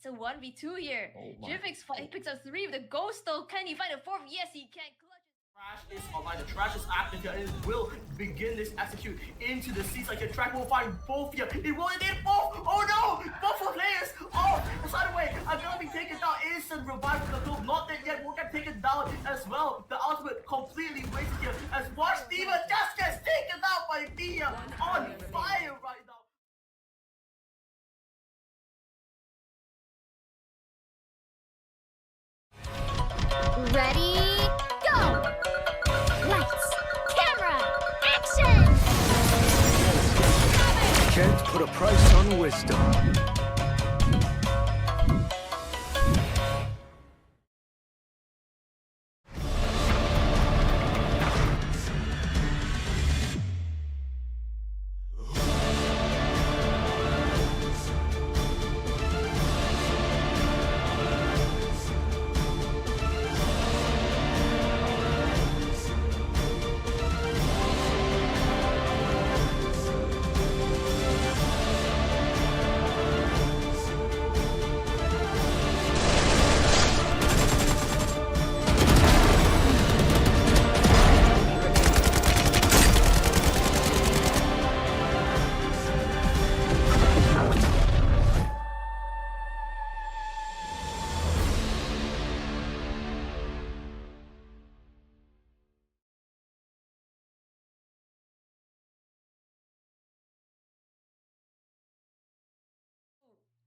It's a 1v2 here. Oh my. Jivix picks up 3 with a ghost though. Can he find a 4th? Yes, he can. Trash is online. The trash is active here and it will begin this execute into the seats. Like the track will find both here. It will indeed both. Oh no! Both players. Oh, side away. I'm gonna be taken down. Instant revive from the group. Not dead yet. Will get taken down as well. The ultimate completely wasted here. As Varsity just gets taken out by Mia on fire right now. Ready, go! Lights, camera, action! Can't put a price on wisdom.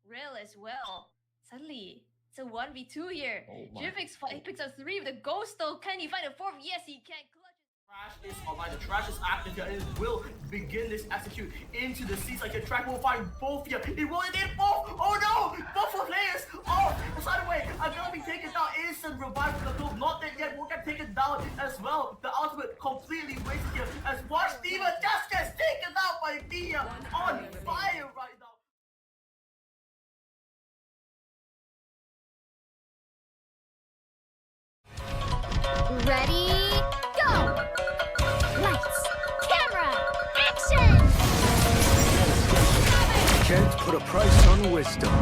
Real as well. Suddenly, it's a 1v2 here. Oh my. Jivix picks up 3 with a ghost though. Can he find a 4th? Yes, he can. Trash is online. The trash is active here and it will begin this execute into the seats. Like the track will find both here. It will indeed both. Oh no! Both players. Oh, side away. I'm gonna be taken down. Instant revive from the group. Not dead yet. Will get taken down as well. The ultimate completely wasted here. As Varsity just gets taken out by Mia on fire right now. Ready, go! Lights, camera, action! Can't put a price on wisdom.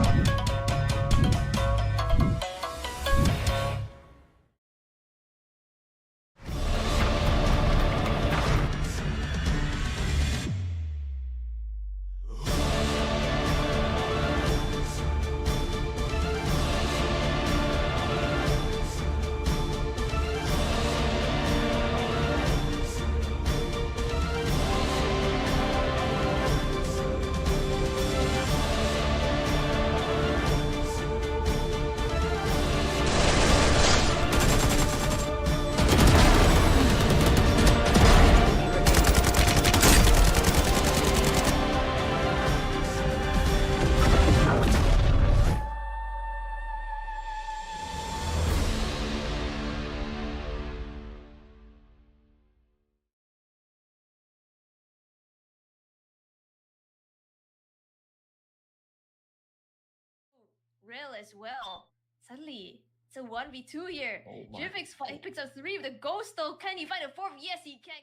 Real as well. Suddenly, it's a 1v2 here. Oh my. Jivix picks up 3 with a ghost though. Can he find a 4th? Yes, he can.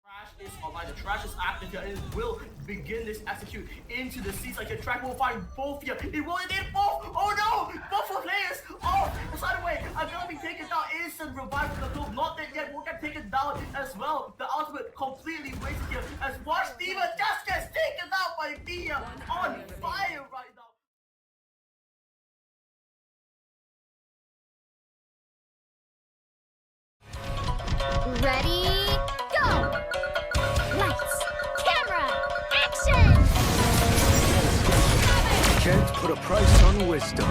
Trash is online. The trash is active here and it will begin this execute into the seats. Like the track will find both here. It will indeed both. Oh no! Both players. Oh, side away. I'm gonna be taken down. Instant revive from the group. Not dead yet. Will get taken down as well. The ultimate completely wasted here. As Varsity just gets taken out by Mia on fire right now. Ready, go! Lights, camera, action! Can't put a price on wisdom.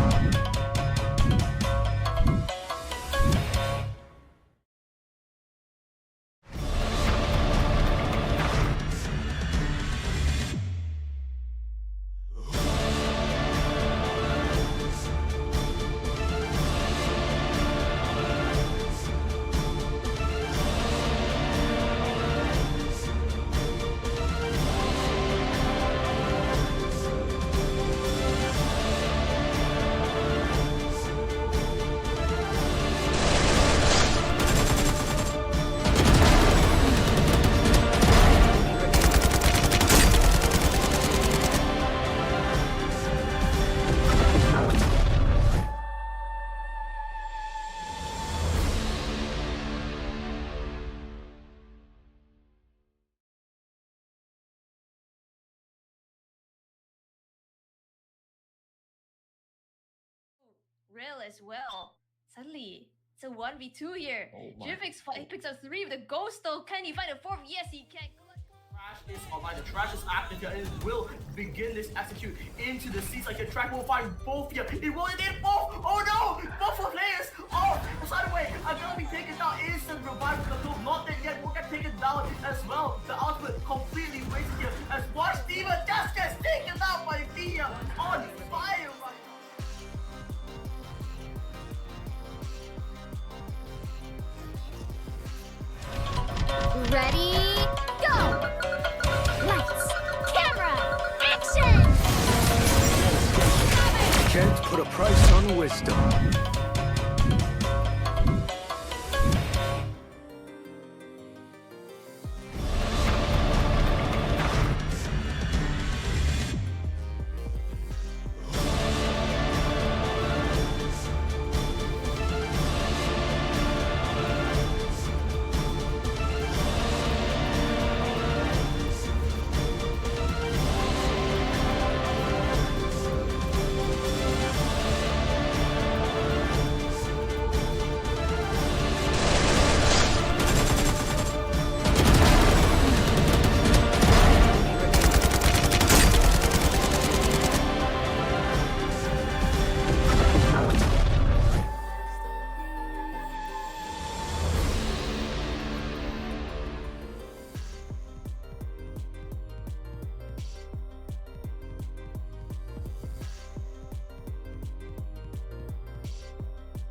real as well. Suddenly, it's a 1v2 here. Oh my. Jivix picks up 3 with a ghost though. Can he find a 4th? Yes, he can. Trash is online. The trash is active here and it will begin this execute into the seats. Like the track will find both here. It will indeed both. Oh no! Both for players. Oh, side away. I'm gonna be taken down. Instant revive from the field. Not dead yet. Will get taken down as well. The ultimate completely wasted here. As Watch Demon just gets taken out by Via on fire right now. Ready, go! Lights, camera, action! Can't put a price on wisdom.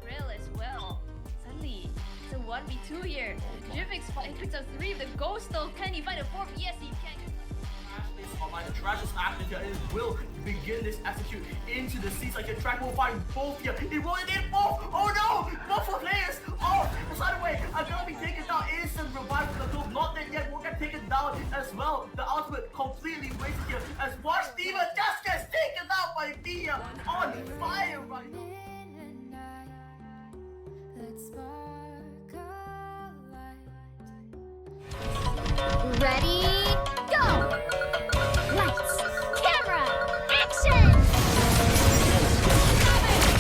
Real as well. Suddenly, it's a 1v2 here. Jivix picks up 3 with a ghost though. Can he find a 4th? Yes, he can. Trash is online. The trash is active here and it will begin this execute into the seats. Like the track will find both here. It will indeed both. Oh no! Both for players. Oh, side away. I'm gonna be taken down. Instant revive from the field. Not dead yet. Will get taken down as well. The ultimate completely wasted here. As Watch Demon just gets taken out by Via on fire right now. Ready, go! Lights, camera, action!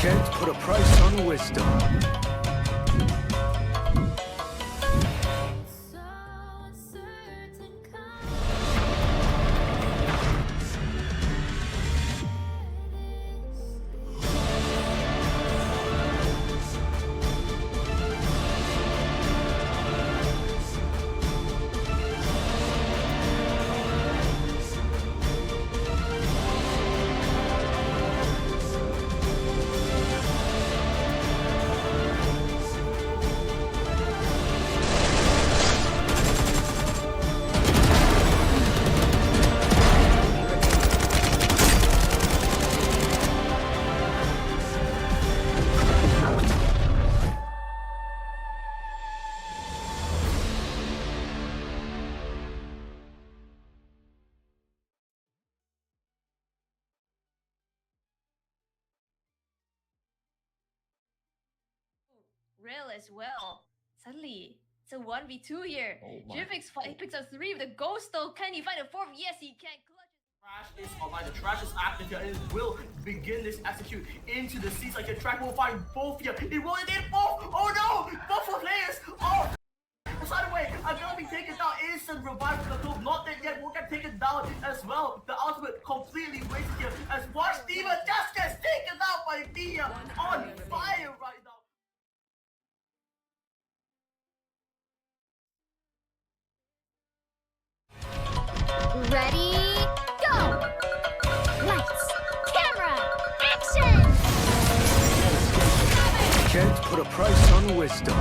Can't put a price on wisdom. Real as well. Suddenly, it's a 1v2 here. Oh my. Jivix picks up 3 with a ghost though. Can he find a 4th? Yes, he can. Trash is online. The trash is active here and it will begin this execute into the seats. Like the track will find both here. It will indeed both. Oh no! Both for players. Oh, side away. I'm gonna be taken down. Instant revive from the field. Not dead yet. Will get taken down as well. The ultimate completely wasted here. As Watch Demon just gets taken out by Via on fire right now. Ready, go! Lights, camera, action! Can't put a price on wisdom.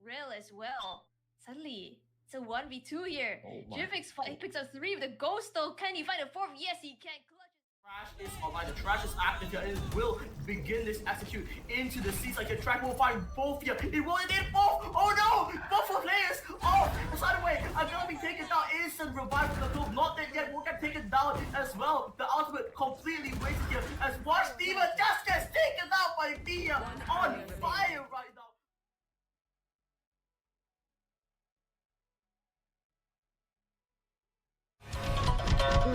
real as well. Suddenly, it's a 1v2 here. Oh my. Jivix picks up 3 with the ghost though. Can he find a 4th? Yes, he can. Clutch. Trash is online. The trash is active here and it will begin this execute into the seats. Like the track will find both here. It will indeed both. Oh no! Both for players. Oh, side away. I'm gonna be taken down. Instant revive from the club. Not dead yet. Will get taken down as well. The ultimate completely wasted here. As Varsity just gets taken out by Via on fire right now.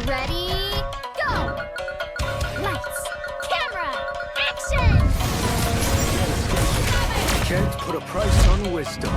Ready, go! Lights, camera, action! Can't put a price on wisdom.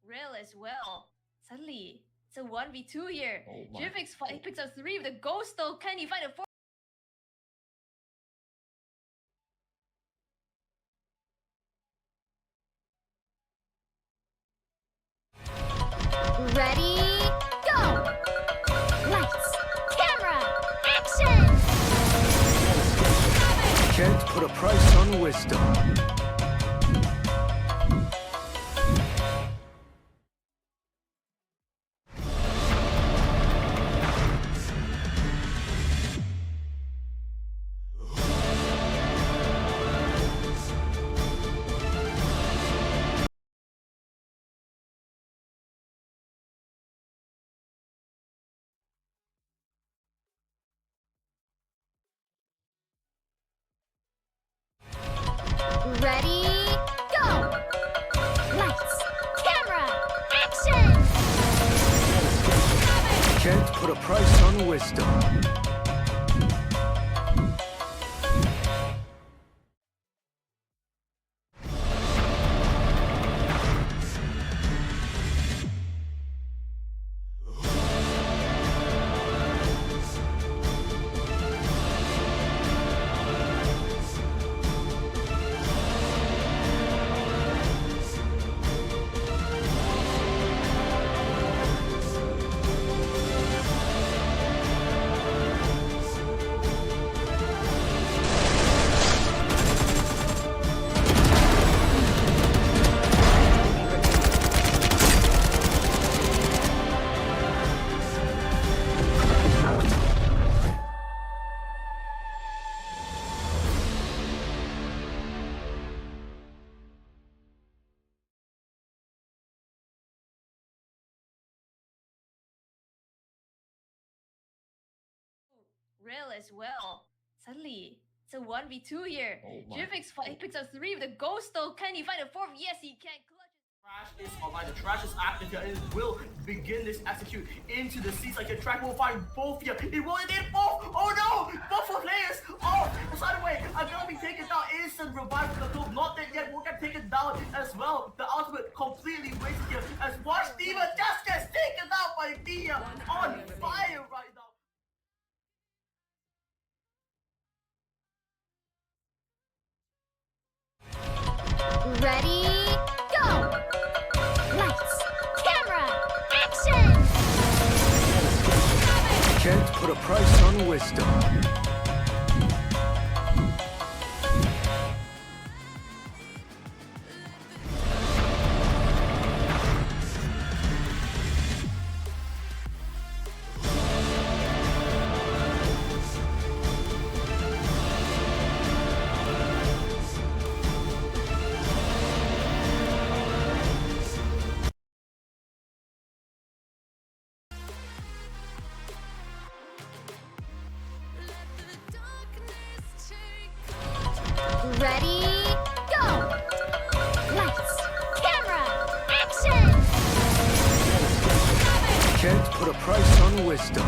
Real as well. Suddenly, it's a 1v2 here. Oh my. Jivix picks up 3 with the ghost though. Can he find a 4th? Ready, go! Lights, camera, action! Can't put a price on wisdom. Ready, go! Lights, camera, action! Can't put a price on wisdom. Real as well. Suddenly, it's a 1v2 here. Oh my. Jivix picks up 3 with the ghost though. Can he find a 4th? Yes, he can. Clutch. Trash is online. The trash is active here and it will begin this execute into the seats. Like the track will find both here. It will indeed both. Oh no! Both for players. Oh, side away. I'm gonna be taken down. Instant revive from the club. Not dead yet. Will get taken down as well. The ultimate completely wasted here. As Varsity just gets taken out by Via on fire right now. Ready, go! Lights, camera, action! Can't put a price on wisdom. Ready, go! Lights, camera, action! Can't put a price on wisdom.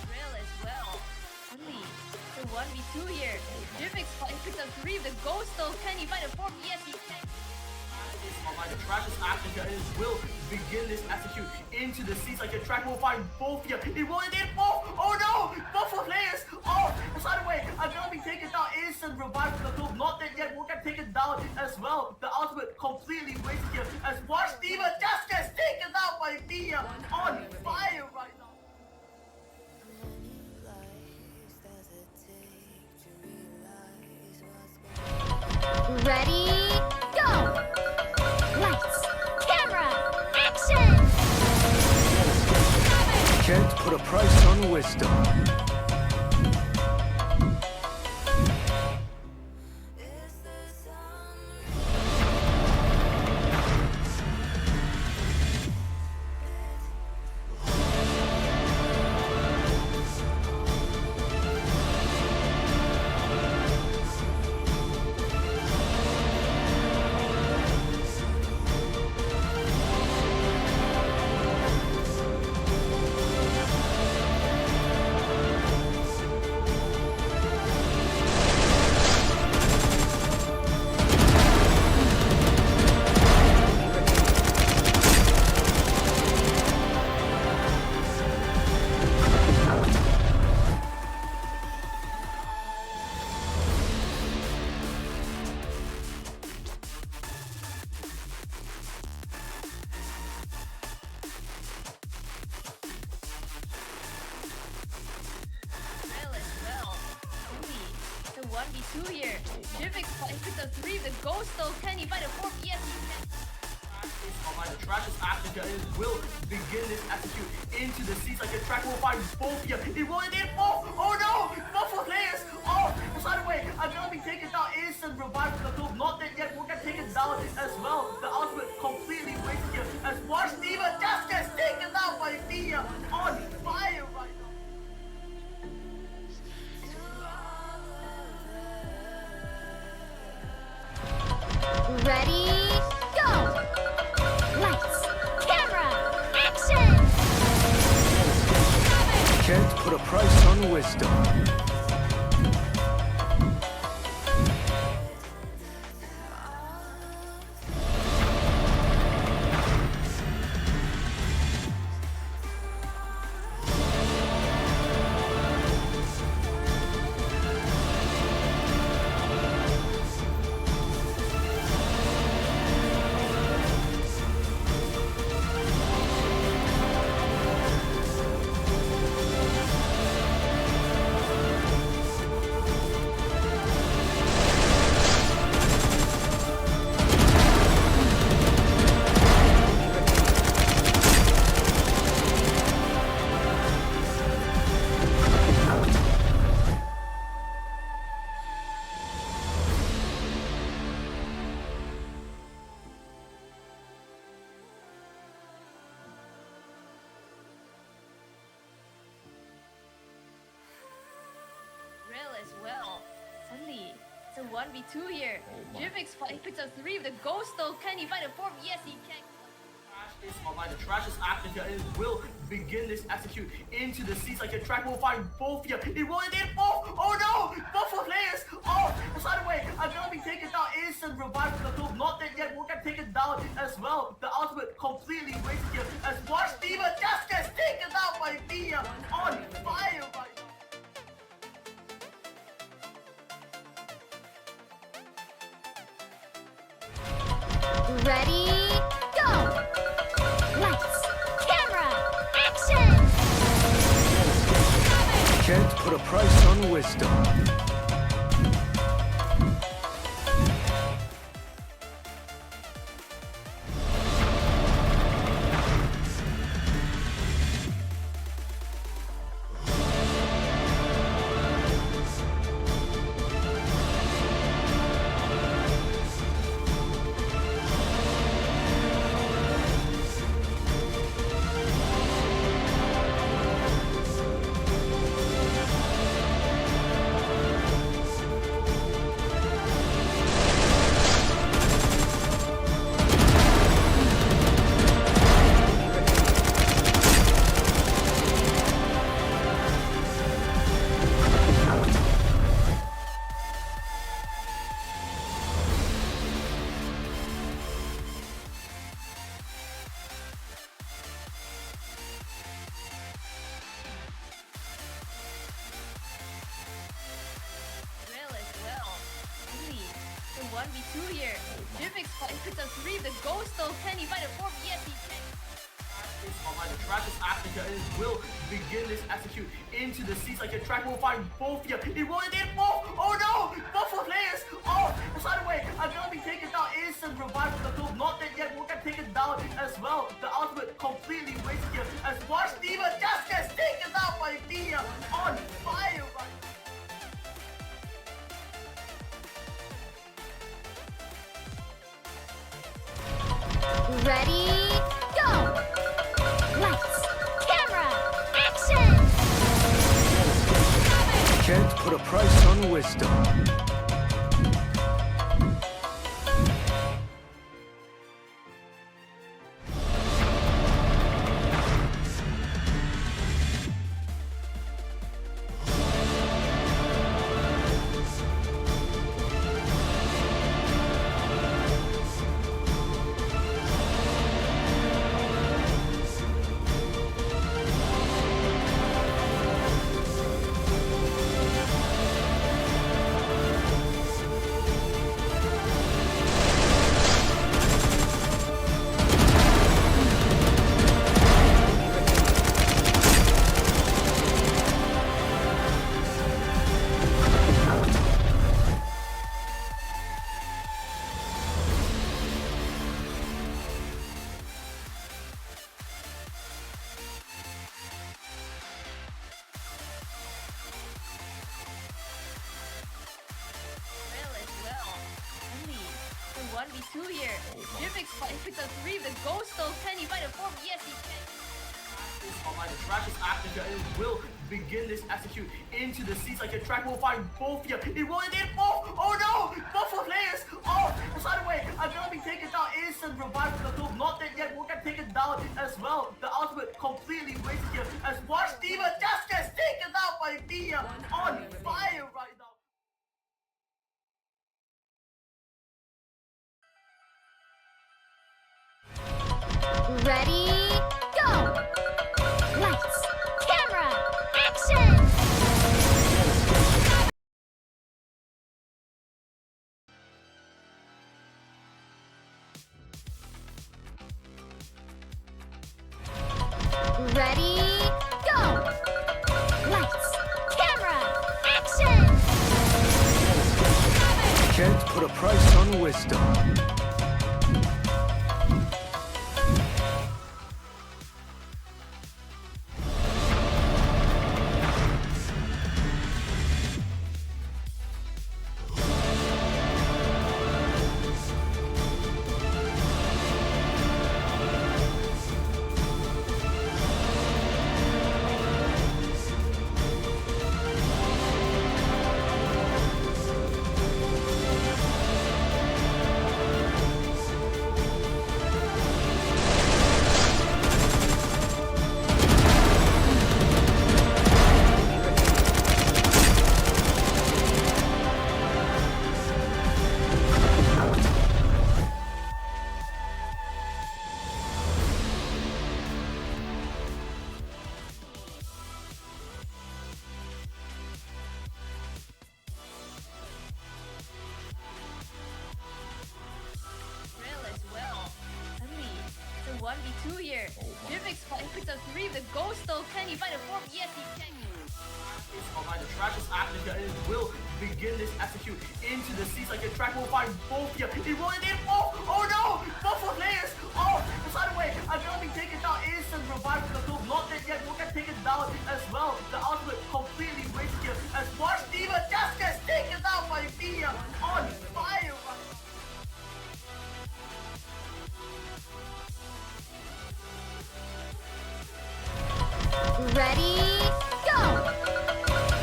Real as well. Suddenly, it's a 1v2 here. Jivix picks up 3 of the ghost stole. Can he find a 4th? Yes, he can. The trash is active here and it will begin this execute into the seats. Like the track will find both here. It will indeed both. Oh no! Both for players. Oh, by the way, I'm gonna be taken down. Instant revive from the club. Not dead yet. Will get taken down as well. The ultimate completely wasted here as Varsity just gets taken out by Mia on fire right now. Ready, go! Lights, camera, action! Can't put a price on wisdom. Real as well. Suddenly, it's a 1v2 here. Jivix picks up 3 of the ghost stole. Can he find a 4th? Yes, he can. The trash is active here and it will begin this execute into the seats. Like the track will find both here. It will indeed both. Oh no! Both for players. Oh, by the way, I'm gonna be taken down. Instant revive from the club. Not dead yet. Will get taken down as well. The ultimate completely wasted here as Varsity just gets taken out by Mia on fire right now. Ready, go! Lights, camera, action! Can't put a price on wisdom. Real as well. Suddenly, it's a 1v2 here. Jivix picks up 3 of the ghost stole. Can he find a 4th? Yes, he can. Is online. The trash is active here and it will begin this execute into the seats. Like the track will find both here. It will indeed both. Oh no! Both for players. Oh, by the way, I'm gonna instant revive for the club. Not dead yet, won't get taken down as well. The ultimate completely wasted here as Watch Diva just gets taken down by Mia on fire right now. Ready, go! Lights, camera, action! Can't put a price on wisdom. Drill as well. Only the 1v2 here. Jivix fights a 3. The Ghost still can he find a 4? Yes, he can. The track is active here and it will begin this execute into the seats. Like the track will find both here. It will indeed both. Oh no! Both for players. Oh, side away. I'm gonna be taken down. Instant revive for the club. Not dead yet. Won't get taken down as well. The ultimate completely wasted here as Watch Diva just gets taken down by Mia on fire right now. Ready, go! Lights, camera, action! Can't put a price on wisdom. Drill as well. Only the 1v2 here. Jivix fights a 3. The Ghost still can he find a 4? Yes, he can. The track is active here and it will begin this execute into the seats. Like the track will find both here. It will indeed both. Oh no! Both for players. Oh, side away. I'm gonna be taken down. Instant revive for the club. Not dead yet. Won't get taken down as well. The ultimate completely wasted here as Watch Diva just gets taken down by Mia on fire right now. Ready, go! Lights, camera, action! Ready, go! Lights, camera, action! Can't put a price on wisdom. 1v2 here. Jivix picks up 3 with the ghost though. Can he find a 4th? Yes, he can. The trash is active here and it will begin this execute into the seats like the track will find both here. It will indeed both! Oh no! Both for players! Oh! The side away! I'm gonna be taken down. Instant revive for the club. Not dead yet. Will get taken down as well. The ultimate completely wasted here as Varsity just gets taken down by Via on fire! Ready, go!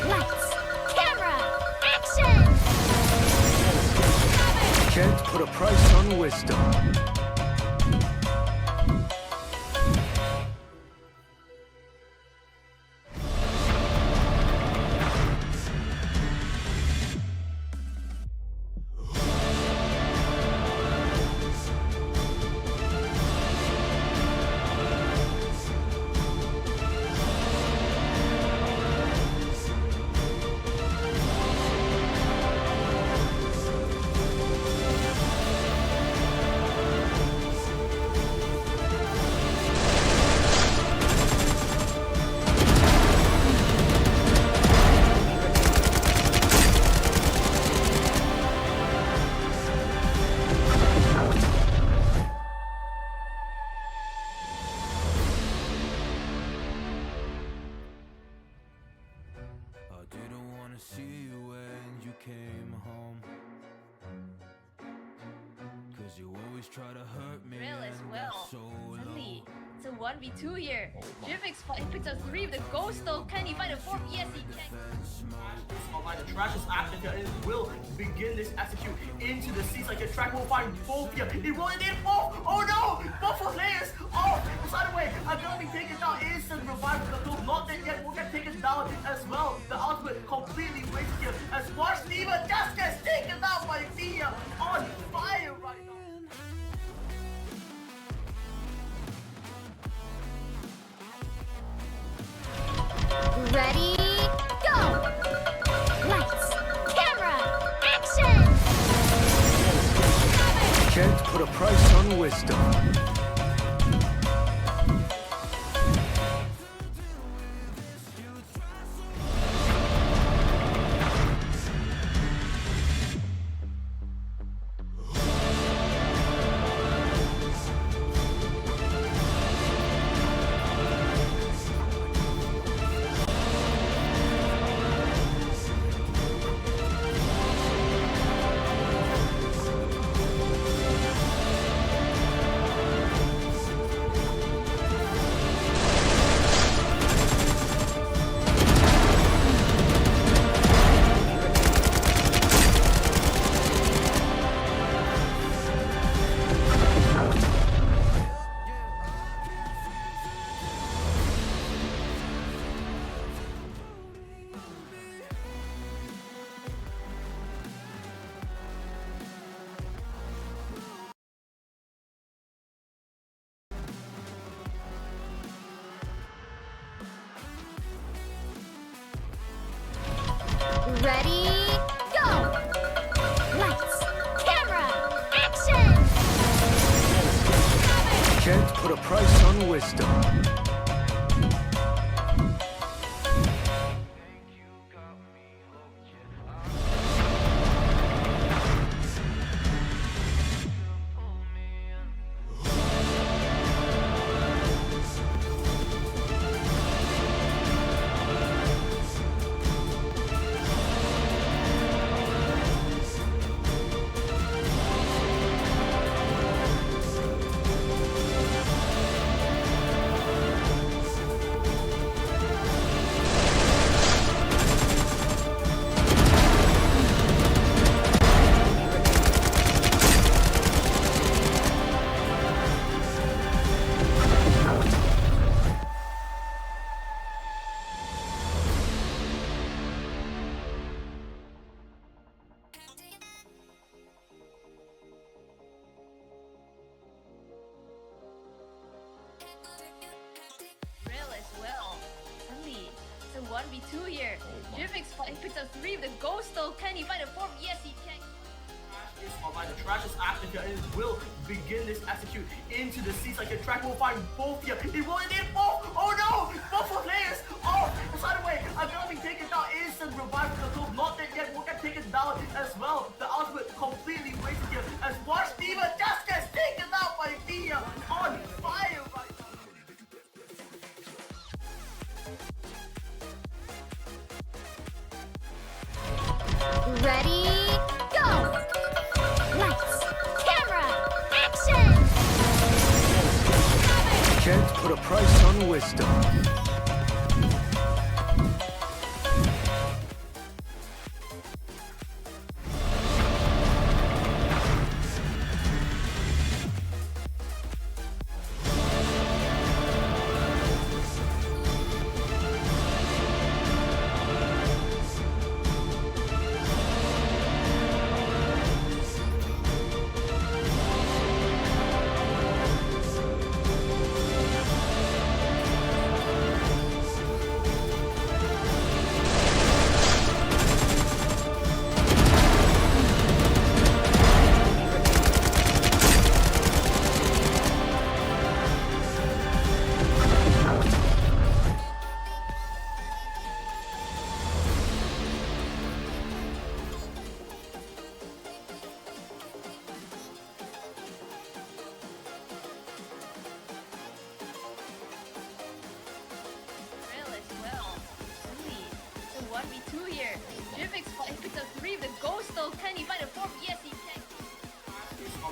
Lights, camera, action! Can't put a price on wisdom. See you when you came home, 'cause you always try to hurt me. Real as and well. that's so Suddenly, low. it's a 1v2 here. Jivix picks up 3 with the ghost though. Can he find a 4th? Yes, he can. The trash is active here and it will begin this execute into the seats like the track will find both here. It will indeed both! Oh no! Both for players! Oh! The side away! I'm gonna be taken down. Instant revive for the club. Not dead yet. Will get taken down as well. The ultimate completely wasted here as Varsity just gets taken down by Via on fire right now. Ready, go! Lights, camera, action! Can't put a price on wisdom. Ready, go! Lights, camera, action! Can't put a price on wisdom. Real as well. Suddenly, it's a 1v2 here. Jivix picks up 3 with the ghost though. Can he find a 4th? Yes, he can. Is by the trash is active here and it will begin this execute into the seats like a track will find both here. It will indeed both. Oh no! Both for players. Oh, by the way, I'm gonna be taken down. Instant revive from the club. Not dead yet. Will get taken down as well. The ultimate completely wasted here as Watch Diva just gets taken out by Dia on fire right now. Ready, go! Lights, camera, action! Can't put a price on wisdom. Real as well. Sweet. It's a 1v2 here. Jivix picks up 3 with the ghost though. Can he find a 4th? Yes, he can.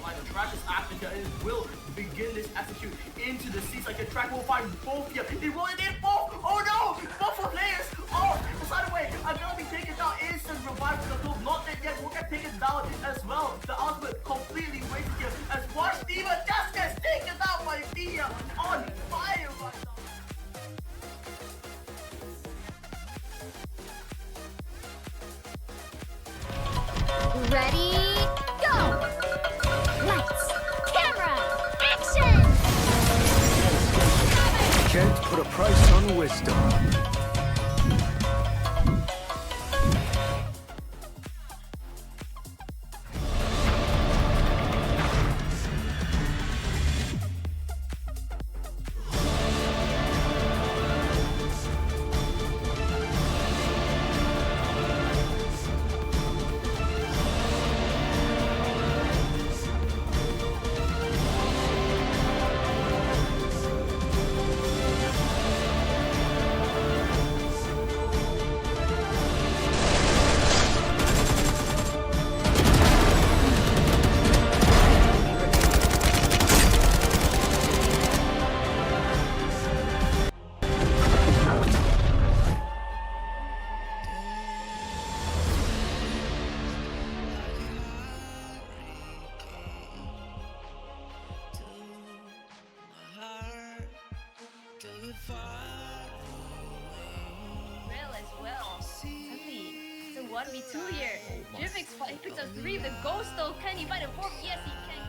The trash is active here and it will begin this execute into the seats like a track will find both here. It will indeed both. Oh no! Both for players. Oh, by the way, I'm gonna be taken down. Instant revive from the club. Not dead yet. Will get taken down as well. The ultimate completely wasted here as Watch Diva just gets taken out by Dia on fire right now. Ready, go! Lights, camera, action! Can't put a price on wisdom. Real as well. Sweet. It's a 1v2 here. Jivix picks up 3 with the ghost though. Can he find a 4th? Yes, he can.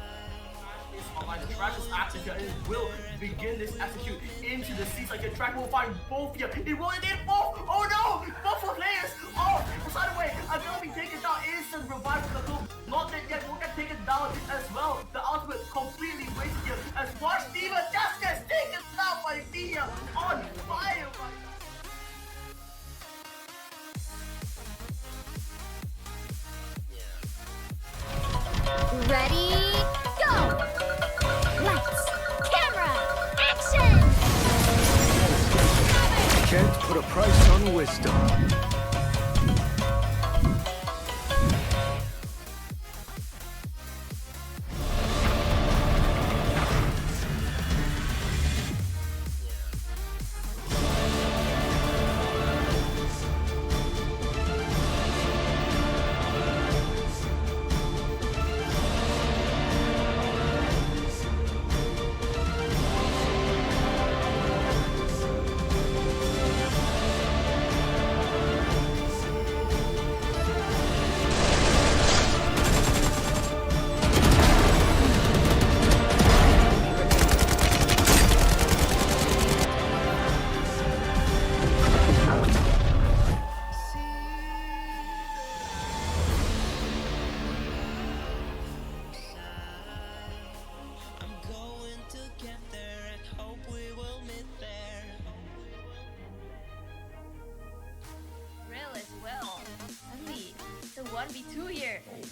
The trash is active here and it will begin this execute into the seats like a track will find both here. It will indeed both. Oh no! Both for players. Oh, by the way, I'm gonna be taken down. Instant revive from the club. Not dead yet. Will get taken down as well. The ultimate completely wasted here as Watch Diva just gets taken down by Dia on fire right now. Ready, go! Lights, camera, action! Can't put a price on wisdom.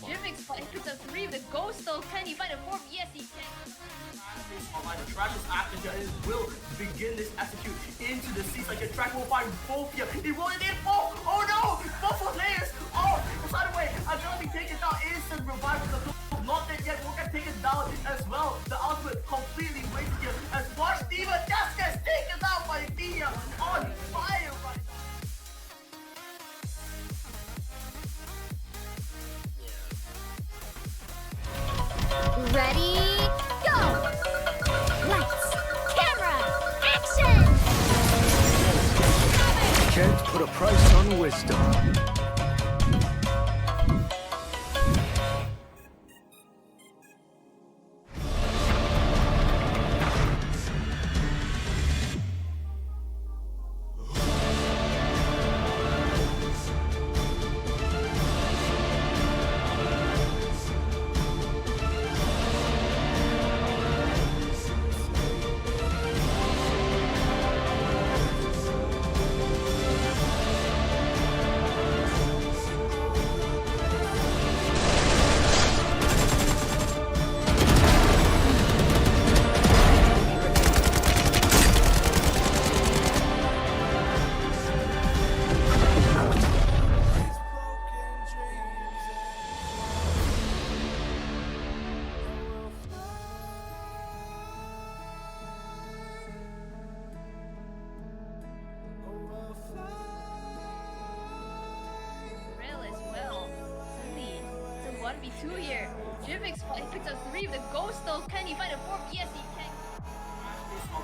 Jivix picks up 3 with the ghost though. Can he find a 4th? Yes, he can. The trash is active here and it will begin this execute into the seats. Like the track will find both here. It will indeed both. Oh no! Both for players. Oh, by the way, I'm gonna be taken down. Instant revive from the club. Not dead yet. We'll get taken down as well. The ultimate completely wasted here. As Varsity just gets taken down by Thea on fire right now. Ready, go! Lights, camera, action! Can't put a price on wisdom. Real as well. Suddenly, it's a 1v2 here. Jivix picks up 3 with the ghost though. Can he find a 4th? Yes, he can.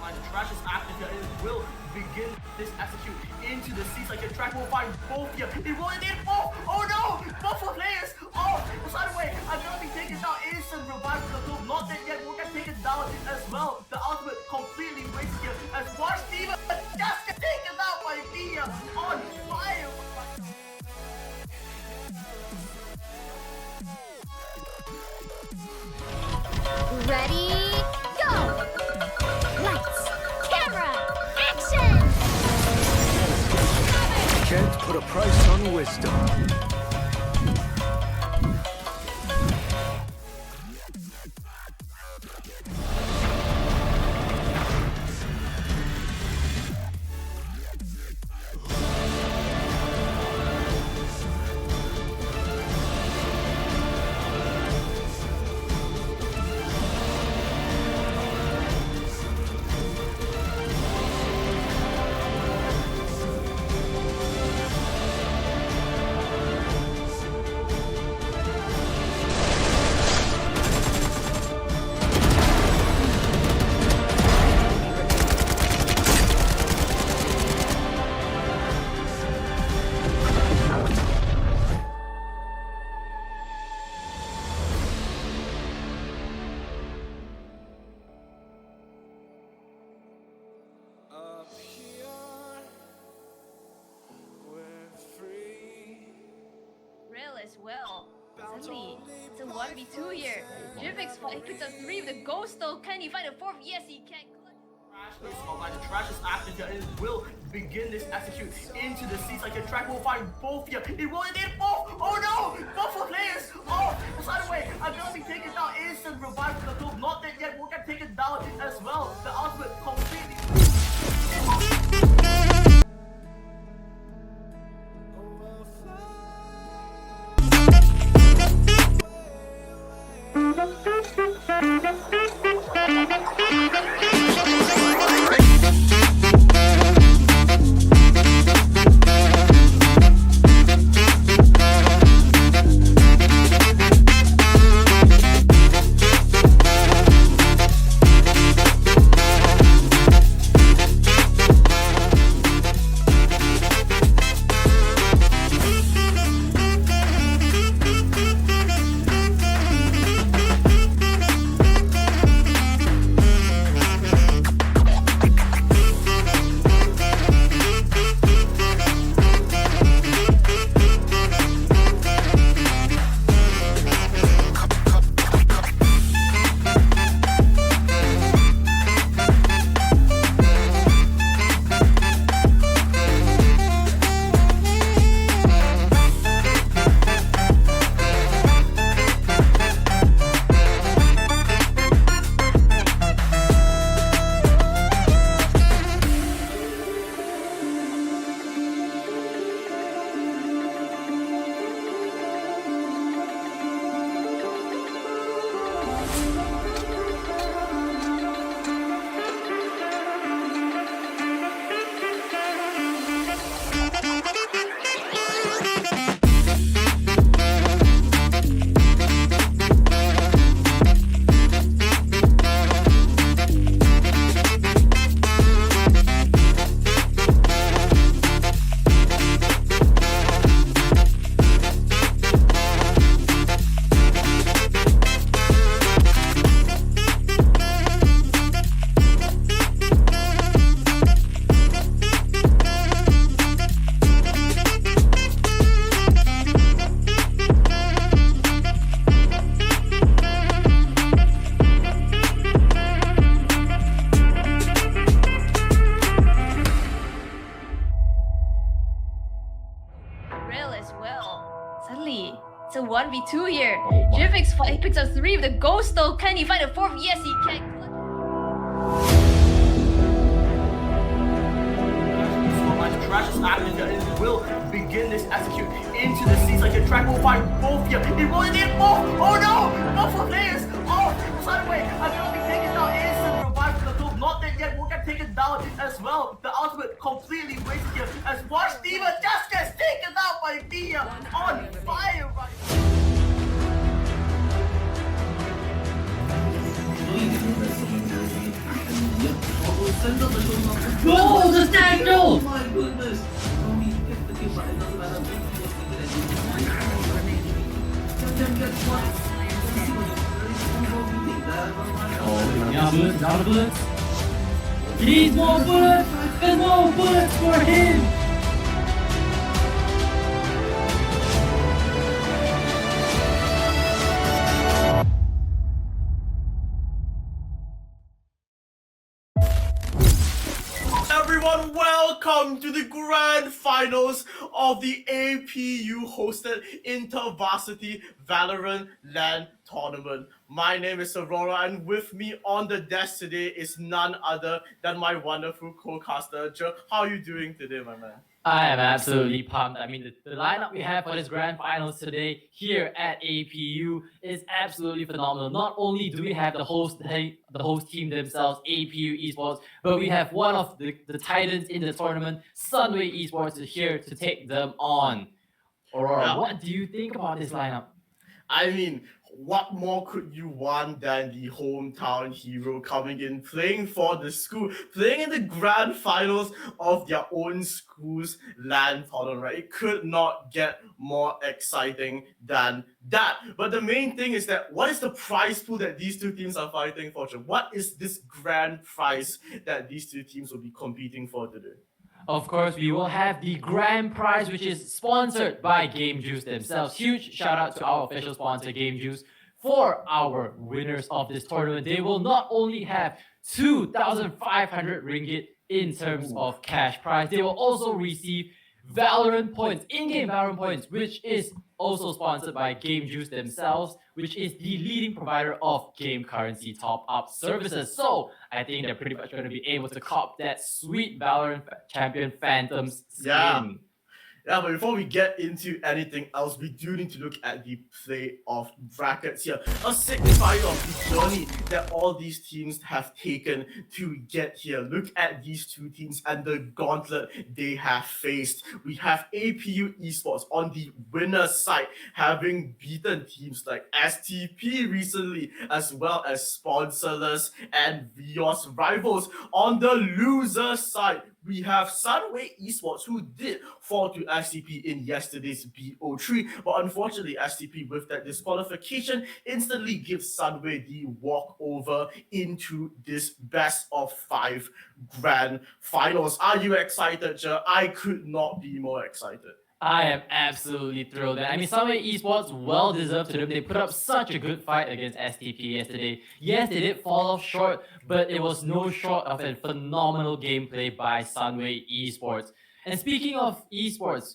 The trash is active here and it will begin this execute into the seats. Like the track will find both here. It will indeed both. Oh no! Both for players. Oh, by the way, I'm gonna be taken down. Instant revive from the club. Not dead yet. We'll get taken down as well. The ultimate completely wasted here. As Varsity just gets taken down by Thea on fire. Ready, go! Lights, camera, action! Can't put a price on wisdom. Up here, we're free. Real as well. Suddenly, it's a 1v2 here. Jivix picks up 3 with the ghost though. Can he find a 4th? Yes, he can. The trash is active here and it will begin this execute into the seats. Like the track will find both here. It will indeed both. Oh no! Both for players. Oh, by the way, I'm gonna be taken down. Instant revive from the club. Not dead yet. We'll get taken down as well. The ultimate completely. 1v2 here. Jivix picks up 3 with the ghost though. Can he find a 4th? Yes, he can. Trash is active and it will begin this execute into the seats like a track will find both here. It will indeed both. Oh no! Both for players. Oh, sideways. I'm gonna be taken down. Instant revive for the group. Not dead yet. Will get taken down as well. The ultimate completely wasted here as Watch Demon just gets taken out by Via on fire right Go! The stack! No! Oh my goodness! Oh, now bullets, now the bullets. He needs more bullets! There's more bullets for him! Everyone, welcome to the grand finals of the APU hosted Varsity Valorant LAN tournament. My name is Aurora, and with me on the desk today is none other than my wonderful co-caster, Joe. How are you doing today, my man? I am absolutely pumped. I mean, the lineup we have for this grand finals today here at APU is absolutely phenomenal. Not only do we have the host team themselves, APU Esports, but we have one of the titans in the tournament, Sunway Esports, is here to take them on. Aurora, what do you think about this lineup? I mean, what more could you want than the hometown hero coming in, playing for the school, playing in the grand finals of their own school's LAN tournament, right? It could not get more exciting than that. But the main thing is that what is the prize pool that these two teams are fighting for? What is this grand prize that these two teams will be competing for today? Of course, we will have the grand prize, which is sponsored by Game Juice themselves. Huge shout out to our official sponsor, Game Juice, for our winners of this tournament. They will not only have 2,500 ringgit in terms of cash prize, they will also receive Valorant points, in-game Valorant points, which is also sponsored by Game Juice themselves, which is the leading provider of game currency top-up services. So I think they're pretty much going to be able to cop that sweet Valorant champion Phantom's skin. Yeah, but before we get into anything else, we do need to look at the playoff brackets here. A signifier of the journey that all these teams have taken to get here. Look at these two teams and the gauntlet they have faced. We have APU Esports on the winner's side, having beaten teams like STP recently, as well as Sponsorless and Vios rivals. On the loser's side, we have Sunway Esports, who did fall to STP in yesterday's BO3, but unfortunately STP, with that disqualification, instantly gives Sunway the walkover into this best of 5 grand finals. Are you excited, Jer? I could not be more excited. I am absolutely thrilled. I mean, Sunway Esports, well deserved to them. They put up such a good fight against STP yesterday. Yes, they did fall off short, but it was no short of a phenomenal gameplay by Sunway Esports. And speaking of esports,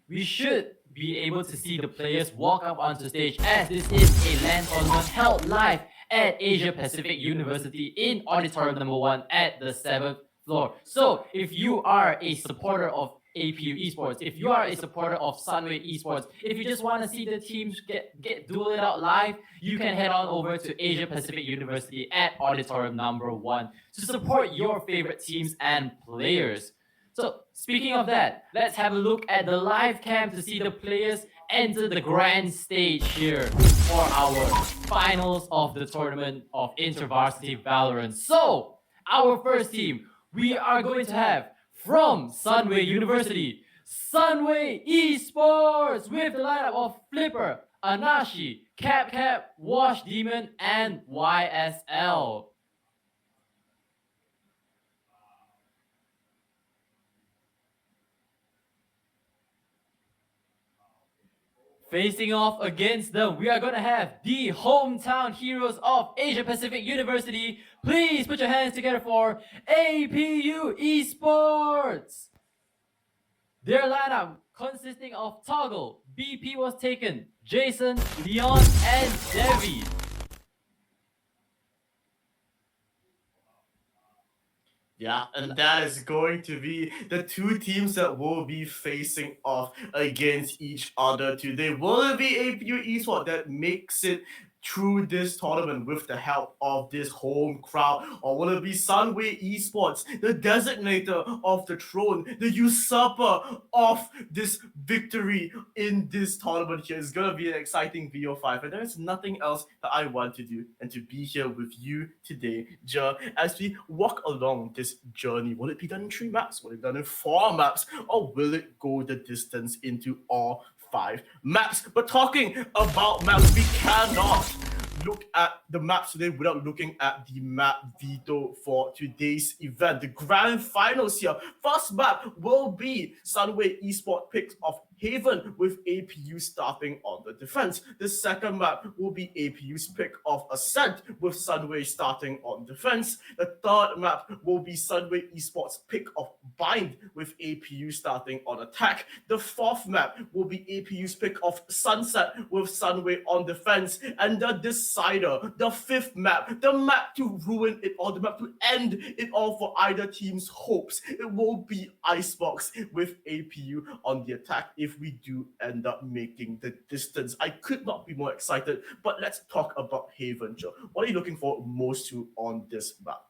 we should be able to see the players walk up onto stage, as this is a LAN tournament held live at Asia Pacific University in Auditorium number 1 at the 7th floor. So if you are a supporter of APU Esports, if you are a supporter of Sunway Esports, if you just want to see the teams get duel it out live, you can head on over to Asia Pacific University at Auditorium number 1 to support your favorite teams and players. So speaking of that, let's have a look at the live cam to see the players enter the grand stage here for our finals of the tournament of InterVarsity Valorant. So our first team, we are going to have from Sunway University, Sunway Esports, with the lineup of Flipper, Anashi, Cap, Wash Demon, and YSL. Facing off against them, we are going to have the hometown heroes of Asia Pacific University. Please put your hands together for APU Esports. Their lineup consisting of Toggle, BP was taken, Jason, Leon, and Devi. Yeah, and that is going to be the two teams that will be facing off against each other today. Will it be APU Esports that makes it through this tournament with the help of this home crowd? Or will it be Sunway Esports, the designator of the throne, the usurper of this victory in this tournament here? It's going to be an exciting VO5, and there's nothing else that I want to do and to be here with you today, as we walk along this journey. Will it be done in 3 maps? Will it be done in 4 maps? Or will it go the distance into all 5 maps? But talking about maps, we cannot look at the maps today without looking at the map veto for today's event. The grand finals here. First map will be Sunway Esports picks of Haven with APU starting on the defense. The second map will be APU's pick of Ascent with Sunway starting on defense. The third map will be Sunway Esports pick of Bind with APU starting on attack. The fourth map will be APU's pick of Sunset with Sunway on defense. And the decider, the fifth map, the map to ruin it all, the map to end it all for either team's hopes, it will be Icebox with APU on the attack if we do end up making the distance. I could not be more excited, but let's talk about Haven, Joe. What are you looking for most to on this map?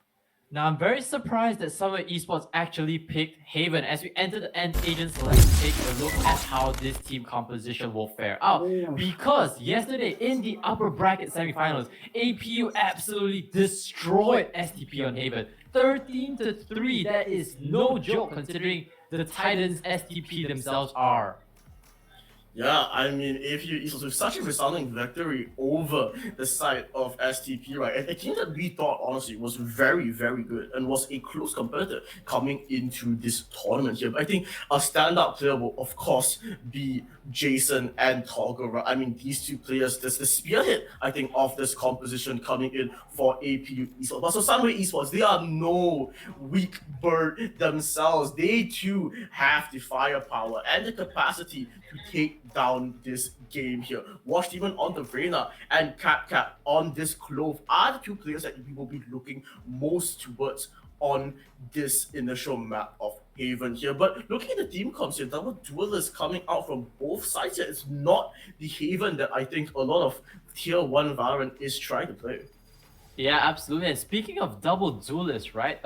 Now, I'm very surprised that Sunway Esports actually picked Haven. As we enter the end, agents, let's take a look at how this team composition will fare out. Because yesterday in the upper bracket semifinals, APU absolutely destroyed STP on Haven. 13-3, that is no joke considering the Titans STP themselves are. Yeah, I mean, APU Esports with such a resounding victory over the side of STP, right? A team that we thought, honestly, was very, very good and was a close competitor coming into this tournament here. But I think a standout player will, of course, be Jason and Toggle, right? I mean, these two players, this the spearhead, I think, of this composition coming in for APU Esports. But so Sunway Esports, they are no weak bird themselves. They too have the firepower and the capacity to take down this game here. Watch even on the Reyna and Cap on this Clove are the two players that we will be looking most towards on this initial map of Haven here. But looking at the team comps here, double duelists coming out from both sides here. It's not the Haven that I think a lot of tier 1 Valorant is trying to play. Yeah, absolutely. And speaking of double duelists, right?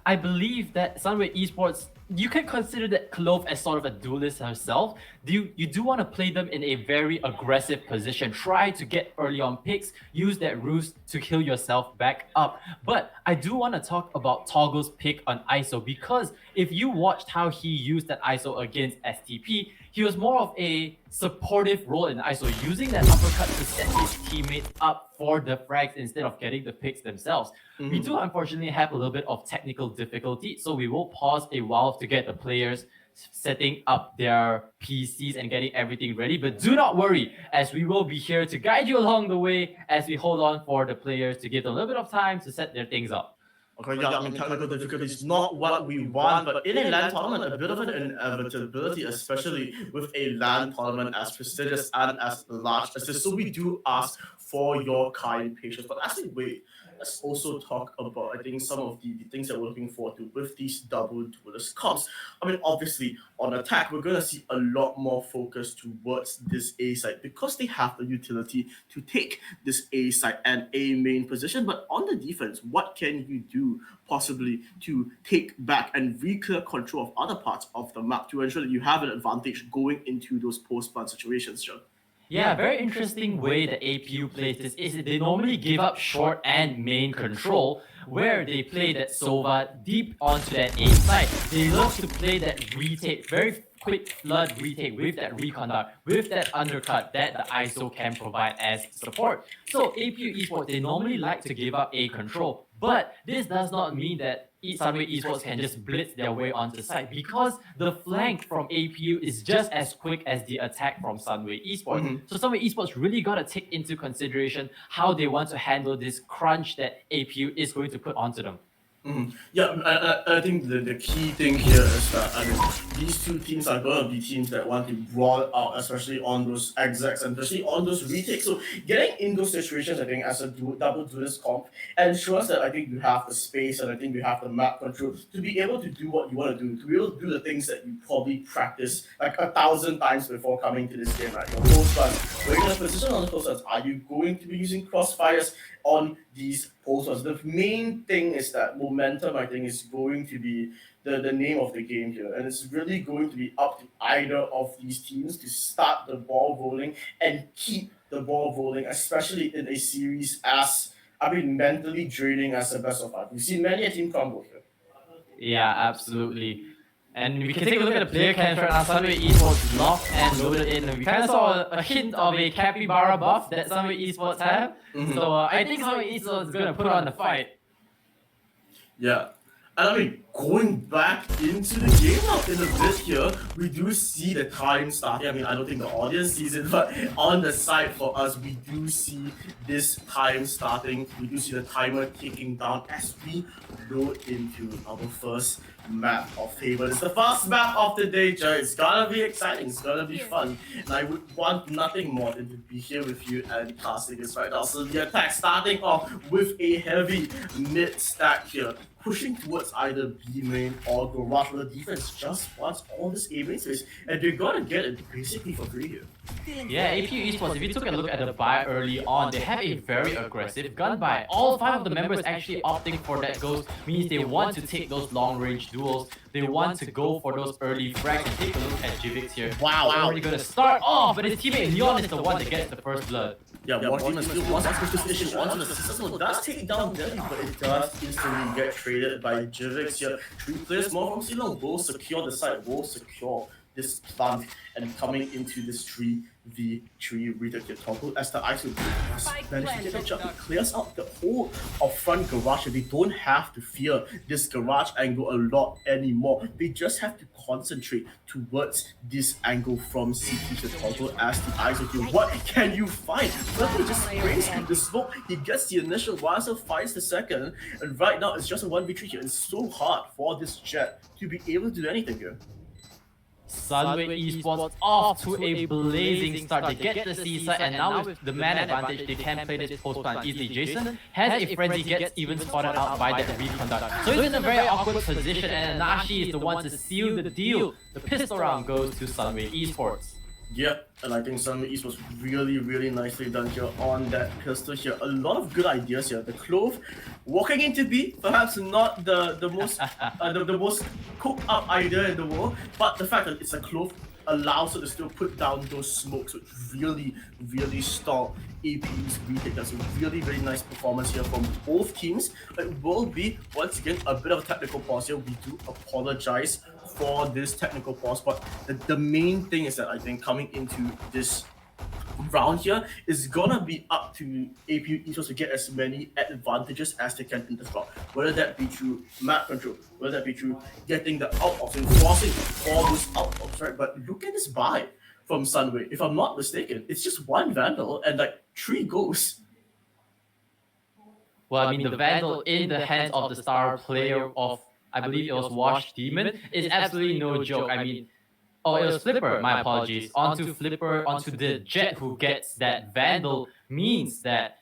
I believe that Sunway Esports, you can consider that Clove as sort of a duelist herself. You do want to play them in a very aggressive position. Try to get early on picks, use that ruse to heal yourself back up. But I do want to talk about Toggle's pick on ISO, because if you watched how he used that ISO against STP, he was more of a supportive role in ISO, using that uppercut to set his teammates up for the frags instead of getting the picks themselves. We do unfortunately have a little bit of technical difficulty, so we will pause a while to get the players setting up their PCs and getting everything ready. But do not worry, as we will be here to guide you along the way as we hold on for the players to give them a little bit of time to set their things up. Okay, yeah, I mean, technical difficulty is not what we want, but in a LAN tournament, a bit of an inevitability, especially with a LAN tournament as prestigious and as large as this. So we do ask for your kind patience. But as we wait, let's also talk about, I think, some of the things that we're looking forward to with these double duelist comps. I mean, obviously, on attack, we're going to see a lot more focus towards this A side because they have the utility to take this A side and A main position. But on the defense, what can you do possibly to take back and re-clear control of other parts of the map to ensure that you have an advantage going into those post-plant situations, John? Yeah, very interesting way that APU plays this is that they normally give up short and main control, where they play that Sova deep onto that A side. They love to play that retake, very quick flood retake with that reconduct, with that undercut that the ISO can provide as support. So APU Esports, they normally like to give up A control, but this does not mean that Sunway Esports can just blitz their way onto the side, because the flank from APU is just as quick as the attack from Sunway Esports. So Sunway Esports really got to take into consideration how they want to handle this crunch that APU is going to put onto them. Yeah, I think the key thing here is that I mean these two teams are going to be teams that want to brawl out, especially on those execs and especially on those retakes. So getting in those situations, I think as a double duelist comp ensures that I think you have the space and I think you have the map control to be able to do what you want to do, to be able to do the things that you probably practice like 1,000 times before coming to this game, right? Your post runs, where you're going to position on the post runs. Are you going to be using crossfires on these posters? The main thing is that momentum, I think, is going to be the name of the game here. And it's really going to be up to either of these teams to start the ball rolling and keep the ball rolling, especially in a series as, I mean, mentally draining as the best of five. We've seen many a team crumble here. Yeah, absolutely. And we can take a look at the player camps right now. Sunway Esports locked and loaded in. We kind of saw a hint of a capybara buff that Sunway Esports have. So I think Sunway Esports is going to put on the fight. Yeah. And I mean, going back into the game now in a bit here, we do see the time starting. I mean, I don't think the audience sees it, but on the side for us, we do see this time starting. We do see the timer ticking down as we load into our first map of Haven. It's the first map of the day, Joe. It's gonna be exciting. It's gonna be fun. And I would want nothing more than to be here with you and casting this right now. So the attack starting off with a heavy mid stack here, pushing towards either B main or Garage, where the defense just wants all this A main space, and they're gonna get it basically for free here. Yeah, APU Esports, if you took a look at the buy early on, they have a very aggressive gun buy. All 5 of the members actually opting for that ghost, means they want to take those long range duels. They want to go for those early frags, and take a look at Jivix here. Wow. Already gonna start off, but his teammate Leon is the one that gets the first blood. Yeah, one team is still wants to position onto the system. So does take down Deadly, but it does instantly get traded by Jivix here. 3 players more from Ceylon will secure the site, will secure this plant, and coming into this 3v3 retake here. Toggle as the ice will manage to get a jump. It clears out the whole of front garage, and they don't have to fear this garage angle a lot anymore. They just have to concentrate towards this angle from CT to Toggle as the ice will do. What can you find? Flippy just sprays through the smoke. He gets the initial, Wiser finds the second, and right now it's just a 1v3 here. It's so hard for this Jet to be able to do anything here. Sunway Esports off to a blazing start. They get the seaside, and now with the man advantage, they can play this post plant easily. Jason has a frenzy, gets even spotted out by that reconduct. So he's in a very awkward position, and Nashi is the one to seal the deal. The pistol round goes to Sunway Esports. Yep, and I think Sunway East was really nicely done here on that pistol here. A lot of good ideas here. The Clove walking into B, perhaps not the most the most cooked up idea in the world, but the fact that it's a Clove allows it to still put down those smokes, which really stall AP's retake. That's a really nice performance here from both teams. It will be once again a bit of a technical pause here. We do apologize for this technical pause, but the main thing is that I think coming into this round here is gonna be up to APU Esports to get as many advantages as they can in this round. Whether that be through map control, whether that be through getting the out-offs and forcing all those out-offs, right? But look at this buy from Sunway. If I'm not mistaken, it's just 1 Vandal and like 3 ghosts. Well, I mean, the Vandal in the hands of the star player of, I believe it was Wash Demon, is absolutely no joke. I mean, oh, it was Flipper, my apologies. Onto Flipper, onto the Jet who gets that Vandal means that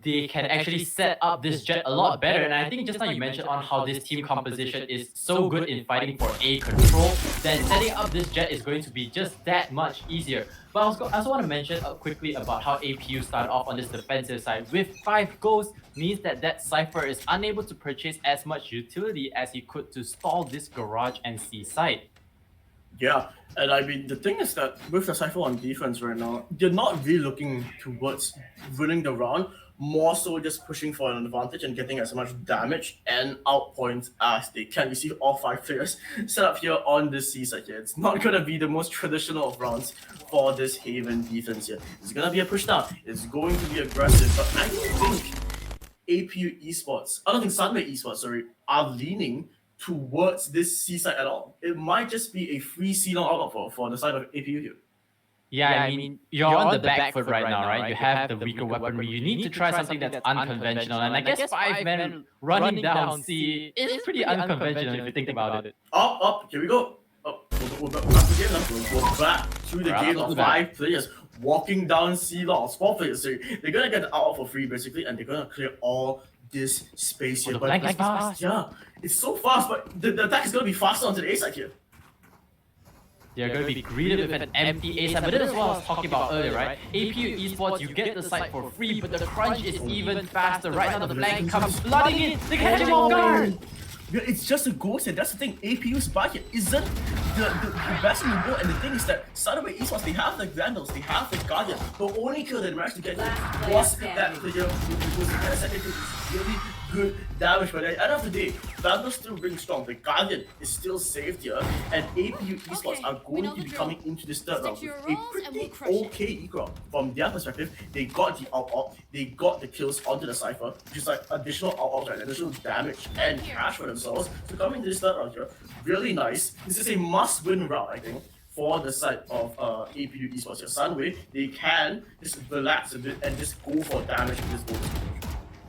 they can actually set up this Jet a lot better. And I think just now you mentioned on how this team composition is so good in fighting for A control, that setting up this Jet is going to be just that much easier. But I also want to mention quickly about how APU started off on this defensive side. With 5 ghosts means that Cypher is unable to purchase as much utility as he could to stall this Garage and C side. Yeah, and I mean, the thing is that with the Cypher on defense right now, they're not really looking towards winning the round, more so just pushing for an advantage and getting as much damage and out points as they can. You see all 5 players set up here on this seaside here. It's not going to be the most traditional of rounds for this Haven defense here. It's going to be a push down. It's going to be aggressive, but I don't think APU Esports, I don't think Sunway Esports, sorry, are leaning towards this seaside at all. It might just be a free C-long outlook for the side of APU here. Yeah, I mean, you're on the back foot right now, right? You have the weaker weaponry. You need to try something that's unconventional. And I guess 5 men running down C is pretty unconventional if you think about it. Up, here we go. We're back to the game now. We're back to the game of 5 players walking down C logs. 4 players, sorry. They're gonna get out for free basically, and they're gonna clear all this space here. The flank is fast. Yeah, it's so fast, but the attack is gonna be faster onto the A side here. They're going to be greeted with an empty A side, but that is what I was talking about earlier, right? APU Esports, you get the site for free, but the crunch is even faster. Right now, the flank comes flooding in. They catch him off guard. Yeah, it's just a ghost and that's the thing. APU's back here isn't the best in the world, and the thing is that Sunway Esports, they have the Vandals, they have the Guardian. The only kill they managed to get was that player who was the second kill. It's really good damage, but at the end of the day, Vandals still ring strong. The Guardian is still safe here, and APU Esports are going to be coming into this third round with a pretty okay equal. From their perspective, they got the out, they got the kills onto the Cypher, which is like additional out, right? Additional damage and cash for themselves. So coming to this third round here, really nice. This is a must-win round, I think, for the side of APU Esports here. Sunway, they can just relax a bit and just go for damage in this bonus.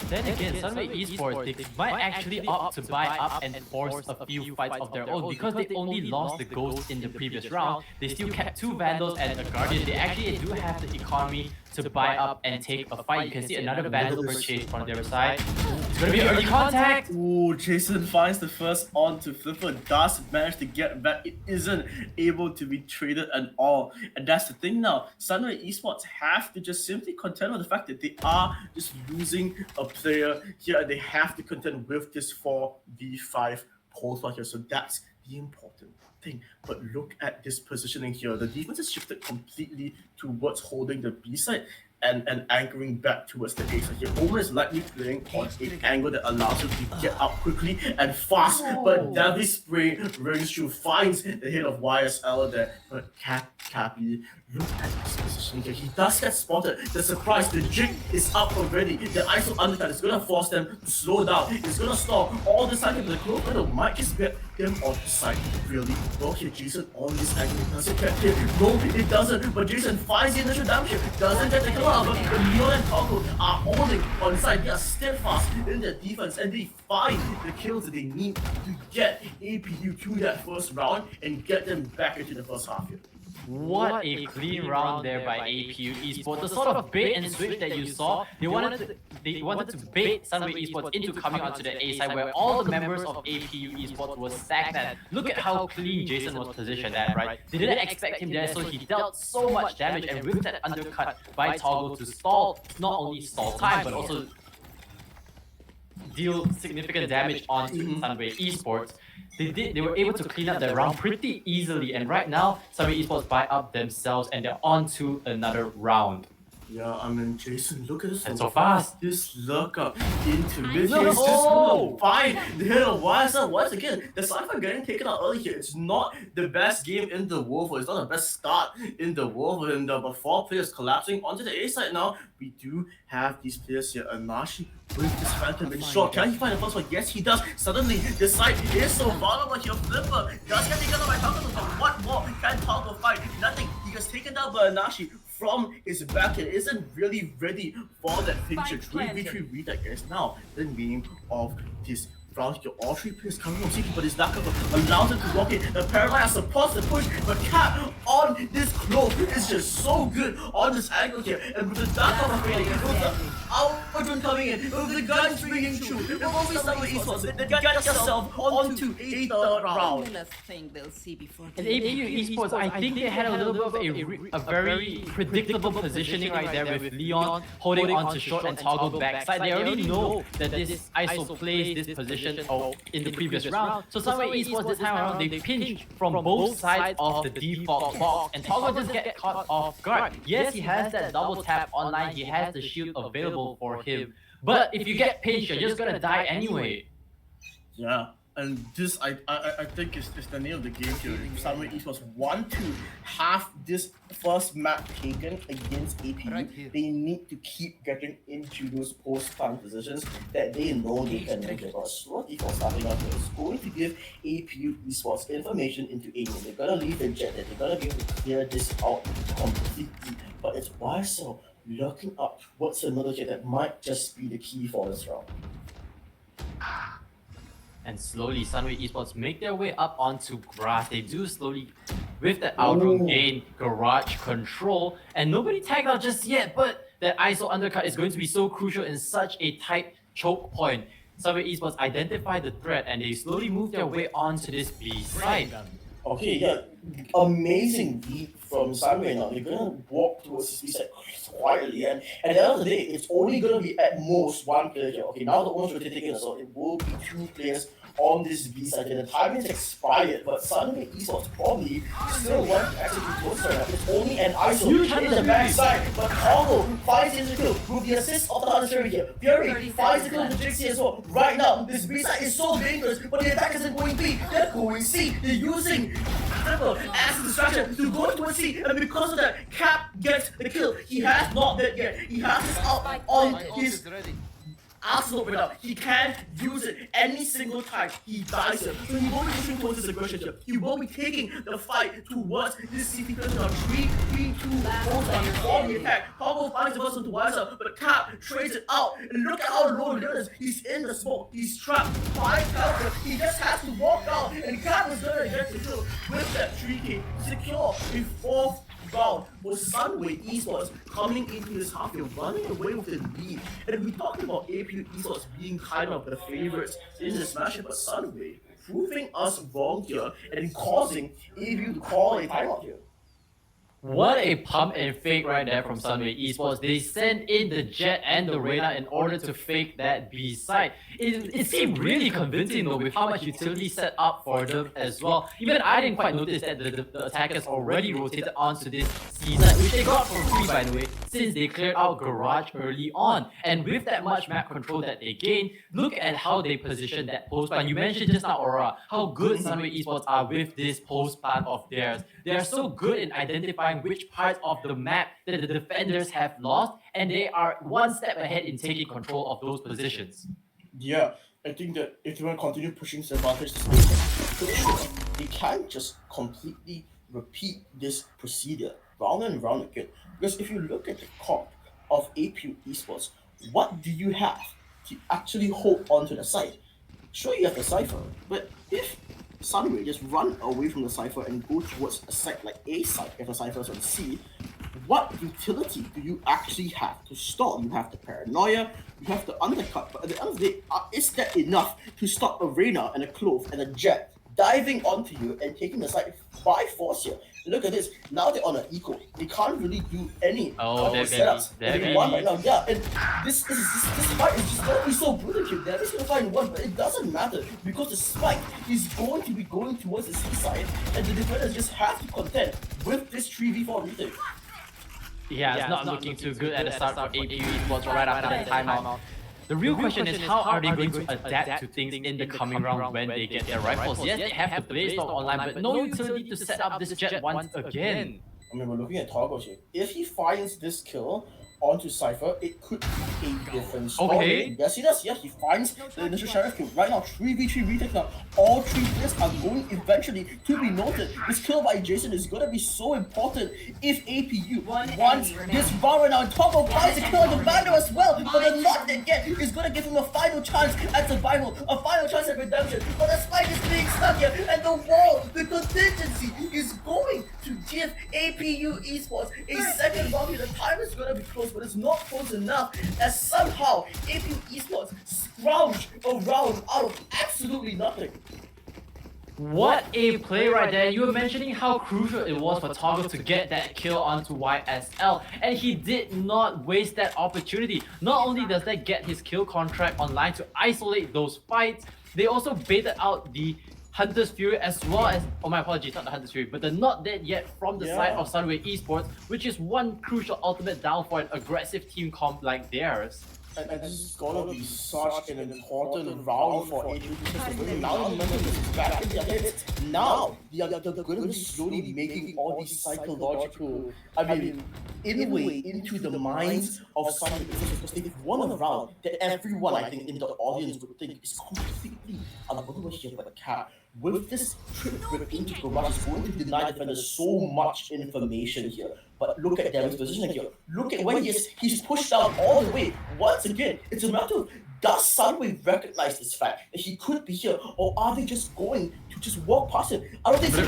Then again, Sunway Esports, they might actually opt to buy up and force a few fights of their own because they only lost the Ghost in the previous round. They still kept 2 Vandals and a Guardian. They actually do have the economy to buy up and take a fight. You can see another Vandal purchase from their side. It's gonna be early contact! Ooh, Jason finds the first on to Flipper, does manage to get back. It isn't able to be traded at all. And that's the thing now. Sunway Esports have to just simply contend with the fact that they are just losing a player here, and they have to contend with this 4v5 pulse here. So that's the important thing. But look at this positioning here. The defense has shifted completely towards holding the B side and anchoring back towards the A side here. Omen is likely playing on an angle that allows him to get out quickly and fast. But Deadly Spray rings through, finds the hit of YSL there. But Cappy, look at this positioning here. He does get spotted. The surprise, the jig is up already. The ISO undercut is gonna force them to slow down. It's gonna stop all the side, but the close window might just get them on the side. Really? Well, here Jason on this angle. Does it get hit? No, it doesn't. But Jason finds the initial damage here. Doesn't get the kill out. But Leon and Toggle are holding on the side. They are steadfast in their defense and they find the kills that they need to get APU to that first round and get them back into the first half here. What a clean round there by APU Esports. The sort of bait and switch that you saw, they wanted to bait Sunway Esports into coming onto the A side where all the members of APU Esports were stacked at. Look at how clean Jason was positioned at, right? They didn't expect him there, so he dealt so much damage, and with that undercut by Toggle to stall, not only stall time, but also deal significant damage onto Sunway Esports. They were able to clean up their round pretty easily, and right now Sunway Esports buy up themselves and they're on to another round. Yeah, I mean, Jason, look at this. And so fast. This look up into mid. He's just gonna find the hit of YSL once again. The Cypher getting taken out early here. It's not the best game in the world. It's not the best start in the world. And but 4 players collapsing onto the A side now. We do have these players here. Anashi with this Phantom in short. Can he find the first one? Yes, he does. Suddenly, this side is so vulnerable here. Flipper does get taken out by Toggle. What more can Toggle fight? Nothing. He gets taken down by Anashi from his back and isn't really ready for that finisher. 3v3 read, I guess. Now, the name of this round here. All 3 players coming on CP, but his lack of allows him to block it. The Paralyze supports the push, but Cap on this close is just so good on this angle here. And with the dark cover fading, with the Outron coming in, with the guns ringing through, it will be Sunway Esports. Then get yourself onto a third round. And APU Esports, I think they had a little bit of a very predictable positioning right there with Leon holding on to short and Toggle backside. They already know that this ISO plays this position in the previous round. So Sunway Esports this time around, they pinch from both sides of the default box and Toggle just get caught off guard. Yes, he has that double tap online, he has the shield available for him. But if you get pinched, you're just gonna die anyway. Yeah, And this, I think, is the name of the game here. If Sunway Esports want to have this first map taken against APU, they need to keep getting into those post-time positions that they know they can make it. But slow default starting up here is going to give APU Esports information into aiming. They're gonna leave the jet, they're gonna be able to clear this out completely. But it's YSL looking up what's another jet that might just be the key for this round. And slowly, Sunway Esports make their way up onto grass. They do slowly, with that outroom, gain garage control. And nobody tagged out just yet, but that ISO undercut is going to be so crucial in such a tight choke point. Sunway Esports identify the threat and they slowly move their way onto this B side. Okay, yeah, amazing lead from Sunway now. They're gonna walk towards this B side quietly, and at the end of the day, it's only gonna be at most one player here. Okay, now the owners rotating, so it will be two players on this B side, and the time is expired, but Sunway Esports probably still want to execute closer enough. It's only an ISO in the backside, but Congo finds the kill with the assist of the Hunter here. Fury finds the kill with the Jixie as well. Right now, this B side is so dangerous, but the attack isn't going B, they're going C. They're using Triple as a distraction to go towards C, and because of that, Cap gets the kill. He has not dead yet. He has this out on his Arsenal right now. He can't use it any single time he dies here. So he won't be pushing towards his aggression here. He will be taking the fight towards this CT person on 3-3-2 for the attack. Pogo finds the person to Wiser, but Cap trades it out. And look at how low he is. He's in the smoke. He's trapped. 5 counter. He just has to walk out, and Cap is gonna get the kill with that 3K. Secure a 4th round was Sunway Esports coming into this half year, running away with the lead. And we talked about APU Esports being kind of the favorites in this matchup, but Sunway proving us wrong here and causing APU to call a timeout here. What a pump and fake right there from Sunway Esports. They sent in the Jet and the Reyna in order to fake that B side. It seemed really convincing though with how much utility set up for them as well. Even I didn't quite notice that the attackers already rotated onto this C side, which they got for free by the way, since they cleared out Garage early on. And with that much map control that they gained, look at how they positioned that post plan. You mentioned just now, Aura, how good Sunway Esports are with this post plan of theirs. They are so good in identifying which parts of the map that the defenders have lost, and they are one step ahead in taking control of those positions. Yeah, I think that if you want to continue pushing this advantage, pretty sure they can't just completely repeat this procedure round and round again. Because if you look at the comp of APU Esports, what do you have to actually hold on to the site? Sure, you have the Cypher, but if Sunway just run away from the Cypher and go towards a site like A site if the Cypher's on C, what utility do you actually have to stall? You have the Paranoia, you have the Undercut, but at the end of the day, is that enough to stop a Reyna and a Clove and a Jet diving onto you and taking the site by force here? Look at this, now they're on an eco. They can't really do any setups. They won right now, yeah, and this fight is just gonna be so brutal here. They're just gonna find one, but it doesn't matter because the spike is going to be going towards the C side, and the defenders just have to contend with this 3v4 retake. Yeah, it's not looking too good at the start for APU Esports right after that timeout. The real question is how are they going to adapt to things in the coming round when they get their rifles? Yes, they have the Blaze Storm online, but no utility to set up this Jet once again. I mean, we're looking at Toggle here. If he finds this kill onto Cypher, it could be a different story. Okay. Yes, he does. Yes, he finds the initial Sheriff kill. Right now, 3v3 retake now. All 3 players are going eventually to be noted. This kill by Jason is going to be so important if APU wants this round right now. Toggle finds a kill on the Vandal as well, but the not dead yet is going to give him a final chance at survival, a final chance at redemption. But the spike is being stuck here, and the wall, the contingency is going to give APU Esports a second round here. The time is going to be close, but it's not close enough as somehow APU Esports scrounge a round out of absolutely nothing. What a play right there. You were mentioning how crucial it was for Toggle to get that kill onto YSL, and he did not waste that opportunity. Not only does that get his kill contract online to isolate those fights, they also baited out the Hunter's Fury as well as, oh my apologies, not the Hunter's Fury, but the Not Dead Yet from the side of Sunway Esports, which is one crucial ultimate down for an aggressive team comp like theirs. And this is gonna be such an important round for APU because now the momentum is back in their heads. Now they're gonna be slowly making all these psychological, inway into the minds of some individuals because they've won a round that everyone I think in the audience would think is completely unbelievable here by the cap. With this trip rip into Garage is going to deny defenders so much information here. But look at Devin's position here. Look at when he's pushed out all the way. Once again, it's a matter of does Sunway recognize this fact that he could be here, or are they just going to just walk past him? I don't think so.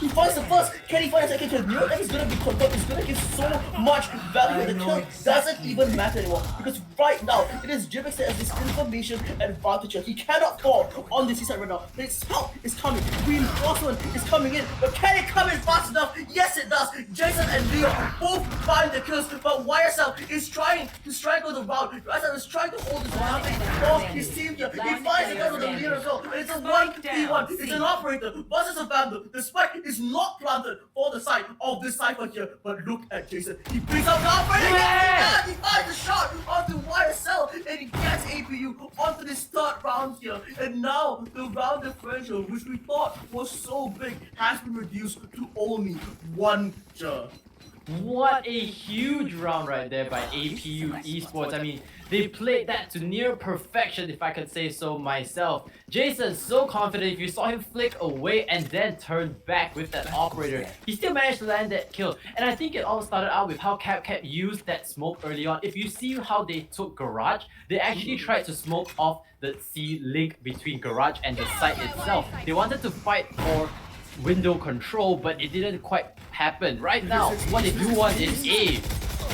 He finds the first. Can he find a second kill? Nero is gonna be confirmed. It's gonna give so much value. The kill doesn't even matter anymore because right now it is Jivix that has this information advantage here. He cannot fall on the seaside right now. His help is coming. Reinforcement is coming in, but can it come in fast enough? Yes, it does. Jason and Leo both find the kills, but YSL is trying to strangle the round. YSL is trying to hold this round for his team here. He finds the kills with the leader as well. It's a 1v1. It's an operator versus a vandal. The spike is not planted for the side of this cypher here, but look at Jason. He brings out the operator. He finds the shot onto YSL and he gets APU onto this third round here. And now the round differential, which we thought was so big, has been reduced to only 1 jar. What a huge round right there by APU Esports. I mean, they played that to near perfection, if I could say so myself. Jason, so confident. If you saw him flick away and then turn back with that operator, he still managed to land that kill. And I think it all started out with how Cap used that smoke early on. If you see how they took Garage, they actually tried to smoke off the C link between Garage and the site itself. They wanted to fight for window control, but it didn't quite happen. Right now, what they do want is A.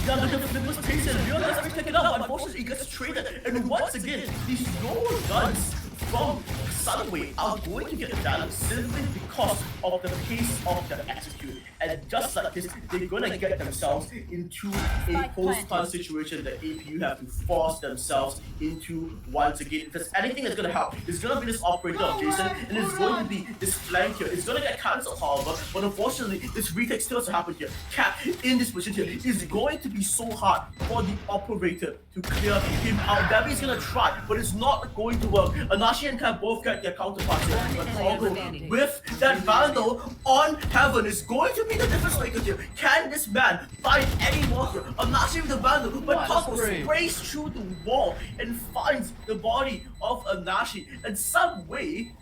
The mistakes and realize every pick it up. Unfortunately, he gets traded. And once again, these low guns from Sunway are going to get damaged simply because of the pace of their execute. And just like this, they're gonna get themselves into a post-time situation that APU have to force themselves into once again. If there's anything that's gonna help, it's gonna be this operator of Jason, and it's going to be this flank here. It's gonna get cancelled, however, but unfortunately, this retake still has to happen here. Cap in this position here is going to be so hard for the operator to clear him out. Debbie's gonna try, but it's not going to work. Anashi and Cap both get their counterparts here, but Toggle with that Vandal on Heaven is going to be the difference maker here. Can this man find any more here? Anashi with the Vandal, but Toggle sprays through the wall and finds the body of Anashi. And some way,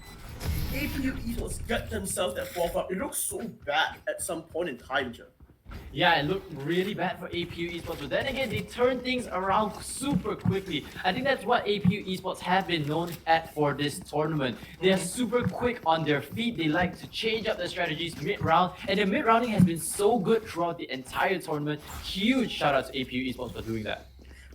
APU Esports get themselves that 4th round. It looks so bad at some point in time here. Yeah, it looked really bad for APU Esports, but then again, they turned things around super quickly. I think that's what APU Esports have been known at for this tournament. They are super quick on their feet. They like to change up their strategies mid-round, and their mid-rounding has been so good throughout the entire tournament. Huge shout out to APU Esports for doing that.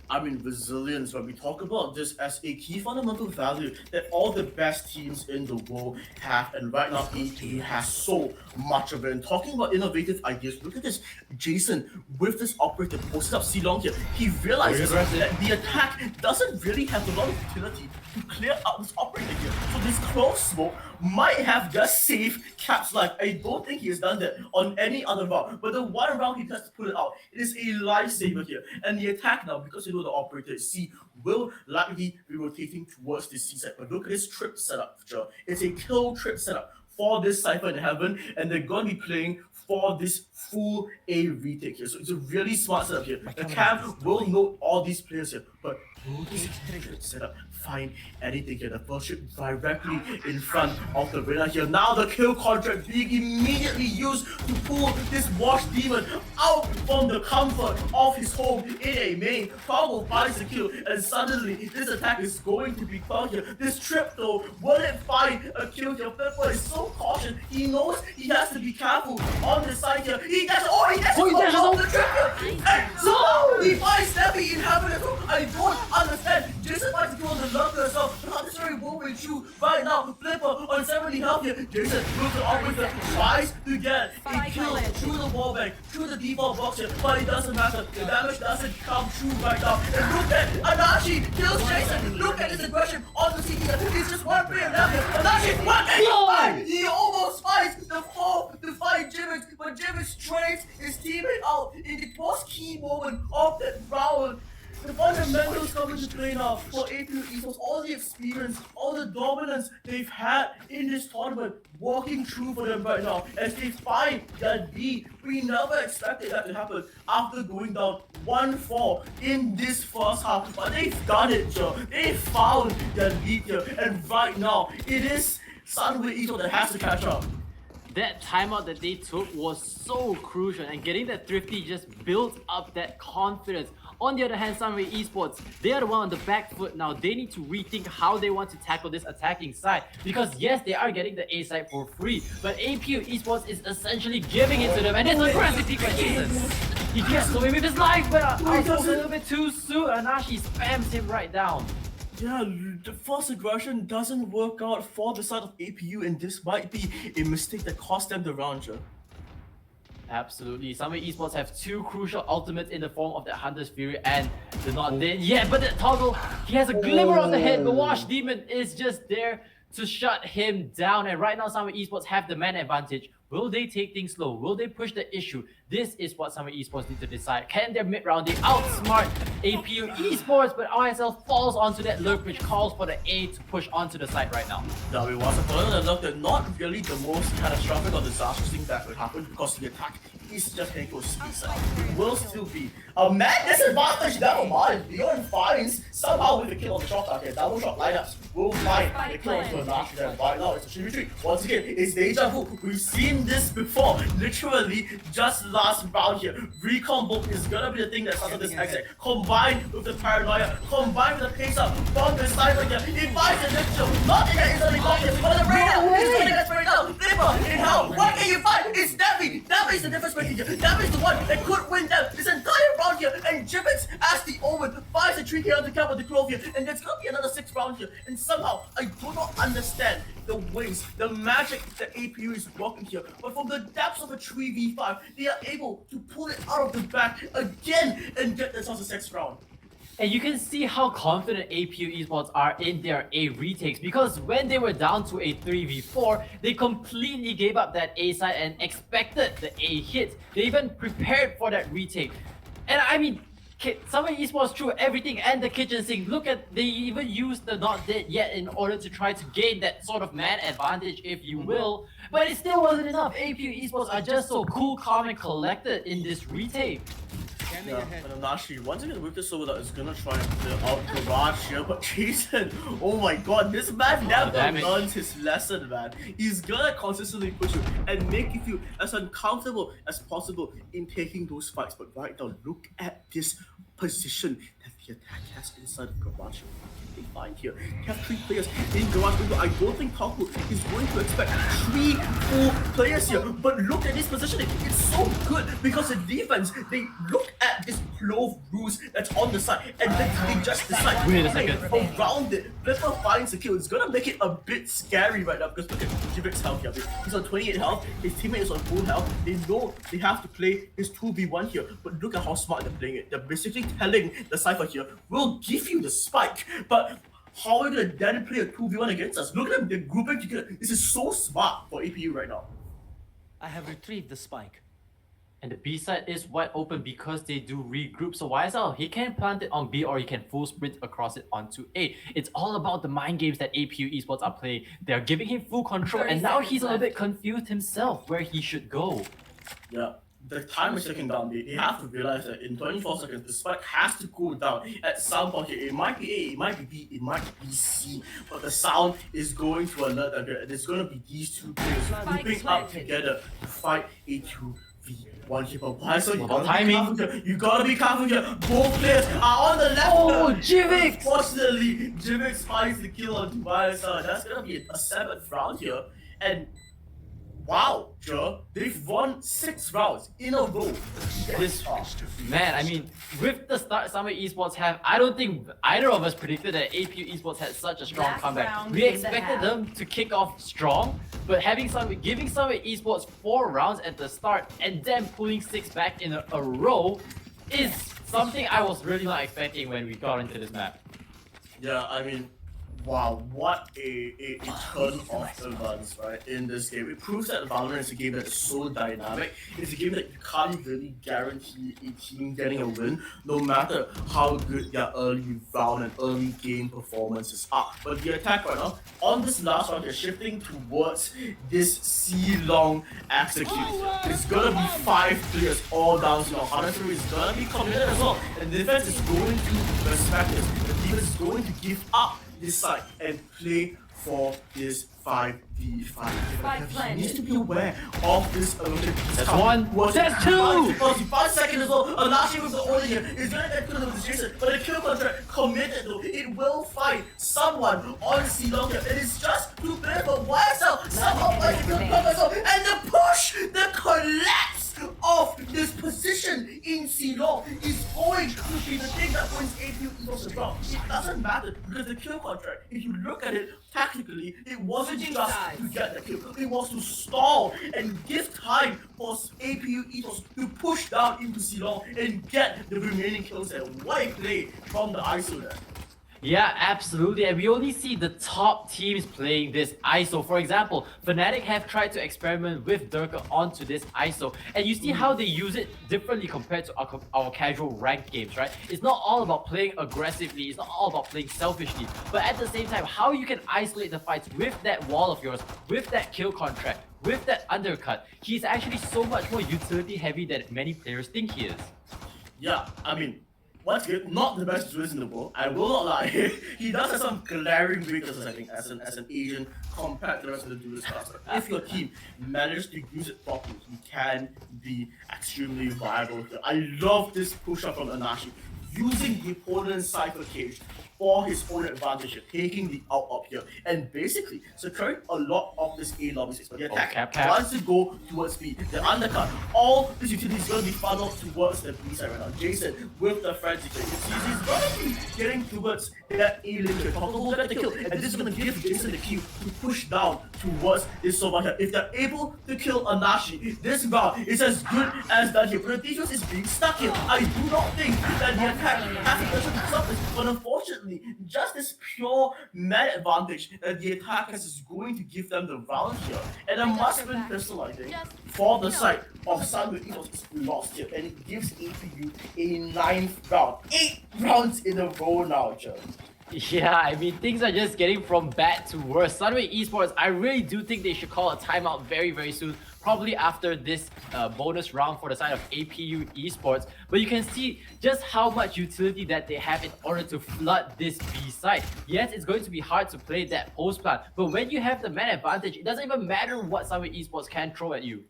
I mean, resilience, when we talk about this as a key fundamental value that all the best teams in the world have, and right now APU has so much of it. And talking about innovative ideas, look at this. Jason, with this operator posted up C-Long here, he realizes that the attack doesn't really have a lot of utility to clear out this operator here. So this close smoke might have just saved Cap's life. I don't think he has done that on any other round, but the one round he has to pull it out, it is a lifesaver here. And the attack now, because you know the operator C will likely be rotating towards the C side. But look at this trip setup, Joe. It's a kill trip setup for this Cypher in Heaven, and they're going to be playing for this full A retake here. So it's a really smart setup here. The Cam will know all these players here, but will this trip setup find anything here? The first trip directly in front of the radar here. Now the kill contract being immediately used to pull this Wash Demon out from the comfort of his home in a main. Toggle finds the kill, and suddenly this attack is going to be caught here. This trip though, will it find a kill here? Flipper is so cautious. He knows he has to be careful on the side here. He gets off the trip here. And so he finds Steffi in Heaven as well. I don't understand. Jason finds the kill on the lurker as well. Not necessarily moving through right now. Flipper on 70 health here. Jason moves the operator, tries to get a kill through the wallbang, through the default box here, but it doesn't matter. The damage doesn't come true right now. And look at Anashi kills Jason. Look at his aggression on the CT. He's just one player left here. Anashi, he almost fights the foe to fight Jivix, but Jivix trades his teammate out in the most key moment of that round. The fundamentals come into play now for APU Esports. All the experience, all the dominance they've had in this tournament walking through for them right now as they find that lead. We never expected that to happen after going down 1-4 in this first half, but they've done it, Joe. They found their lead here, and right now it is Sunway Esports that has to catch up. That timeout that they took was so crucial, and getting that thrifty just built up that confidence. On the other hand, Sunway Esports, they are the one on the back foot now. They need to rethink how they want to tackle this attacking side, because yes, they are getting the A side for free, but APU Esports is essentially giving it to them, and it's a aggressive peek by Jesus. He gets away with his life, but also a little bit too soon. Anashi spams him right down. Yeah, the first aggression doesn't work out for the side of APU, and this might be a mistake that cost them the round, Joe. Absolutely. Sunway Esports have two crucial ultimates in the form of the Hunter's Fury and the Not Dead. Yeah, but that toggle, he has a glimmer of the head. The Wash Demon is just there to shut him down. And right now, Sunway Esports have the man advantage. Will they take things slow? Will they push the issue? This is what Sunway Esports need to decide. Can their mid-round they outsmart APU Esports? But RSL falls onto that lurk, which calls for the A to push onto the side right now. Now it was a further look that not really the most catastrophic or disastrous thing that would happen, because the attack is just heading towards speed side. It will still be a mad disadvantage, never mind. Beyond finds somehow with the kill on the shot target. Double shot lineups will find the kill onto a Nash, and right now it's a retreat. Once again, it's deja vu. We've seen this before. Literally just last round here. Recon book is gonna be the thing that started this exit. Combined with the paranoia, combined with the pace up from the side right here. It buys the next show. Nothing that is only got here, but the radar is gonna get straight down. Liver in hell. What can you find? It's Navi. Navi is the difference maker here. Navi is the one that could win them this entire round here. And Gibbets as the Omen buys the 3k on the cap with the Clove here. And there's gonna be another 6 round here. And somehow I do not understand the ways, the magic that APU is working here. But from the depths of a 3v5, they are able to pull it out of the back again and get themselves a 6th round. And you can see how confident APU Esports are in their A retakes, because when they were down to a 3v4, they completely gave up that A side and expected the A hit. They even prepared for that retake. And I mean, Sunway Esports threw everything and the kitchen sink. Look at, they even used the Not Dead Yet in order to try to gain that sort of man advantage, if you will. But it still wasn't enough. APU Esports are just so cool, calm, and collected in this retake. Yeah, but Nashi, once again with this over, is gonna try and clear out Garage here, but Jason, oh my god, this man never learns his lesson, man. He's gonna consistently push you and make you feel as uncomfortable as possible in taking those fights. But right now, look at this position that the attack has inside of Garage. What can they find here? They have 3 players in Garage window. I don't think Taku is going to expect 3 full players here, but look at this positioning. It's so good because the defense, they look at this Clove ruse that's on the side and then they just decide Wait a second. around it. Flipper finds the kill. It's gonna make it a bit scary right now, because look at Jivek's health here. He's on 28 health, his teammate is on full health. They know they have to play this 2v1 here, but look at how smart they're playing it. They're basically telling the Cypher here, we'll give you the spike, but how are you gonna then play a 2v1 against us? Look at them, they're grouping together. This is so smart for APU right now. I have retrieved the spike. And the B side is wide open because they do regroup. So YSL, he can plant it on B or he can full sprint across it onto A. It's all about the mind games that APU Esports are playing. They're giving him full control, and now he's a little bit confused himself where he should go. Yeah, the time is ticking down. They have to realize that in 24 seconds, the spike has to cool down at some point here. It might be A, it might be B, it might be C, but the sound is going to alert them here. There's going to be these 2 players grouping up together to fight a 2v1 here. But why so you gotta be careful here. You gotta be careful here. Both players are on the left. Oh, Jivik! Fortunately, Jivik finds the kill on Tobias. That's gonna be a 7th round here. And wow, Joe, they've won 6 rounds in a row. This man, I mean, with the start Sunway Esports have, I don't think either of us predicted that APU Esports had such a strong Last comeback. round We in the expected half. them to kick off strong, but giving Sunway Esports 4 rounds at the start and then pulling 6 back in a row is something I was really not expecting when we got into this map. Yeah, I mean, Wow, what a turn off the runs, right, in this game. It proves that Valorant is a game that is so dynamic. It's a game that you can't really guarantee a team getting a win, no matter how good their early round and early game performances are. But the attack right now, on this last round, they're shifting towards this C-long execute. It's gonna be 5 players all down C-long. Hunter is gonna be committed as well, and the defense is going to respect this. The defense is going to give up this side and play for this 5v5. He needs to be aware of this illusion. That's one. That's two. 5 seconds as well. Anashi with the order here is gonna get killed with Jason, but the kill contract committed though. It will find someone on C-Long here. It is just 2 players, but YSL somehow finds the kill contract and the push, the collapse of this position in C-Long is going to be the thing that wins APU equals around. It doesn't matter because the kill contract, if you look at it tactically, it wasn't just to get the kill. It was to stall and give time for APU Ethos to push down into C-Long and get the remaining kills there. What a play from the ISO there. Yeah, absolutely. And we only see the top teams playing this ISO. For example, Fnatic have tried to experiment with Durka onto this ISO. And you see how they use it differently compared to our casual ranked games, right? It's not all about playing aggressively. It's not all about playing selfishly. But at the same time, how you can isolate the fights with that wall of yours, with that kill contract, with that undercut. He's actually so much more utility heavy than many players think he is. Yeah, I mean, what's good? Not the best duelist in the world. I will not lie. He does have some glaring weaknesses, I think, as an Asian compared to the rest of the duelist cluster. If your team manages to use it properly, he can be extremely viable here. I love this push up from Anashi, using the opponent's Cypher Cage for his own advantage here, taking the out up here, and basically securing a lot of this A lobby space. But the attack wants to go towards B. The undercut, all this utility is going to be funneled towards the B side right now. Jason with the frenzy kill. He's going to be getting towards that A lane here. Talk about the kill, and this is going to give Jason the cue to push down towards this Sova here. If they're able to kill Anashi, this round is as good as done here. But the defense is being stuck here. I do not think that the attack has the potential to stop this, but unfortunately, just this pure man advantage that the attack is going to give them the round here. And a must-win pistol, I think, for the side of Sunway Eagles is lost here, and it gives APU a 9th round. 8 rounds in a row now, Joe. Yeah, I mean, things are just getting from bad to worse. Sunway Esports, I really do think they should call a timeout very, very soon. Probably after this bonus round for the side of APU Esports. But you can see just how much utility that they have in order to flood this B side. Yes, it's going to be hard to play that post plan, but when you have the man advantage, it doesn't even matter what Sunway Esports can throw at you.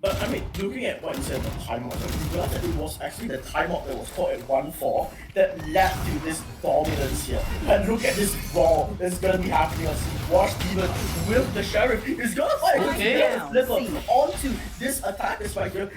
But I mean, looking at what you said about timeout, you realize that it was actually the timeout that was called at 1-4 that led to this dominance here. And look at this brawl that's gonna be happening on scene. Watch Demon with the Sheriff is gonna fight a flipper onto this attacker right here.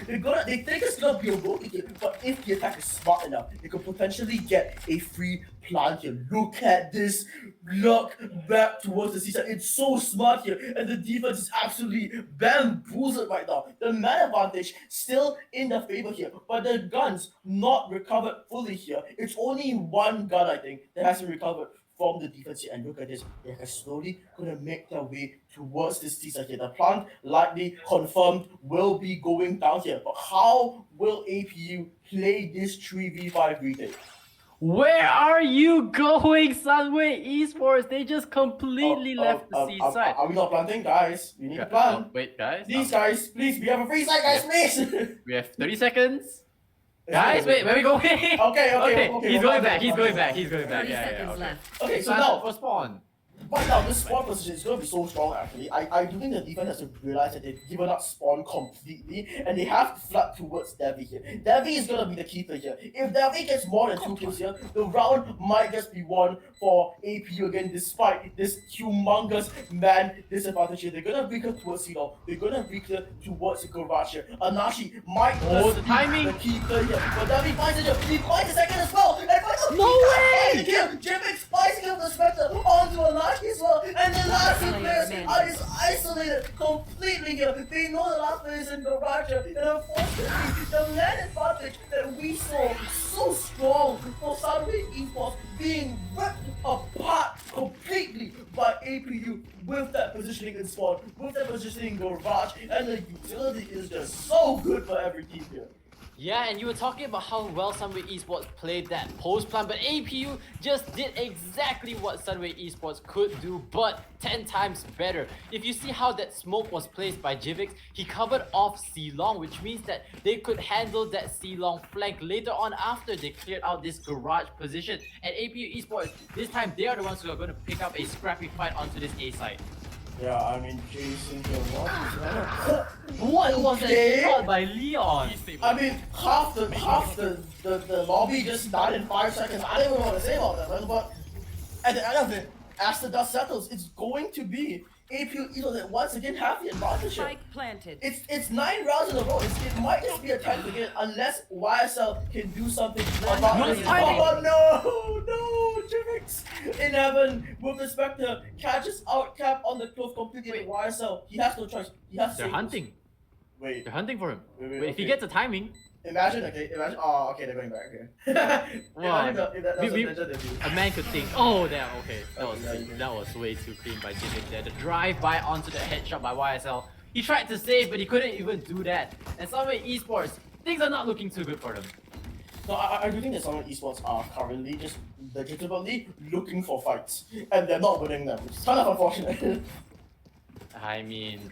They think it's gonna be a roll here, but if the attack is smart enough, they could potentially get a free plant here. Look at this. Look back towards the seaside. It's so smart here, and the defense is absolutely bamboozled right now. The man advantage still in their favor here, but the guns not recovered fully here. It's only one gun, I think, that has been recovered from the defense here. And look at this, they're slowly gonna make their way towards this seaside here. The plant likely confirmed will be going down here, but how will APU play this 3v5 retake? Where are you going, Sunway Esports? They just completely left the seaside. Are we not planting, guys? We need to plant. Wait, guys. Please, guys, please, we have a free side, guys, please. We have 30 seconds. Guys, wait, where are we going? Okay. He's going back. He's going back. 30 Yeah, seconds okay. left. Okay, so now, for spawn. right now, this spawn position is going to be so strong, actually. I do think the defense has to realize that they've given up spawn completely, and they have to flood towards Devi here. Devi is going to be the keeper here. If Devi gets more than 2 kills here, the round might just be won for APU again, despite this humongous man disadvantage here. They're going to recur towards Cedar. They're going to recur towards Garage here. Anashi might just the be timing. the keeper here, but Devi finds it here. He finds the second as well, and finds No way! Jimmy spicing up the Spectre onto Anashi as well, and the last 2 players are just isolated completely here. They know the last player is in Garage, and unfortunately, the land advantage that we saw so strong for Sunway Esports being ripped apart completely by APU with that positioning in spawn, with that positioning in garage, and the utility is just so good for every team here. Yeah, and you were talking about how well Sunway Esports played that post plan, but APU just did exactly what Sunway Esports could do, but 10 times better. If you see how that smoke was placed by Jivix, he covered off C-Long, which means that they could handle that C-Long flank later on after they cleared out this garage position. And APU Esports, this time they are the ones who are going to pick up a scrappy fight onto this A side. Yeah, I mean, Jason here, What was that shot by Leon? I mean, half the lobby just died in 5 seconds. I don't even know what to say about that, but at the end of it, as the dust settles, it's going to be APU Edo that once again have the advantage. Spike planted. It's 9 rounds in a row. It might just be a 10th again unless YSL can do something about this. Oh no, Jivix in heaven with the Spectre catches out Cap on the close completely with YSL. He has no choice. He has to They're save hunting. this. Wait. They're hunting for him. Wait, But if he okay. gets the timing, Imagine. Oh, okay, they're going back. Okay. Wow. Imagine if that was We- a ninja debut. a man could think, oh, damn, okay, Yeah. that was way too clean by Jivix there. The drive-by onto the headshot by YSL. He tried to save, but he couldn't even do that. And Sunway Esports, things are not looking too good for them. No, I do think that some esports are currently just legitimately looking for fights, and they're not winning them, which is kind of unfortunate. I mean,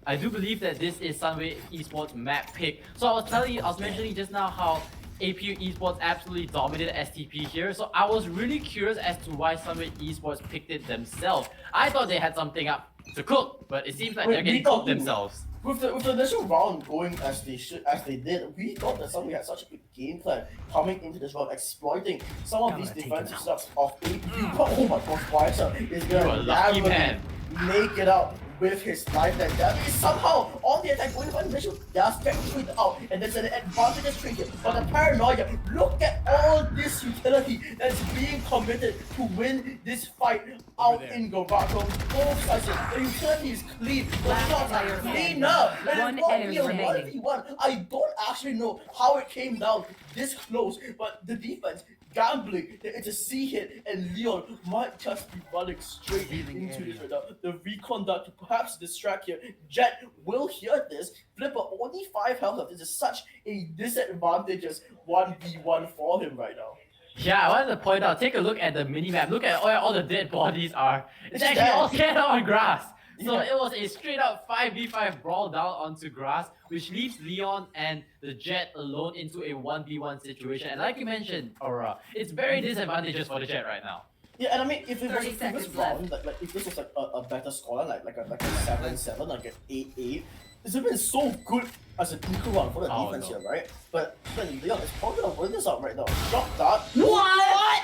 I do believe that this is Sunway Esports map pick. So I was mentioning just now how APU Esports absolutely dominated STP here. So I was really curious as to why Sunway Esports picked it themselves. I thought they had something up to cook, but it seems like Wait, they're getting we thought cooked themselves. With the initial round going as they did, we thought that somebody had such a good game plan coming into this round, exploiting some of these defensive stuff of APU. But oh my gosh, YSL is You're a gonna lucky narrowly man. make it out with his life that is somehow on the attack going for the initial. They are spectral out, and there's an advantageous trade here. But the paranoia, look at all this utility that's being committed to win this fight out in garage. On both sides, the utility is clean, the shots are clean up, and it's going to be a 1v1. I don't actually know how it came down this close, but the defense gambling that it's a C hit, and Leon might just be running straight into this right now. The reconduct to perhaps distract here. Jet will hear this. Flipper only 5 health left. This is such a disadvantageous 1v1 for him right now. Yeah, I wanted to point out, take a look at the minimap. Look at where all the dead bodies are. It's It's actually dead. all scattered on grass. So Yeah. it was a straight up 5v5 brawl down onto grass, which leaves Leon and the Jet alone into a 1v1 situation. And like you mentioned, Aura, it's very disadvantageous for the Jet right now. Yeah, and I mean, if it was 30 a previous seconds round, like if this was like a better score, like a 7-7, like an 8-8, this would have been so good as an equal round for the Oh, defense no. here, right? But Leon is probably gonna win this out right now. Drop that. What?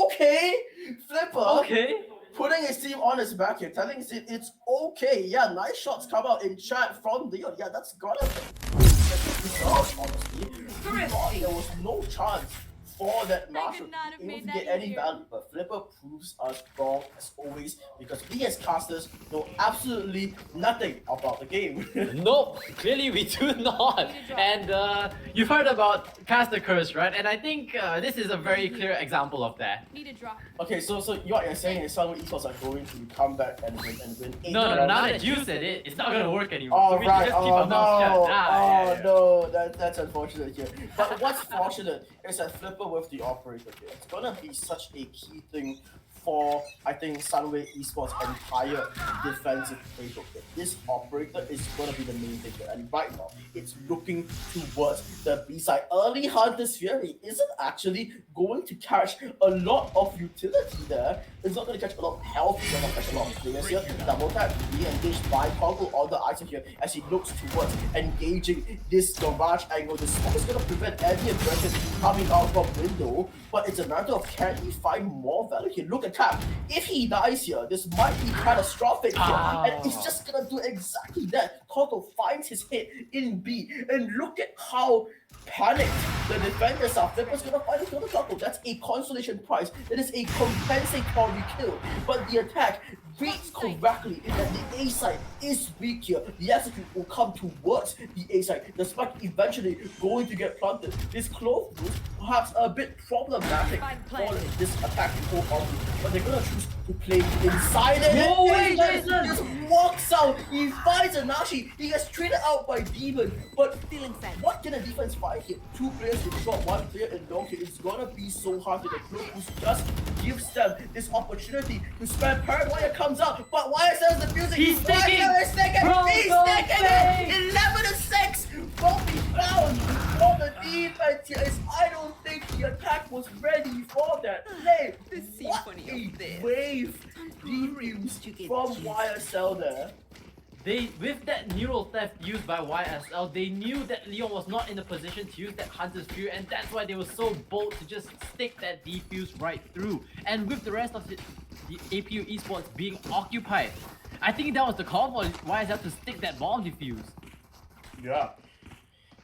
Okay, Flipper. Okay. Putting his team on his back here, telling his team it's okay. Yeah, nice shots come out in chat from Leon. Yeah, that's gotta be honestly. We thought there was no chance for that Marshall not have able made to that get any easier. value, but Flipper proves us wrong as always because we as casters know absolutely nothing about the game. Nope, clearly we do not. And you've heard about Caster Curse, right? And I think this is a very clear example of that. Need a drop. Okay, so what you're saying is some esports are going to come back and win 8 No, rounds. now that you said it, it's not gonna work anymore. Oh So we right, should just keep oh our mouths shut. no, Yeah. no, that's unfortunate here. But what's fortunate is that Flipper with the operator here. It's gonna be such a key thing for, I think, Sunway Esports' entire defensive playbook here. This operator is gonna be the main thing here. And right now, it's looking towards the B side. Early Hunter's Fury isn't actually going to catch a lot of utility there. It's not gonna catch a lot of health, it's not gonna catch a lot of players here. Double tap, re-engaged by toggle on the item here as he looks towards engaging this garage angle. The smoke is gonna prevent any aggression coming out from window, but it's a matter of can he find more value here. Look at Cap. If he dies here, this might be catastrophic here. And it's just gonna do exactly that. Toggle finds his hit in B, and look at how panicked the defenders are. Flipper's gonna find another toggle. That's a consolation prize. That is a compensatory kill. But the attack reads correctly that the A side is weak here. The execute will come towards the A side. The spike eventually going to get planted. This close was perhaps a bit problematic for this attack to go on, but they're gonna choose to play inside it. No And way, Jason Jason! just walks out. He finds a Nashi. He gets traded out by Demon. But what can a defense fight here? Two players in short, one player in long here. It's gonna be so hard to the Club Boost just gives them this opportunity to spam Paraguay comes out. But YSL's defusing. He's sticking! He's sticking! Bro, He's no sticking way! it! 11-6! Both be found on the defense here. I don't think the attack was ready for that play. What a wave defuse from YSL there. With that neural theft used by YSL, they knew that Leon was not in a position to use that Hunter's Fury, and that's why they were so bold to just stick that defuse right through. And with the rest of the APU esports being occupied, I think that was the call for YSL to stick that bomb defuse. Yeah.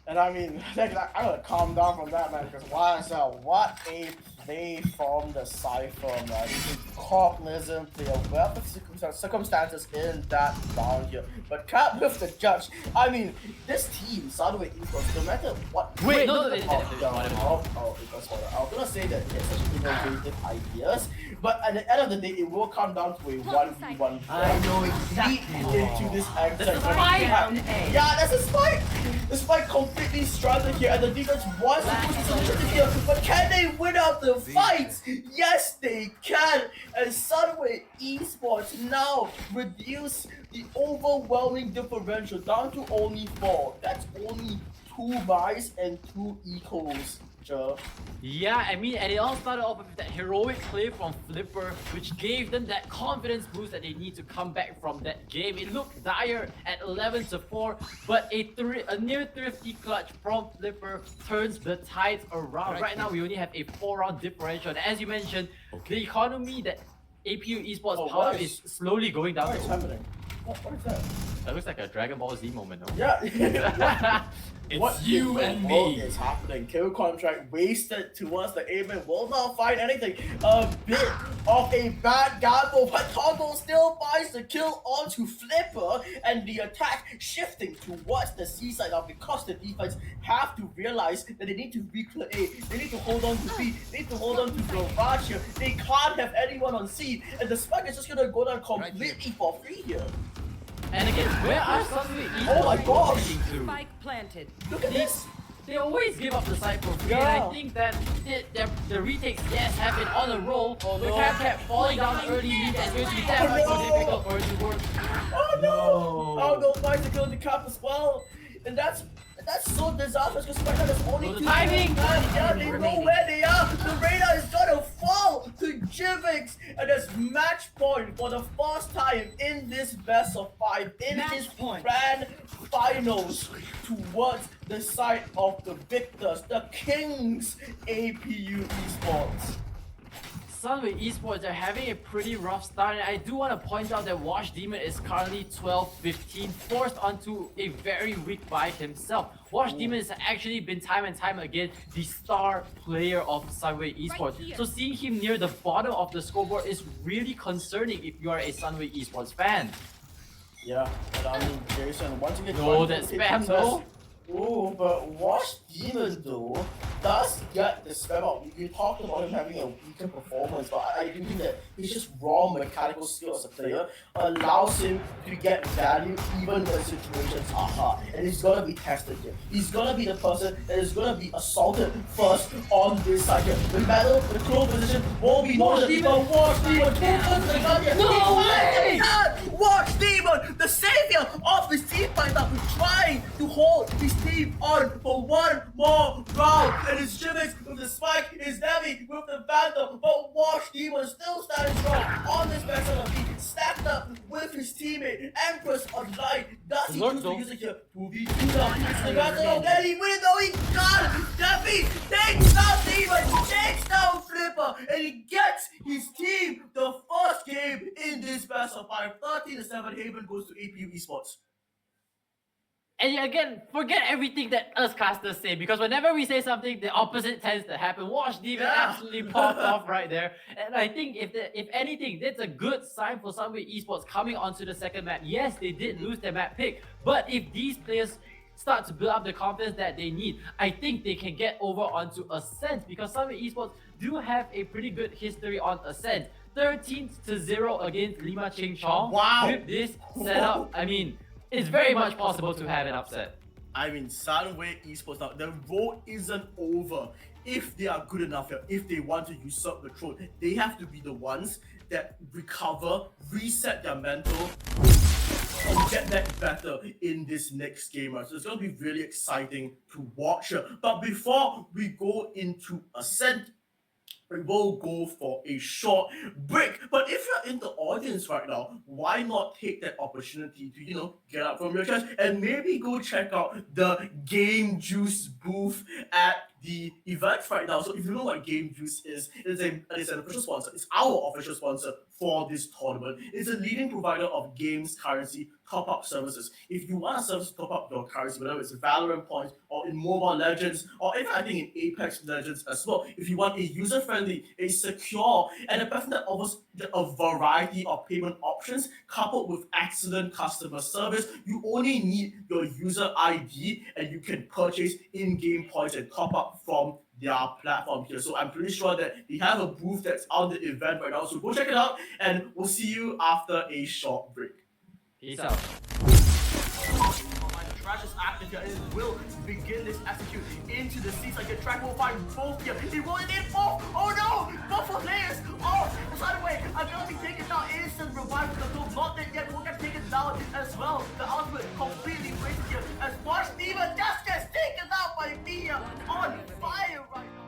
And I mean, I'm gonna calm down from that, man, because YSL, what a play from the Cypher, man. Cognizant player, well, the circumstances in that round here. But can't with the judge. I mean, this team, Sunway Esports, no matter what. Wait, no, it was for I was gonna say that he has such innovative ideas, but at the end of the day, it will come down to a 1v1. I know exactly. Into this act. That's a spike! Yeah, that's a spike! The spike completely struggled here, and the defense wants to push this initiative here, but can they win out the fight? Yes, they can! And Sunway Esports now reduce the overwhelming differential down to only 4. That's only 2 buys and 2 ecos. Yeah, I mean, and it all started off with that heroic play from Flipper, which gave them that confidence boost that they need to come back from that game. It looked dire at 11-4, but a near thrifty clutch from Flipper turns the tides around. Right now, we only have a 4-round differential, and as you mentioned, the economy that APU esports power is slowly going down. What is happening? What is that? That looks like a Dragon Ball Z moment, no? Yeah. It's what you and what me. is happening? Kill contract wasted towards the aimman will not find anything. A bit of a bad gamble, but Toggle still buys the kill onto Flipper, and the attack shifting towards the C side now because the defense have to realize that they need to reclear A. They need to hold on to B. They need to hold on to Brovach here. They can't have anyone on C, and the spike is just gonna go down completely for free here. And again, where are Sunway esports Oh my gosh! leading to? Spike planted. Look at this! They always give up the side for free, Yeah. and I think that the retakes, yes, have been on a roll. Oh, The no. cap kept falling down early lead, and it's going to be that much more difficult for it to work. Oh no! Oh no, finds the kill in the cap as well. And that's so disastrous because right now there's only Oh, the 2 timing! players. Yeah, they know where they are. The radar is gonna fall to Jivix, and there's match point for the first time in this best of 5 in Match this point. grand finals towards the side of the victors, the Kings APU Esports. Sunway esports are having a pretty rough start, and I do want to point out that Wash Demon is currently 12-15, forced onto a very weak buy himself. Wash Demon has actually been time and time again the star player of Sunway esports. here. So seeing him near the bottom of the scoreboard is really concerning if you are a Sunway esports fan. Yeah, and I mean, Jason, once again, No, that spam though. Oh, but Wash Demon though does get the spam out. You talked about him having a weaker performance, but I do think that his just raw mechanical skill as a player allows him to get value even when situations are hard. And he's gonna be tested here. He's gonna be the person that is gonna be assaulted first on this side here. The battle, the close position will be Wash noted, Demon! but Wash Demon turns the gun here. No He way! finds the gun! Wash Demon, the savior of his team right now, trying to hold his team on for one more round. And his Jimix with the spike, his Devi with the Phantom, but Wash Demon still standing strong on this best of the beat, stacked up with his teammate, Empress online. Does he Lord, choose to though. use it here? 2v2 now. It's the battle, and he wins though, he got it. Devi takes down Demon, takes down Flipper, and he gets his team the first game in this best of 5. 13-7, Haven goes to APU Esports. And yet again, forget everything that us casters say, because whenever we say something, the opposite tends to happen. Wash Demon absolutely popped off right there. And I think if anything, that's a good sign for Sunway esports coming onto the second map. Yes, they did lose their map pick, but if these players start to build up the confidence that they need, I think they can get over onto Ascent, because Sunway esports do have a pretty good history on Ascent. 13-0 against Lima Ching Chong. Wow. With this setup, I mean, it's very much possible to have an upset. I mean, Sunway Esports now, the road isn't over. If they are good enough here, if they want to usurp the throne, they have to be the ones that recover, reset their mental, and get that better in this next game. So it's going to be really exciting to watch. But before we go into Ascent, we will go for a short break. But if you're in the audience right now, why not take that opportunity to, get up from your chairs and maybe go check out the Game Juice booth at the event right now. So if you know what Game Juice is, it's an official sponsor. It's our official sponsor for this tournament. It's a leading provider of games, currency, top-up services. If you want a service to top up your currency, whether it's Valorant points or in Mobile Legends, or even I think in Apex Legends as well, if you want a user-friendly, a secure, and a platform that offers a variety of payment options coupled with excellent customer service, you only need your user ID and you can purchase in-game points and top up from their platform here. So I'm pretty sure that they have a booth that's on the event right now. So go check it out and we'll see you after a short break. Peace out. The trash is active here and it will begin this execute into the seats. Like the track will find both here. It will indeed both. Oh no! Both for players. Oh, by the way, I'm gonna be taken down. Instant revive for the goal. Not that yet. We'll get taken down as well. The ultimate completely wasted here as Varsity just gets taken out by Mia on fire right now.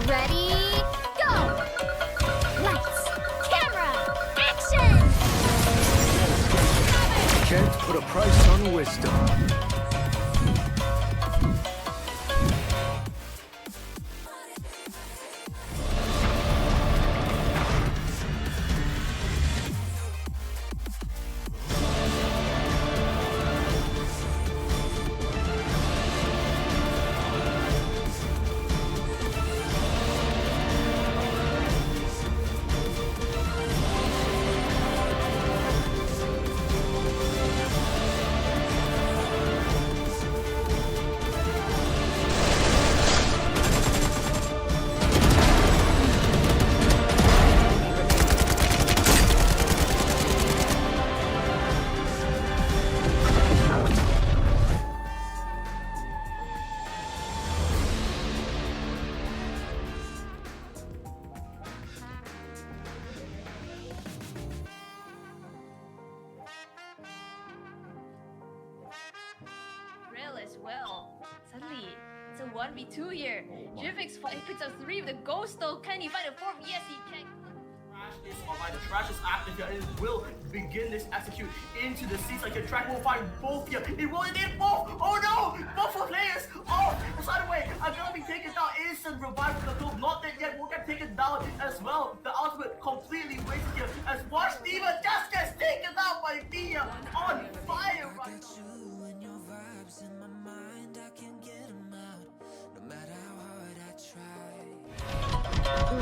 Ready, go! Lights, camera, action! Can't put a price on wisdom. Real as well. Suddenly, it's a 1v2 here. Jivix picks up 3 with the ghost though. Can he find a 4th? Yes, he can. The trash is active here and it will begin this execute into the seats. Like the track will find both here. It will indeed both. Oh no! Both for players. Oh, by the way, I'm gonna be taken down. Instant revive for the goal. Not that yet. We'll get taken down as well. The ultimate completely wasted here as Varsity just gets taken out by Mia on fire right now.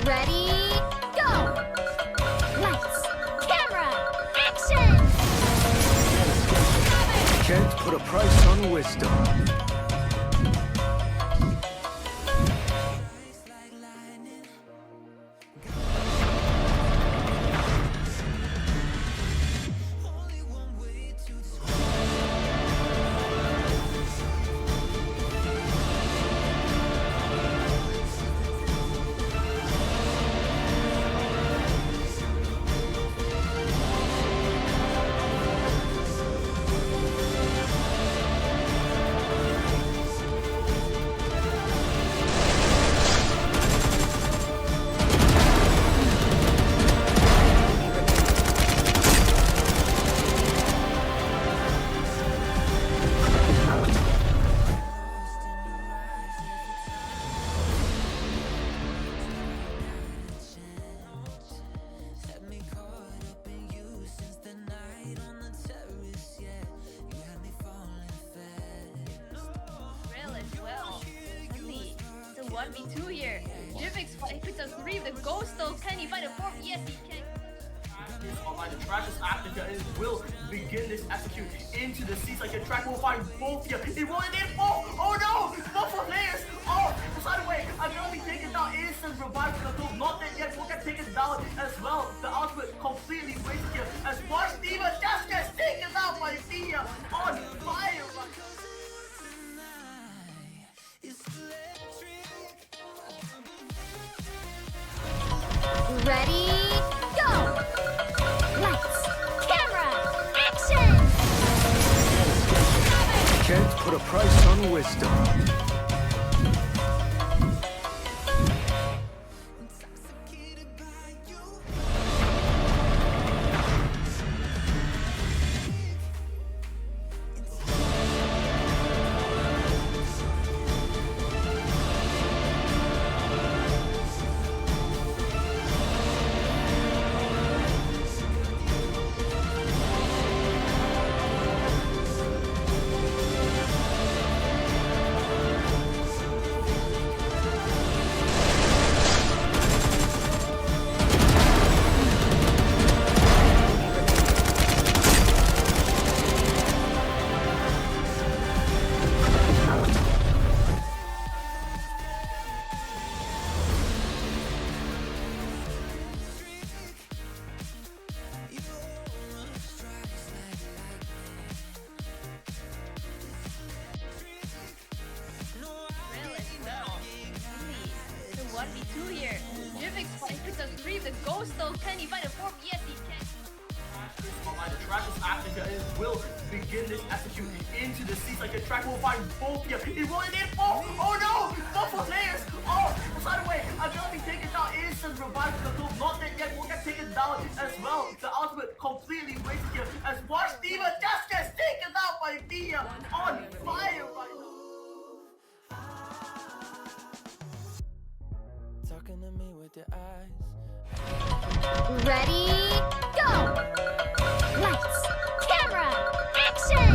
Ready, go! Lights, camera, action! Can't put a price on wisdom. Real as well. Suddenly, it's a 1v2 here. Jivix picks up 3 with the ghost though. Can he find a 4th? Yes, he can. The trash is active here and it will begin this execute into the seats. Like the track will find both here. It will indeed both. Oh no! Ready, go! Lights, camera, action! Can't put a price on wisdom. Real as well. Sunny, the 1v2 here. Jivix picks up 3 of the ghost though. Can he find a 4th? Yes, he can. The trash is active here and it will begin this execute into the seats. Like the track will find both here. It will in both. Oh no! Both players. Oh, by the way, I'm gonna be taken down. Instant revive the group. Not that yet. Will get taken down as well. The ultimate completely wasted here. As Watch Diva just gets taken out by Dia on fire right now. Talking to me with your eyes. Ready, go! Lights, camera, action!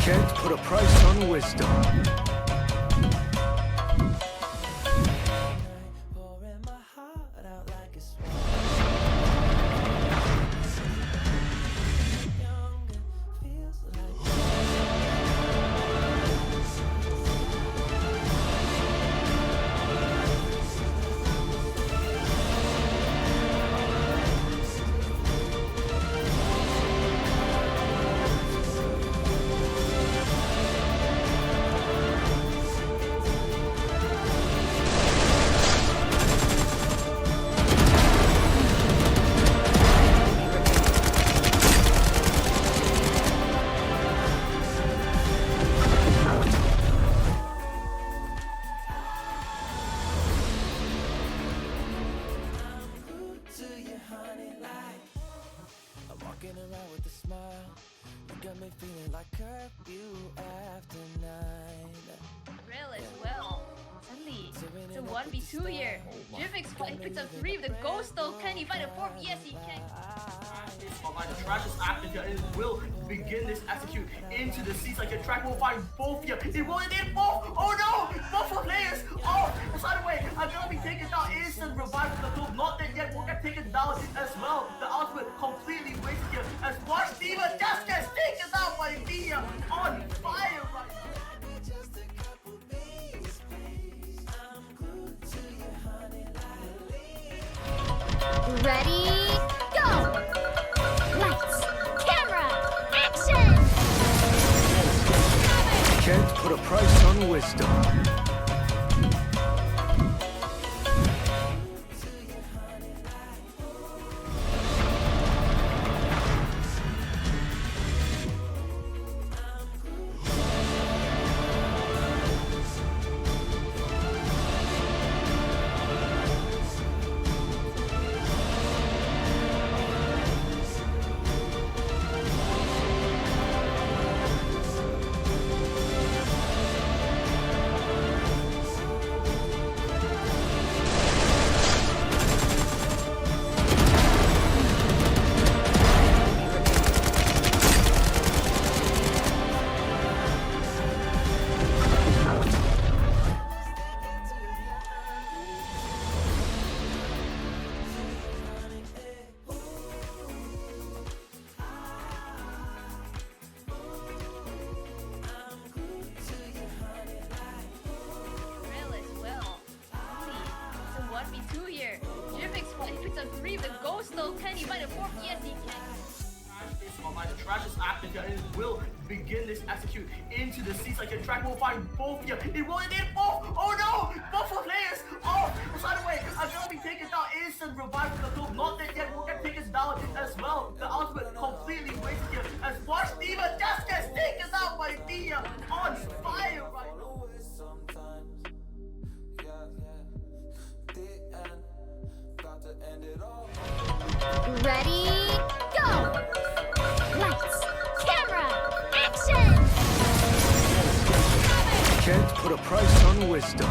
Can't put a price on wisdom. Pouring my heart out like a swan. Younger feels like to you, honey, like I'm walking around with a smile. You got me feeling like curfew after 9. Real as well. Sunny, it's a 1v2 here. Jivix picks up 3 of the ghost though. Can he find a 4th? Yes, he can. The trash is active here and it will begin this execute into the seats. Like the track will find both here. It will in both. Oh no! Both players. Oh, by the way, I'm gonna be taken down. Instant revive the group. Not that yet. Will get taken down as well. The ultimate completely wasted here. As Watch Diva just gets taken out by Dia on fire right now. Ready, go! Lights, camera, action! Can't put a price on wisdom. Coastal, can he find a fourth? Yes, he can. The trash is active here and it will begin this execute into the seats. Like the track will find both here. It will indeed both. Oh no! Both for players. Oh, by the way, I'm instant revive from the globe. Not that yet, will get taken down as well. The ultimate completely wasted here as Varsity just gets taken out by Dia on fire right now. Ready, go! Lights, camera, action! Can't put a price on wisdom.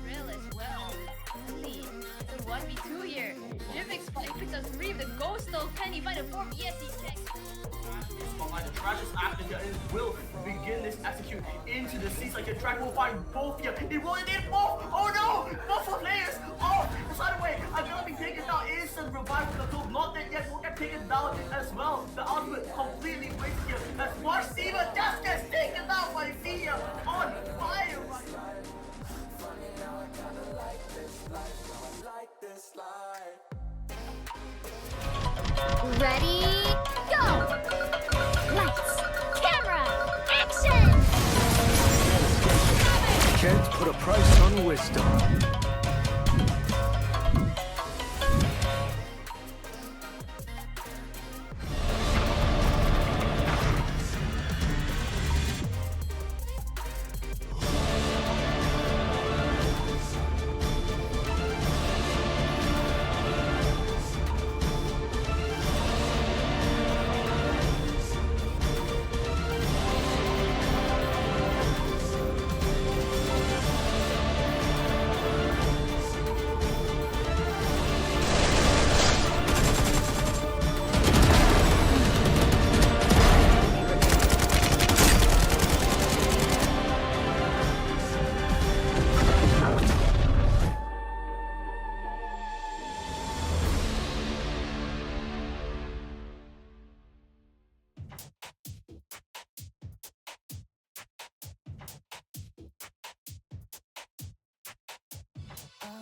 Real as well. Suddenly, it's a 1v2 here. Jim picks up 3 of the ghost stole. Can he find a 4th? Yes, he can. The trash is active here and it will begin this execute into the seas. Like the track will find both here. It will indeed both. Oh no! Both of players off the side away. I'm gonna be taken down. Instant revive from the globe. Not that yet, will get taken down as well. The ultimate completely wasted here as Varsity just gets taken down by Dia on fire right now. Ready, go! Lights, camera, action! Can't put a price on wisdom.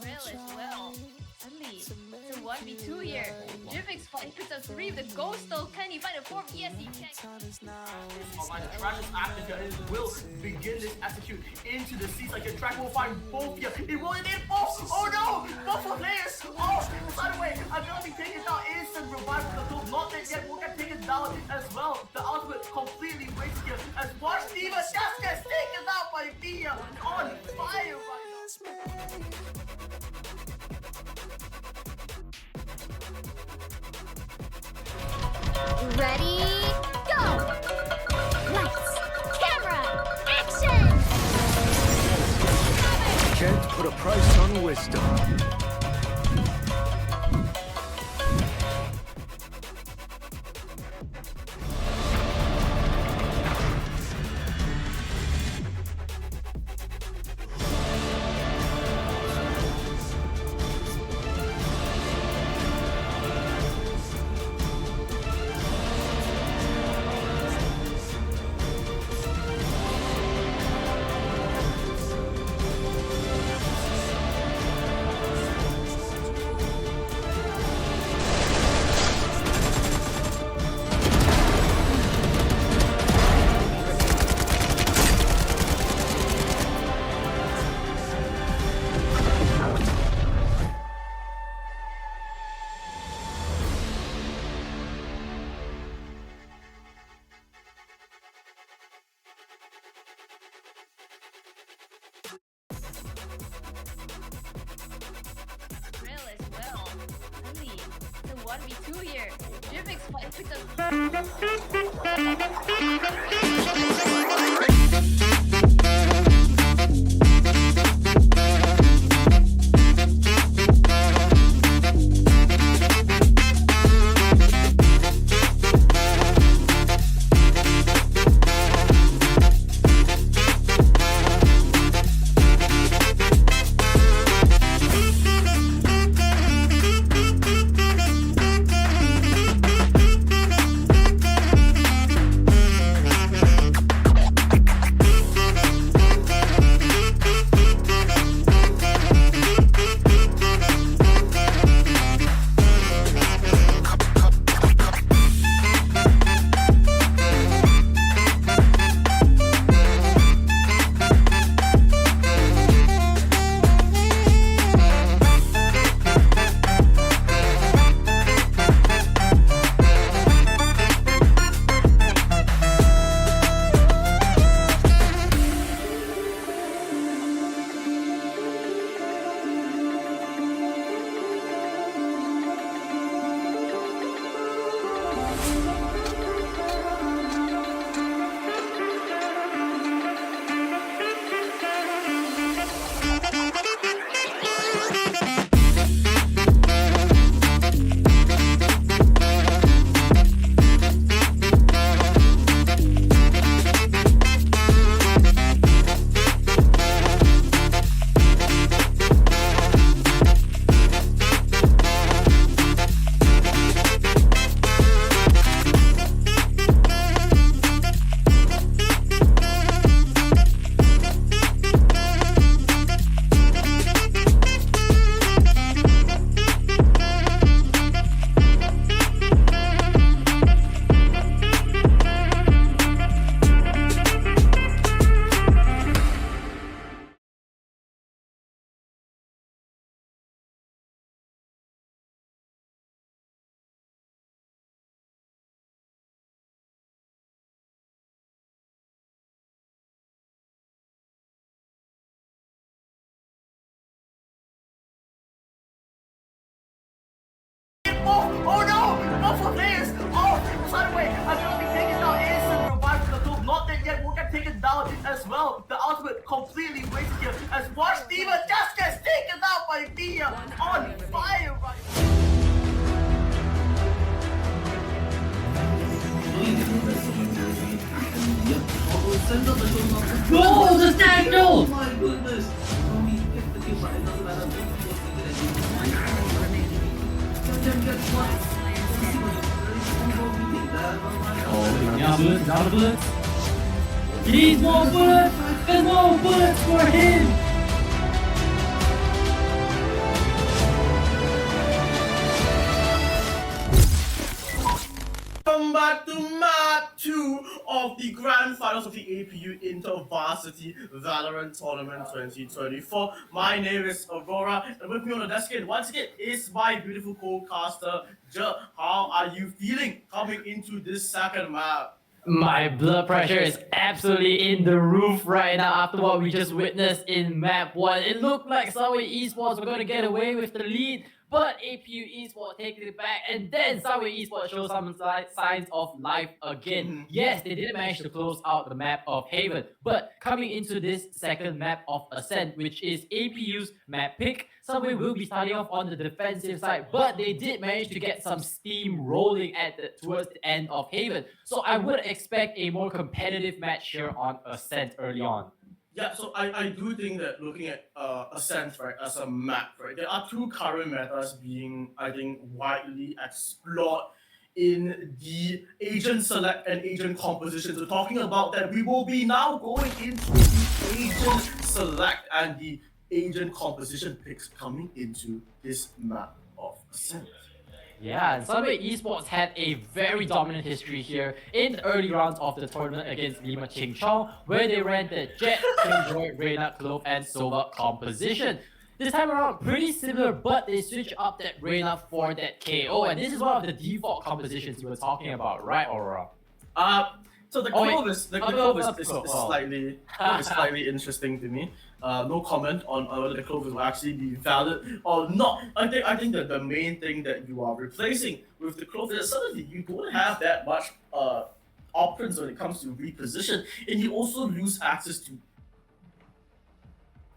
Real as well. Suddenly, it's a 1v2 here. Jim picks up 3 of the ghost stole. Can he find a 4th? Yes, he can. The trash is active here and it will begin this execute into the seas. Like the track will find both here. It will indeed both. Oh no! Both of players off the side away. I'm gonna be taken down. Instant revive from the globe. Not that yet, will get taken down as well. The ultimate completely wasted here as Varsity just gets taken out by Dia on fire right now. Ready, go! Lights, camera, action! Can't put a price on wisdom. 1v2 here. Jivix picked Oh no! Multiple players! Oh, sideway! I'm gonna be taken down. Instant revive from the group. Not dead yet. We'll get taken down as well. The ultimate completely wasted here as Watch Demon just gets taken out by Mia on fire right Go, the stag, no! My goodness! Oh, he gets the kill, but another man Oh, yeah, bullets, down the bullets. He needs more bullets! There's no bullets for him! Welcome back to map 2 of the grand finals of the APU Inter Varsity Valorant Tournament 2024. My name is Aurora, and with me on the desk again, once again, is my beautiful co-caster, Je. How are you feeling coming into this second map? My blood pressure is absolutely in the roof right now after what we just witnessed in map 1. It looked like Subway Esports were going to get away with the lead, but APU Esports taking it back, and then Subway Esports shows some signs of life again. Yes, they did manage to close out the map of Haven, but coming into this second map of Ascent, which is APU's map pick, Subway will be starting off on the defensive side, but they did manage to get some steam rolling towards the end of Haven. So I would expect a more competitive match here on Ascent early on. Yeah, so I do think that looking at Ascent, right, as a map, right, there are two current metas being, I think, widely explored in the agent select and agent composition. So talking about that, we will be now going into the agent select and the agent composition picks coming into this map of Ascent. Yeah, and Subway Esports had a very dominant history here in the early rounds of the tournament against Lima Ching Chong, where they ran the Jet, Killjoy, Reyna, Clove, and Sova composition. This time around, pretty similar, but they switch up that Reyna for that KO, and this is one of the default compositions you were talking about, right, Aurora? So the Oh, wait. clove is slightly interesting to me. No comment on whether the clove will actually be valid or not. I think that the main thing that you are replacing with the clove is suddenly you don't have that much options when it comes to reposition, and you also lose access to,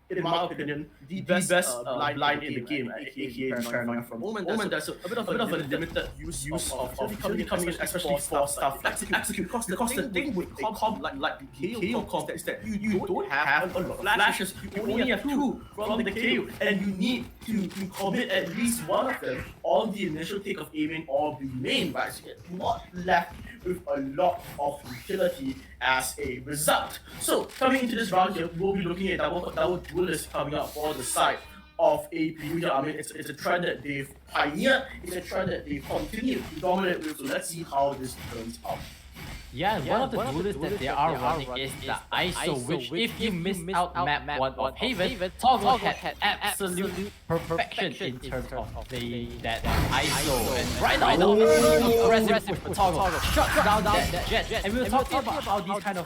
in my opinion, the best line in the game, aka Paranoia from Omen. There's a bit of a limited use of coming in, especially for stuff like execute. Because the thing with a comp like the KO comp is that you don't have a lot of flashes. You only have 2 from the KO, and you need to commit at least one of them on the initial take of aiming or the main, right? So you're not left with a lot of utility as a result. So coming into this round here, we'll be looking at double duelists coming up for the side of APU here. I mean, it's a trend that they've pioneered, it's a trend that they've continued to dominate with, so let's see how this turns out. Yeah, one of the duelists that they are running is the ISO, which if you missed out map 1 of Haven, Toggle had absolute perfection in terms of playing that ISO. And right now, the early aggressive push for Toggle shuts down that jet. And we were talking about how these kind of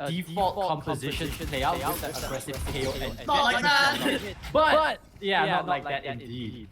default compositions play out with that aggressive KO and jet. Not like that! But yeah, not like that indeed.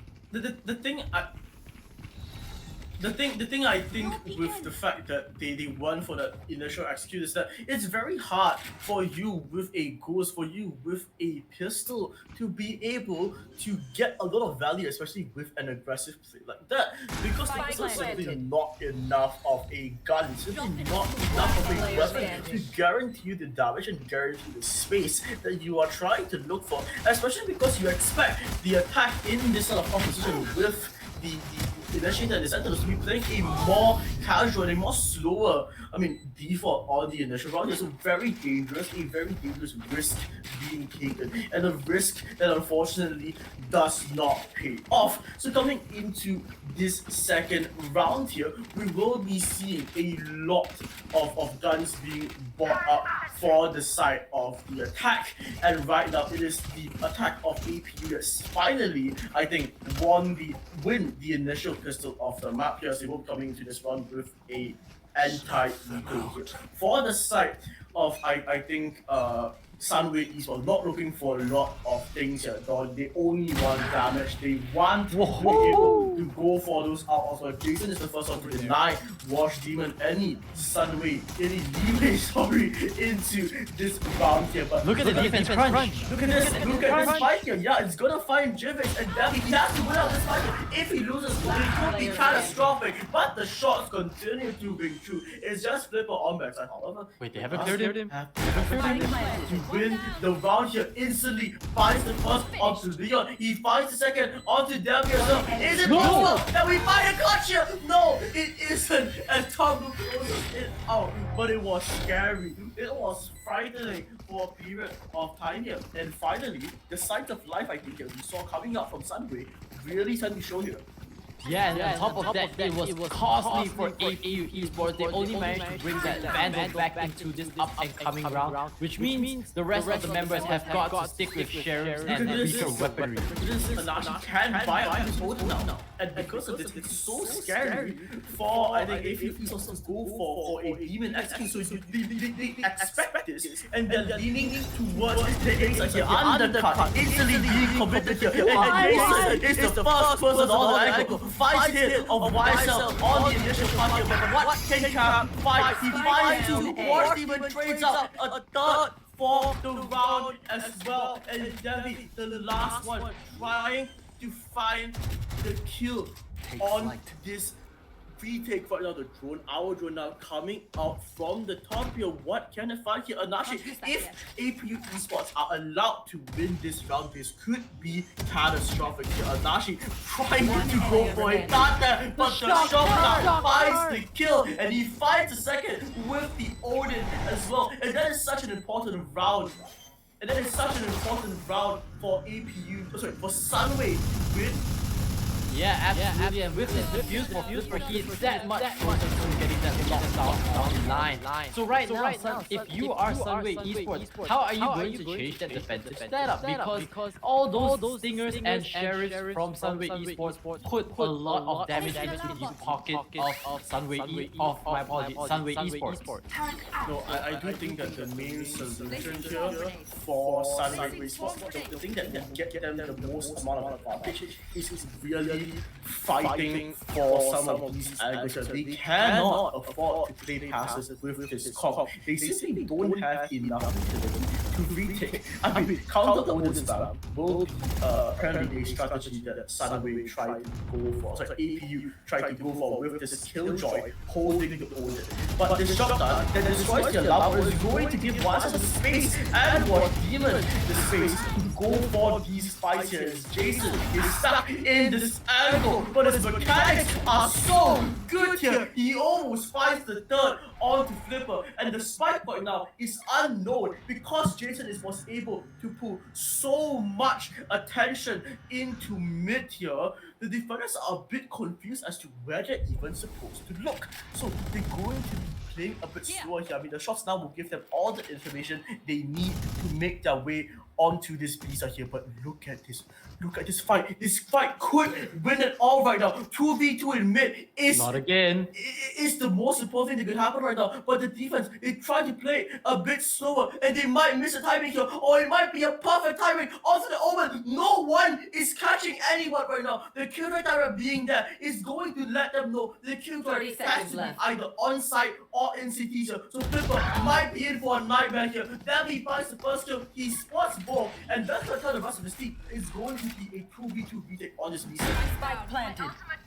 The thing I think with the fact that they won for the initial execute is that it's very hard for you with a ghost, for you with a pistol to be able to get a lot of value, especially with an aggressive play like that, because there's simply not enough of a gun, simply not enough of a weapon to guarantee you the damage and guarantee the space that you are trying to look for, especially because you expect the attack in this sort of composition with the initiator is to be playing a more casual and a more slower, default on the initial round. It's a very dangerous risk being taken, and a risk that unfortunately does not pay off. So coming into this second round here, we will be seeing a lot of guns being brought up for the side of the attack, and right now it is the attack of APU that's finally, I think, win the initial pistol of the map here. So they will be coming into this round with a anti-eco. For the side of, I think, Sunway Esports, not looking for a lot of things here. They only want damage. They want to be able to go for those out. So Jason is the first one to deny Wash Demon any leeway, into this round here. But Look at the defense crunch. Look at this fight here. Yeah, it's gonna find Jivix, and then he has to win out this fight here. If he loses, it could be catastrophic. But the shots continue to ring true. It's just Flipper on backside. However, Wait, they haven't cleared him? to win the round here, instantly finds the first onto Leon. He finds the second onto Debbie as well. Is it possible that we find a clutch here? No, it isn't. As Tom closes it out, but it was scary. It was frightening for a period of time here. And finally, the signs of life I think that we saw coming out from Sunway really started to show here. Yeah, and on top of that, it was costly for APU Esports. They only managed to bring that Vandal back into this up and coming round, which means the rest of the members have got to stick with sheriffs and weaker weaponry. Anashi can buy up his own now, and because of this, it's so scary for, I think, APU Esports to go for a demon execute. So they expect this, and they're leaning towards the things like your undercut, instantly being committed here. And Jason is the first person on the angle. 5 hit of YSL on the initial party, but what can Cap fight? He finds 2, War Demon trades out a third for the round as well, and Debbie, the last one, trying to find the kill on this retake for another drone. Our drone now coming out from the top here. What can it find here? Anashi, if APU Esports are allowed to win this round, this could be catastrophic here. Anashi trying to go for it, not there, but the shot now finds the kill, and he finds the second with the Odin as well. And that is such an important round. And that is such an important round for APU, for Sunway with. Yeah, absolutely. And with this defuse for Flipper, he is that much closer to getting that lockdown down the line. So right now, if you are Sunway Esports, how are you going to change that defensive setup? Because all those stingers and sheriffs from Sunway Esports put a lot of damage into the pocket of Sunway Esports. No, I do think that the main solution here for Sunway Esports, the thing that can get them the most amount of advantage is really fighting for some of these angles. They cannot afford to play passes with this comp. They simply don't have enough to retake. I mean, counter Odin's spam will be apparently a strategy that Sunway tried to go for. Sorry, APU tried to go for with this Killjoy holding the Odin. But this shotgun that destroys their lava is going to give Varsity the space and War Demon the space to go for these fights here. As Jason is stuck in this angle, but his mechanics are so good here. He almost finds the third onto Flipper, and the spike point now is unknown because Jason was able to pull so much attention into mid here. The defenders are a bit confused as to where they're even supposed to look. So they're going to be playing a bit slower here. I mean, the shots now will give them all the information they need to make their way onto this visa here. But look at this. Look at this fight. This fight could win it all right now. 2v2 in mid is Not again. Is the most important thing that could happen right now. But the defense is trying to play a bit slower, and they might miss a timing here, or it might be a perfect timing onto the Omen. No one is catching anyone right now. The Killjoy Tyrant being there is going to let them know the Killjoy has to be either on site or in CT here. So Flipper might be in for a nightmare here. Then he finds the first kill, he spots ball, and that's what the rest of his team is going to be a 2v2 retake on this visa.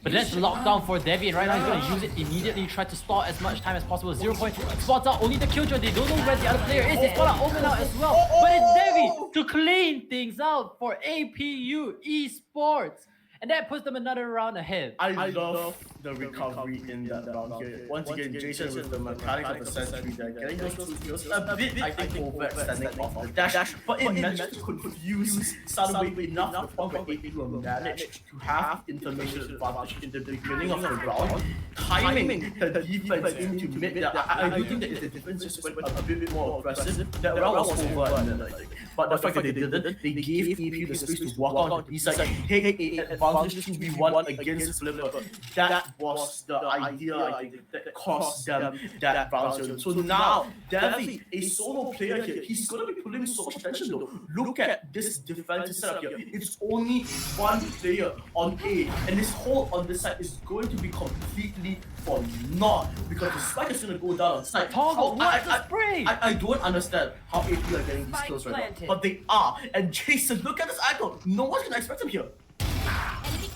But that's the lockdown for Devi. Right now, he's going to use it immediately, try to stall as much time as possible. 0 point, spots out only the Killjoy. They don't know where the other player is. They spot out Omen out as well. But it's Devi to clean things out for APU Esports. And that puts them another round ahead. I love the recovery in that round here. Once again, Jason with the mechanics of the century there, getting those two kills a bit, I think, overextending off the dash, but it managed to confuse Sunway enough to the point where APU managed to have information advantage in the beginning of the round, timing the defense into mid there. I do think that the defense just went a bit more aggressive. That round was over, and then, but the fact that they didn't, they gave APU the space to walk on. He's like, take a advantage 2v1 against Flipper. That was the idea, I think, that cost them that round. So now, Devi, a solo player here, he's going to be pulling so much attention though. Look at this defensive setup here. It's only one player on A, and this hold on this side is going to be completely for naught because the spike is going to go down on side. I don't understand how AP are getting these kills right now, but they are. And Jason, look at this angle. No one's going to expect him here.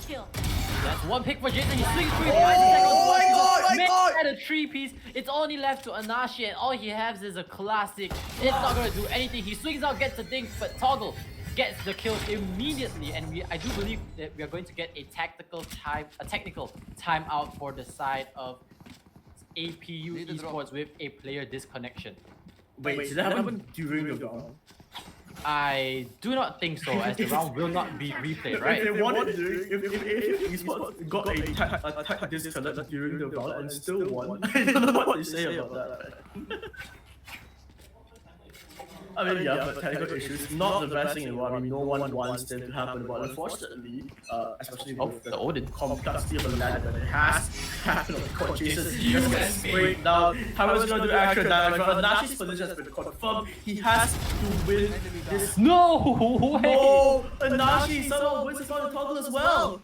Kill. That's one pick for Jason. He swings through it. Oh my god! At a 3-piece. It's only left to Anashi, and all he has is a classic. It's not going to do anything. He swings out, gets the dink, but Toggle gets the kill immediately. And I do believe that we are going to get a technical timeout for the side of APU Esports with a player disconnection. Wait, did that happen during the round? I do not think so, as the round will not be replayed, right? If they wanted to, if Esports got a tech disconnect during the round and still won, I don't know what to say about that. I mean, yeah, but technical issues, not the best thing in the world. I mean, no one wants them to happen, but unfortunately, especially with the Odin complexity of the land that it has happened. Coach Jesus just gets sprayed down. Hammer's gonna do extra damage, but Anashi's position has been confirmed. He has to win this. No way! No! Anashi somehow wins in front of Toggle as well!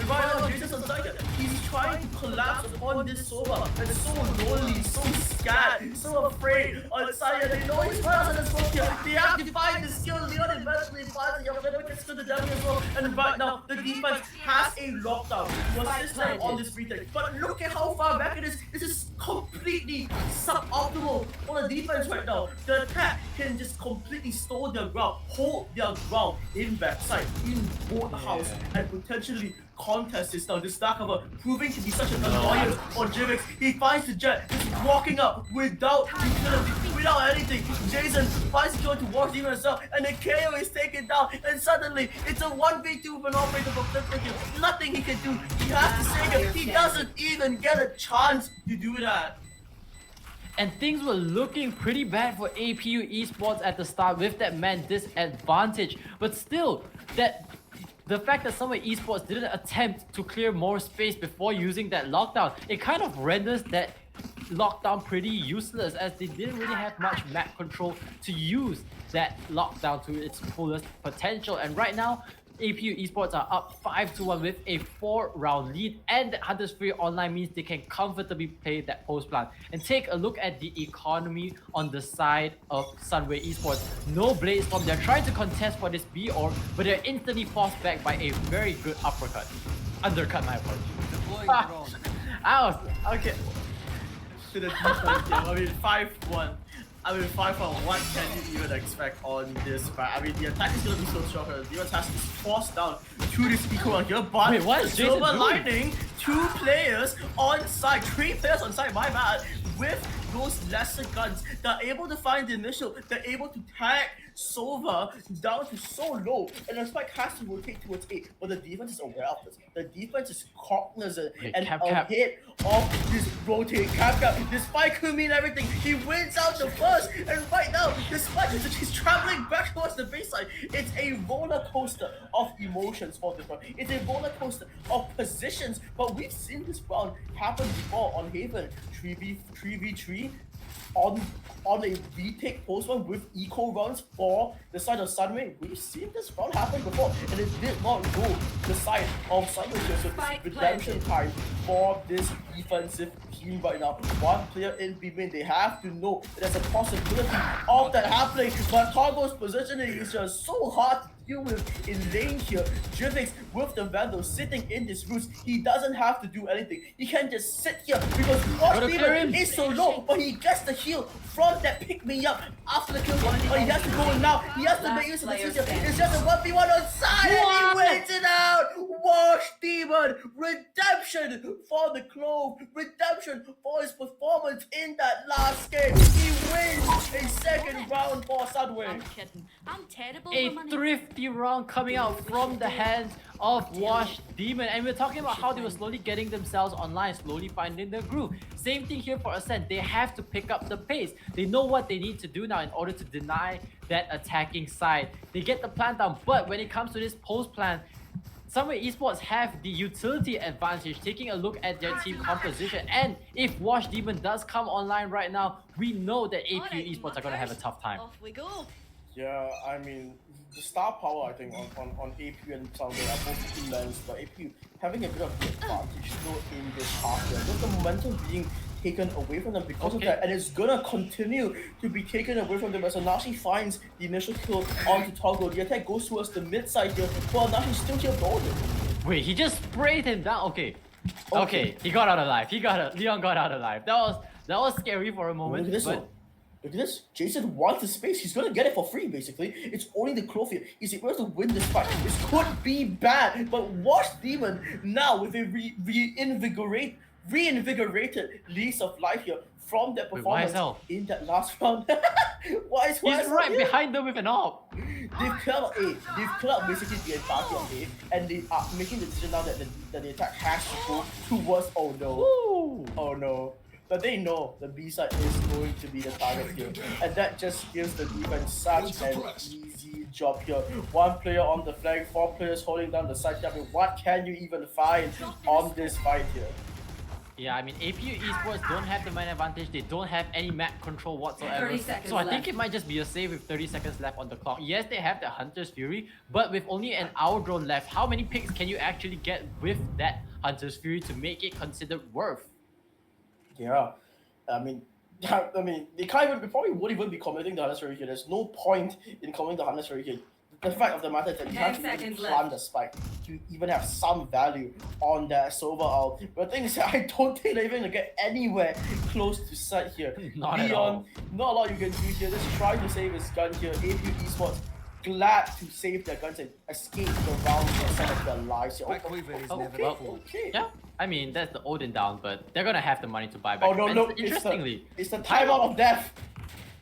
Right now, Jesus on second. He's trying to collapse upon this Sova. It's so lonely, so scared, so afraid. On side, they know he's first on this book here. They have to find the skill. Leon eventually finds the other gets to the W as well. And right now, the defense has a lockdown. Was this time on this retake. But look at how far back it is. This is completely suboptimal on the defense right now. The attack can just completely stall their ground, hold their ground in backside, in both house, and potentially contest this now. This dark cover proving to be such an annoyance on Jivix. He finds the jet just walking up without utility, without anything. Jason finds the kill towards Demon himself, and the KO is taken down, and suddenly it's a 1v2 with an operator for flip kill. Nothing he can do. He has to save it. He doesn't even get a chance to do that. And things were looking pretty bad for APU Esports at the start with that man disadvantage. But still, the fact that Sunway Esports didn't attempt to clear more space before using that lockdown, it kind of renders that lockdown pretty useless, as they didn't really have much map control to use that lockdown to its fullest potential. And right now, APU Esports are up 5-1 with a 4-round lead, and that Hunters Fury Online means they can comfortably play that post plan. And take a look at the economy on the side of Sunway Esports. No Blaze Storm, they're trying to contest for this B orb, but they're instantly forced back by a very good uppercut. Undercut, my apologies. Okay. To the defense here. I mean, 5-1. I mean, 5-1, what can you even expect on this fight? I mean, the attack is going to be so strong. The defense has to be forced down to this eco on here, but wait, what is Jason Silver doing? Lightning, 2 players on site, 3 players on site, my bad, with those lesser guns. They're able to find the initial, they're able to tag Sova down to so low, and the spike has to rotate towards 8, but the defense is aware of this. The defense is cognizant and ahead of this rotate cap. This spike could mean everything. He wins out the first, and right now, the spike is traveling back towards the baseline. It's a roller coaster of emotions for this one. It's a roller coaster of positions, but we've seen this round happen before on Haven. 3v3 on a retake post one with eco rounds for the side of Sunway. We've seen this round happen before, and it did not go the side of Sunway here. So it's redemption time for this defensive team right now. One player in B main, they have to know that there's a possibility of that happening, but Togo's positioning is just so hard to deal with in lane here. Jivix with the Vandal sitting in this roost. He doesn't have to do anything. He can just sit here because Demon is so low, but he gets the heal from that pick me up after the kill. But he has to go in now. He has to make use of the season. It's just a 1v1 on side, and he wins it out. Wash Demon, redemption for the Clove, redemption for his performance in that last game. He wins a second round for Sunway. I'm kidding. I'm terrible A for money. thrifty round coming out from the hands of Wash Demon, and we're talking about how they were slowly getting themselves online, slowly finding their groove. Same thing here for Ascent. They have to pick up the pace. They know what they need to do now in order to deny that attacking side. They get the plan down, but when it comes to this post plan, Sunway Esports have the utility advantage, taking a look at their team composition. And if Wash Demon does come online right now, we know that APU Esports are going to have a tough time. Off we go. Yeah, I mean, the star power, I think, on APU and Sunway are both immense, but APU having a bit of the advantage still in this half here. With the momentum being taken away from them because of that, and it's gonna continue to be taken away from them as Nashi finds the initial kill onto Toggle. The attack goes towards the mid side here, while Nashi's still here golden. Wait, he just sprayed him down. Okay, he got out alive. Leon got out alive. That was scary for a moment. Look at this one. Look at this. Jason wants the space. He's gonna get it for free, basically. It's only the Clove here. He's able to win this fight. This could be bad, but Wash Demon now with a reinvigorated lease of life here from that performance in that last round. Why is He's right behind them with an AWP. They've cleared out A. They've cleared out basically the entirety of A, and they are making the decision now that the attack has to go towards. Oh no. Ooh. Oh no. But they know the B side is going to be the target here, and that just gives the defense such an easy job here. 1 player on the flank, 4 players holding down the side. I mean, what can you even find on this fight here? Yeah, I mean, APU Esports don't have the main advantage. They don't have any map control whatsoever. 30 seconds So I think left. it might just be a save with 30 seconds left on the clock. Yes, they have the Hunter's Fury, but with only an hour drone left, how many picks can you actually get with that Hunter's Fury to make it considered worth? Yeah, I mean, they can't even, they probably won't even be committing the Hunter's Fury here. There's no point in committing the Hunter's Fury here. The fact of the matter is that you 10 can't even seconds plant the spike to even have some value on that Sova out. But the thing is, I don't think they're even gonna get anywhere close to sight here. Not at all. Not a lot you can do here. Just try to save his gun here. APU Esports glad to save their guns and escape the round for some of their lives here. Okay. Yeah, I mean, that's the Odin down, but they're gonna have the money to buy back. Oh no, And no, interestingly, it's the timeout of death.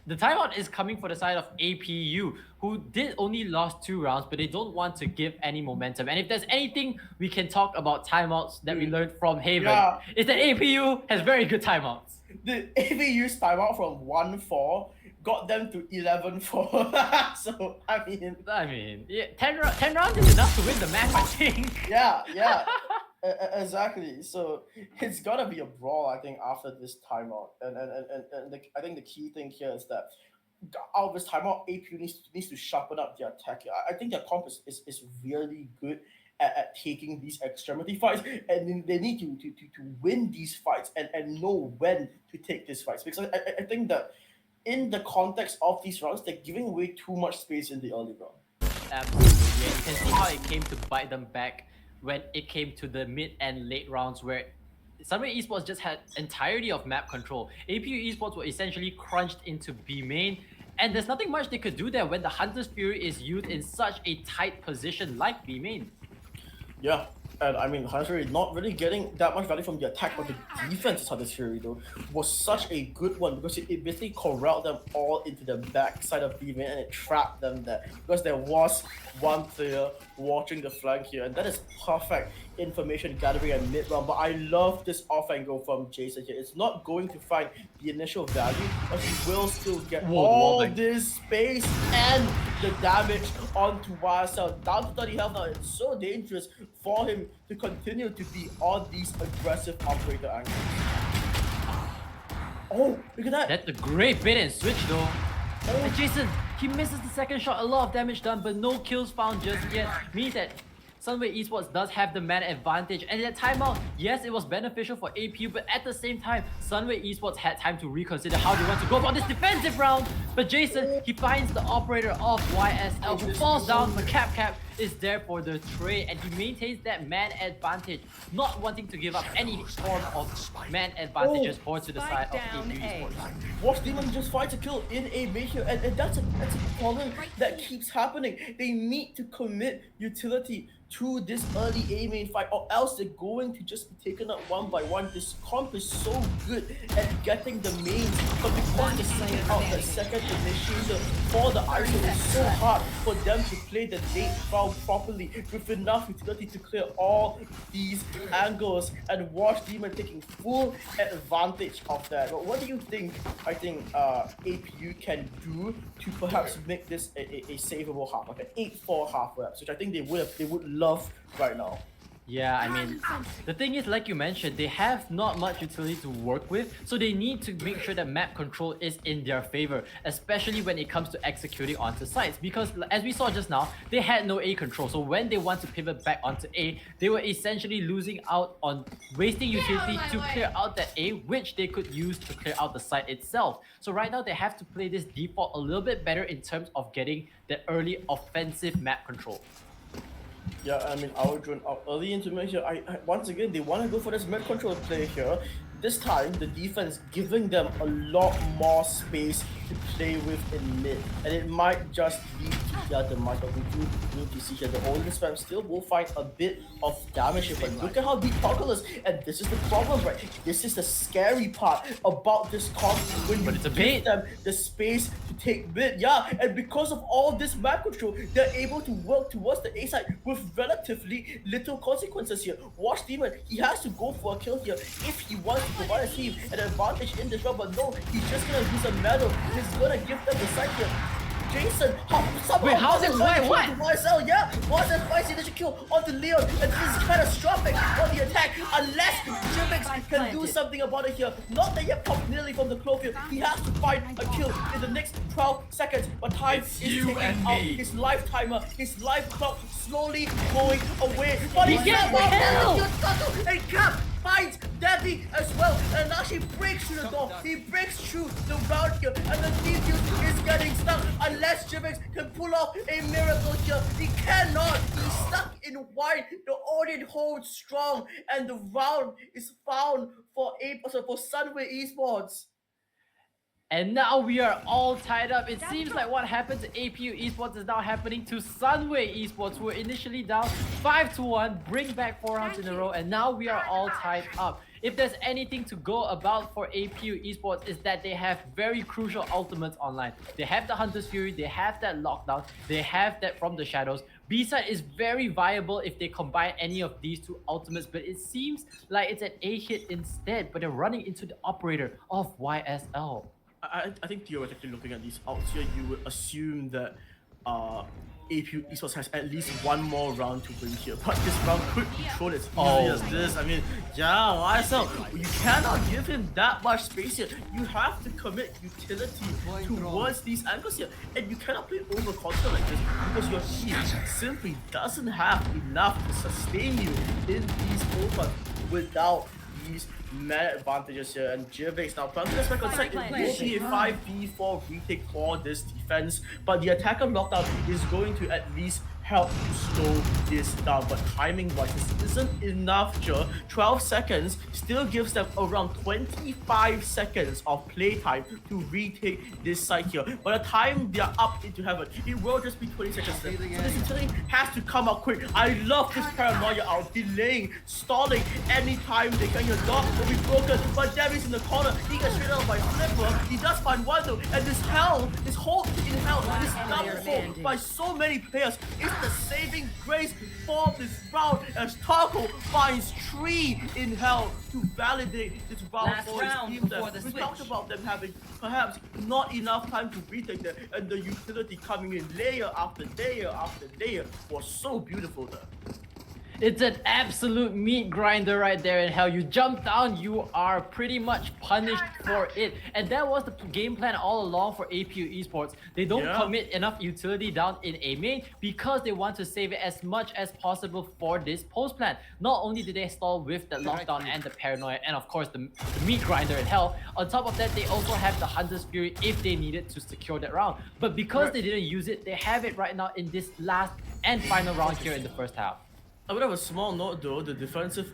The timeout is coming for the side of APU, who did only lost 2 rounds, but they don't want to give any momentum. And if there's anything we can talk about timeouts that we learned from Haven, Yeah. is that APU has very good timeouts. The AVU's timeout from 1-4 got them to 11-4. So I mean, Yeah, 10 rounds is enough to win the match, I think. yeah, exactly. So it's gotta be a brawl, I think, after this timeout. And I think the key thing here is that out of this timeout, APU needs to sharpen up their attack. I think their comp is really good at taking these extremity fights, and then they need to win these fights and know when to take these fights. Because I think that in the context of these rounds, they're giving away too much space in the early round. Absolutely. Yeah, you can see how it came to bite them back when it came to the mid and late rounds where Sunway Esports just had entirety of map control. APU Esports were essentially crunched into B main, and there's nothing much they could do there when the Hunter's Fury is used in such a tight position like B main. Yeah, and I mean, Hunter's Fury not really getting that much value from the attack, but the defense of Hunter's Fury, though, was such a good one because it basically corralled them all into the backside of B main and it trapped them there because there was one player watching the flank here, and that is perfect information gathering at mid round. But I love this off angle from Jason here. It's not going to find the initial value, but he will still get all this space and the damage onto YSL. Down to 30 health now. It's so dangerous for him to continue to be on these aggressive operator angles. Oh, look at that. That's a great bait and switch though. And Jason, he misses the second shot, a lot of damage done, but no kills found just yet. Means that Sunway Esports does have the man advantage, and that timeout, yes, it was beneficial for APU, but at the same time, Sunway Esports had time to reconsider how they want to go about this defensive round. But Jason, he finds the operator of YSL, who falls down, but Cap is there for the trade, and he maintains that man advantage, not wanting to give up any form of man advantages to the side of APU Esports. Watch Demon just fight to kill in a mid here, and that's a problem that keeps happening. They need to commit utility to this early A main fight, or else they're going to just be taken up one by one. This comp is so good at getting the mains, but because they're setting out the second initiator for the ISO, it's so hard for them to play the late round properly with enough utility to clear all these angles, and watch Demon taking full advantage of that. But what do you think? I think APU can do to perhaps make this a savable half, like an 8-4 half perhaps, which I think they would love right now. Yeah, I mean, the thing is, like you mentioned, they have not much utility to work with, so they need to make sure that map control is in their favor, especially when it comes to executing onto sites, because as we saw just now, they had no A control, so when they want to pivot back onto A, they were essentially losing out on wasting utility to clear out that A, which they could use to clear out the site itself. So right now, they have to play this default a little bit better in terms of getting that early offensive map control. Yeah, I mean, our drone out early into mid here. I once again, they want to go for this mid control play here. This time, the defense giving them a lot more space to play with in mid, and it might just lead to the other mic. But we do need to see here the older spam still will find a bit of damage here. But look at how deep Toggle is, and this is the problem, right? This is the scary part about this comp when you give them the space to take mid. Yeah, and because of all this map control, they're able to work towards the A side with relatively little consequences here. Watch Demon, he has to go for a kill here if he wants to provide a team an advantage in this round, but no, he's just gonna use a medal. He's gonna give them the side here. Jason, how's it what? YSL, yeah, YSL finds the initial kill onto Leon, and this is catastrophic on the attack unless Jimix can do something about it here. Not that he popped nearly from the clove here. He has to find a kill in the next 12 seconds, but time is taking out his life timer, his life clock slowly going away. But he gets the and Cap finds Devi as well, and now she breaks through the door. He breaks through the round here, and the defuse is getting stuck unless Jimix can pull off a miracle here. He cannot. He's stuck in white. The Odin holds strong, and the round is found for Sunway Esports. And now we are all tied up. It seems like what happened to APU Esports is now happening to Sunway Esports, who were initially down 5-1, bring back 4 rounds in a row, and now we are all tied up. if there's anything to go about for APU Esports is that they have very crucial ultimates online. They have the Hunter's Fury, they have that Lockdown, they have that From the Shadows. B-side is very viable if they combine any of these two ultimates, but it seems like it's an A hit instead, but they're running into the operator of YSL. I think theoretically looking at these outs here, you would assume that APU Esports has at least one more round to win here, but this round could be thrown as easily as this. I mean, yeah, YSL, you cannot give him that much space here. You have to commit utility towards these angles here, and you cannot play over control like this because your team simply doesn't have enough to sustain you in these overs without these mad advantages here. And Jivix now planting this back on side. It will be a 5v4 retake for this defense, but the attacker lockdown is going to at least help to slow this down, but timing wise this isn't enough. 12 seconds still gives them around 25 seconds of playtime to retake this site here. By the time they are up into heaven, it will just be 20 seconds left. So this utility has to come out quick. I love this paranoia out, delaying, stalling anytime they can. Your lock will be broken, but Devin's in the corner. He gets straight out by Flipper. He does find one though, and this hold in hell, this double fold by so many players is the saving grace for this round as Taco finds 3 in hell to validate this round for his team there. We talked about them having perhaps not enough time to retake there, and the utility coming in layer after layer after layer was so beautiful there. It's an absolute meat grinder right there in hell. You jump down, you are pretty much punished for it. And that was the game plan all along for APU Esports. They don't commit enough utility down in A main because they want to save it as much as possible for this post plan. Not only did they stall with the lockdown and the paranoia and of course the meat grinder in hell, on top of that they also have the Hunter's Fury if they needed to secure that round. But because they didn't use it, they have it right now in this last and final round here in the first half. I would have a small note though, the defensive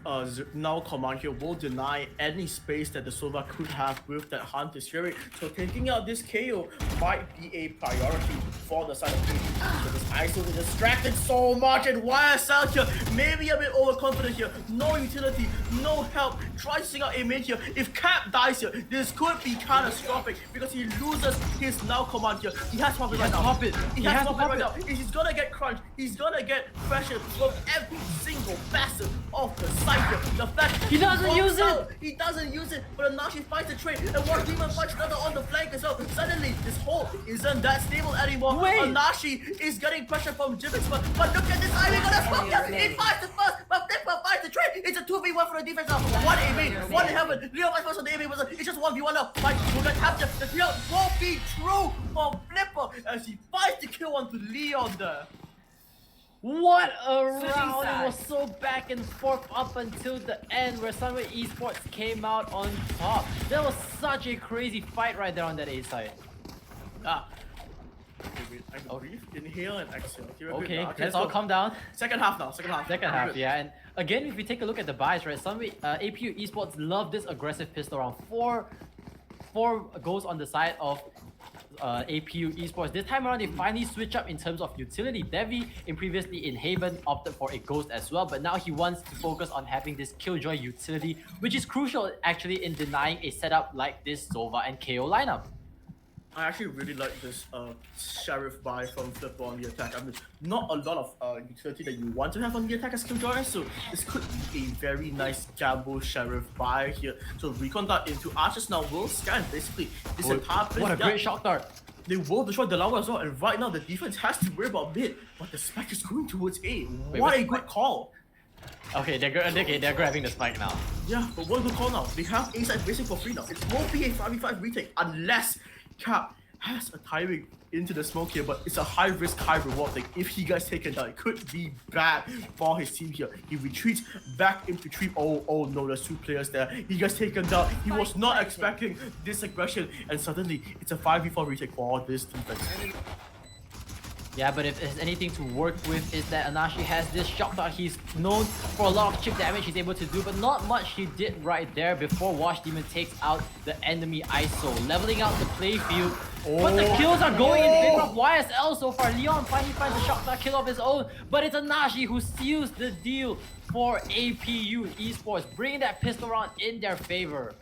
now command here will deny any space that the Sova could have with that Hunter's Fury. So taking out this KO might be a priority for the side of KD. But this ISO is distracted so much, and YSL here maybe a bit overconfident here. No utility, no help. Try to sing out a mid here. If Cap dies here, this could be catastrophic because he loses his now command here. He has to pop it right now. He has to pop it right now. He's gonna get crunched. He's gonna get pressure from every single facet of the cycle. The fact he doesn't use it. He doesn't use it, but now she finds the trade and one demon punch another on the flank as well. Suddenly this hold isn't that stable anymore. Anashi is getting pressure from Jivix, but look at this Ivy gonna smoke here. It finds the first, but Flipper finds the trade. It's a 2v1 for the defense now. One A main, one in heaven. Leo fights first on the A main, it's just 1v1 now. Mike will get captured. The kill won't be true for Flipper as he fights the kill onto Leon there. What a round! It was so back and forth up until the end where Sunway Esports came out on top. That was such a crazy fight right there on that A side. I breathe, inhale and exhale. Okay, let's all calm down. Second half now, second half. Yeah. And again, if we take a look at the buys, right, Sunway, APU Esports love this aggressive pistol round. Four goes on the side of APU Esports. This time around, they finally switch up in terms of utility. Devi, previously in Haven, opted for a Ghost as well, but now he wants to focus on having this Killjoy utility, which is crucial actually in denying a setup like this Sova and KO lineup. I actually really like this Sheriff buy from Flipper on the attack. I mean, not a lot of utility that you want to have on the attack as Killjoy, so this could be a very nice gamble Sheriff buy here. So Recon Dart into Archers now will scan basically this entire place. What a great shock dart! They will destroy the lava as well, and right now the defense has to worry about mid, but the spike is going towards A. What a good call! Okay, they're grabbing the spike now. Yeah, but what a good call now. They have A side basic for free now. It won't be a 5v5 retake unless Cap has a timing into the smoke here, but it's a high risk, high reward thing. If he gets taken down, it could be bad for his team here. He retreats back into tree. Oh no, there's 2 players there. He gets taken down. He was not expecting this aggression, and suddenly it's a 5v4 retake for this defense. Yeah, but if there's anything to work with is that Anashi has this shock dart. He's known for a lot of chip damage he's able to do, but not much he did right there before Wash Demon takes out the enemy ISO. Leveling out the playfield, But the kills are going in favor of YSL so far. Leon finally finds a shot kill of his own, but it's Anashi who seals the deal for APU Esports, bringing that pistol round in their favor.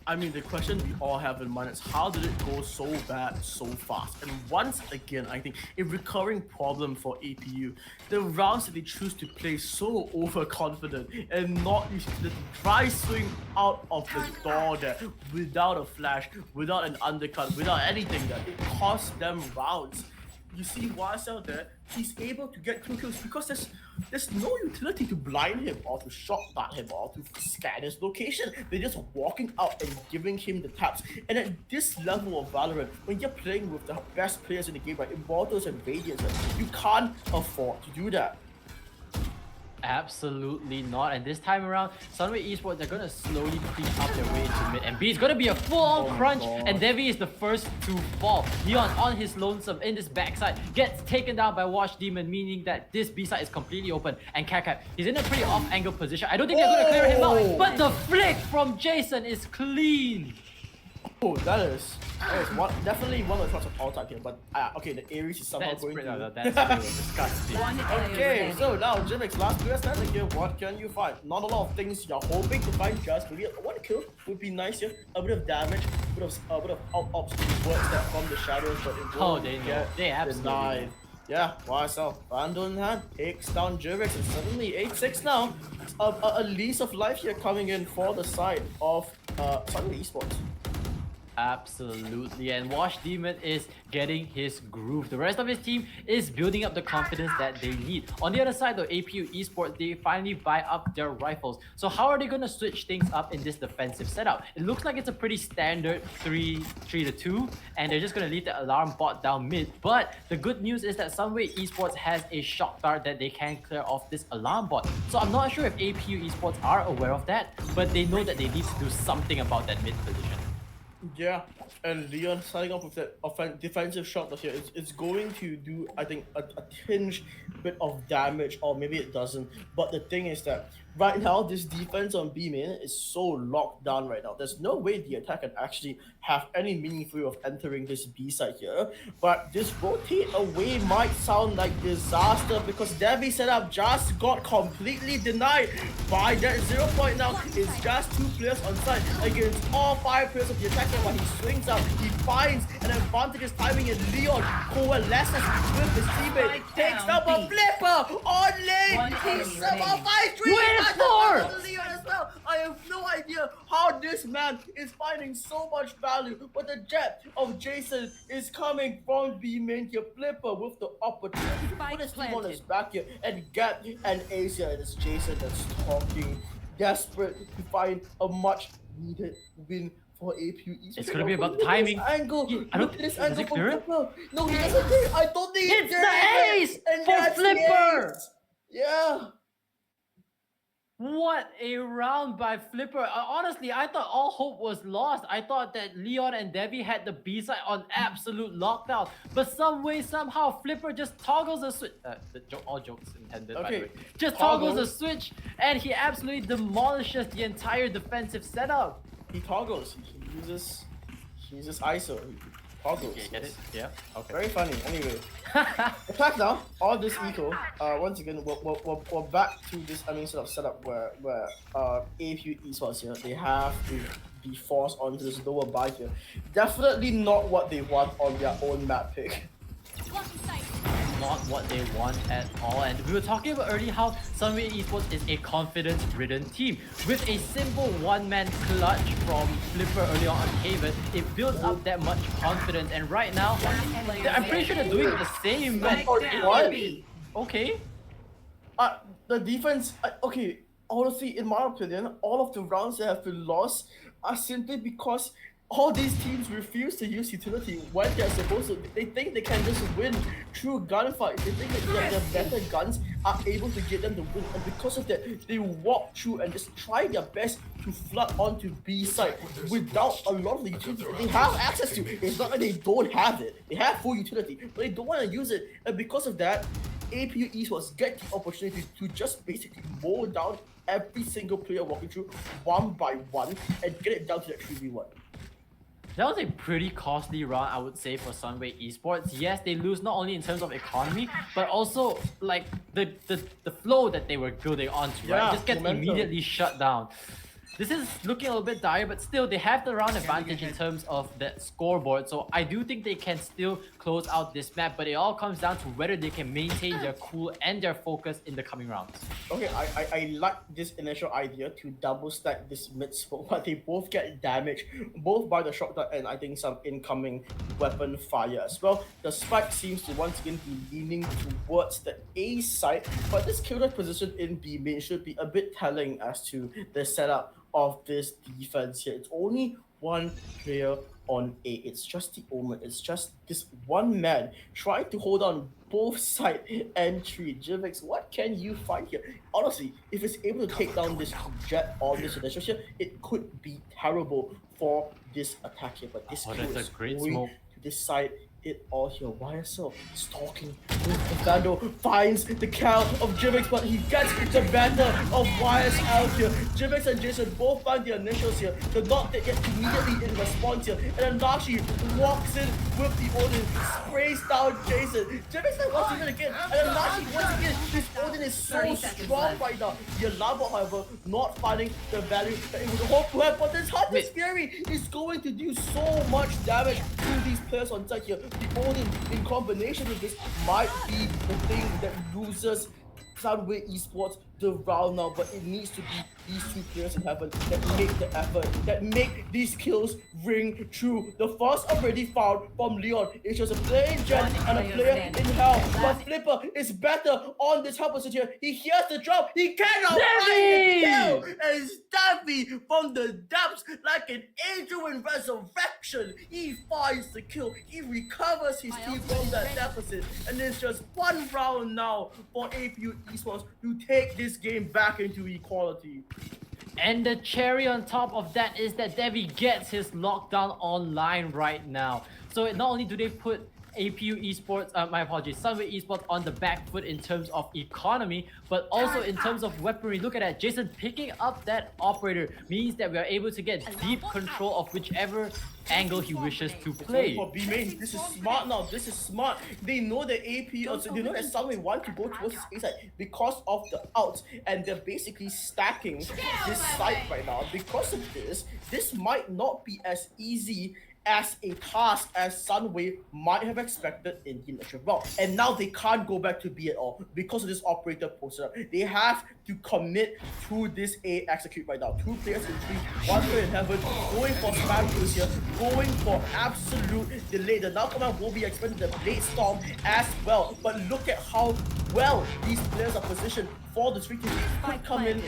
I mean, the question we all have in mind is how did it go so bad so fast? And once again, I think a recurring problem for APU, the rounds that they choose to play so overconfident and not use the dry swing out of the door there without a flash, without an undercut, without anything there. It costs them rounds. You see YSL there, he's able to get 2 kills because there's no utility to blind him or to shot dart him or to scan his location. They're just walking out and giving him the taps. And at this level of Valorant, when you're playing with the best players in the game, like Immortals and Radiants, you can't afford to do that. Absolutely not. And this time around, Sunway Esports, they're gonna slowly creep up their way into mid. And B is gonna be a full-on crunch, and Devi is the first to fall. Leon on his lonesome in this backside gets taken down by Watch Demon, meaning that this B side is completely open. And Kakap, he's in a pretty off-angle position. I don't think they're gonna clear him out, but the flick from Jason is clean. Oh, that is definitely one of the shots of all time here. But okay, the Ares is somehow going to. That's disgusting. Okay, so now Jimix, last player standing here. What can you find? Not a lot of things you're hoping to find. Just maybe one kill would be nice here. A bit of damage, a bit of ops works that from the shadows, but it will they know. get They absolutely denied. know. Yeah, YSL, Vandal in hand, takes down Jivix, and suddenly 8-6 now. A lease of life here coming in for the side of Sunway Esports. Absolutely, and Wash Demon is getting his groove. The rest of his team is building up the confidence that they need. On the other side though, APU Esports, they finally buy up their rifles. So how are they going to switch things up in this defensive setup? It looks like it's a pretty standard 3-2, and they're just going to leave the alarm bot down mid. But the good news is that Sunway Esports has a shock dart that they can clear off this alarm bot. So I'm not sure if APU Esports are aware of that, but they know that they need to do something about that mid position. Yeah, and Leon starting off with that defensive shot here. It's going to do, I think, a tinge bit of damage, or maybe it doesn't. But the thing is that right now, this defense on B main is so locked down right now. There's no way the attack can actually have any meaningful way of entering this B side here. But this rotate away might sound like disaster because Devi setup just got completely denied by that 0 point now. It's just 2 players on side against all 5 players of the attack. But he swings out, he finds an advantageous timing, and Leon coalesces with his teammate, takes down a flipper on lane. He somehow finds 3. Leon as well. I have no idea how this man is finding so much value, but the jet of Jason is coming from B main here. Flipper with the opportunity to put his team on his back here and get an ace here. And it's Jason that's talking, desperate to find a much needed win for APU Esports. It's gonna be about the timing. Look at this angle from Flipper. No, he doesn't think. I don't think it's the ace and for Flipper. Yeah. What a round by Flipper. Honestly, I thought all hope was lost. I thought that Leon and Devi had the B side on absolute lockdown. But some way, somehow, Flipper just toggles a switch. All jokes intended, by the way. Just toggles a switch, and he absolutely demolishes the entire defensive setup. He toggles. He uses ISO. He toggles. Okay, get it? Yeah. Okay. Very funny. Anyway, attack now. All this eco. Once again, we're back to this. Sort of setup where APU Esports here. They have to be forced onto this lower buy here. Definitely not what they want on their own map pick. Not what they want at all. And we were talking about earlier how Sunway Esports is a confidence-ridden team. With a simple one-man clutch from Flipper earlier on Haven, it builds up that much confidence. And right now, I'm pretty sure they're doing the same. What? Okay. The defense. Okay. Honestly, in my opinion, all of the rounds that have been lost are simply because all these teams refuse to use utility when they're supposed to. They think they can just win through gunfights. They think that their better guns are able to get them to win, and because of that, they walk through and just try their best to flood onto B side without a lot of the utility that they have access to. It's not like they don't have it. They have full utility, but they don't want to use it, and because of that, APU Esports get the opportunity to just basically mow down every single player walking through one by one and get it down to that 3v1. That was a pretty costly run, I would say, for Sunway Esports. Yes, they lose not only in terms of economy, but also like the flow that they were building onto, right? Yeah, It just gets momentum. immediately shut down. This is looking a little bit dire, but still, they have the round advantage in terms of that scoreboard. So I do think they can still close out this map, but it all comes down to whether they can maintain their cool and their focus in the coming rounds. Okay, I like this initial idea to double stack this mid smoke, but they both get damaged, both by the shotgun and I think some incoming weapon fire as well. The spike seems to once again be leaning towards the A side, but this killer position in B main should be a bit telling as to the setup of this defense here. It's only one player on A. It's just the Omen. It's just this one man trying to hold on both side entry. Jivix, what can you find here? Honestly, if it's able to take down this jet on this initial here, it could be terrible for this attack here. But this Oh, kill that's a is great going smoke. to decide it all here. YSL stalking with the Vandal, finds the count of Jivix, but he gets the better of YSL here. Jivix and Jason both find the initials here. The knock that gets immediately in response here. And then Nashi walks in with the Odin, sprays down Jason. Jivix then once even again. And then Nashi once again, this Odin is so 30 seconds strong left. right now. Yalava, however, not finding the value that it would hope to have. But this Hunter's Fury is going to do so much damage to these players on site here. The Odin in combination with this might be the thing that loses Sunway Esports the round now, but it needs to be these two players in heaven that make the effort, that make these kills ring true. The first already found from Leon is just a player in Jet and a player in Hell, but Flipper is better on this help position here. He hears the drop, he cannot find the kill, and Staffy from the depths like an angel in resurrection. He finds the kill, he recovers his team from that deficit, and it's just one round now for APU Esports to take this game back into equality. And the cherry on top of that is that Devi gets his lockdown online right now. So not only do they put APU Esports, my apologies, Sunway Esports on the back foot in terms of economy, but also in terms of weaponry. Look at that, Jason picking up that operator means that we are able to get deep control of whichever angle he wishes to play. For B main, this is smart now. This is smart. They know that AP, also they know that Sunway want to go towards this A side because of the outs, and they're basically stacking this side right now. Because of this might not be as easy as a task as Sunway might have expected in the initial round. And now they can't go back to B at all because of this operator posted up. They have to commit to this A execute right now. Two players in three, one player in heaven, going for spam kills here, going for absolute delay. The now command will be expecting the Blade Storm as well. But look at how well these players are positioned for the streak. Could come in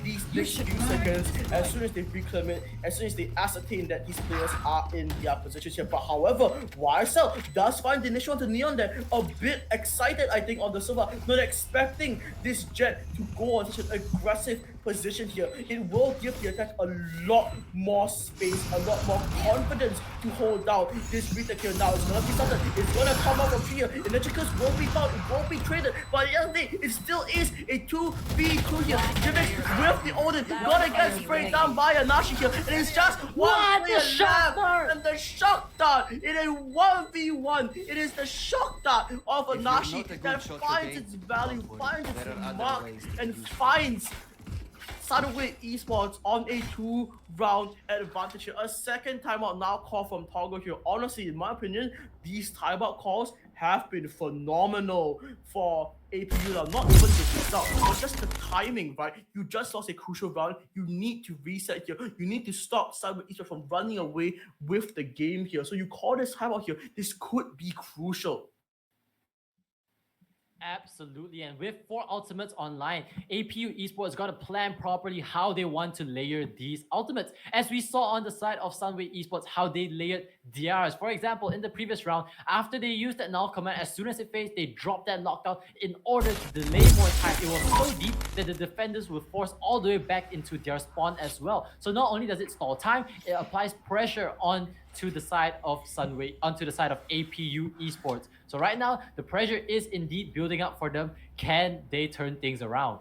these next few seconds as soon as they reclaim it, as soon as they ascertain that these players are in their positions here. But however, YSL does find the initial to Neon there a bit excited, I think, on the server, not expecting this Jet to go on such an aggressive position here. It will give the attack a lot more space, a lot more confidence to hold down this retake here. Now it's gonna be something, it's gonna come out from here. Electricals will be found, it won't be traded, but at the end of the day, it still is a 2v crew here. Jivix with the Odin, gonna get sprayed down by Anashi here, and it's just one player left, and the shock dart in a 1v1. It is the shock dart of Anashi that finds its value, finds its mark, and finds Sunway Esports on a 2-round advantage here. A second timeout now called from Toggle here. Honestly, in my opinion, these timeout calls have been phenomenal for APU now. Not even the result, but just the timing, right? You just lost a crucial round. You need to reset here. You need to stop Sunway Esports from running away with the game here. So you call this timeout here. This could be crucial. Absolutely, and with 4 ultimates online, APU Esports got to plan properly how they want to layer these ultimates. As we saw on the side of Sunway Esports, how they layered DRs. For example, in the previous round, after they used that null command, as soon as it phased, they dropped that lockdown in order to delay more time. It was so deep that the defenders were forced all the way back into their spawn as well. So not only does it stall time, it applies pressure onto the side of Sunway, onto the side of APU Esports. So right now, the pressure is indeed building up for them. Can they turn things around?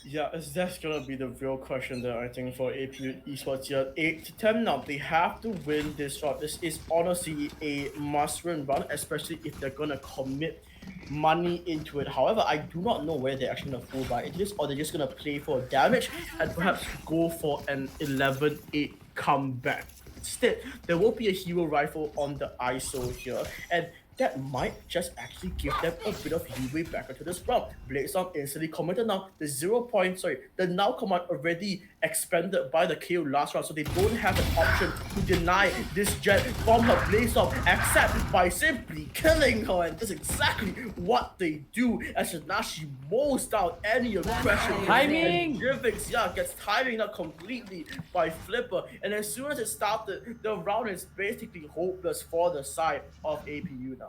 Yeah, that's gonna be the real question there, I think, for APU Esports here. 8 to 10 now. They have to win this round. This is honestly a must-win run, especially if they're gonna commit money into it. However, I do not know where they're actually gonna full buy into this, or they're just gonna play for damage and perhaps go for an 11-8 comeback. Instead, there will be a hero rifle on the ISO here, and that might just actually give them a bit of leeway back into this round. Blazestorm instantly commented now, the now command already expanded by the KO last round, so they don't have an option to deny this jet from her Blazestorm except by simply killing her, and that's exactly what they do as now she mows down any aggression. Timing! And Rivix, gets timing up completely by Flipper, and as soon as it started, the round is basically hopeless for the side of APU now.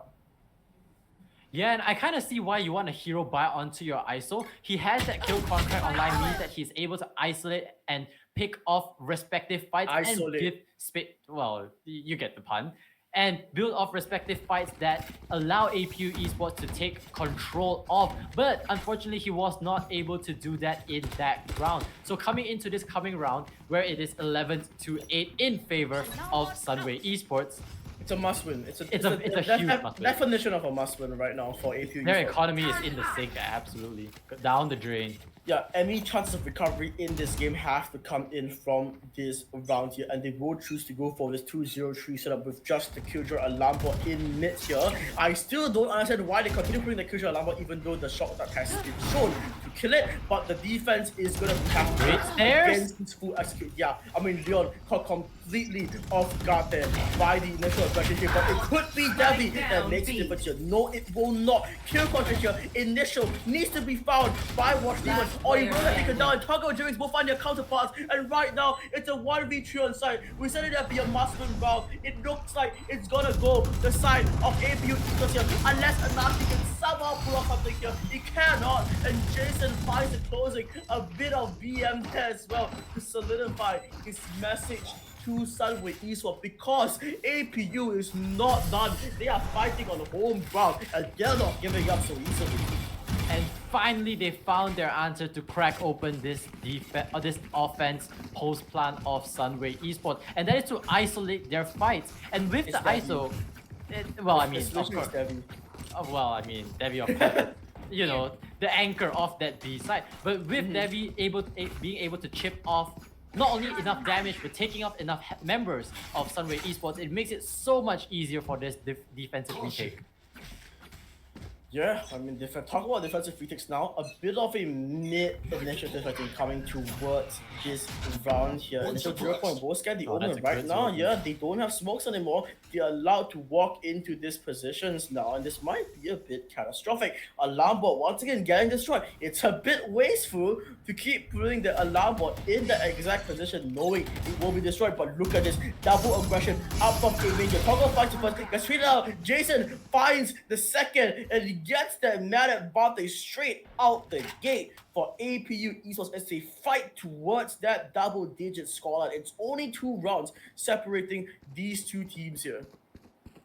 Yeah, and I kind of see why you want a hero buy onto your ISO. He has that kill contract online, means that he's able to isolate and pick off respective fights and give space. Well, you get the pun. And build off respective fights that allow APU Esports to take control of. But unfortunately, he was not able to do that in that round. So coming into this coming round, where it is 11-8 in favor of Sunway Esports, it's a must-win. It's a huge must-win. Definition of a must-win right now for APU. Their economy is in the sink, absolutely. Down the drain. Yeah, any chances of recovery in this game have to come in from this round here, and they will choose to go for this 2-0-3 setup with just the Killjoy alarm bot in mid here. I still don't understand why they continue putting the Killjoy alarm bot even though the shot that has been shown to kill it, but the defense is gonna have to against this full execute. Yeah, I mean Leon caught completely off guard there by the initial aggression here, but it could be Devi that makes a difference here. No, it will not. Kill contract here, initial needs to be found by Watch Demon, or you will have taken down, and Toggle Jimmings will find their counterparts, and right now it's a 1v3 on side. We said it would be a must-win round. It looks like it's gonna go the side of APU Esports here, unless Anaki can somehow pull off something here. He cannot, and Jason finds it closing a bit of BM there as well to solidify his message to Sunway Esports, because APU is not done. They are fighting on home ground, and they're not giving up so easily. And finally, they found their answer to crack open this offense post plan of Sunway Esports, and that is to isolate their fights. And with the ISO, Devi, of course, you know, the anchor of that B side. But with Devi being able to chip off not only enough damage, but taking off enough members of Sunway Esports, it makes it so much easier for this defensive retake. Yeah, I mean, talk about defensive retakes now. A bit of a mid-initiative, I think, coming towards this round here. Initial 0-point bow scan, the Omen right now, they don't have smokes anymore. They're allowed to walk into these positions now, and this might be a bit catastrophic. Alarm bot once again getting destroyed. It's a bit wasteful to keep putting the alarm bot in the exact position, knowing it will be destroyed. But look at this, double aggression up from A major. Toggle fights first, gets treated out. Jason finds the second, and he gets that mad advantage straight out the gate for APU Esports as they fight towards that double-digit scoreline. It's only 2 rounds separating these two teams here.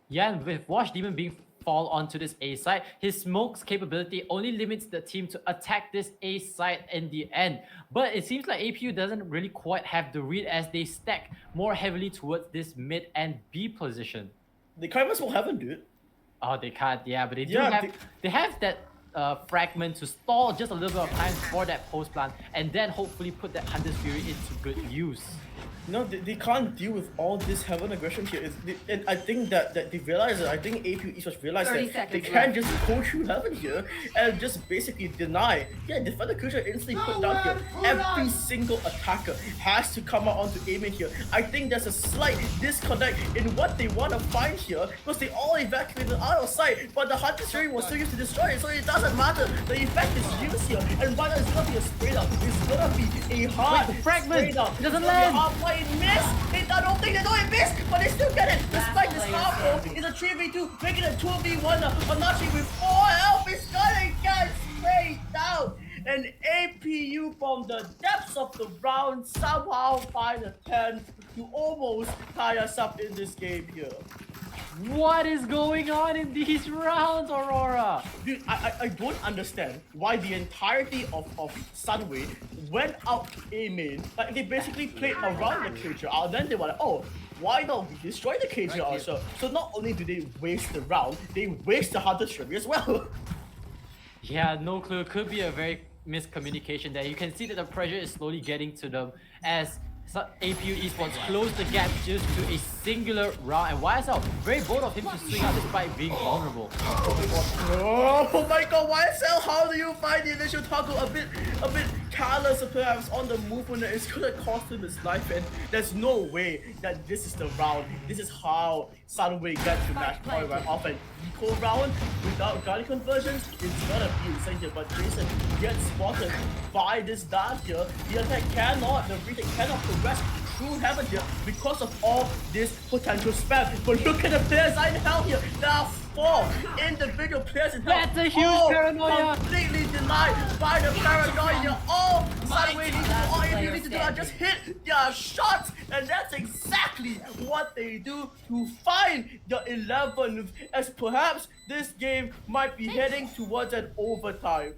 Yeah, and with Wash Demon being fall onto this A side, his smoke's capability only limits the team to attack this A side in the end. But it seems like APU doesn't really quite have the read as they stack more heavily towards this mid and B position. They can't even smoke heaven, dude. Oh, they can't, yeah, but they have that fragment to stall just a little bit of time for that post plan, and then hopefully put that Hunter's Fury into good use. No, they can't deal with all this heaven aggression here. And I think that they realize it. I think APU Esports realize that they can't just go through heaven here and just basically deny. Yeah, Defender Creature instantly put down here. Every single attacker has to come out onto aiming here. I think there's a slight disconnect in what they want to find here, because they all evacuated out of sight, but the Hunter's Fury was still used to destroy it, so it doesn't matter. The effect is used here, and whether it's gonna be a straight up, it's gonna be a hard fragment. It doesn't land. It missed! I don't think they know it missed, but they still get it! Despite this half roll, it's a 3v2, making it a 2v1 now. Anachi with 4 health is gonna get straight down! And APU from the depths of the round somehow find a 10 to almost tie us up in this game here. What is going on in these rounds, Aurora? Dude, I don't understand why the entirety of Sunway went out A main. Like, they basically played around the KJR, then they were like, oh, why not we destroy the KJR also? So not only do they waste the round, they waste the Hunter Shrimp as well. Yeah, no clue. Could be a very miscommunication there. You can see that the pressure is slowly getting to them as APU Esports close the gap just to a singular round. And YSL, very bold of him to swing out despite being vulnerable. Oh my god, YSL, how do you find the initial toggle a bit careless perhaps on the movement? It's gonna cost him his life, and there's no way that this is the round. This is how Sunway gets to match point right off an eco round without Guardian conversions. It's gonna be insane here, but Jason gets spotted by this dart here. The attack cannot, the retake cannot progress through heaven here because of all this potential spam. But look at the players in hell here. There are 4 individual players in hell. That's a huge all paranoia. completely denied by the paranoia here. All Sunway needs to do, all you need to do are just hit their shots, and that's exactly what they do to find the 11th, as perhaps this game might be heading towards an overtime.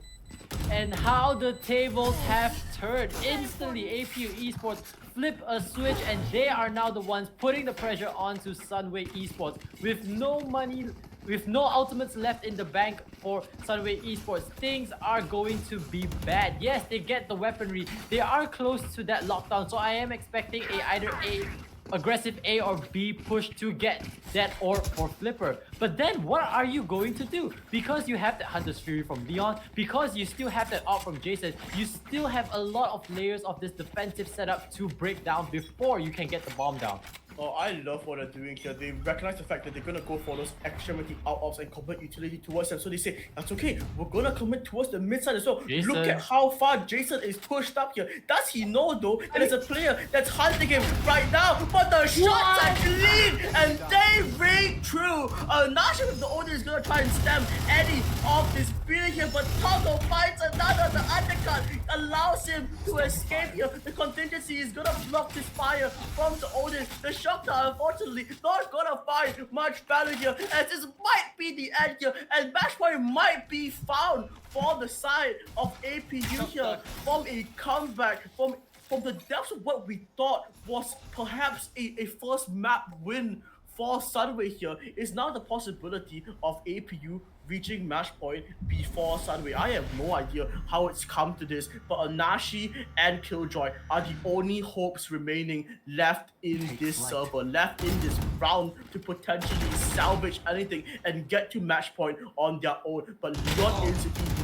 And how the tables have turned. Instantly, APU Esports flip a switch, and they are now the ones putting the pressure onto Sunway Esports. With no money, with no ultimates left in the bank for Sunway Esports, things are going to be bad. Yes, they get the weaponry. They are close to that lockdown, so I am expecting either a aggressive A or B push to get that orb for Flipper. But then what are you going to do? Because you have the Hunter's Fury from Leon, because you still have that ult from Jason, you still have a lot of layers of this defensive setup to break down before you can get the bomb down. Oh, I love what they're doing here. They recognize the fact that they're gonna go for those extremity out-offs and commit utility towards them. So they say, that's okay, we're gonna commit towards the mid side as well. Jason. Look at how far Jason is pushed up here. Does he know though that there's a player that's hunting him right now? But the shots are clean and they ring true. Nasha with the order is gonna try and stem any of this feeling here, but Toggle finds another. The undercut allows him to escape here. The contingency is gonna block his fire from the Odin. The Shokta, unfortunately, not gonna find much value here, as this might be the end here, and match point might be found for the side of APU here from a comeback, from the depths of what we thought was perhaps a first map win for Sunway here, is now the possibility of APU reaching match point before Sunway. I have no idea how it's come to this, but Anashi and Killjoy are the only hopes remaining left in this server, left in this round to potentially salvage anything and get to match point on their own. But Leon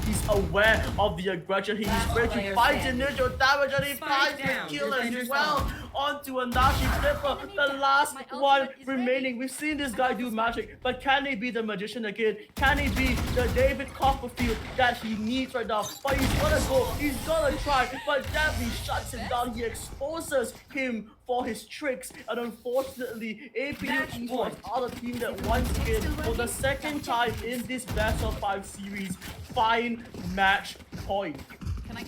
he's aware of the aggression. He's ready to find the initial damage, and he finds the kill as well onto Anashi Flipper, the last one remaining. We've seen this guy do magic, but can he be the magician again? Can he be the David Copperfield that he needs right now? But he's gonna go, he's gonna try, but Davy shuts him down. He exposes him for his tricks, and unfortunately APU Esports are the team that once again, for the second time in this best of 5 series, find match point.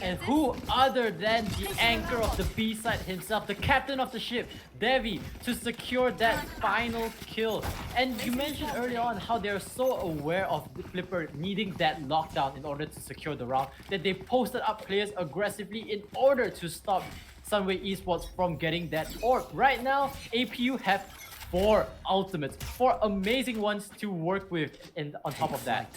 And who other than the anchor of the B-side himself, the captain of the ship, Devi, to secure that final kill. And you mentioned earlier on how they're so aware of the Flipper needing that lockdown in order to secure the round, that they posted up players aggressively in order to stop Sunway Esports from getting that orb. Right now, APU have 4 ultimates, 4 amazing ones to work with, and on top of that.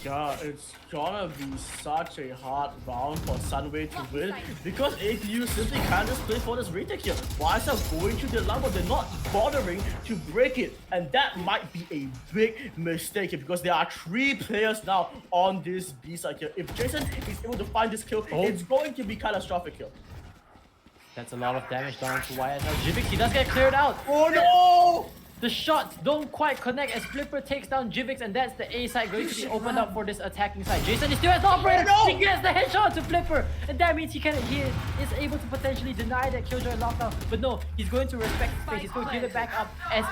Yeah, it's gonna be such a hard round for Sunway to win, because APU simply can't just play for this retake here. YSL going to the line, but they're not bothering to break it, and that might be a big mistake here, because there are 3 players now on this B side here. If Jason is able to find this kill, it's going to be catastrophic here. That's a lot of damage done to YSL. Jivix, he does get cleared out. Oh no! The shots don't quite connect as Flipper takes down Jivix, and that's the A side going to be opened up for this attacking side. Jason is still as the operator. Oh, no! He gets the headshot to Flipper, and that means he is able to potentially deny that Killjoy lockdown. But no, he's going to respect his space. He's going to give it back up as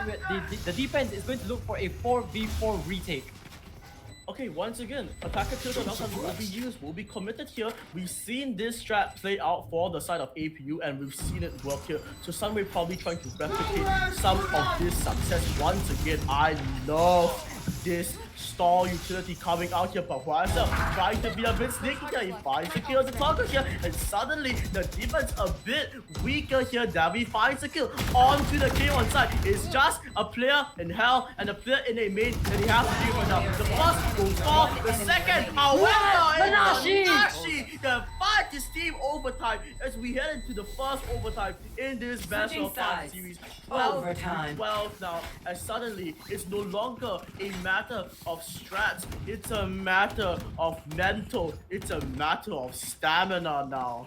the defense is going to look for a 4v4 retake. Okay, once again, attacker kills will be used, will be committed here. We've seen this strat play out for the side of APU, and we've seen it work here. So Sunway probably trying to replicate some of this success once again. I love this stall utility coming out here, but YSL trying to be a bit sneaky here. He finds the kill as a target here, and suddenly the defense a bit weaker here. Davi finds the kill onto the K1 side. It's just a player in hell and a player in a main that he has to deal with now. The first goes for the second, however, Manashi, the fight his team overtime as we head into the first overtime in this best of 5 series. 12 now, and suddenly it's no longer a matter of strats, it's a matter of mental, it's a matter of stamina now.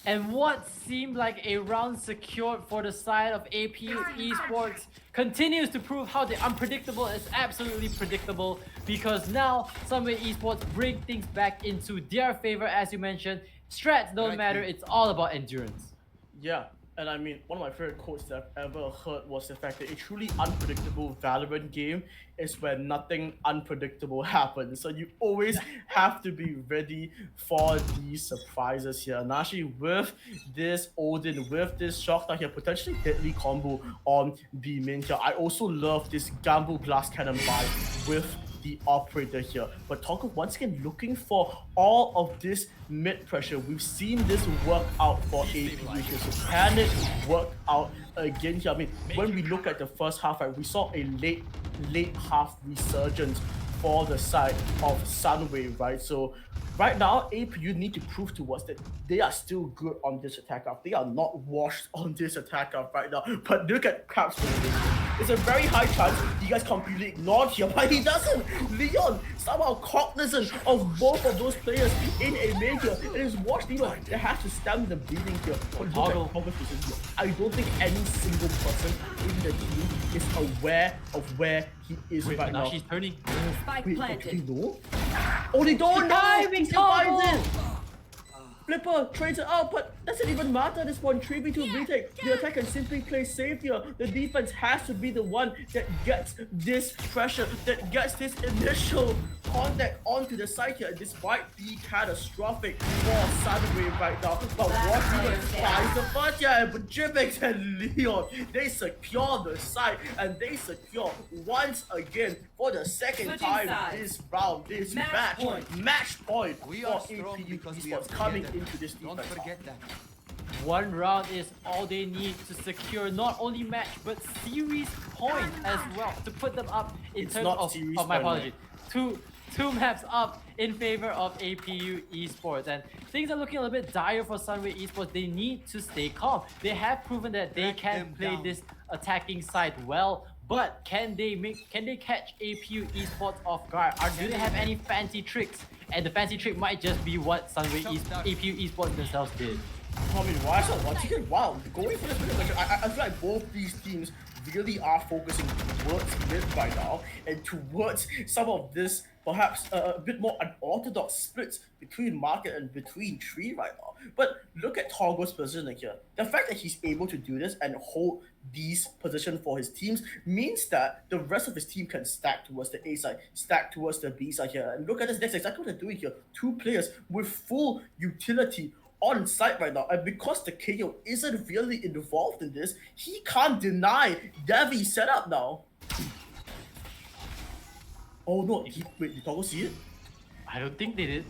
And what seemed like a round secured for the side of APU Esports continues to prove how the unpredictable is absolutely predictable, because now Sunway Esports bring things back into their favor. As you mentioned, strats don't matter, it's all about endurance. Yeah. And I mean, one of my favorite quotes that I've ever heard was the fact that a truly unpredictable Valorant game is when nothing unpredictable happens. So you always have to be ready for these surprises here. Nashi with this Odin, with this shock here, potentially deadly combo on the main here. I also love this Gamble Glass Cannon buy with the operator here, but Tonka once again looking for all of this mid pressure. We've seen this work out for APU here, so can it work out again here? I mean, when we look at the first half, right, we saw a late half resurgence for the side of Sunway, right? So right now, APU need to prove to us that they are still good on this attack up. They are not washed on this attack up right now. But look at Krabs. It's a very high chance you guys completely ignored here, but he doesn't. Leon somehow cognizant of both of those players in a main here. It is watched Leon that has to stem the bleeding here. But look at Thomas here. I don't think any single person in the team is aware of where he is right now. She's turning. Spike Wait, planted. do they know? Oh, they don't know! He still finds it! Flipper trades it out, but doesn't even matter at this point. 3v2 retake. The attack can simply play safe here. The defense has to be the one that gets this pressure, that gets this initial contact onto the side here, despite the catastrophic for Sunway right now. But what even finds the first here, but Jimix and Leon, they secure the side, and they secure once again for the second time this round, this match point for APU Esports coming into this defense. Don't forget that. One round is all they need to secure not only match but series point as well, to put them up in terms of my apology. Two maps up in favor of APU Esports, and things are looking a little bit dire for Sunway Esports. They need to stay calm. They have proven that they can play this attacking side well, but can they catch APU Esports off guard? Or do they have any fancy tricks? And the fancy trick might just be what APU Esports themselves did. I mean, once again, wow, going for this mid pressure. I feel like both these teams really are focusing towards mid right now and towards some of this perhaps a bit more unorthodox splits between market and between tree right now. But look at Togo's positioning here. The fact that he's able to do this and hold these positions for his teams means that the rest of his team can stack towards the A side, stack towards the B side here. And look at this, that's exactly what they're doing here. Two players with full utility on site right now, and because the KO isn't really involved in this, he can't deny Devi's setup now. Oh no, wait, did Togo see it? I don't think they did.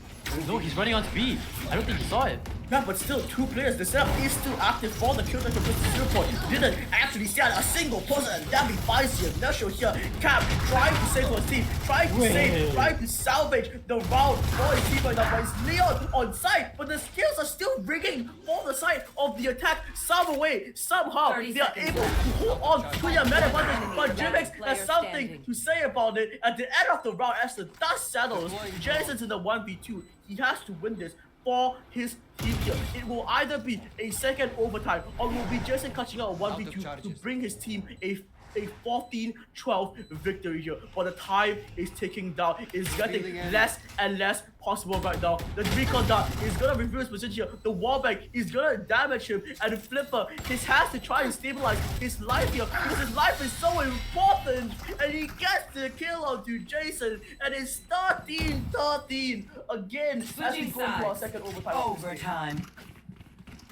No, he's running on B. I don't think he saw it. Yeah, but still, two players. The setup is still active for the kill that from the 0 point. Didn't actually see a single person, and Davi finds here. Nashio here. Cap trying to save his team, trying to salvage the round for his team right now. But it's Leon on site, but the skills are still rigging for the side of the attack. Some way, somehow, they are able to hold on to their meta advantage. But Jimix has something to say about it at the end of the round as the dust settles. Jason's in the 1v2. He has to win this for his team here. It will either be a second overtime or will be Jason catching out a 1v2 to bring his team a a 14-12 victory here. But the time is ticking down. It's getting less and less possible right now. The recon dart is gonna reverse position here. The wallbang is gonna damage him, and the flipper, he has to try and stabilize his life here because his life is so important. And he gets the kill onto Jason, and it's 13-13 again as we go into our second overtime. Overtime.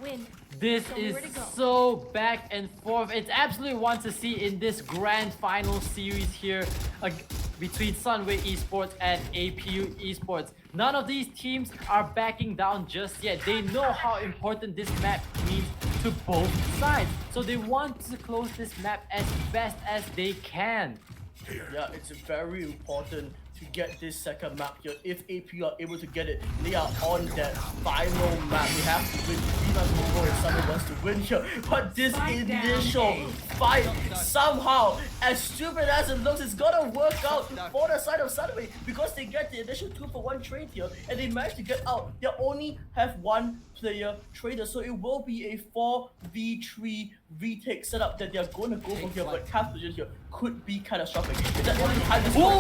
Win. This Tell me is where to go. so back and forth. It's absolutely one to see in this grand final series here between Sunway Esports and APU Esports. None of these teams are backing down just yet. They know how important this map means to both sides. So they want to close this map as best as they can. Yeah, it's very important to get this second map here. If AP are able to get it, they are on that final map. They have to win 3 maps in a row if someone wants to win here. But this initial fight, somehow, as stupid as it looks, it's gonna work out for the side of Sunway because they get the initial 2-for-1 trade here and they manage to get out. They only have 1 player trader, so it will be a 4v3 retake setup that they're going to go for here, but cap position here could be catastrophic. Is that able to hide this? Oh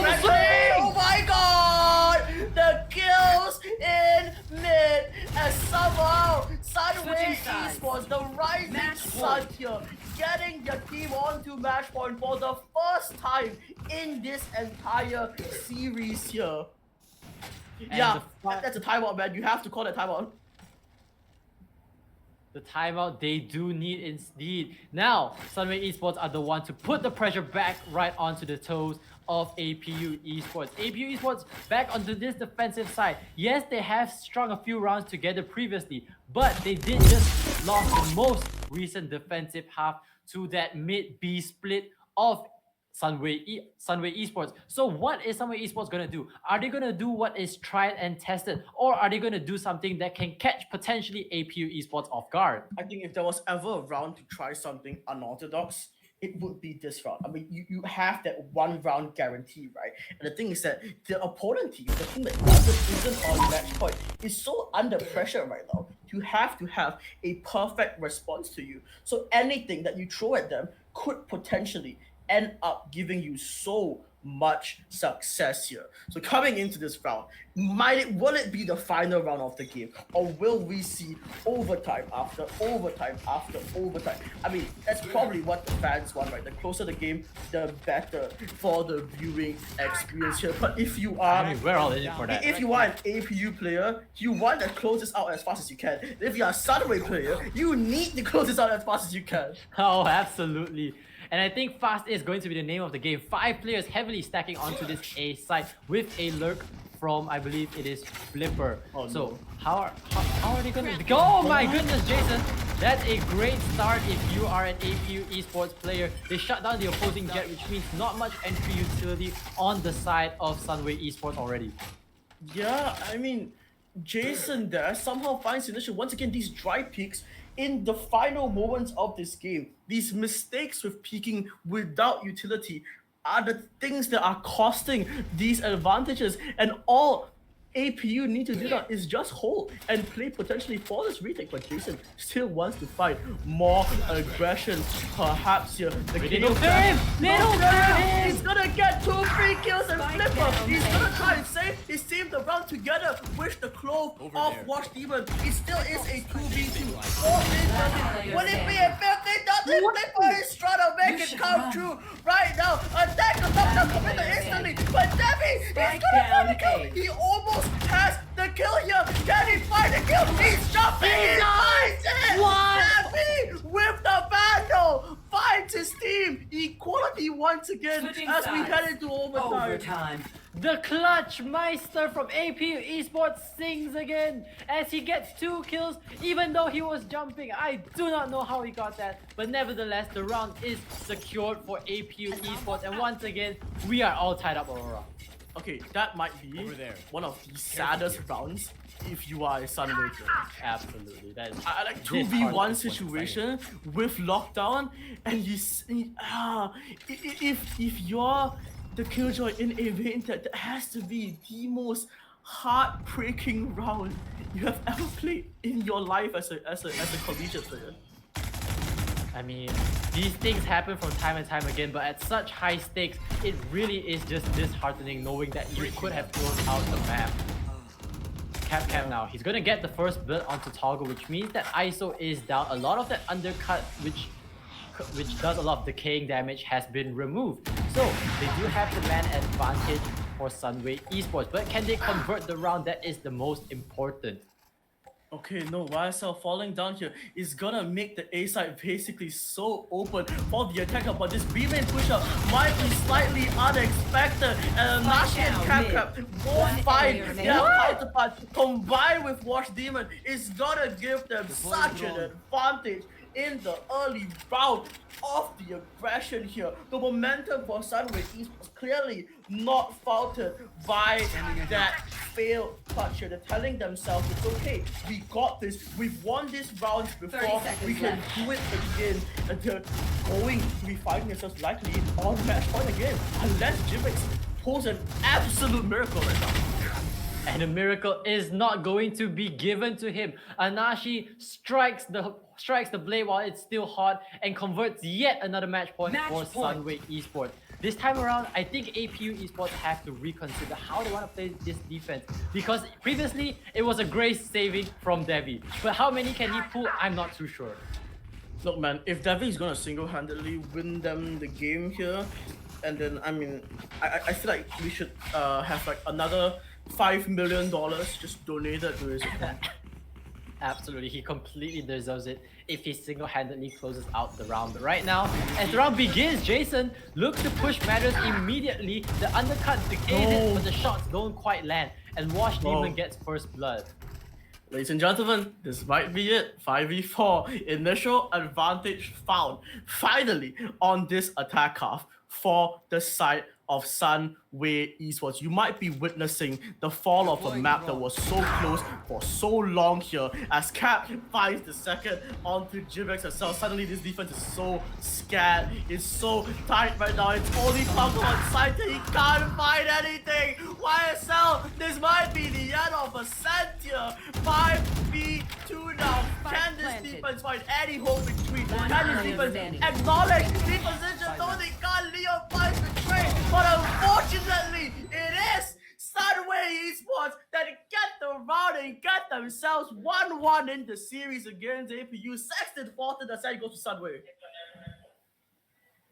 my god! The kills in mid as somehow Sunway Esports, the rising sun here, getting their team onto match point for the first time in this entire series here. And Yeah, the that's a timeout, man. You have to call that timeout. The timeout they do need indeed. Now, Sunway Esports are the one to put the pressure back right onto the toes of APU Esports. APU Esports back onto this defensive side. Yes, they have strung a few rounds together previously, but they did just lost the most recent defensive half to that mid-B split of Sunway Esports. So what is Sunway Esports gonna do? Are they gonna do what is tried and tested, or are they gonna do something that can catch potentially APU Esports off guard? I think if there was ever a round to try something unorthodox, it would be this round. I mean, you have that 1 round guarantee, right? And the thing is that the opponent team, the team that isn't on match point, is so under pressure right now. You have to have a perfect response to you. So anything that you throw at them could potentially end up giving you so much success here. So coming into this round, will it be the final round of the game, or will we see overtime after overtime after overtime? I mean, that's probably what the fans want, right? The closer the game, the better for the viewing experience here. But if you are, I mean, we're all in it for that. if you are an APU player, you want to close this out as fast as you can. If you are a Sunway player, you need to close this out as fast as you can. Oh, absolutely. And I think fast is going to be the name of the game. 5 players heavily stacking onto this A side with a lurk from, I believe it is Flipper. Oh, so no. how are they gonna go? Oh my goodness, Jason! That's a great start if you are an APU Esports player. They shut down the opposing jet, which means not much entry utility on the side of Sunway Esports already. Yeah, I mean, Jason there somehow finds initial. Once again, these dry peaks in the final moments of this game. These mistakes with peaking without utility are the things that are costing these advantages, and all APU need to do now is just hold and play potentially for this retake, but Jason still wants to fight more aggression, perhaps here. The Little Fame! Little Fame! He's gonna get 2 free kills and Flipper. He's gonna try and save his team to run together with the Clove of Watch Demon. It still is a 2v2. Will it be a 50-0? Flipper is trying to make it come true right now. Attack the top commander instantly, but Debbie is gonna find the kill. He almost has the kill here. Can he find the kill? He's jumping. He finds it. Debbie with the vandal finds his team. Equality once again as we head into overtime. The Clutch Meister from APU Esports sings again as he gets 2 kills even though he was jumping. I do not know how he got that, but nevertheless the round is secured for APU Esports, and once again we are all tied up Aurora. Okay, that might be one of the saddest rounds if you are a Sunway player. Absolutely, that is I like 2v1 situation with lockdown, and if you're the Killjoy in a vein, that has to be the most heartbreaking round you have ever played in your life as a collegiate player. I mean, These things happen from time and time again, but at such high stakes, it really is just disheartening knowing that you could have thrown out the map. Cap now. He's gonna get the first blood onto Toggle, which means that ISO is down. A lot of that undercut, which does a lot of decaying damage, has been removed. So they do have the man advantage for Sunway Esports, but can they convert the round? That is the most important. Okay, no, YSL falling down here is gonna make the A side basically so open for the attacker, but this B main push-up might be slightly unexpected, and Nashi and Cap both find their counterpart combined with Wash Demon is gonna give them such an advantage in the early round of the aggression here. The momentum for Sunway Esports clearly not faltered by that failed touch here. They're telling themselves it's okay, we got this, we've won this round before, we can do it again, and they're going to be finding themselves likely on match point again, unless Jivix pulls an absolute miracle right now. And a miracle is not going to be given to him. Anashi strikes the blade while it's still hot and converts yet another match point for Sunway Esports. This time around, I think APU Esports have to reconsider how they want to play this defense, because previously it was a grace saving from Devi, but how many can he pull? I'm not too sure. Look, man, if Devi is gonna single-handedly win them the game here, and then I mean, I feel like we should have like another $5 million just donated to his account. Absolutely, he completely deserves it if he single-handedly closes out the round. But right now, as the round begins, Jason looks to push matters immediately. The undercut decays it, but the shots don't quite land, and Wash Demon gets first blood. Ladies and gentlemen, this might be it. 5v4, initial advantage found finally on this attack half for the side of Sunway Esports. You might be witnessing the fall of a map that was so close for so long here, as Cap finds the second onto Jivex herself. Suddenly this defense is so scared, it's so tight right now. It's only Toggle on side that he can't find anything. YSL, this might be the end of a set here. 5v2 now. Can this defense find any hope victory? Can this defense acknowledge the position? No, they can't. Leo finds the trade, but unfortunately, it is Sunway Esports that get the round and get themselves 1-1 in the series against APU. Sexton faulted the side goes to Sunway.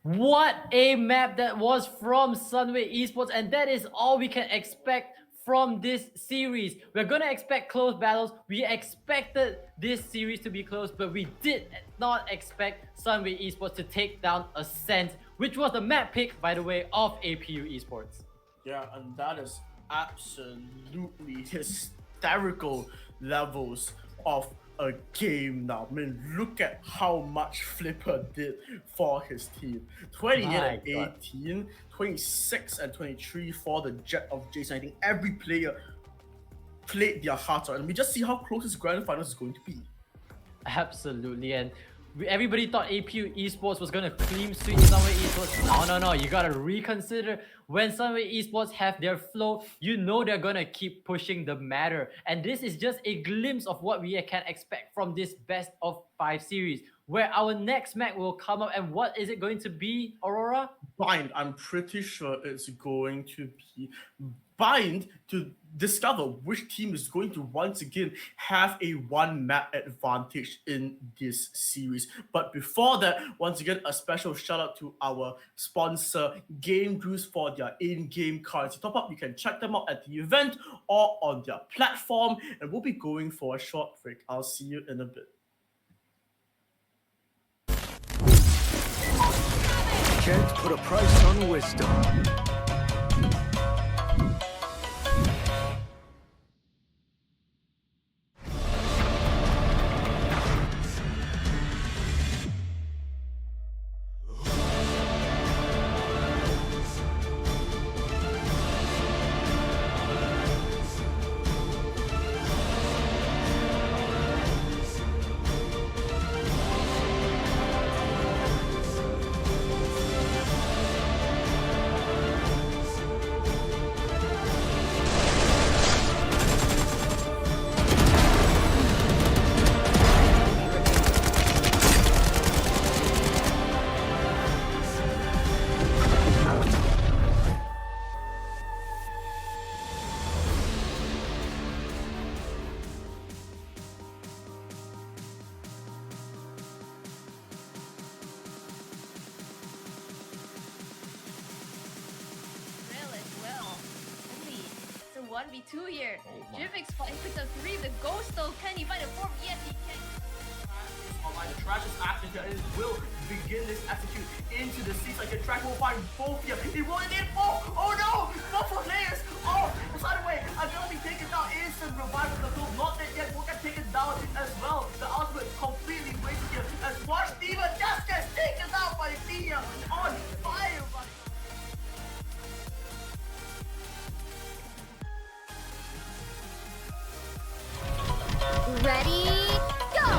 What a map that was from Sunway Esports, and that is all we can expect from this series. We're gonna expect close battles. We expected this series to be close, but we did not expect Sunway Esports to take down Ascent, which was the map pick, by the way, of APU Esports. Yeah, and that is absolutely hysterical levels of a game now. I mean, look at how much Flipper did for his team. 28 and 18, 26 and 23 for the Jet of Jason. I think every player played their hearts out, and we just see how close this grand finals is going to be. Absolutely, and everybody thought APU Esports was gonna clean sweep Sunway Esports. No, you gotta reconsider. When Sunway Esports have their flow, you know they're gonna keep pushing the matter. And this is just a glimpse of what we can expect from this best of 5 series, where our next match will come up. And what is it going to be, Aurora? Bind. I'm pretty sure it's going to be Bind to discover which team is going to once again have a one map advantage in this series. But before that, once again, a special shout out to our sponsor, Game Brews, for their in-game currency top up. You can check them out at the event or on their platform, and we'll be going for a short break. I'll see you in a bit. Can't put a price on wisdom. 1v2 here. Jivix picks up 3 of the ghost though. Can he find a 4th? Yes, he can. Online, the trash is active here and it will begin this execute into the seats. Like the track will find both here. He rolled it in both. Oh no! Both for players. Oh, the side away. I'm gonna be taken down. Instant revive from the field. Not dead yet. Will get taken down as well. The ultimate completely wasted here. As Watch Diva just gets taken down by Thea on fire. Ready, go!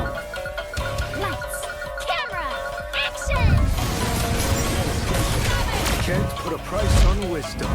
Lights, camera, action! Can't put a price on wisdom.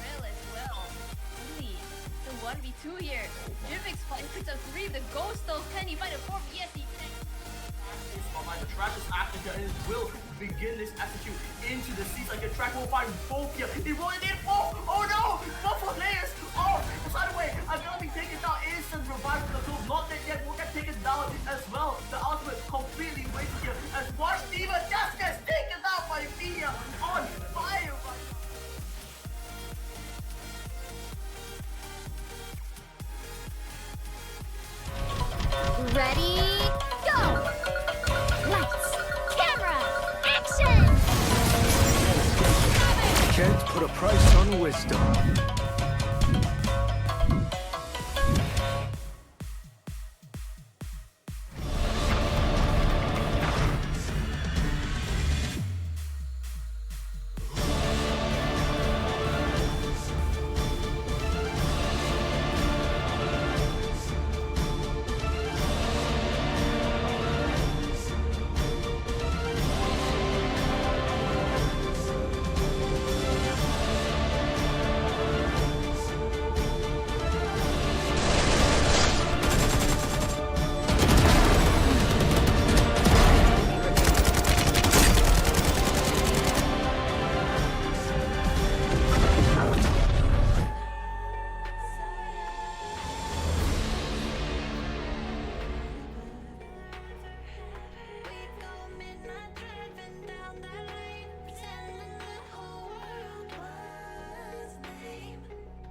Well as well. Only the 1v2 here. Jivix picks up 3 of the ghost though. Can he find a 4th? Yes, he can. Online, the trash is active here and it will begin this execute into the seats. Like the track will find both here. He rolled it in both. Oh no! Both for players. Oh, the side away. I'm gonna be taken down. Instant revive from the field. Not dead yet. Will get taken down as well. The ultimate completely wasted here. As Watch Diva just gets taken down by Thea on fire. Ready, go! Lights, camera, action! Can't put a price on wisdom.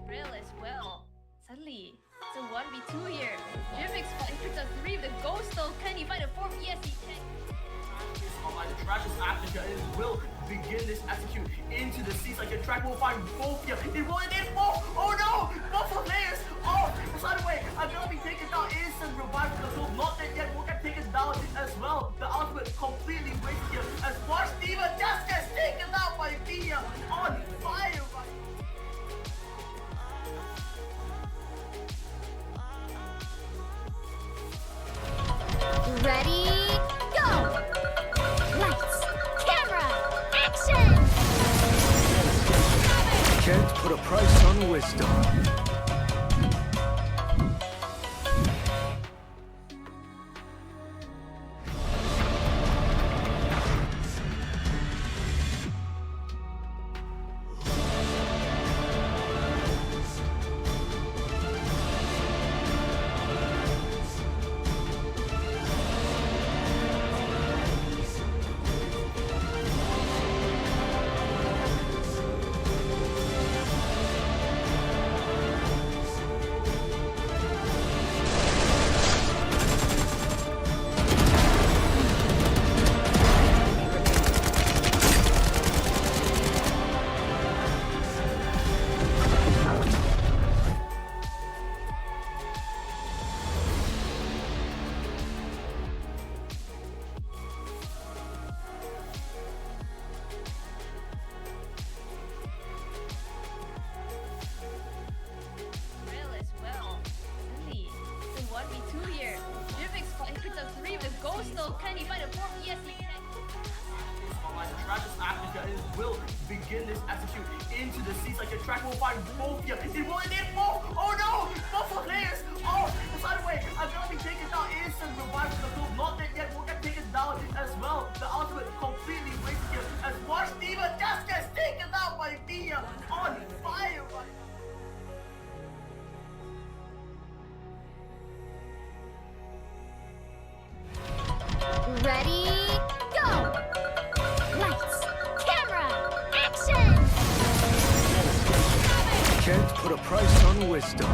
Real as well. Suddenly, it's a 1v2 here. Jivix picks up 3 of the ghost though. Can he find a 4th? Yes, he can. Online, the trash is active here and it will begin this execute into the seats. Like the track will find both here. He rolled it in both. Oh no! Both for players. Oh, the side away. I'm gonna be taken down. Instant revive from the field. Not dead yet. Will get taken down as well. The ultimate completely wasted here. As Watch Diva just gets taken down by Thea on fire. Ready, go! Lights, camera, action! Can't put a price on wisdom. Coastal, can he find a fourth? Yes, he can. Online, the trash is active here, and it will begin this execute into the seats. Like the track will find both here. It will indeed both. Oh no! Both of players. Oh, the sideway. I'm gonna be taken down. Instant revive from the field. Not dead yet. Will get taken down as well. The ultimate completely wasted here. As Watch Diva just gets taken down by Via on fire right now. Ready, go! Lights, camera, action! Can't put a price on wisdom.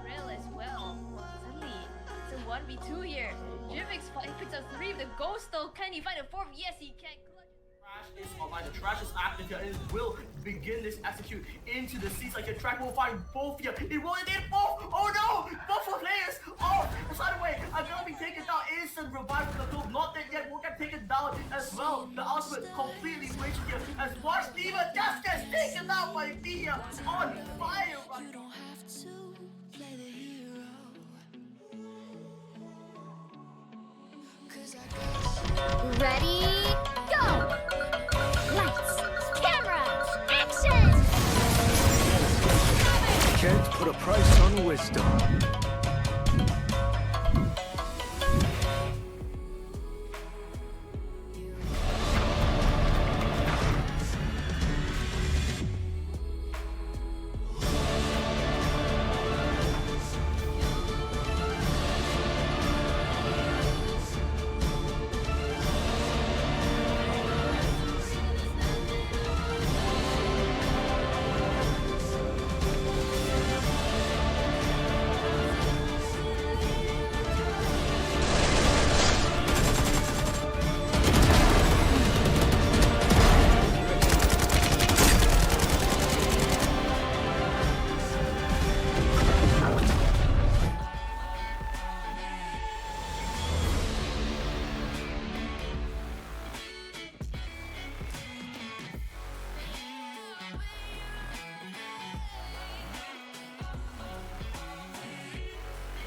Real as well. Suddenly, it's a 1v2 here. Jivix picks up 3 with the ghost though. Can he find a fourth? Yes, he can. Trash is online. The trash is active here, and it will begin this execute into the seats. Like the track will find both here. It will indeed both. Oh no! Both of players. Oh, the sideway. I'm gonna be taken down. Instant revive from the field. Not dead yet. Will get taken down as well. The ultimate completely wasted here. As Watch Diva just gets taken down by Via on fire right now. Ready, go! Lights, camera, action! Can't put a price on wisdom.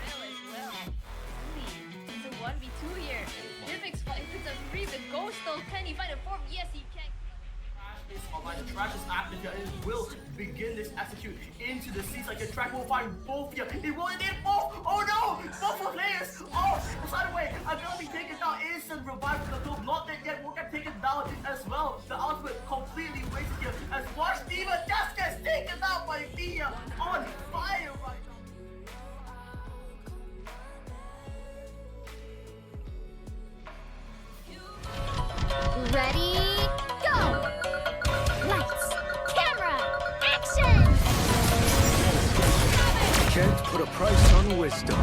Real as well. Suddenly, it's a 1v2 here. Jivix picks up 3 with the ghost though. Can he find a fourth? Yes, he can. Trash is online. The trash is active here, and it will begin this execute into the seats. Like the track will find both here. It will indeed both. Oh no! Both of players. Oh, the sideway. I'm gonna be taken down. Instant revive from the field. Not dead yet. Will get taken down as well. The ultimate completely wasted here. As Watch Diva just gets taken down by Via on fire right now. Ready, go! Lights, camera, action! Can't put a price on wisdom.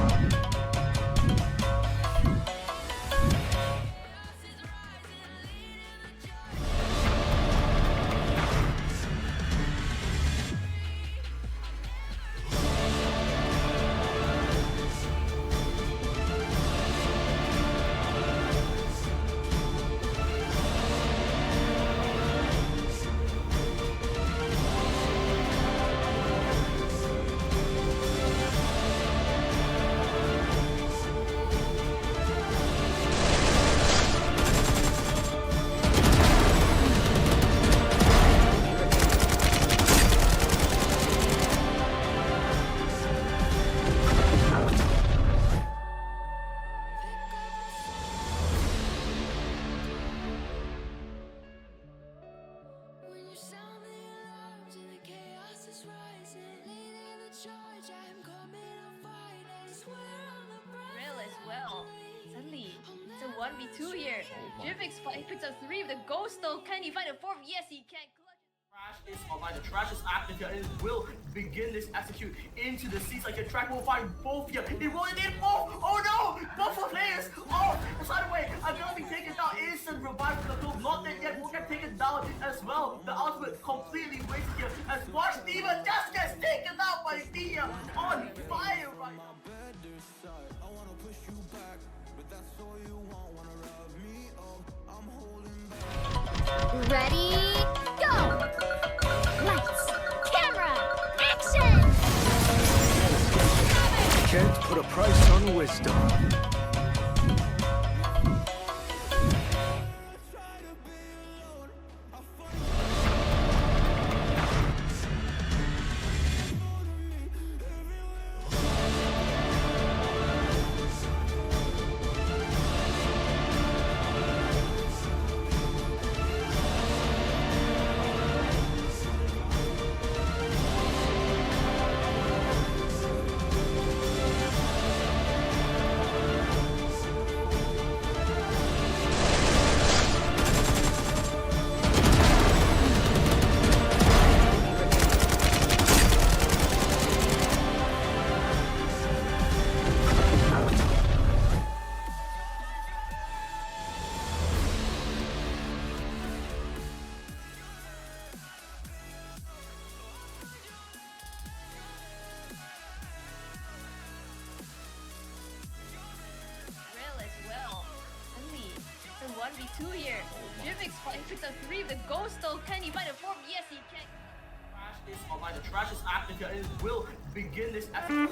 Real as well. Suddenly, it's a 1v2 here. Jivix picks up 3 with the ghost though. Can he find a 4th? Yes, he can. Trash is online. The trash is active here and it will begin this execute into the seats. Like the track will find both here. It will indeed both. Oh no! Both for players. Oh, side away. I'm gonna be taken down. Instant revive from the club. Not dead yet. Will get taken down as well. The ultimate completely wasted here. As Varsity just gets taken out by Thea on fire right now. Ready, go! Lights, camera, action! Can't put a price on wisdom. Real as well. Suddenly, it's a 1v2 here. Jivix picks up 3 with the ghost though. Can he find a 4th? Yes, he can. Trash is online. The trash is active here and it will begin this execute.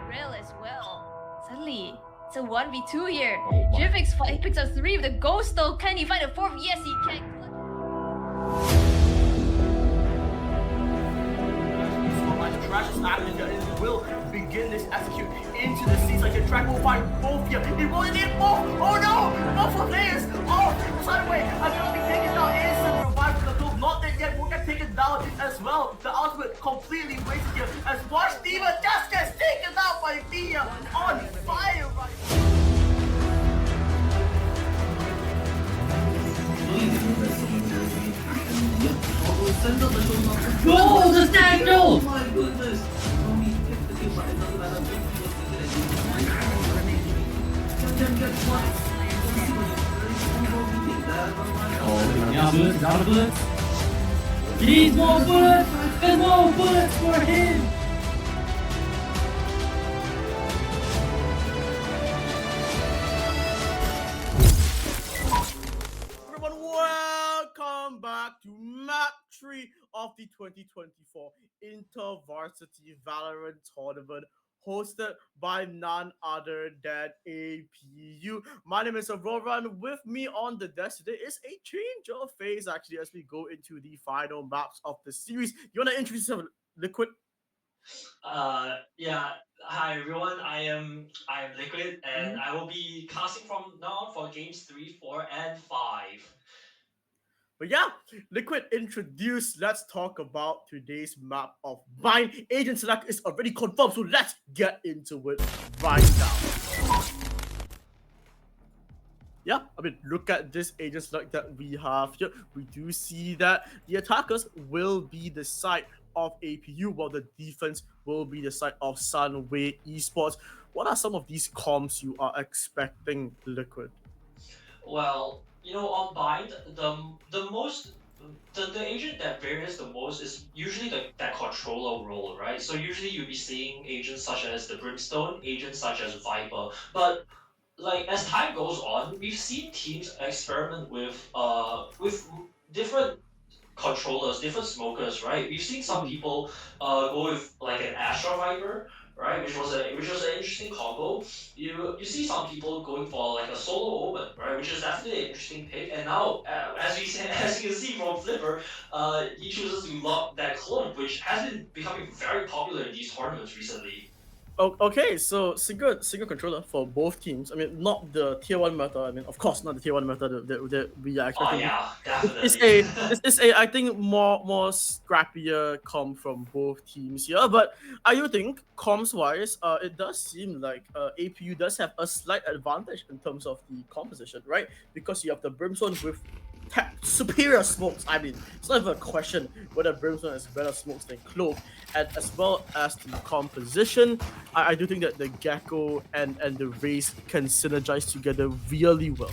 Real as well. Suddenly, it's a 1v2 here. Jivix picks up 3 with the ghost though. Can he find a 4th? Yes, he can. The trash is active here and it will begin this execute into the seats. Like the track will find both here. It will indeed both. Oh no! Both for players. Oh, side away. I'm gonna be taken down. Instant revive from the club. Not dead yet. Will get taken down as well. The ultimate completely wasted here. As Varsity just gets taken out by Thea on fire right now. No, the stack, no! Oh my goodness! Oh, he picked the kill, but another man of them. Get one. Oh, he's out of bullets, he's out of bullets. He needs more bullets! There's no bullets for him! Everyone, welcome back to map 3 of the 2024 Varsity Valorant tournament, hosted by none other than APU. My name is Aurora, and with me on the desk today is a change of phase actually as we go into the final maps of the series. You want to introduce yourself, Liquid? Yeah. Hi everyone. I am Liquid, and I will be casting from now on for games 3, 4, and 5. But yeah, Liquid introduced. Let's talk about today's map of Vine. Agent Select is already confirmed, so let's get into it right now. Yeah, I mean, look at this Agent Select that we have here. We do see that the attackers will be the side of APU, while the defense will be the side of Sunway Esports. What are some of these comps you are expecting, Liquid? Well, on Bind, the agent that varies the most is usually that controller role, right? So usually you'll be seeing agents such as the Brimstone, agents such as Viper, but like as time goes on, we've seen teams experiment with different controllers, different smokers, right? We've seen some people go with like an Astra Viper, right? Which was an interesting combo. You see some people going for like a solo Omen, right? Which is definitely an interesting pick. And now, as you can see from Flipper, he chooses to lock that clone, which has been becoming very popular in these tournaments recently. Oh, okay, so single controller for both teams. I mean, not the tier 1 meta. I mean, of course, not the tier 1 meta that we are Oh expecting. yeah, definitely. It's a I think more scrappier comp from both teams here. But I do think comps wise, it does seem like APU does have a slight advantage in terms of the composition, right? Because you have the Brimstone with superior smokes. I mean, it's not even a question whether Brimstone has better smokes than Cloak, and as well as the composition, I do think that the Gecko and the Race can synergize together really well.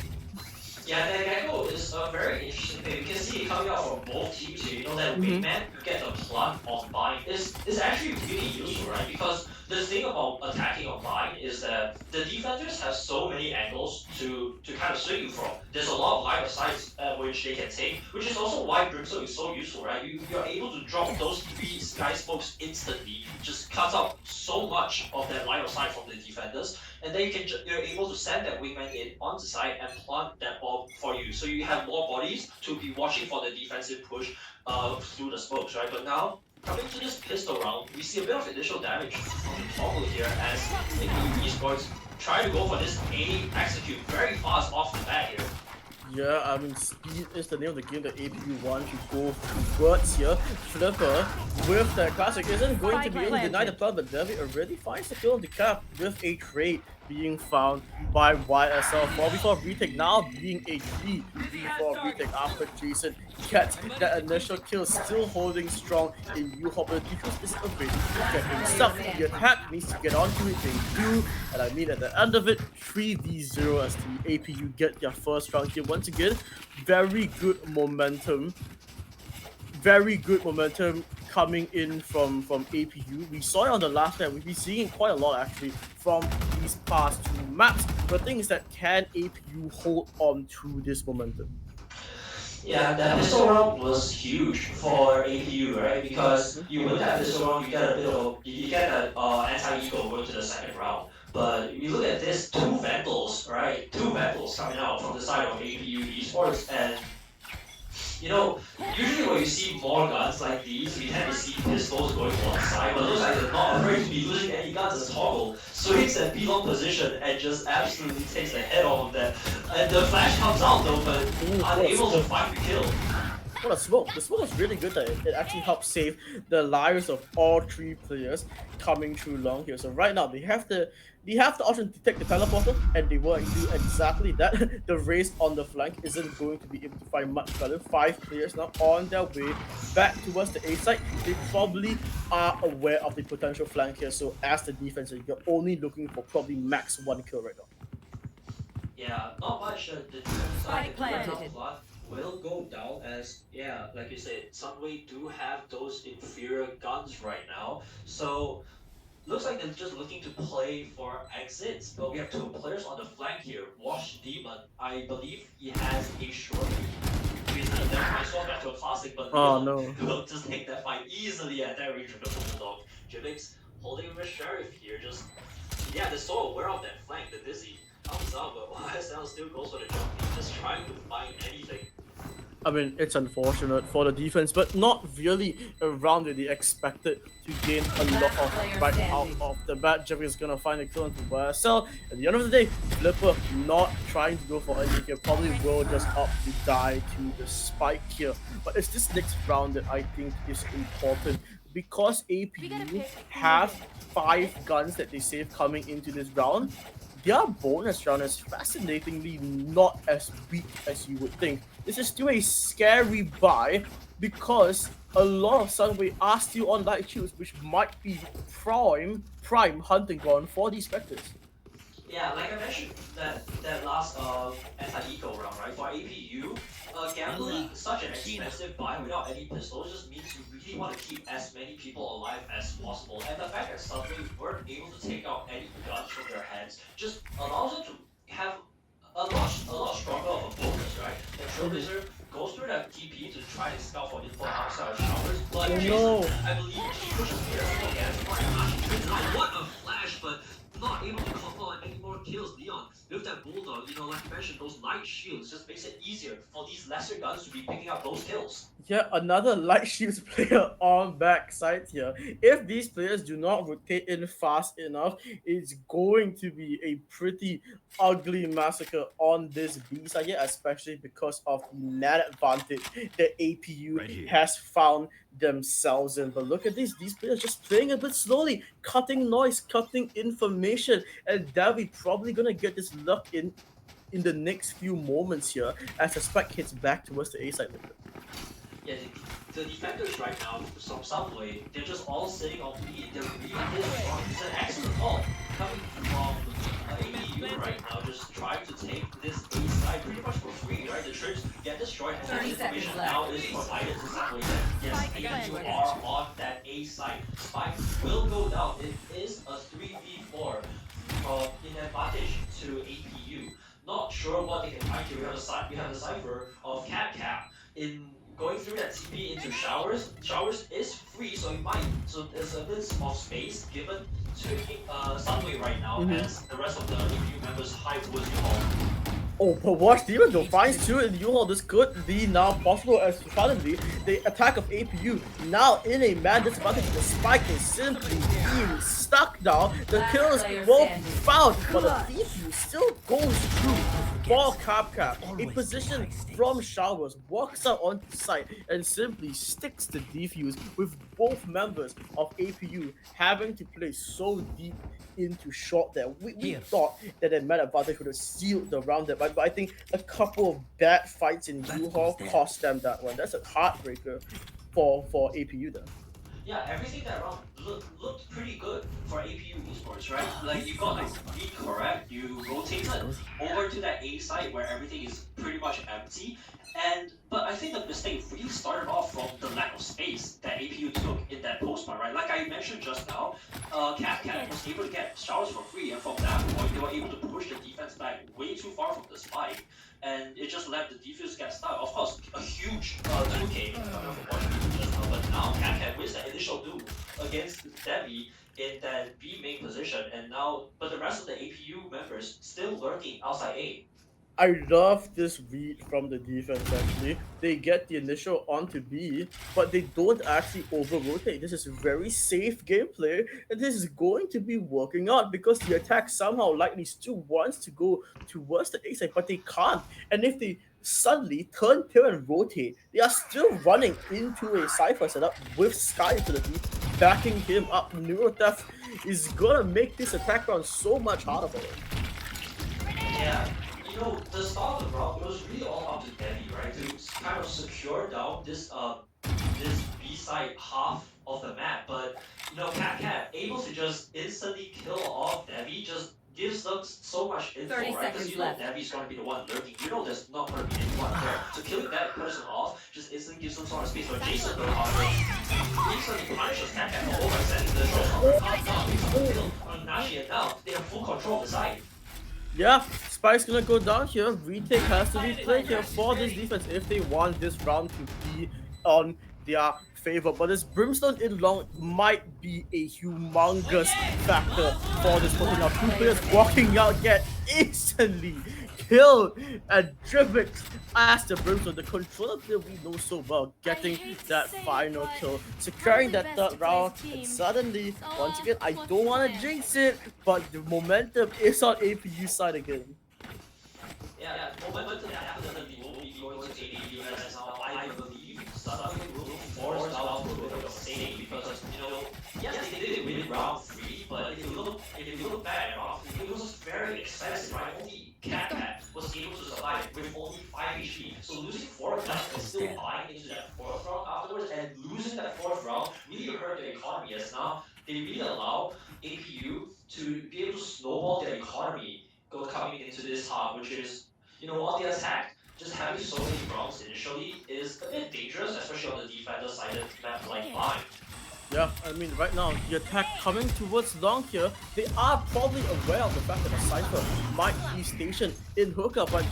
Yeah, that Gecko is a very interesting pick. You can see it coming out from both teams here. You know that Wingman to get the plant on Bind is actually really useful, right? Because the thing about attacking on Bind is that the defenders have so many angles to kind of swing you from. There's a lot of line of sights which they can take, which is also why Brimstone is so useful, right? You're able to drop those 3 sky smokes instantly, just cuts out so much of that line of sight from the defenders, and then you're able to send that Wingman in on the side and plant that bomb for you. So you have more bodies to be watching for the defensive push through the smokes, right? But now, coming to this pistol round, we see a bit of initial damage from the toggle here as APU Esports try to go for this A execute very fast off the bat here. Yeah, I mean, speed is the name of the game that APU want to go towards here. Flipper, with the classic, isn't going to be able to deny the plant, but Devi already finds the kill on the cap with a trade being found by YSL. 4v4 retake now being a 3v4 retake after Jason gets that initial kill, still holding strong in U-Hop. The defense is already getting stuck. The attack needs to get onto it, they do, and I mean at the end of it, 3v0 as the APU get their first round here. Once again, very good momentum coming in from APU. We saw it on the last map. We've been seeing it quite a lot actually from these past 2 maps. But the thing is that can APU hold on to this momentum? Yeah, that pistol round was huge for APU, right? Because you win that pistol round, you get a bit of an anti-ego going to the second round. But you look at this, 2 Vandals, right? 2 Vandals coming out from the side of APU Esports, and usually when you see more guns like these, we tend to see pistols going one side, but those guys are not afraid to be losing any guns as Toggle swings and B-long position and just absolutely takes the head off of that. And the flash comes out though, but unable to find the kill. What a smoke. The smoke was really good that it actually helped save the lives of all 3 players coming through long here. So right now they have the option to take the teleporter, and they will do exactly that. The race on the flank isn't going to be able to find much better. 5 players now on their way back towards the A side. They probably are aware of the potential flank here, so as the defense, you're only looking for probably max 1 kill right now. Yeah, not much. The side plot will go down as, yeah, like you said, Sunway do have those inferior guns right now. So looks like they're just looking to play for exits. But we have two players on the flank here. Wash Demon, I believe he has a short reason to never mind swap back to a classic, but Oh Leon no. will just take that fight easily at that range from the Bulldog. Jivix holding with Sheriff here, just yeah, they're so aware of that flank, the Dizzy comes out, but YSL still goes for the jump, just trying to find anything. I mean, it's unfortunate for the defense, but not really around where they expected to gain a lot of right out of the bat. Jeffrey is gonna find a kill into YSL. At the end of the day, Flipper not trying to go for anything here, probably will just opt to die to the spike here. But it's this next round that I think is important because APU have 5 guns that they save coming into this round. Their bonus round is fascinatingly not as weak as you would think. This is still a scary buy because a lot of Sunway are still on light shields, which might be prime hunting ground for these Spectres. Yeah, like I mentioned, that last anti-eco round, right? For APU, gambling such an expensive buy without any pistols just means you really want to keep as many people alive as possible. And the fact that Sunway weren't able to take out any guns from their hands just allows them to have a lot stronger of a bonus, right? The Trailblazer goes through that TP to try and scout for info outside of showers, but Jason, I believe he pushes here again. What a flash, but not able to couple any more kills. Leon, with that Bulldog, like you mentioned, those light shields just makes it easier for these lesser guns to be picking up those kills. Yeah, another light shields player on backside here. If these players do not rotate in fast enough, it's going to be a pretty ugly massacre on this B side here, especially because of the net advantage that APU has found themselves in. But look at this, these players just playing a bit slowly, cutting noise, cutting information, and Davy probably gonna get this luck in the next few moments here as the spec hits back towards the A side later. Yeah, the defenders right now, from Subway, they're just all sitting on B. They're really strong. It's an excellent call coming from APU right now, just trying to take this A side pretty much for free, right? The trips get destroyed, and the information now is provided to Subway that yes, APU are on that A side. Spike will go down. It is a 3v4 in advantage to APU. Not sure what they can find here. We have the cipher of Cap in going through that TP into showers. Showers is free, so there's a bit of space given to Sunway right now as the rest of the APU members hide towards U-Haul. Oh, but watch Demon though finds 2 in U-Haul. This could be now possible as suddenly the attack of APU now in a man disadvantage. The spike is simply being stuck now. The kills won't be found, but the defuse still goes through for Cap. A position from showers, walks out onto the site and simply sticks the defuse with both members of APU having to play so deep into short there. We thought that the meta advantage would have sealed the round there, but I think a couple of bad fights in U-Haul cost them that one. That's a heartbreaker for APU there. Yeah, everything that round looked pretty good for APU esports, right? Like you got the read correct, you rotated over to that A side where everything is pretty much empty. But I think the mistake really started off from the lack of space that APU took in that postman, right? Like I mentioned just now, Cat was able to get showers for free, and from that point they were able to push the defense back way too far from the spike, and it just let the defense get stuck. Of course, a huge 2K coming from one just now, but now Cat wins that initial duel against Debbie in that B main position, but the rest of the APU members still lurking outside A. I love this read from the defense actually. They get the initial onto B, but they don't actually over-rotate. This is very safe gameplay, and this is going to be working out because the attack somehow likely still wants to go towards the A side, but they can't. And if they suddenly turn tail and rotate, they are still running into a Cypher setup with Sky to the deep, backing him up. Neurotheft is gonna make this attack round so much harder for them. Yeah. The start of the round, it was really all up to Debbie, right? To kind of secure down this B-side half of the map. But, Cat able to just instantly kill off Debbie just gives them so much info, 30 right? Because seconds you know left. Navi's gonna be the one lurking. You know there's not gonna be anyone there. So killing that person off just instantly gives them sort of space for Jason though, however. Instantly punishes Cat for overextending the showstopper on Nashi, and now they have full control of the side. Yeah, Spike's gonna go down here. Retake has to be played here for this defense if they want this round to be on their favor. But this Brimstone in long might be a humongous factor for this one. Now, two players walking out get instantly killed, and Drivix as the Brimstone, the controller player we know so well, getting that final kill, securing that third round. And suddenly, once again, I don't want to jinx it, but the momentum is on APU's side again. Yeah, momentum definitely will be going to APU as now. I believe suddenly will be forced out to a bit of a save because, you know, yes, they did win round 3, but if you look back at round 3, it was just very expensive, right? Only Cat was able to survive with only 5 HP. So losing 4 rounds and still buying into that 4th round afterwards, and losing that 4th round really hurt the economy, as now they really allow APU to be able to snowball their economy coming into this half, which is, you know, on the attack, just having so many rounds initially is a bit dangerous, especially on the defender-sided map like mine. Yeah, I mean, right now, the attack coming towards long here, they are probably aware of the fact that the Cypher might be stationed in Hookah, but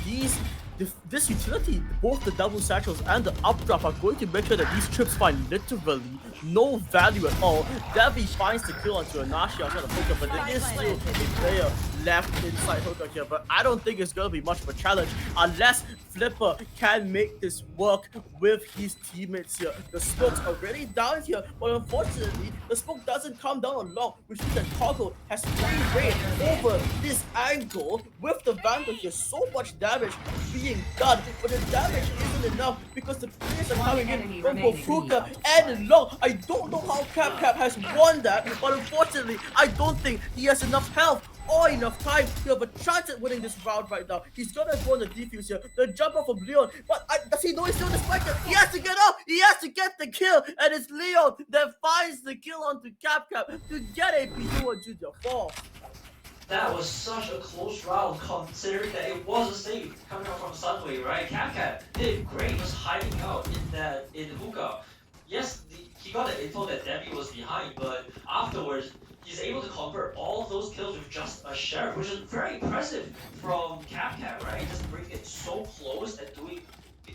this utility, both the double satchels and the updraft, are going to make sure that these trips find literally no value at all. Devi finds the kill onto Anashi outside of Hookah, but there is still a player left inside Hookah here, but I don't think it's going to be much of a challenge unless Flipper can make this work with his teammates here. The smoke's already down here, but unfortunately, the smoke doesn't come down along, which means that Toggle has free reign over this angle with the Vandal here. So much damage being done, but the damage isn't enough because the players are coming in from both Hookah and Long. I don't know how Cap has won that, but unfortunately, I don't think he has enough health or enough time to have a chance at winning this round right now. He's gonna go on the defuse here, the jump off of Leon, but does he know he's still the spiker? He has to get up, he has to get the kill, and it's Leon that finds the kill onto Cap to get APU on Junior 4. That was such a close round, considering that it was a save coming out from Sunway, right? Cap did great, just hiding out in Hookah. Yes, he got the info that Debbie was behind, but afterwards, he's able to convert all of those kills with just a sheriff, which is very impressive from Cap, right? Just bringing it so close and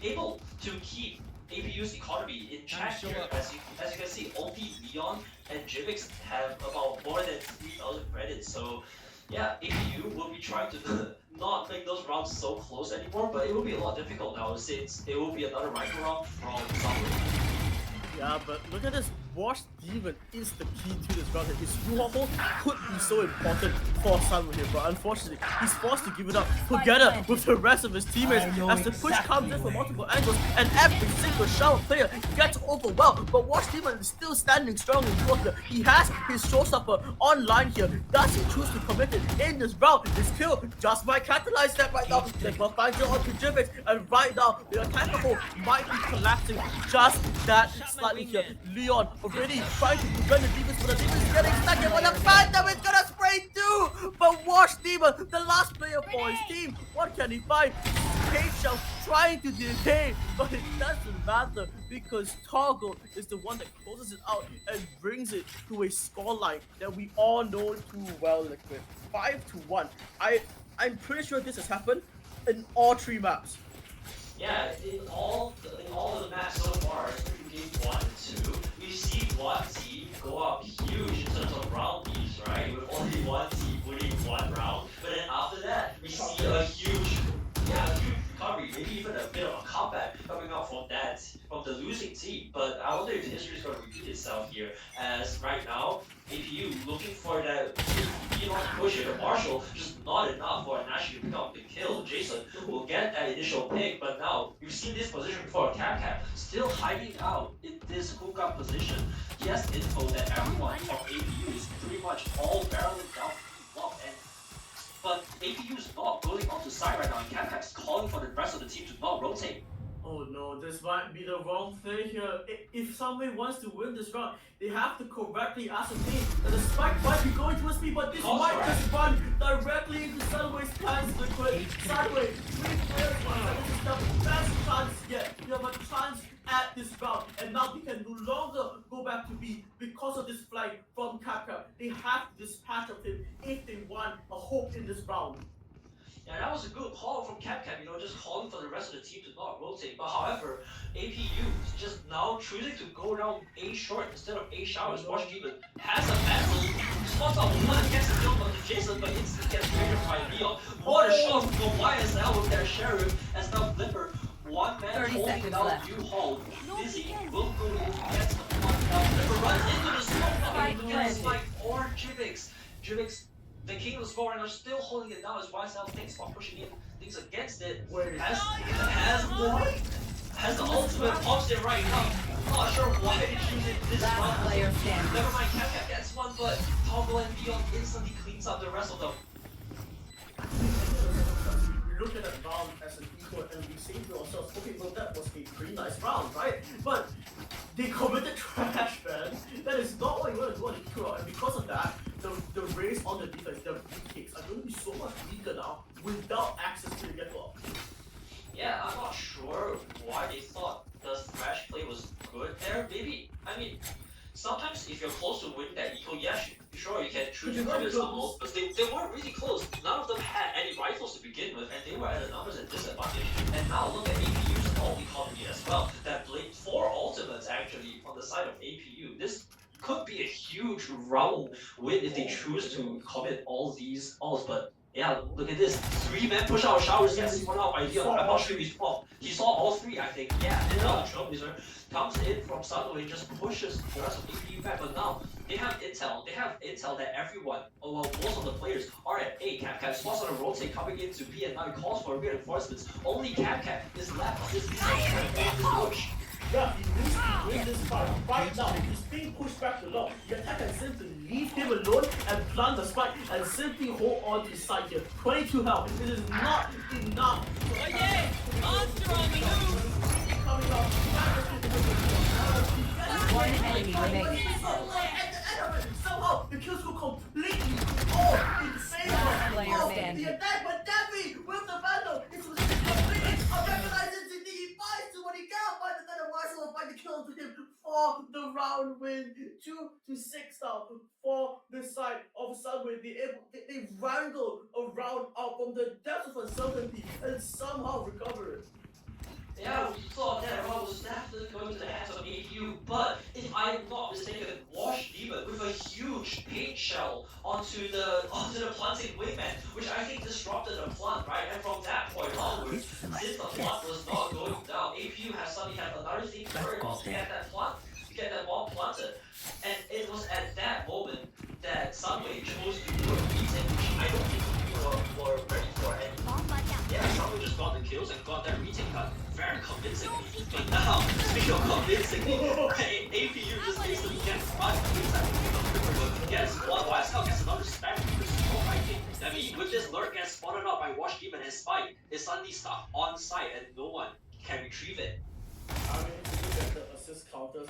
able to keep APU's economy in check here. As you can see, only Leon and Jivix have about more than 3,000 credits. So yeah, APU will be trying to not make those rounds so close anymore, but it will be a lot difficult now since it will be another rifle round from Sunway. Yeah, but look at this. Wash Demon is the key to this round. His U-Haul could be so important for Sunway here, but unfortunately, he's forced to give it up together with the rest of his teammates as the push comes in from multiple angles, and every single Shadow player gets overwhelmed. But Wash Demon is still standing strong in water. He has his showstopper online here. Does he choose to commit it in this round? His kill just might catalyze that right now. Flipper finds it onto Jivix, and right now, the attacker hole might be collapsing just that slightly here. Leon already trying to prevent the defense, but the defense is getting stuck in with a Phantom. It's gonna spray too, but Wash Demon, the last player for his team, what can he find? K-Shell trying to detain, but it doesn't matter because Toggle is the one that closes it out and brings it to a scoreline that we all know too well, Liquid. 5-1. I'm pretty sure this has happened in all 3 maps. Yeah, in all the maps so far, especially game 1 and 2, we've seen one team go up huge in terms of round leads, right? With only one team winning 1 round. But then after that, we see a huge recovery, maybe even a bit of a comeback coming out from the losing team. But I wonder if history is going to repeat itself here, as right now, APU looking for that, push it to Marshall, just not enough for Nashi to pick up the kill. Jason will get that initial pick, but now we've seen this position before. Cap still hiding out in this hookup position. He has info that everyone from APU is pretty much all barreling down block, but APU is not going onto side right now, and Cap is calling for the rest of the team to not rotate. Oh no, this might be the wrong play here. If Sunway wants to win this round, they have to correctly ascertain that the spike might be going towards me, but this might just run directly into Sunway's plans to quit. Sunway, 3 players, and this is the best chance yet. You have a chance at this round, and now they can no longer go back to B because of this flag from Capcom. They have to dispatch of him if they want a hope in this round. Yeah, that was a good call from Capcom, you know, just calling for the rest of the team to not rotate. But however, APU is just now choosing to go down A short instead of A showers. Watch Demon has a battle, spots out one gets a jump onto Jason, but instantly gets traded by Leon. What a shot from YSL with their Sheriff as now Flipper. One man holding down U-Haul. Dizzy will go in against the one. Now Flipper runs into the smoke against Spike or Jivix. Jivix, the king of the score right now, still holding it down as YSL thinks about pushing in things against it. Has the ultimate, pops it right now. Not sure why they choose it this round. Never mind, Capcom gets one, but Toggle and Leon instantly cleans up the rest of them. We look at that round as an equal and we say to ourselves, okay, well that was a pretty nice round, right? But they committed trash, man. That is not what you want to do on the equal round, and because of that, the race on the defense, their weak kicks are going to be so much weaker now without access to the get block. Yeah, I'm not sure why they thought the thrash play was good there. Maybe, I mean, sometimes if you're close to winning that eco, yeah, sure, you can choose to commit some most, but they weren't really close. None of them had any rifles to begin with, and they were at the numbers at disadvantage. And now look at APU's ult economy as well. That played 4 ultimates actually on the side of APU. This could be a huge round win if they choose to commit all these ults, but yeah, look at this. 3-man push out showers gets one out by Leon. I'm not sure he saw all 3, I think. Yeah, and now the Trailblazer comes in from Sunway, just pushes the rest of APU back. But now they have intel. They have intel that everyone, or well, most of the players are at A. Capcom spots on a rotate coming into B, and now he calls for reinforcements. Only Capcom is left on this push. Yeah, he needs to win this fight right now. He's being pushed back a lot. The attack can simply leave him alone and plant the spike and simply hold on to side here. 22 health. It is not enough. One enemy remaining. Somehow the kills go completely off in favor of the attack, but Daffy with the battle, it's completely unrecognized. He fights to what he can, but then Marshall will find the kill to him for the round win. 2-6 now for the side of Sunway. They wrangle around out from the depths of uncertainty and somehow recover it. Yeah, we thought that round was definitely going to the hands of APU, but if I'm not mistaken, Wash Demon with a huge paint shell onto the planting wingman, which I think disrupted the plant, right? And from that point onwards, since the plant was not going down, APU has suddenly had another thing to worry about to get that bomb planted. And it was at that moment that Sunway chose to do a retake, which I don't think we were ready for. And yeah, Sunway just got the kills and got that retake cut very convincingly. But now, speaking of convincingly, APU just basically gets one gets one YSL gets another spam I think. I mean, with this lurk gets spotted out by Wash Demon and Spike, is suddenly stuck on site and no one can retrieve it. I mean, if you look at the assist counters,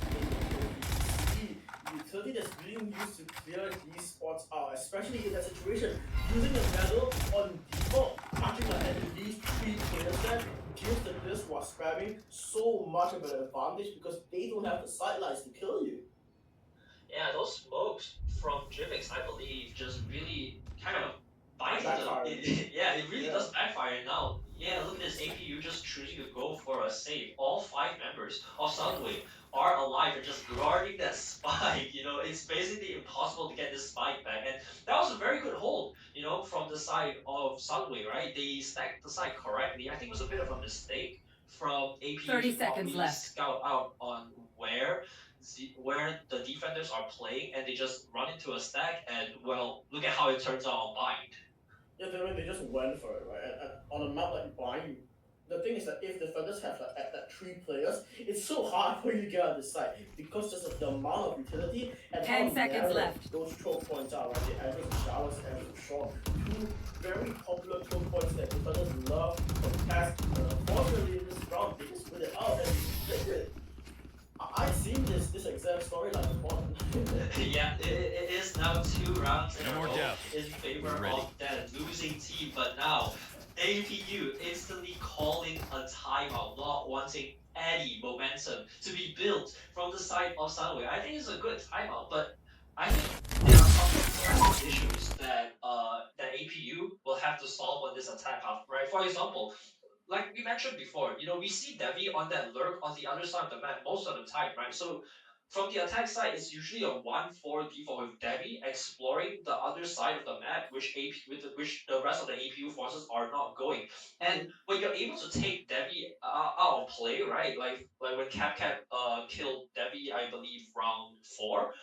the utility that's being used to clear these spots out, especially in that situation, using the medal on default, catching at least 3 players there, gives the disc while spamming so much of an advantage because they don't have the sidelines to kill you. Yeah, those smokes from Jivix, I believe, just really kind of bites them. Yeah, it really does backfire now. Yeah, look at this APU just choosing to go for a save. All 5 members of Sunway are alive and just guarding that spike. You know, it's basically impossible to get this spike back. And that was a very good hold, you know, from the side of Sunway, right? They stacked the side correctly. I think it was a bit of a mistake from APU 30 to seconds left. scout out on where the defenders are playing, and they just run into a stack, and well, look at how it turns out on Bind. Yeah, they just went for it, right? And on a map like Bind, the thing is that if defenders have like at that 3 players, it's so hard for you to get on the side because just of the amount of utility and 10 seconds left. Those choke points are, right? The average showers, average short. 2 very popular choke points that defenders love to contest. Unfortunately, in this round, they just win it Oh, I've seen this exact storyline before. Yeah, it is now 2 rounds in No a more row depth. in favor We're ready. of that losing team, but now APU instantly calling a timeout, not wanting any momentum to be built from the side of Sunway. I think it's a good timeout, but I think there are some pressing issues that APU will have to solve on this attack path, right? For example, like we mentioned before, we see Devi on that lurk on the other side of the map most of the time, right? So from the attack side, it's usually a 1-4 default with Devi exploring the other side of the map, which the rest of the APU forces are not going. And when you're able to take Devi out of play, right? Like when CapCap killed Devi, I believe round 4,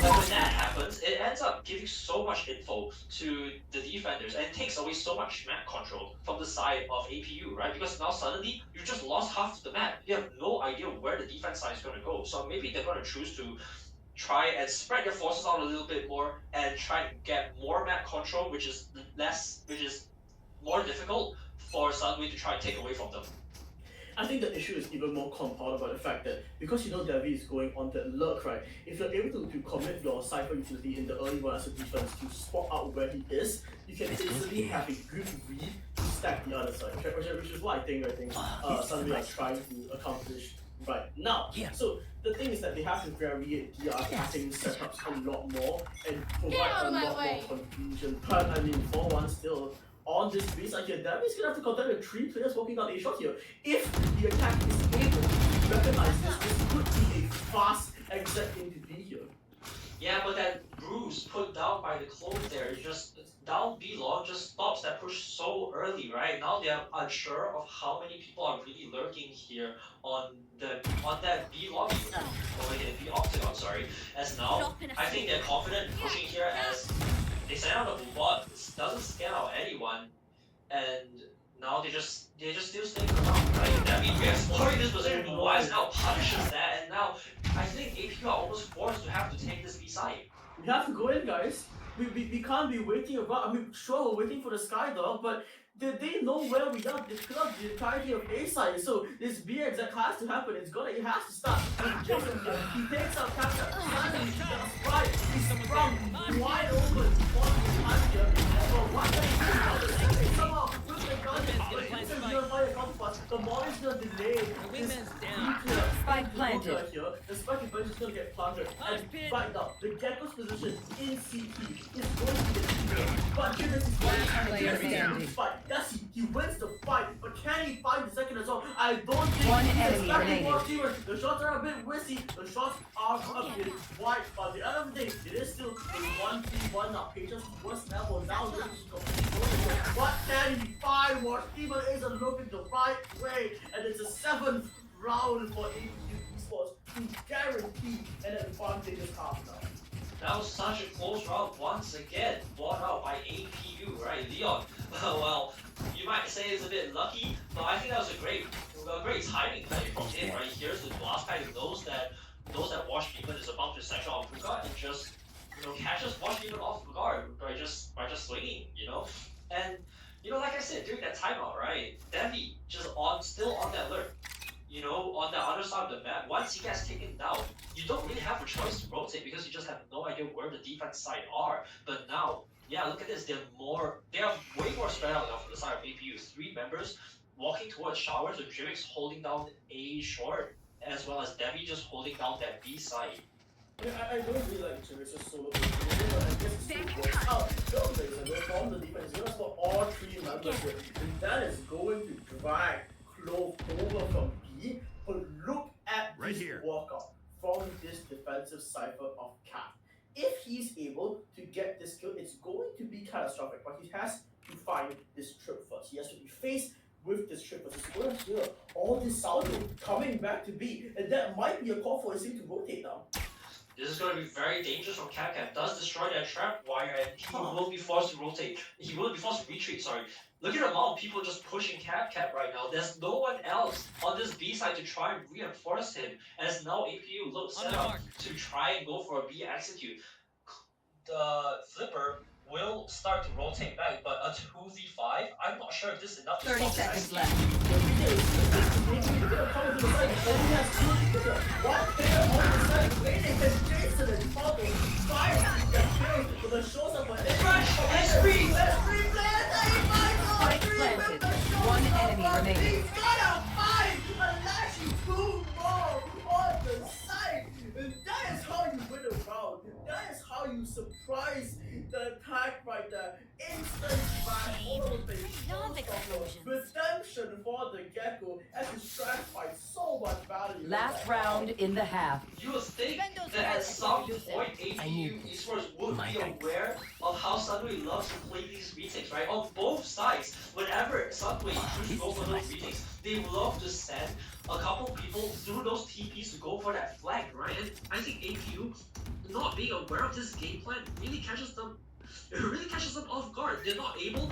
like when that happens, it ends up giving so much info to the defenders and takes away so much map control from the side of APU, right? Because now suddenly you just lost half of the map. You have no idea where the defense side is going to go. So maybe they're going to choose to try and spread their forces out a little bit more and try and get more map control, which is more difficult for Sunway to try and take away from them. I think the issue is even more compounded by the fact that because Devi is going on that lurk, right? If you're able to commit your Cypher utility in the early one as a defense to spot out where he is, you can easily have a good read to stack the other side, which is what I think Sunway are trying to accomplish right now. So the thing is that they have to vary their attacking setups a lot more and provide a lot more confusion. But I mean, for one still, on this base side here, Devi's gonna have to contend with 3 players walking out A shot here. If the attack is able to recognize this could be a fast exit into B here. Yeah, but that bruise put down by the clone there is just down B long just stops that push so early, right? Now they are unsure of how many people are really lurking here on that B lobby over here, B octagon, sorry. As now I think they're confident pushing here as they send out a bot, it doesn't scan out anyone, and now they just still staying around, right? That means we're exploring this position, but Wise now punishes that, and now I think APU are almost forced to have to take this B side. We have to go in, guys. We can't be waiting around. I mean, sure, we're waiting for the Skydog, but they know where we are. They cleared the entirety of A side, so this B exec has to happen. It has to start. And Jason here, he takes out Captain. Finally, he gets right. He's sprung wide open on the time here. But what can he do now? The second somehow with the gun is going to fire counterpunch. The Molly is going to delay this Spike planted. here. The spike is going to get planted. And right now, the Gecko's position in CT is going to get here. But Jimmy's is going to fight. Yes, he wins the fight, but can he find the second as well? I don't think One he enemy remaining. The shots are a bit whissy, the shots are a bit wide, but at the end of the day, it is still a 1v1 now. Patience worst level now looking to complete. What can he find? What Steven isn't looking the right way, and it's a 7th round for APU Esports to guarantee an advantageous half now. That was such a close round once again, bought out by APU, right? Leon, well, you might say it's a bit lucky, but I think that was a great timing play from him, right? Here's the blast pad, those that Wash Demon is about to section on Puka and just catches Wash Demon off guard by just swinging, And like I said, during that timeout, right? Devi just still on that alert. On the other side of the map, once he gets taken down, you don't really have a choice to rotate because you just have no idea where the defense side are. But now, yeah, look at this. They are way more spread out now from the side of APU. 3 members walking towards showers with Jimix holding down A short, as well as Devi just holding down that B side. I don't really like Jimix's solo play, but I guess it still works out. They're from the defense. He's gonna spot all 3 members here, and that is going to drag Clove over from B. But look at this walkout from this defensive Cypher of Cap. If he's able to get this kill, it's going to be catastrophic, but he has to find this trip first. He has to be faced with this trip first. He's going to hear all this sound coming back to B, and that might be a call for his team to rotate now. This is going to be very dangerous from CapCap. Does destroy that trap wire, and he will be forced to rotate. He will be forced to retreat, sorry. Look at the amount of people just pushing CapCap right now. There's no one else on this B side to try and reinforce him. As now APU looks set up to try and go for a B execute. The Flipper will start to rotate back, but a 2v5, I'm not sure if this is enough to 30 stop this seconds execute. left. He's gonna come to the side, and he has two people. One player on the side waiting, and Jason and Pablo fight their kills with a showstopper. Let's three players, Spike planted. One enemy remaining. He's gonna find a lashy two more on the side. And that is how you win a round. That is how you surprise the attack right there. Instant back all the redemption for the Gecko as his track finds so much value. Last round in the half. You would think that at some point APU esports would be aware of how Sunway loves to play these retakes, right? On both sides, whenever Sunway chooses to go for those retakes, they love to send a couple people through those TPs to go for that flank, right? And I think APU not being aware of this game plan really catches them. It really catches them off guard. They're not able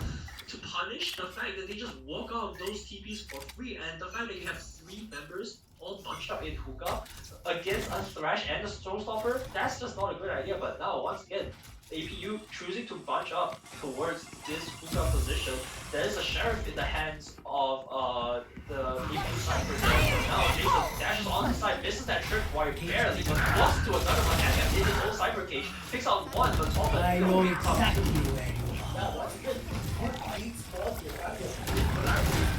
to punish the fact that they just walk out of those TPs for free, and the fact that you have 3 members all bunched up in hookah against a Thresh and a Showstopper, that's just not a good idea. But now, once again, APU choosing to bunch up towards this hookah position, there is a Sheriff in the hands of the APU Cypher. Now Jason dashes on the side, misses that tripwire barely, but walks to another one and in his own Cypher cage, picks out one, but top I know exactly where you Now, once again, what beats for the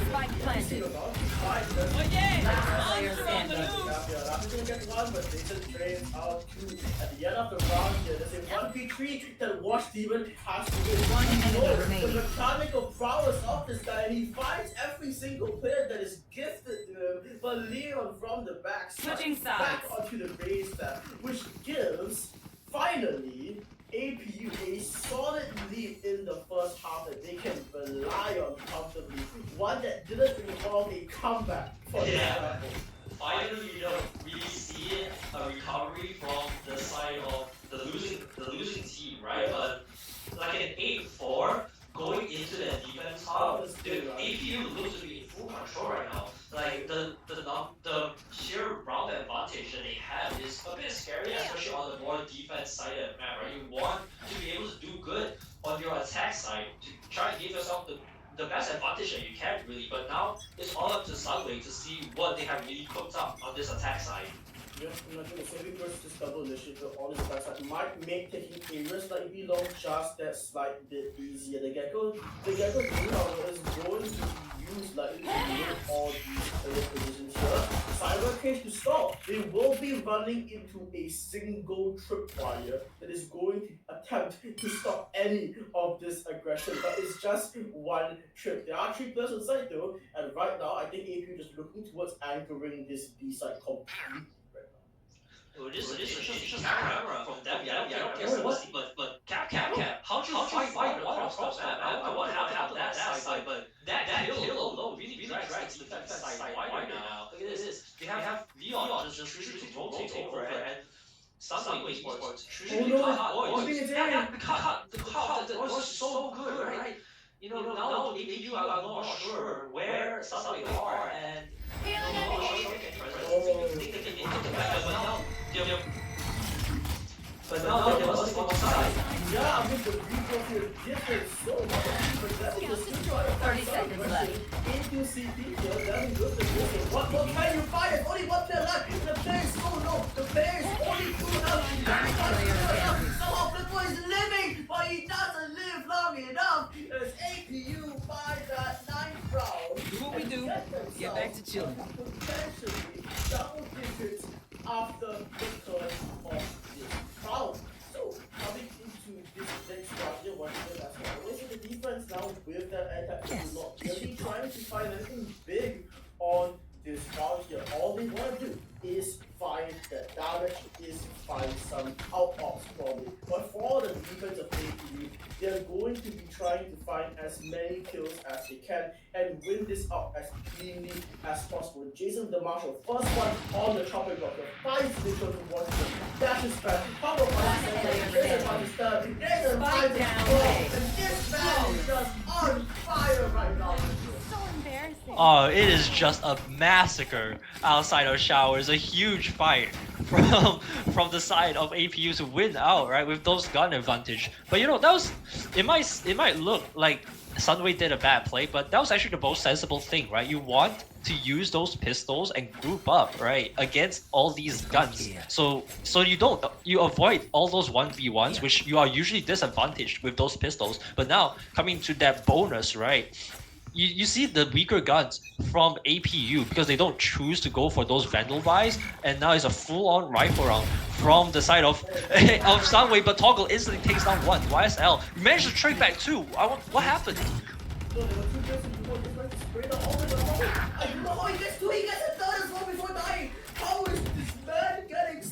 Spike planted. Last player standing. Raptor's gonna get one, but Jason trains out two. At the end of the round here, there's a 1v3 that Watch Demon has to win. One enemy The remaining. mechanical prowess of this guy, and he finds every single player that is gifted to him. But Leon from the back, Switching back sides. onto the base there, which gives, finally, APU a solid lead in the first half that they can rely on comfortably. One that didn't involve a comeback for the example. Finally, you don't really see a recovery from the side of the losing team, right? But like an 8-4 going into the defense half, dude, APU looks to be in full control right now. Like the sheer round advantage that they have is a bit scary, especially on the more defense side of the map, right? You want to be able to do good on your attack side to try and give yourself the best advantage that you can, really. But now it's all up to Sunway to see what they have really cooked up on this attack side. Yeah, I'm not gonna say versus this double initiative on this backside might make taking areas slightly long just that slight bit easier. The Gecko Greenhouse is going to be used likely to win all these player positions here. Cyber Cage to stop. They will be running into a single tripwire that is going to attempt to stop any of this aggression, but it's just one trip. There are 3 players on site though, and right now I think APU just looking towards anchoring this B side completely. Oh, this is just camera from them. Yeah, I don't care but cap. How'd you fight one across that map? I want to have that side, but that kill alone really drags the defense side wider now. Look at this. They have Leon just choosing to rotate over, and Sunway Esports choosing to cut boys. Yeah, the cut was so good, right? You know, now APU are not sure where Sunway are, and but now there was one side. Yeah, I mean the replay here differs so much, but that is just 30 seconds left. Into CP here, then good to this. What more can you find? There's only one player left. The player is so low. The player is only 2 health. Somehow Flippo is living, but he doesn't live long enough. As APU by that 9th round. Do what we do. Get back to chilling. Potentially double digits after the curse of this round. So coming into this next round here, once again, as always, the defense now with that attack is not really trying to find anything big on this round here. All they want to do is find the damage, is find some out-ops probably. But for the defense of APU, they're going to be trying to find as many kills as they can and win this out as cleanly as possible. Jason the Marshall, first one on the chopping block. Finds Mitchell to watch him. Dashes back. Power by the center. Jason on his third. Jason finds his goal. And this man is just on fire right now. Oh, it is just a massacre outside of Showers. A huge fight from the side of APU to win out, right, with those gun advantage. But you know, that was it might look like Sunway did a bad play, but that was actually the most sensible thing, right? You want to use those pistols and group up, right, against all these guns. So you avoid all those 1v1s, which you are usually disadvantaged with those pistols. But now coming to that bonus, right? You see the weaker guns from APU because they don't choose to go for those Vandal buys, and now it's a full-on rifle round from the side of Sunway, but Toggle instantly takes down one. YSL managed to trade back two. What happened? No, there were two players before this went to spray the all the way. I don't know how he gets two, he gets a third as well before dying. How is this man getting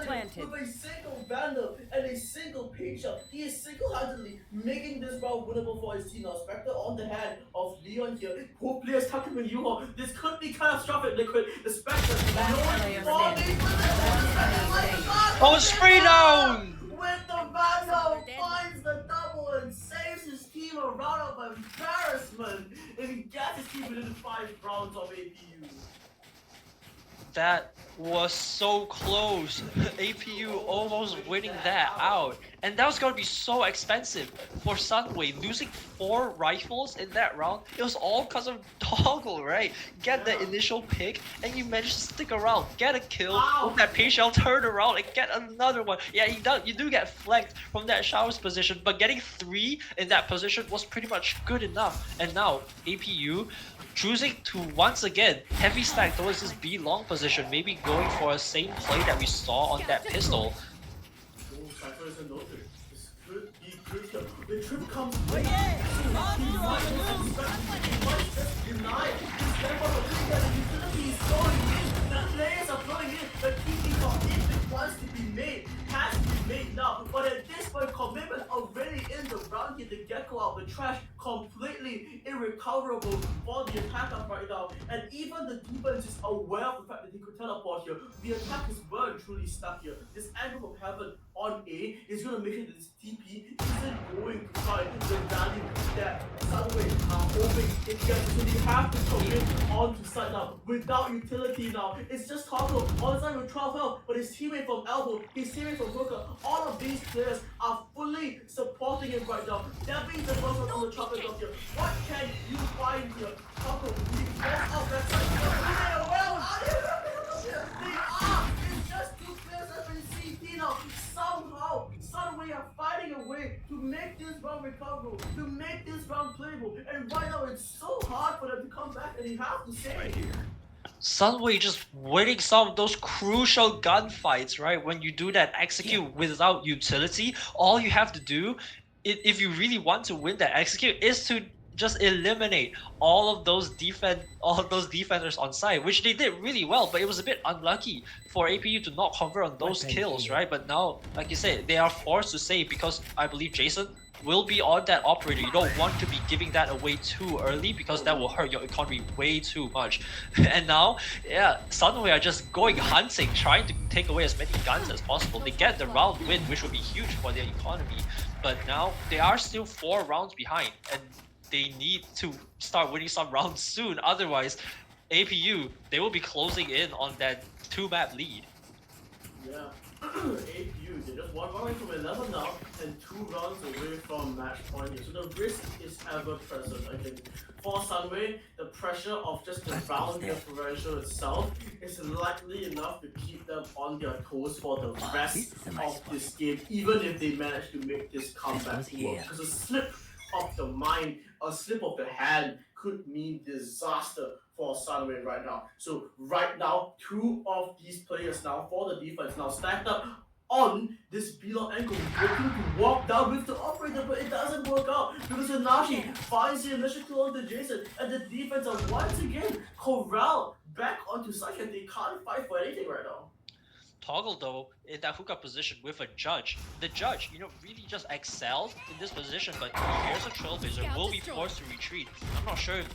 planted with a single Vandal and a single picture? He is single-handedly making this round winnable for his team. Now, Spectre on the hand of Leon here. Poor players tucking with you. This could be catastrophic, Liquid. The Spectre. Oh, spray down! With the Vandal, finds the double and saves his team a round of embarrassment. And he gets his team within 5 rounds of APU. That was so close. APU almost winning that out. And that was going to be so expensive for Sunway. Losing 4 rifles in that round, it was all because of Toggle, right? Get the initial pick, and you managed to stick around. Get a kill with that P-Shell, turn around, and get another one. Yeah, you do get flanked from that Showers position, but getting 3 in that position was pretty much good enough. And now, APU choosing to once again heavy stack towards this B long position, maybe going for a same play that we saw on that pistol. The trip comes now, but at this point, commitment already in the round here. The Gecko out the trash, completely irrecoverable for the attacker right now. And even the defense is aware of the fact that he could teleport here. The attack is well and truly stuck here. This angle from heaven on A is going to make sure that this TP isn't going to find the value that Sunway are hoping it gets. So they have to commit onto side now. Without utility now, it's just Toggle on side with 12 health, but his teammate from Elbow, his teammate from Hooker, all of these players are fully supporting him right now. That means the first one on the chopping up here. What can you find here? Toggle, he falls off that side. They are well out here. They are. It's just 2 players up in CT now. Somehow, Sunway are finding a way to make this round recoverable, to make this round playable. And right now, it's so hard for them to come back, and you have to say right here. Sunway just winning some of those crucial gunfights, right? When you do that execute without utility, all you have to do, if you really want to win that execute, is to just eliminate all of those defenders on site, which they did really well, but it was a bit unlucky for APU to not convert on those kills, right? But now, like you said, they are forced to save because I believe Jason will be on that operator. You don't want to be giving that away too early because that will hurt your economy way too much. And now, yeah, Sunway are just going hunting, trying to take away as many guns as possible. They get the round win, which will be huge for their economy. But now, they are still 4 rounds behind, and they need to start winning some rounds soon. Otherwise, APU, they will be closing in on that 2-map lead. Yeah. APU, they're just 1 round from 11 now and 2 rounds away from match point here. So the risk is ever present. I think for Sunway, the pressure of just the round differential itself is likely enough to keep them on their toes for the rest of this game, even if they manage to make this comeback work. Because a slip of the mind, a slip of the hand could mean disaster for Sunway right now. So right now, 2 of these players now for the defense now stacked up on this below ankle, looking to walk down with the operator, but it doesn't work out because Anashi finds the initial kill onto Jason, and the defense are once again corralled back onto site, and they can't fight for anything right now. Toggle though, in that hookup position with a judge. The judge, really just excels in this position, but here's a Trailblazer, will be forced to retreat. I'm not sure if,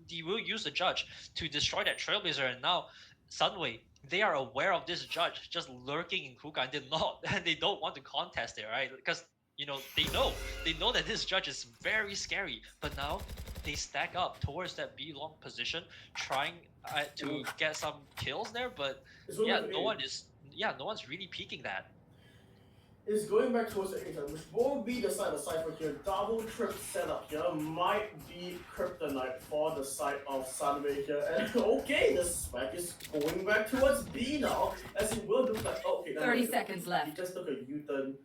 he will use the judge to destroy that Trailblazer, and now Sunway, they are aware of this judge just lurking in hookah, and they don't want to contest it, right? Because they know that this judge is very scary, but now they stack up towards that B long position, trying to get some kills there, but no one's really peeking that. is going back towards the A side, which won't be the side of Cypher here. Double trip setup here might be kryptonite for the side of Sunway here. And okay, the spike is going back towards B now, as it will look like okay. 30 seconds left. He just took a U-turn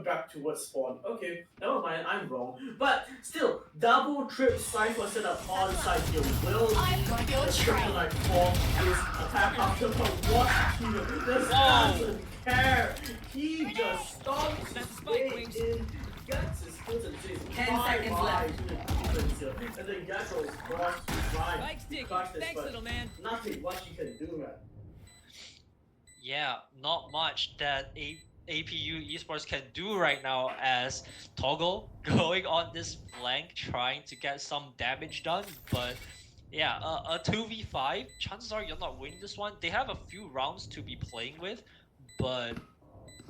back towards spawn. Okay, never mind, I'm wrong. But still, double trip Cypher setup on side here will be the kryptonite for his attack after what he doesn't care. He just stomps his way in, gets his skills and says 10 seconds left. And then Gecko is crossed to right to catch this, but nothing much he can do, man. Yeah, not much that APU esports can do right now as Toggle going on this flank trying to get some damage done, but yeah, a 2v5, chances are you're not winning this one. They have a few rounds to be playing with, but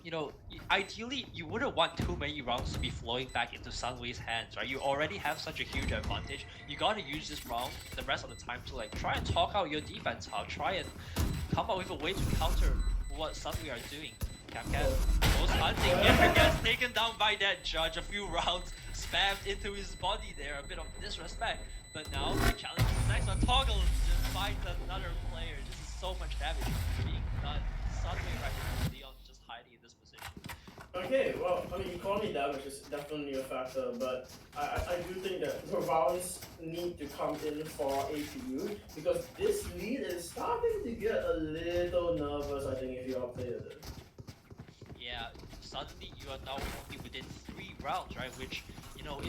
you know, ideally you wouldn't want too many rounds to be flowing back into Sunway's hands, right? You already have such a huge advantage. You gotta use this round, the rest of the time, to like try and talk out your defense out, try and come up with a way to counter what Sunway are doing. Capcat goes hunting, yet gets taken down by that judge. A few rounds spammed into his body there, a bit of disrespect. But now the challenge is next on Toggle just finds another player. This is so much damage being done. Sunway right now, Leon just hiding in this position. Okay, well, I mean, economy damage is definitely a factor, but I do think that the rounds need to come in for APU because this lead is starting to get a little nervous, I think, if you are playing it. Yeah, suddenly you are now only within 3 rounds, right? Which, you know,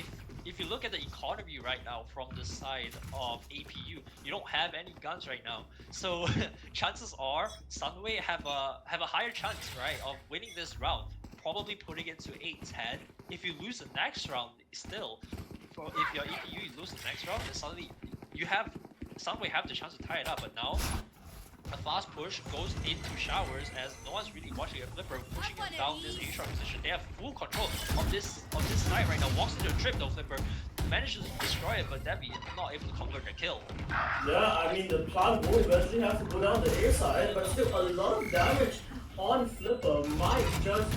if you look at the economy right now from the side of APU, you don't have any guns right now. So chances are Sunway have a higher chance, right, of winning this round. Probably putting it to 8-10. If you lose the next round, still, if you're APU, you lose the next round, then suddenly you have Sunway have the chance to tie it up. But now a fast push goes into showers as no one's really watching a flipper, pushing him down this A-sharp position. They have full control of this side right now. Walks into a trip though, flipper manages to destroy it, but Debbie not able to convert the kill. Yeah, I mean the plant will eventually have to go down the A side, but still a lot of damage on flipper might just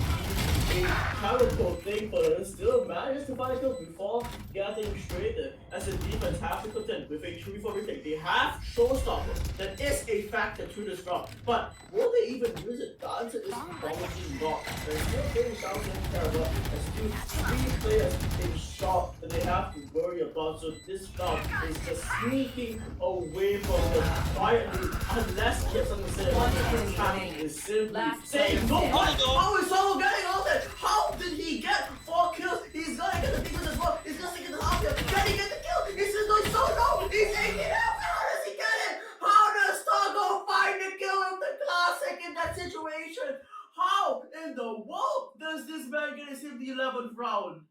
be a terrible thing for him. Still manages to find a kill before getting traded, as the defense have to contend with a 3-4 retake. They have showstopper that is a factor to this round, but will they even use it? The answer is probably not. They're still getting shots in terrible. There's still 3 players in shot that they have to worry about, so this round is just sneaking away from them quietly, unless he has something to say about the attack is simply saying, no, what? How is Solo getting all that? How did he get 4 kills? He's gonna get the defense as well. He's gonna stick in the half here. Can he get the kill? He's just going so low. He's taking it out. How does he get it? How does Togo find the kill of the classic in that situation? How in the world does this man get us in the 11th round?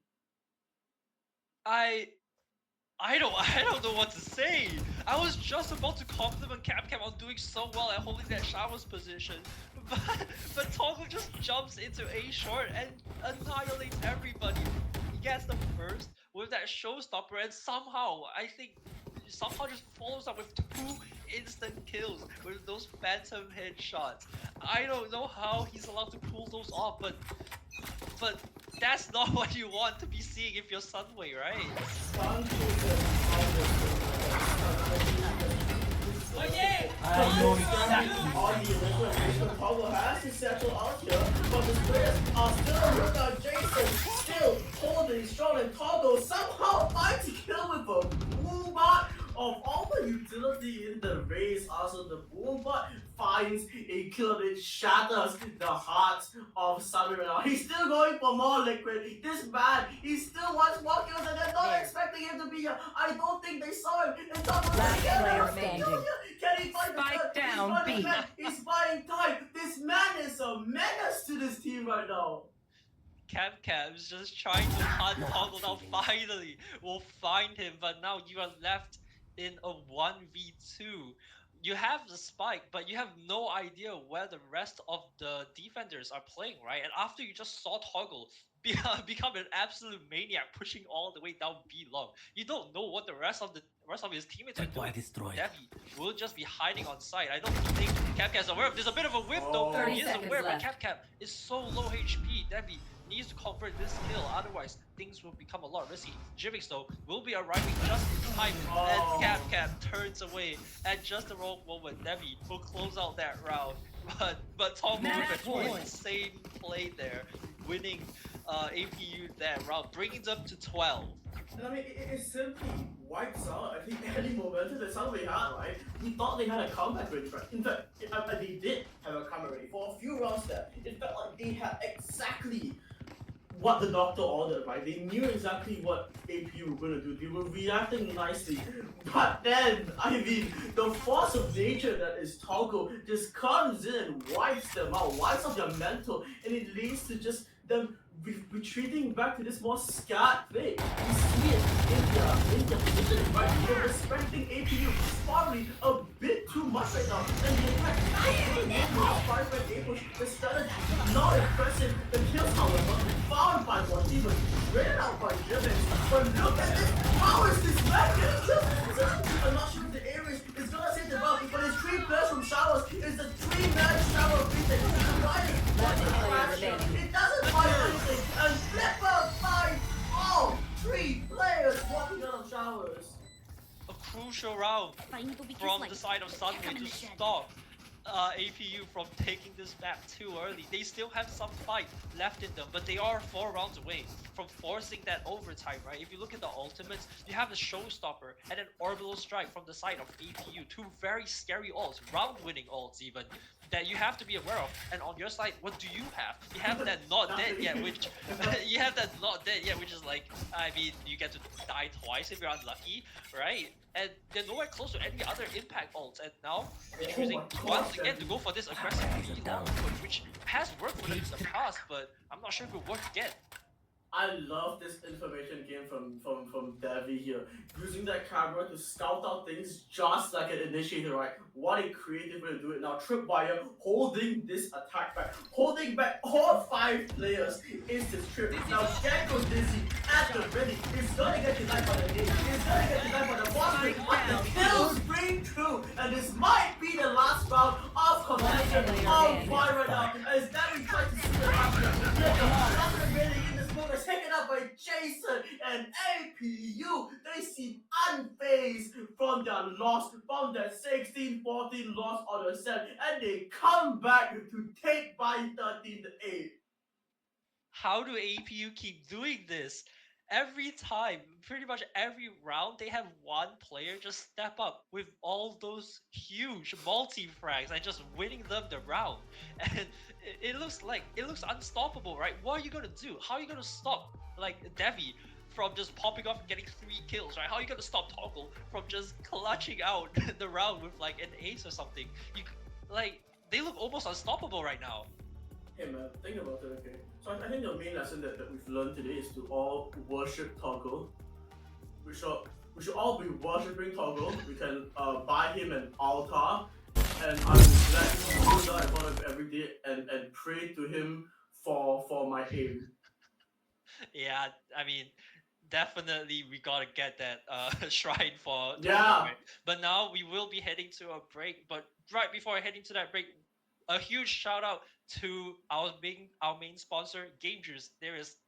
I don't know what to say. I was just about to compliment Capcom on doing so well at holding that showers position, but Toggle just jumps into A short and annihilates everybody. He gets the first with that showstopper, and somehow just follows up with 2 instant kills with those phantom headshots. I don't know how he's allowed to pull those off, but that's not what you want to be seeing if you're Sunway, right? Oh yeah! I know exactly. On the initial engagement, Pablo has his satchel out here, but his players are still working on Jason, still holding strong, and Togo somehow finds a kill with a boombot. Of all the utility in the race, also the boombot finds a kill that shatters the hearts of Sunway right now. He's still going for more liquid. This bad. He still wants more kills, and they're not expecting him to be here. I don't think they saw him. And Togo Player standing. Can he find Spike the down, B. He's buying time. This man is a menace to this team right now. Cam's just trying to hunt Toggle down. Finally, we'll find him, but now you are left in a 1v2. You have the spike, but you have no idea where the rest of the defenders are playing, right? And after you just saw Toggle become an absolute maniac, pushing all the way down B long. You don't know what the rest of his teammates are doing. Devi will just be hiding on site. I don't think Capcap's aware of. There's a bit of a whip though. 30 He is seconds aware, but left. Capcap is so low HP. Devi needs to convert this kill, otherwise things will become a lot risky. Jivix though will be arriving just in time, and Capcap turns away at just the wrong moment. Devi will close out that round, but Tom with an insane play there, winning APU that round, bringing it up to 12. And I mean, it simply wipes out, I think, any momentum that Sunway had, right? We thought they had a comeback ready, right? In fact, they did have a comeback ready. For a few rounds there, it felt like they had exactly what the doctor ordered, right? They knew exactly what APU were going to do. They were reacting nicely. But then, I mean, the force of nature that is Toggle just comes in and wipes them out, wipes out their mental, and it leads to just them retreating back to this more scared thing. You see it in their positioning, right? They're respecting APU probably a bit too much right now. And the attack, the strategy, not impressive. The kills, however, found by one team, rated out by Jivix. But look at this, how is this record? I'm not sure if the Aries is gonna save the round, but it's 3 players from Showers. It's the 3-man shower beat. It doesn't find anything, and Flipper finds all 3 players walking out of Showers. A crucial round from the side of Sunway to stop APU from taking this map too early. They still have some fight left in them, but they are 4 rounds away from forcing that overtime, right? If you look at the ultimates, you have the Showstopper and an Orbital Strike from the side of APU. 2 very scary ults, round-winning ults even, that you have to be aware of. And on your side, what do you have? You have that not dead yet, which you have that not dead yet, which is like, I mean, you get to die twice if you're unlucky, right? And they're nowhere close to any other impact ults. And now they're choosing once again to go for this aggressive long push, which has worked for them in the past, but I'm not sure if it will work again. I love this information game from Devi here. Using that camera to scout out things just like an initiator, right? What a creative way to do it. Now Tripwire holding this attack back, holding back all 5 players is this trip. Now Gecko Dizzy at the ready. It's gonna get denied by the game. It's gonna get denied by the boss break, but the kills bring through. And this might be the last round of competition on fire right now. As Devi tries to see the last is taken up by Jason and APU. They seem unfazed from their loss, from their 16-14 loss on the set, and they come back to take by 13-8. How do APU keep doing this? Every time, pretty much every round, they have one player just step up with all those huge multi-frags and just winning them the round. And it looks unstoppable, right? What are you gonna do? How are you gonna stop like Devi from just popping off and getting 3 kills, right? How are you gonna stop Toggle from just clutching out the round with like an ace or something? They look almost unstoppable right now. Hey man, think about it, okay? So I think the main lesson that we've learned today is to all worship Toggle. We should all be worshipping Toggle. We can buy him an altar, and I'm glad to do that in front of every day and pray to him for my aim. Yeah, I mean, definitely we gotta get that shrine for Toggle, Yeah. right? But now we will be heading to a break. But right before heading to that break, a huge shout out to our main sponsor, Game Juice.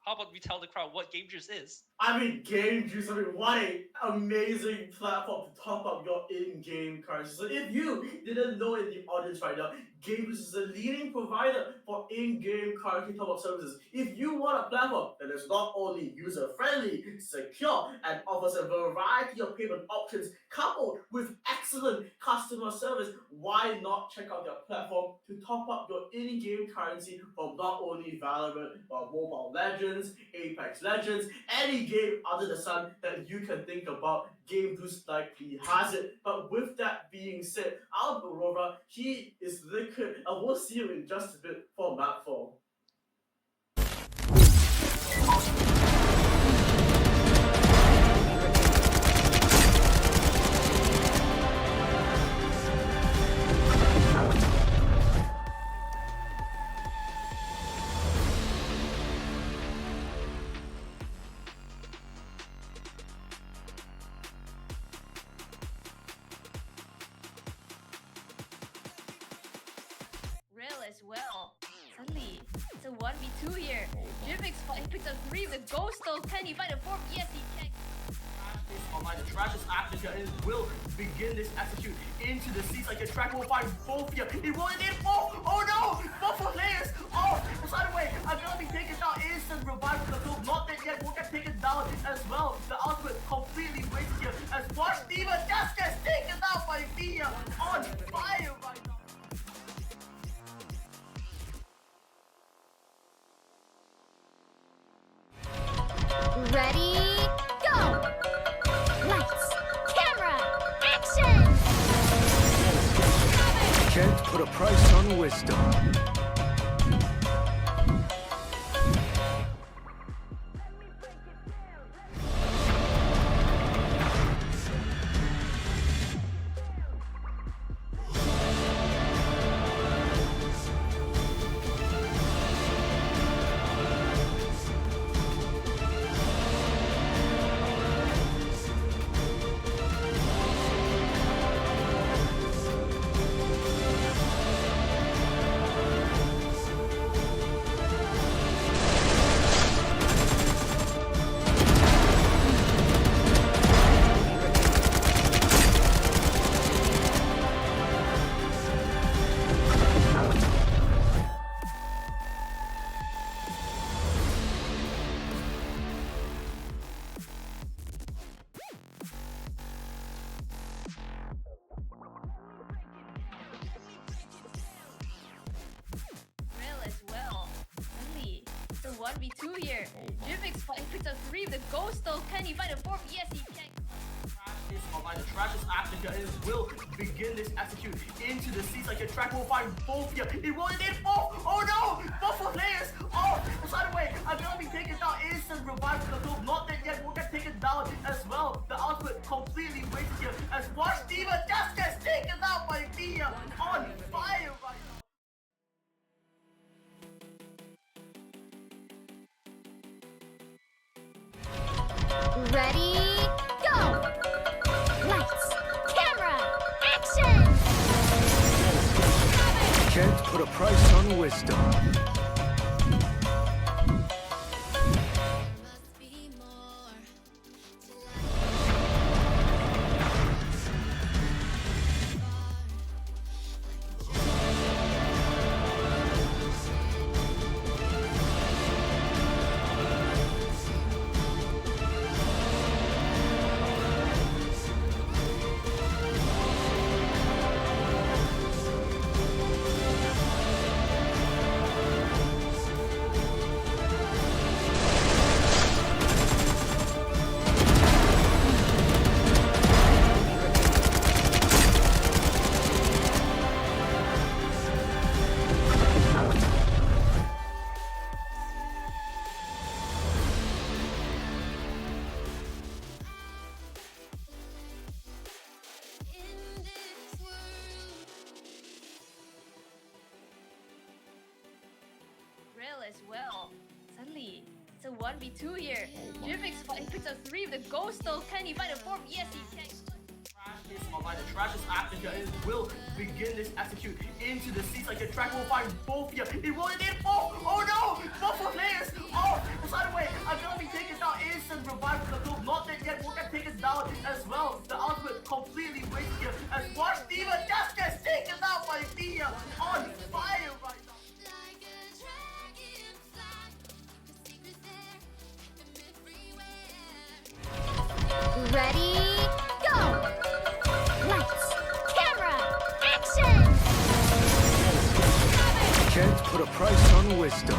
How about we tell the crowd what Game Juice is? I mean, Game Juice, I mean, what an amazing platform to top up your in-game currency. So if you didn't know in the audience right now, Game Juice is a leading provider for in-game currency top-up services. If you want a platform that is not only user-friendly, secure, and offers a variety of payment options coupled with excellent customer service, why not check out their platform to top up your in-game currency from not only Valorant, but Mobile Legends, Apex Legends, any game under the sun that you can think about. Game Juice likely has it. But with that being said, our Barova, he is liquid, and we'll see you in just a bit for map 4. as well. Suddenly, it's a 1v2 here. Jivik picked up 3 with the ghost though. Can he find a 4th? Yes, he can. The trash is active here and it will begin this execute into the seats. Like the track will find both here. It rolled in both. Oh no! Both of players. Oh, the side away. I'm gonna be taken down. Instant revive from the field. Not dead yet. Will get taken down as well. The ultimate completely wasted here. As Watch Diva just gets taken out by Via on fire right now. Ready, go! Lights, camera, action! Can't put a price on wisdom. As well. Suddenly, it's a 1v2 here. Jivik picked up 3 with the ghost though. Can he find a 4th? Yes, he can. The trash is active here and it will begin this execute into the seats. Like the track will find both here. It rolled in both. Oh no! Both of players. Oh, the side away. I'm gonna be taken down. Instant revive from the field. Not dead yet. Will get taken down as well. The ultimate completely wasted here. As Watch Diva just gets taken out by Via on fire right now. Ready, go! Lights, camera, action! Can't put a price on wisdom. As well. Suddenly, it's a 1v2 here. Jivik picked up 3 with the ghost though. Can he find a 4th? Yes, he can. The trash is active here and it will begin this execute into the seats. Like the track will find both here. It rolled in both. Oh no! Both of players. Oh, the side away. I'm gonna be taken down. Instant revive from the field. Not dead yet. Will get taken down as well. The ultimate completely wasted here. As Watch Diva just gets taken out by Via on fire right now. Ready, go! Lights, camera, action! Can't put a price on wisdom.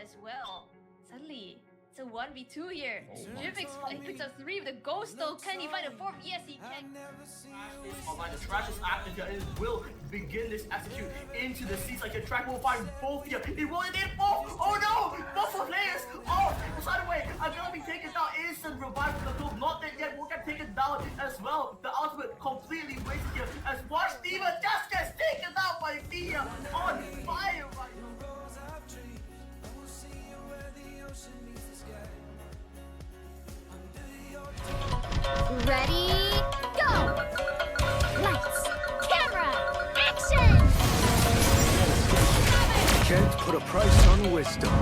as well. Suddenly, it's a 1v2 here. Jivix picks up 3 with the ghost though. Can he find a 4th? Yes, he can. The trash is active here and it will begin this execute into the seats. Like the track will find both here. It will indeed both. Oh no! Both of players. Oh, by the way, I'm gonna be taken down. Instant revive from the group. Not dead yet. We'll get taken down as well. The ultimate completely wasted here. As Watch Steven just gets taken out by Thea on fire right now. Ready, go! Lights, camera, action! Can't put a price on wisdom.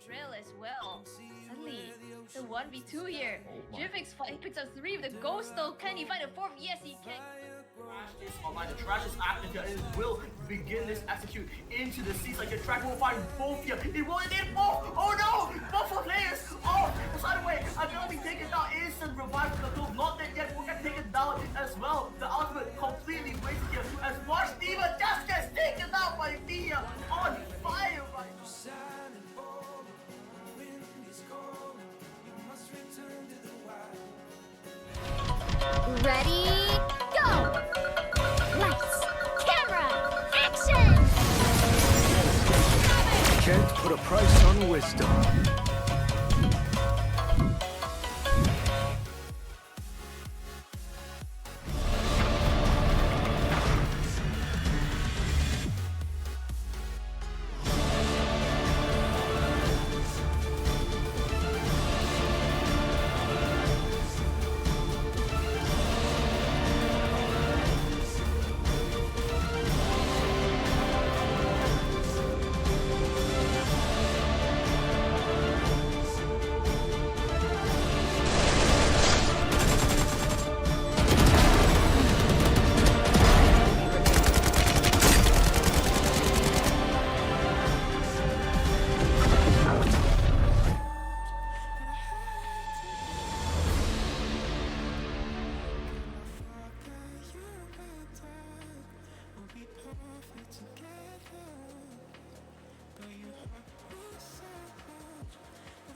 Drill as well. Suddenly, it's a 1v2 here. Jivix picks up 3 with the ghost though. Can he find a 4th? Yes, he can. The trash is active here and it will begin this execute into the seats. Like the track will find both here. It will indeed both. Oh no! Both of players. Oh, by the way, I'm gonna be taken down. Instant revive from the group. Not dead yet. We'll get taken down as well. The ultimate completely wasted here. As Watch Steven just gets taken out by Thea on fire right now. Ready, go! Lights, camera, action! Can't put a price on wisdom.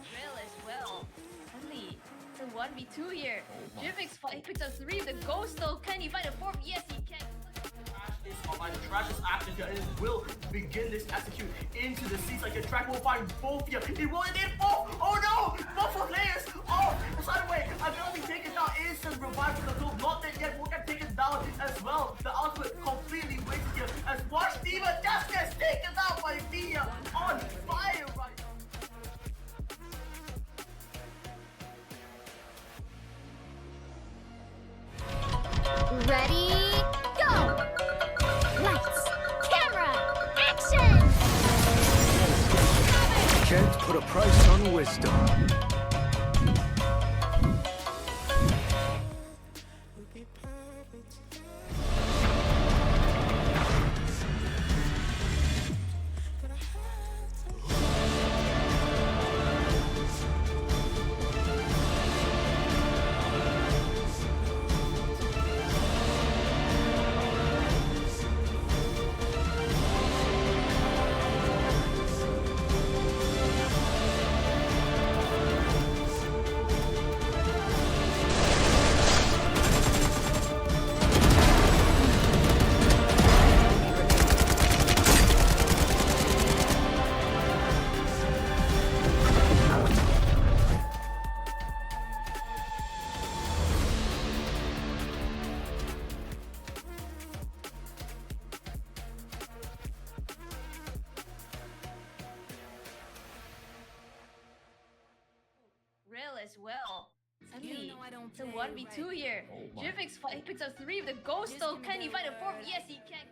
Drill as well. Suddenly, it's a 1v2 here. Jivix picks up 3 with the ghost though. Can he find a 4th? Yes, he can. The trash is active here and it will begin this execute into the seats. Like the track will find both here. It will indeed both. Oh no! Both of players. Oh, by the way, I'm gonna be taken down. Instant revive from the group. Not dead yet. We'll get taken down as well. The ultimate completely wasted here. As Watch Steven just gets taken out by Thea on fire right now. Ready, go! Lights, camera, action! Can't put a price on wisdom. It's a 1v2 here. Jivix picks up 3 with the ghost though. Can he find a 4th? Yes, he can.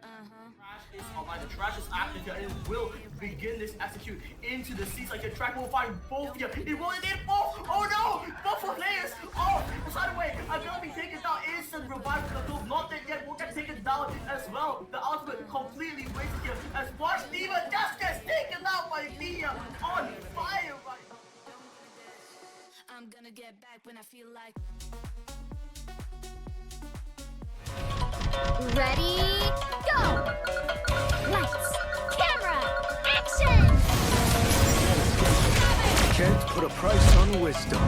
Trash is online. The trash is active here, and it will begin this execute into the seats. Like the track will find both here. It will indeed both. Oh no! Both for players. Oh, side away. I'm gonna be taken down. Instant revive from the group. Not dead yet. Will get taken down as well. The ultimate completely wasted here. As Watch Diva just gets taken out by Mia on fire right now. I'm gonna get back when I feel like. Ready, go! Lights, camera, action! Can't put a price on wisdom.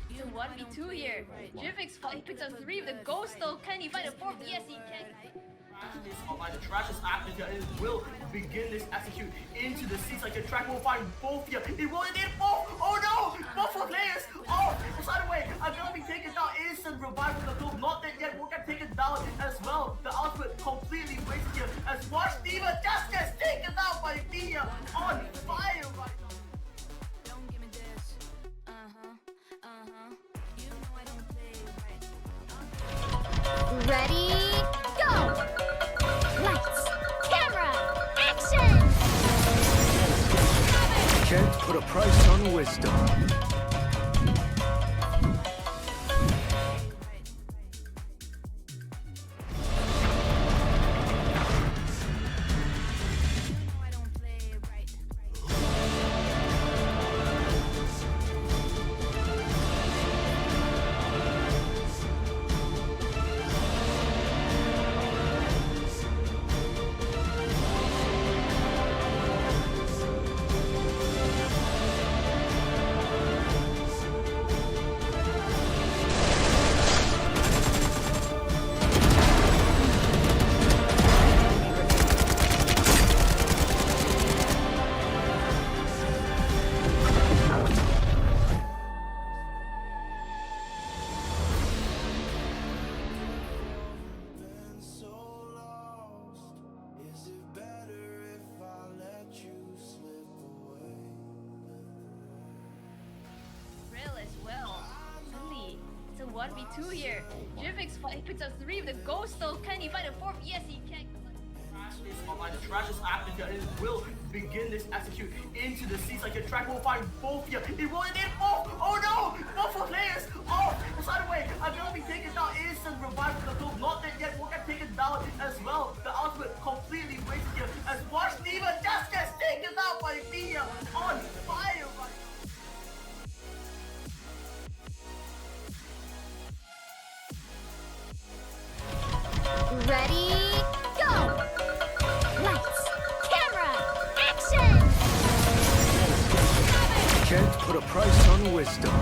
It's a 1v2 here. Jivix picks up 3 with the ghost though. Can he find a 4th? Yes, he can. Is online. The trash is active here, and it will begin this execute into the seats. Like the track will find both here. It will indeed both. Oh no! Both for players. Oh, side away. I'm gonna be taken down. Instant revive from the group. Not dead yet. Will get taken down as well. The ultimate completely wasted here. As Watch Diva just gets taken out by Mia on fire right now. Don't give me this. You know I don't play right. Ready, go! Lights, camera, action! Can't put a price on wisdom. As well. Suddenly, it's a 1v2 here. Jivix picks up 3 with the ghost though. Can he find a 4th? Yes, he can. Trash is online. The trash is active here, and it will begin this execute into the seats. Like the track will find both here. It will indeed both. Oh no! Both for players. Oh, side away. I'm gonna be taken down. Instant revive from the group. Not dead yet. Will get taken down as well. The ultimate completely wasted here. As Watch Diva just gets taken out by Mia on fire right now. Ready, go! Lights, camera, action! Can't put a price on wisdom.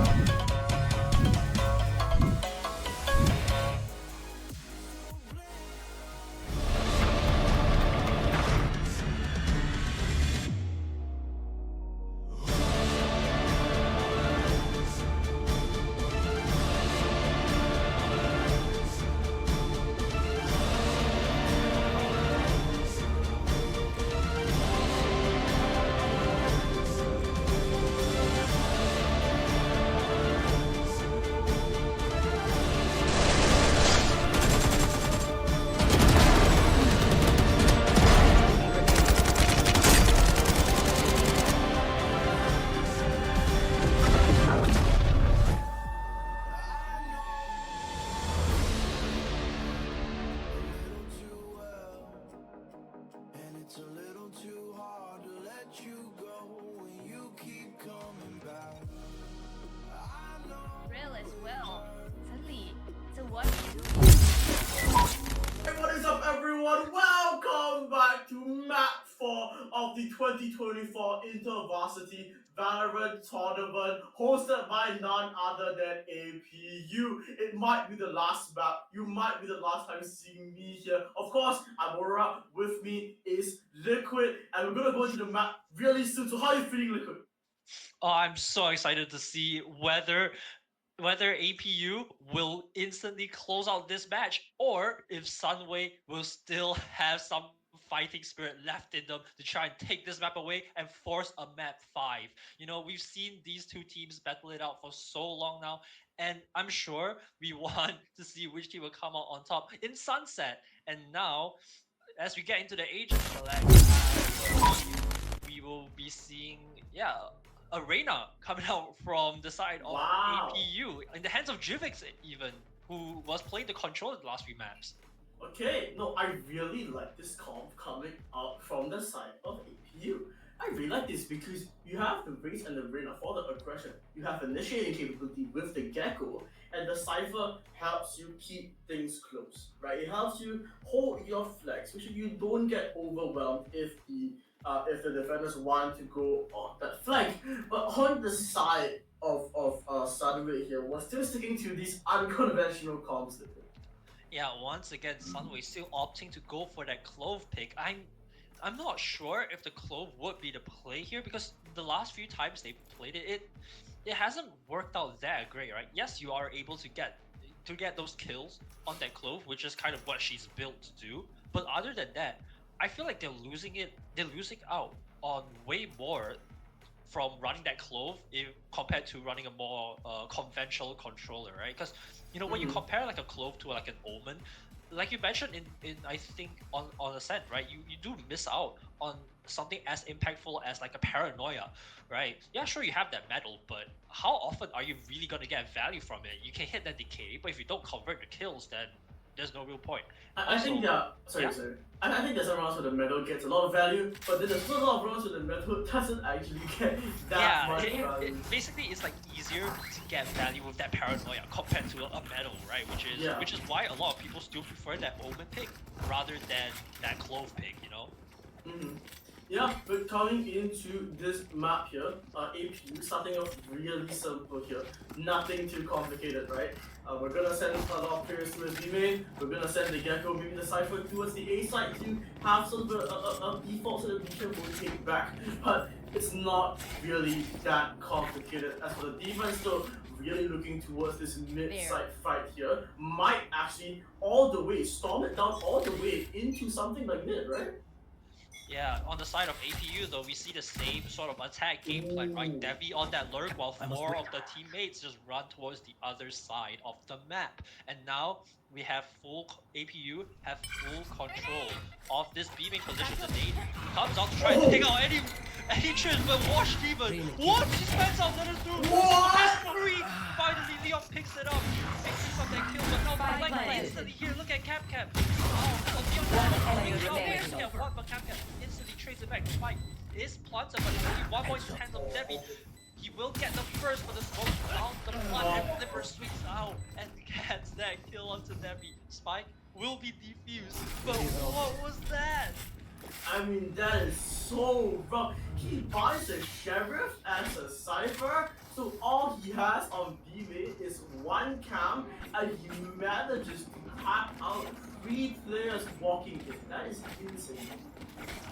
of the 2024 Varsity Valorant tournament hosted by none other than APU. It might be the last map. You might be the last time seeing me here. Of course, I'm Aurora. With me is Liquid, and we're gonna go into the map really soon. So how are you feeling, Liquid? Oh, I'm so excited to see whether APU will instantly close out this match, or if Sunway will still have some fighting spirit left in them to try and take this map away and force a map 5. You know, we've seen these two teams battle it out for so long now, and I'm sure we want to see which team will come out on top in Sunset. And now, as we get into the agent select, we will be seeing, Arena coming out from the side of APU in the hands of Jivix even, who was playing the controller the last few maps. Okay, no, I really like this comp coming out from the side of APU. I really like this because you have the Race and the Arena for the aggression. You have initiating capability with the Gecko, and the Cypher helps you keep things close, right? It helps you hold your flex, which you don't get overwhelmed if the defenders want to go on that flank. But on the side of Sunway here, we're still sticking to these unconventional comps. Yeah, once again, Sunway still opting to go for that Clove pick. I'm not sure if the Clove would be the play here, because the last few times they played it hasn't worked out that great, right? Yes, you are able to get those kills on that Clove, which is kind of what she's built to do. But other than that, I feel like they're losing out on way more from running that Clove compared to running a more conventional controller, right? Because when you compare like a Clove to like an Omen, like you mentioned in I think on Ascent, right? You do miss out on something as impactful as like a Paranoia, right? Yeah, sure, you have that medal, but how often are you really gonna get value from it? You can hit that decay, but if you don't convert the kills, then there's no real point. I think sorry. I think there's some rounds where the medal gets a lot of value, but then there's a lot of rounds where the medal doesn't actually get that much value. Basically, it's like easier to get value with that Paranoia compared to a medal, right? Which is why a lot of people still prefer that Omen pick rather than that Clove pick, you know? Yeah, but coming into this map here, APU starting off really simple here. Nothing too complicated, right? We're gonna send a lot of players to the B main. We're gonna send the Gecko, maybe the Cypher towards the A side to have some default so that we can rotate back. But it's not really that complicated. As for the defense, though, really looking towards this mid-side fight here, might actually storm it down all the way into something like mid, right? Yeah, on the side of APU though, we see the same sort of attack game plan, right? Devi on that lurk while 4 of the teammates just run towards the other side of the map. And now we have APU have full control of this beaming position. The nade comes out to try and take out any chance, but watch Demon. What? She spends out another through. That's 3! Finally, Leon picks it up. Exits on that kill, but now like instantly here, look at Cap. But Cap instantly trades it back. Spike is planted, but it's only 1 point to hands of Debbie. He will get the first, but the smoke down the flood, and Flipper swings out and gets that kill onto Debbie. Spike will be defused, but what was that? I mean, that is so rough. He buys a Sheriff as a Cypher, so all he has on B-Main is 1 cam, and he manages to hack out 3 players walking in. That is insane.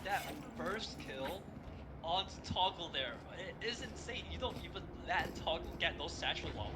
That first kill onto Toggle there, it is insane. You don't even let Toggle get those satchel off.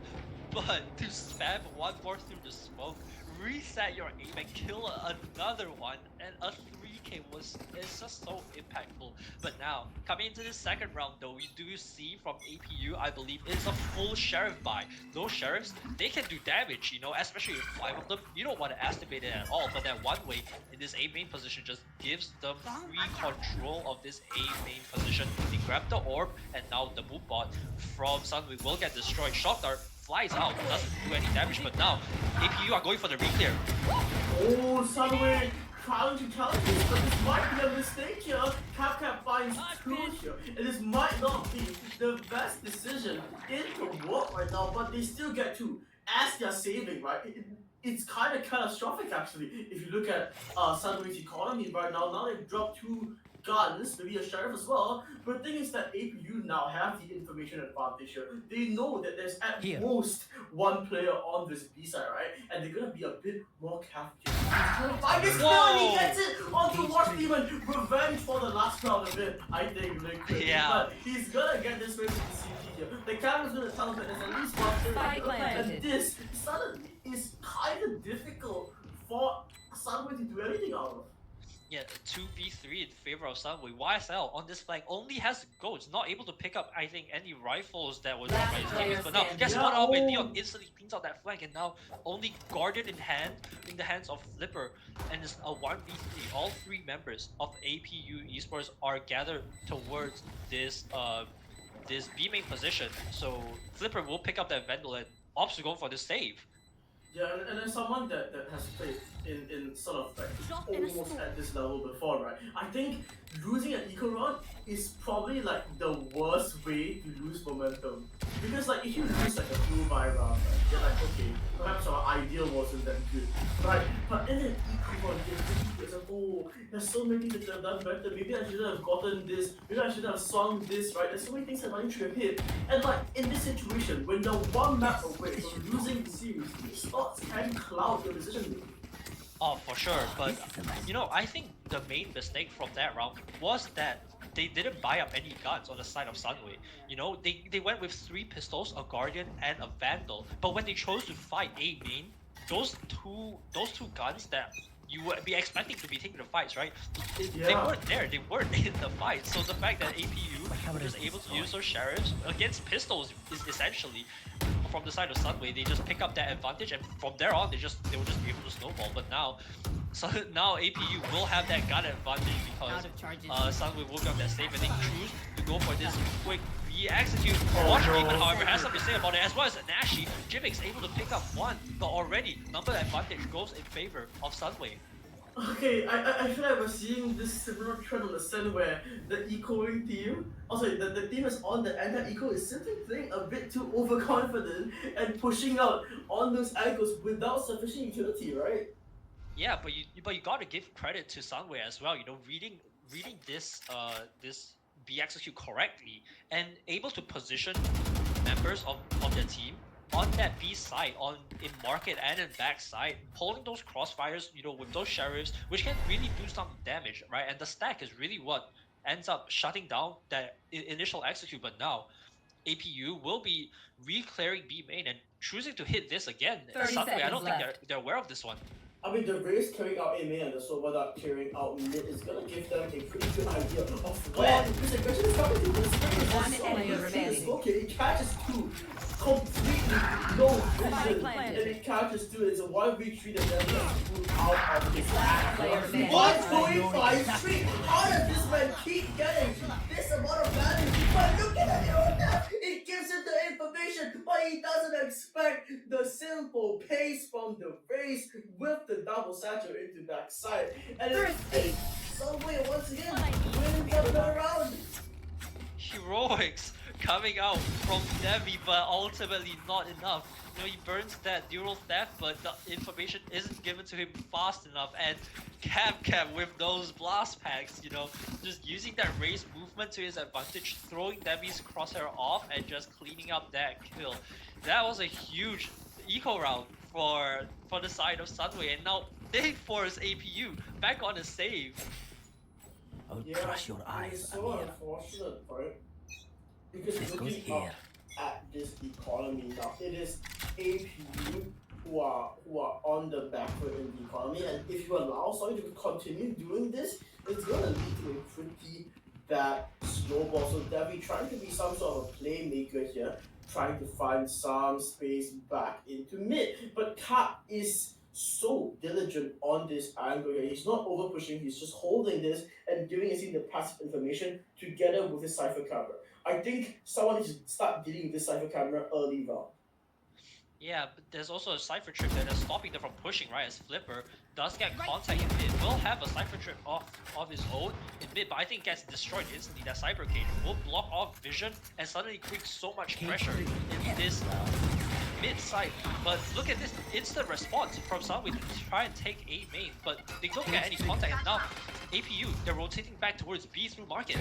But to spam one more through the smoke, reset your aim and kill another one, and a 3k is just so impactful. But now, coming into the second round though, we do see from APU, I believe, it's a full Sheriff buy. Those Sheriffs, they can do damage, you know, especially with 5 of them. You don't want to estimate it at all, but that one way in this A main position just gives them free control of this A main position. They grab the orb, and now the move bot from Sunway will get destroyed. Shock Dart flies out, doesn't do any damage, but now APU are going for the reclear. Oh, Sunway trying to challenge this, but this might be a mistake here. Cap finds 2 here, and this might not be the best decision in the world right now, but they still get 2 as they're saving, right? It's kind of catastrophic actually. If you look at Sunway's economy right now, they've dropped 2 guns, maybe a sheriff as well. But the thing is that APU now have the information advantage here. They know that there's at most one player on this B side, right? And they're gonna be a bit more careful. He's gonna find this kill and he gets it onto Watch Demon. Revenge for the last round of it, I think, Liquid. Yeah. But he's gonna get this way with the CT here. The camera's gonna tell him that there's at least one player. And this suddenly is kind of difficult for Sunway to do anything out of. Yeah, 2v3 in favor of Sunway. YSL on this flank only has goats, not able to pick up, I think, any rifles that was dropped by his teammates. But now, gets spotted out by Dion, instantly cleans out that flank, and now only Guardian in hand, in the hands of Flipper, and it's a 1v3. All three members of APU Esports are gathered towards this this B main position. So Flipper will pick up that Vandal and opts to go for the save. Yeah, and as someone that has played in sort of like almost at this level before, right? I think losing an eco round is probably like the worst way to lose momentum. Because like if you lose like a blue buy round, right, you're like, okay, perhaps our idea wasn't that good. Right? But in an eco round, it's like, oh, there's so many things that I've done better. Maybe I should have gotten this, maybe I should have sung this, right? There's so many things that running through your head. And like in this situation, when you're one map away from losing the series, these thoughts can cloud your decision making. Oh, for sure, but you know, I think the main mistake from that round was that they didn't buy up any guns on the side of Sunway. You know, they went with 3 pistols, a Guardian, and a Vandal. But when they chose to fight A main, those two guns that you would be expecting to be taking the fights, right? They weren't there, they weren't in the fight. So the fact that APU was able to use those sheriffs against pistols is essentially, from the side of Sunway, they just pick up that advantage, and from there on, they will just be able to snowball. But now, so now APU will have that gun advantage because Sunway will grab that save and they choose to go for this quick re-execute. Watch Demon, however, has something to say about it, as well as Nashi. Jivix able to pick up one, but already number advantage goes in favor of Sunway. Okay, I feel like we're seeing this similar trend on the scene where the ecoing team, the team is on the anti-eco is simply playing a bit too overconfident and pushing out on those angles without sufficient utility, right? Yeah, but you gotta give credit to Sunway as well. You know, reading this this B execute correctly and able to position members of their team on that B side, in market and in back side, holding those crossfires, you know, with those sheriffs, which can really do some damage, right? And the stack is really what ends up shutting down that initial execute. But now, APU will be re-clearing B main and choosing to hit this again. Sunway, I don't think they're aware of this one. I mean, the race carrying out A main and the Sova Dart carrying out mid is gonna give them a pretty good idea of where this aggression is coming to. This is okay, it catches 2. Completely no vision, and it catches 2. It's a 1v3 that then gets pulled out of his hand. What's going 5-3? How does this man keep getting this amount of value? But look at it, it gives him the information, but he doesn't expect the simple pace from the race with the double satchel into backside. And it's Sunway once again wins another round. Heroics coming out from Devi, but ultimately not enough. You know, he burns that dual theft, but the information isn't given to him fast enough. And Cam with those blast packs, you know, just using that race movement to his advantage, throwing Devi's crosshair off and just cleaning up that kill. That was a huge eco round for the side of Sunway, and now they force APU back on a save. Oh, trust your eyes, it's so unfortunate, right? Because looking up at this economy now, it is APU who are on the back foot in the economy, and if you allow Sony to continue doing this, it's gonna lead to a pretty bad snowball. So Devi trying to be some sort of playmaker here, trying to find some space back into mid, but Kat is so diligent on this angle here. He's not over pushing, he's just holding this and giving his team the passive information together with his Cypher camera. I think someone needs to start dealing with this Cypher camera early round. Yeah, but there's also a Cypher trip that is stopping them from pushing, right? As Flipper does get contact in mid, will have a Cypher trip of his own in mid, but I think gets destroyed instantly. That Cypher cage will block off vision and suddenly creates so much pressure in this mid side, but look at this instant response from Sunway to try and take A main, but they don't get any contact. And now APU, they're rotating back towards B through market.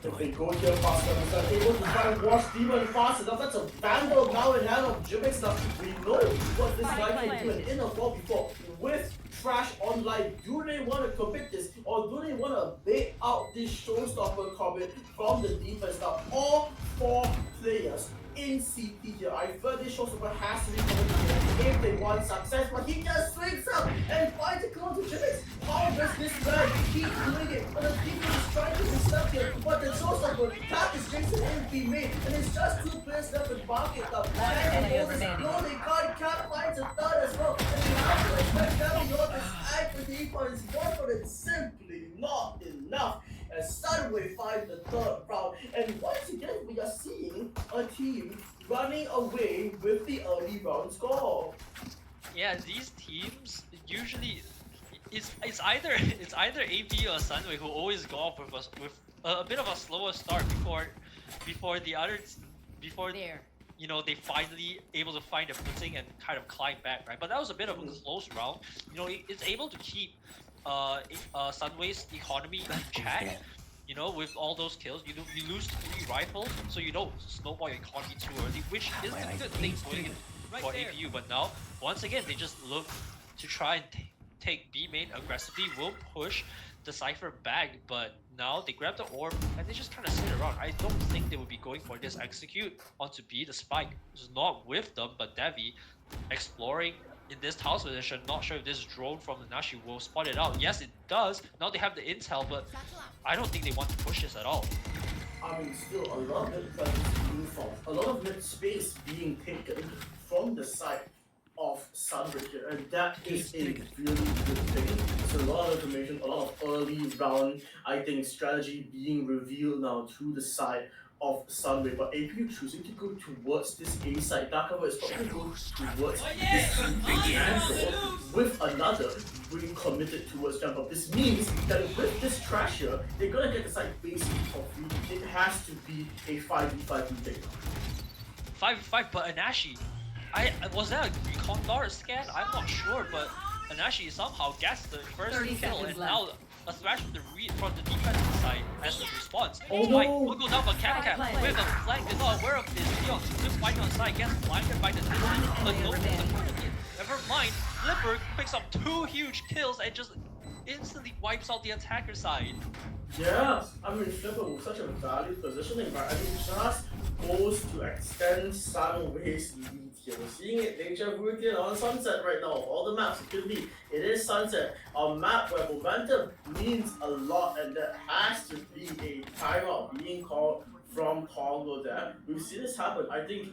If they go here fast enough, they're able to try and wash Demon fast enough. That's a vandal now in hand of Jimix. Now we know what this guy can do, and in a 4v4 with Trash online, do they want to commit this, or do they want to bait out this showstopper commit from the defense? Now all 4 players in CT here. I feel this showstopper has to be committed if they want success, but he just swings up and finds a clone to Jimix. How does this guy keep doing it? But the defense is trying to be stuck here, but the showstopper tap is Jason and be made, and it's just 2 players left in market. The plan is no, they can't find a third as well, and they have to expect them to act with defense, but it's simply not enough. And Sunway finds the 3rd round, and once again we are seeing a team running away with the early round score. Yeah, these teams usually it's either AP or Sunway who always go off with a bit of a slower start before the others you know, they finally able to find a footing and kind of climb back, right? But that was a bit of a close round. You know, it's able to keep Sunway's economy in check. You know, with all those kills, you lose 3 rifles, so you don't snowball your economy too early, which is a good thing for APU. But now, once again, they just look to try and take B main aggressively, will push the Cypher back, but now they grab the orb and they just kind of sit around. I don't think they would be going for this execute onto B. The spike is not with them, but Devi exploring in this house position. Not sure if this drone from the Nashi will spot it out. Yes, it does. Now they have the intel, but I don't think they want to push this at all. I mean, still a lot of mid presence being found, a lot of mid space being taken from the side of Sunbridge here, and that is a really good thing. It's a lot of information, a lot of early round, I think, strategy being revealed now to the side of Sunway, but APU choosing to go towards this A side. Darkover is probably going to go towards this angle with another being committed towards jump up. This means that with this trash here, they're gonna get the side basically for free. It has to be a 5v5 thing. 5v5, but Anashi, was that a recon guard scan? I'm not sure, but Anashi somehow gets the first kill, and now a thrash from the defensive side as the response. Oh Spike no! will go down, but Cat with a flank is not aware of this. Leon just fighting on side, gets blinded by the defense, but no, never mind. Flipper picks up 2 huge kills and just instantly wipes out the attacker side. Yeah, I mean, Flipper with such a value positioning, but I mean, just goes to extend Sunway's lead here. We're seeing it nature rooted on Sunset right now. All the maps it could be. It is Sunset, a map where momentum means a lot, and there has to be a timeout being called from Congo there. We've seen this happen. I think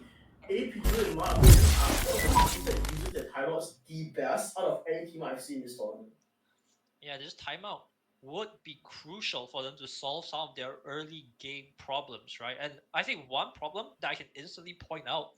APU in my opinion are the teams that uses their timeouts the best out of any team I've seen this tournament. Yeah, this timeout would be crucial for them to solve some of their early game problems, right? And I think one problem that I can instantly point out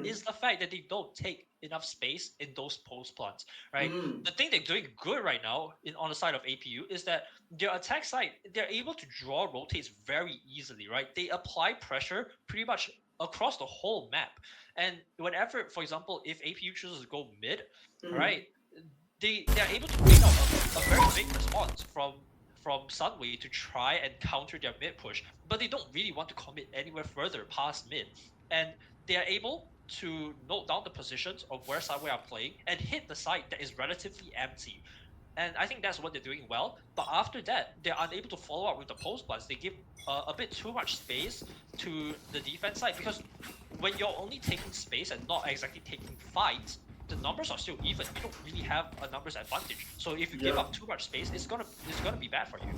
is the fact that they don't take enough space in those post plants, right? The thing they're doing good right now on the side of APU is that their attack side, they're able to draw rotates very easily, right? They apply pressure pretty much across the whole map. And whenever, for example, if APU chooses to go mid, right, they're able to bring out a very big response from Sunway to try and counter their mid push, but they don't really want to commit anywhere further past mid, and they are able to note down the positions of where Sunway are playing and hit the site that is relatively empty. And I think that's what they're doing well. But after that, they're unable to follow up with the post plans. They give a bit too much space to the defense side, because when you're only taking space and not exactly taking fights, the numbers are still even. You don't really have a numbers advantage. So if you give up too much space, it's gonna be bad for you.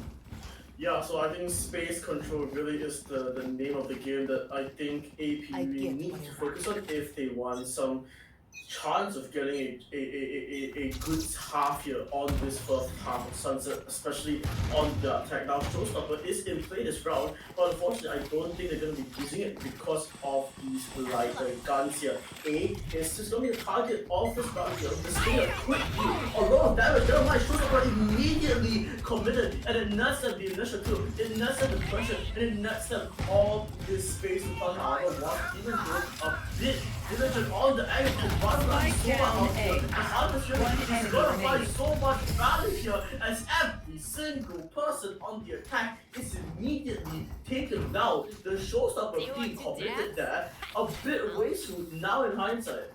Yeah, so I think space control really is the name of the game that I think AP need to focus on if they want some chance of getting a good half here on this first half of Sunset, especially on the attack. Now, Showstopper is in play this round, but unfortunately, I don't think they're going to be using it because of these light guns here. A is just going to be the target of this round here. This thing a quick view, a lot of damage. Never mind, Showstopper immediately committed, and it nuts them the initial kill, it nuts them the pressure, and it nuts them all this space to find out what, even though a bit Diligent on the angle, one line so out here. As Undershield is gonna find so much value here as every single person on the attack is immediately taken down. The showstopper being committed there, a bit wasteful now in hindsight.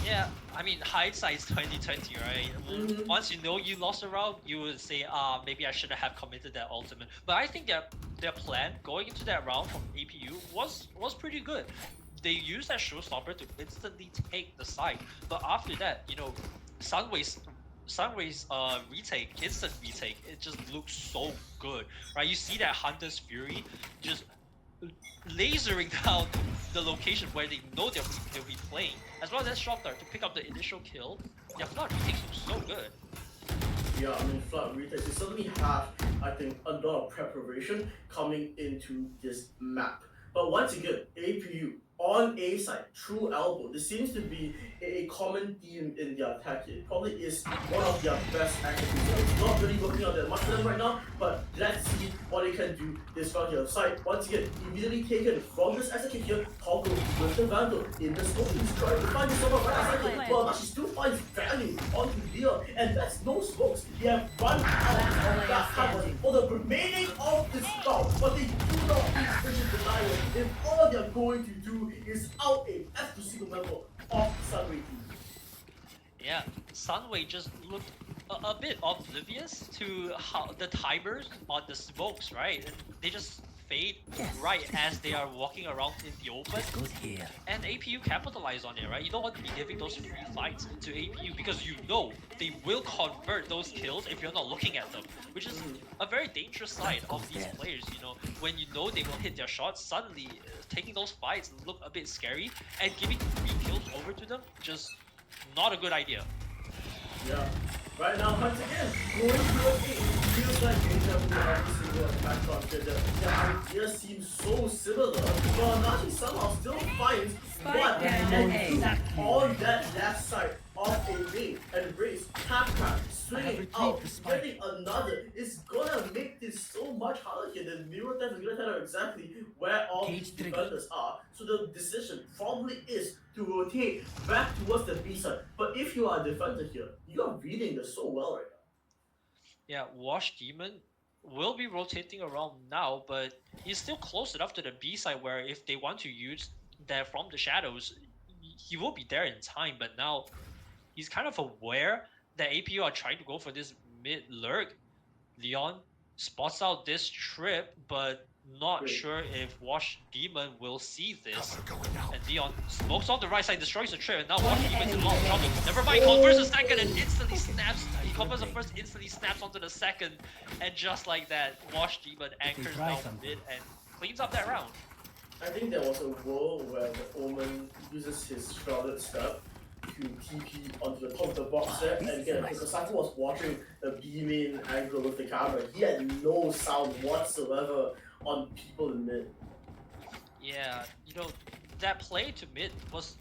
Yeah, I mean, hindsight is 2020, right? Once you know you lost a round, you would say, maybe I shouldn't have committed that ultimate. But I think their plan going into that round from APU was pretty good. They used that showstopper to instantly take the side. But after that, you know, Sunway's instant retake, it just looks so good, right? You see that Hunter's Fury just lasering down the location where they know they'll be playing, as well as Shop Dart to pick up the initial kill. Their flood retakes look so good. Yeah, I mean, flood retakes, they suddenly have, I think, a lot of preparation coming into this map. But once again, APU on A side, through elbow, this seems to be a common theme in their attack. It probably is one of their best activities. So it's not really working out that much for them right now, but let's see what they can do this round here. Side, once again, immediately taken from this execute here, Toggle with the Vandal in the smoke. He's trying to find this over right second, well, she still finds value onto Leon, and that's no smokes. They have run out of that cover for the remaining of this round, but they do not need vision denial if all they're going to do is out a every single member of Sunway team. Yeah, Sunway just looked a bit oblivious to how the timers on the smokes, right? And they just fade right as they are walking around in the open. And APU capitalize on it, right? You don't want to be giving those free fights to APU because you know they will convert those kills if you're not looking at them, which is a very dangerous side of these players, you know. When you know they will hit their shots, suddenly taking those fights look a bit scary, and giving free kills over to them, just not a good idea. Yeah. Right now, once again, going to a game feels like Deja Vu every single attack consider. The idea seems so similar, but Nashi somehow still finds what and two on that left side of a lane and race, tap, swinging out, getting another. It's gonna make this so much harder here. The Mirror Death is gonna tell her exactly where all these defenders are. So the decision probably is to rotate back towards the B side. But if you are a defender here, you are reading this so well right now. Yeah, Wash Demon will be rotating around now, but he's still close enough to the B side where if they want to use that from the shadows, he will be there in time. But now he's kind of aware that APU are trying to go for this mid lurk. Leon spots out this trip, but not sure if Wash Demon will see this. And Leon smokes on the right side, destroys the trip, and now Wash Demon's in a lot of trouble. Never mind, converts the second and instantly snaps. He converts the first, instantly snaps onto the second, and just like that, Wash Demon anchors down mid and cleans up that round. I think there was a world where the Omen uses his Shrouded Step to TP onto the top of the box there, and again, because Sato was watching the B-main angle with the camera, he had no sound whatsoever on people in mid. Yeah, you know, that play to mid was,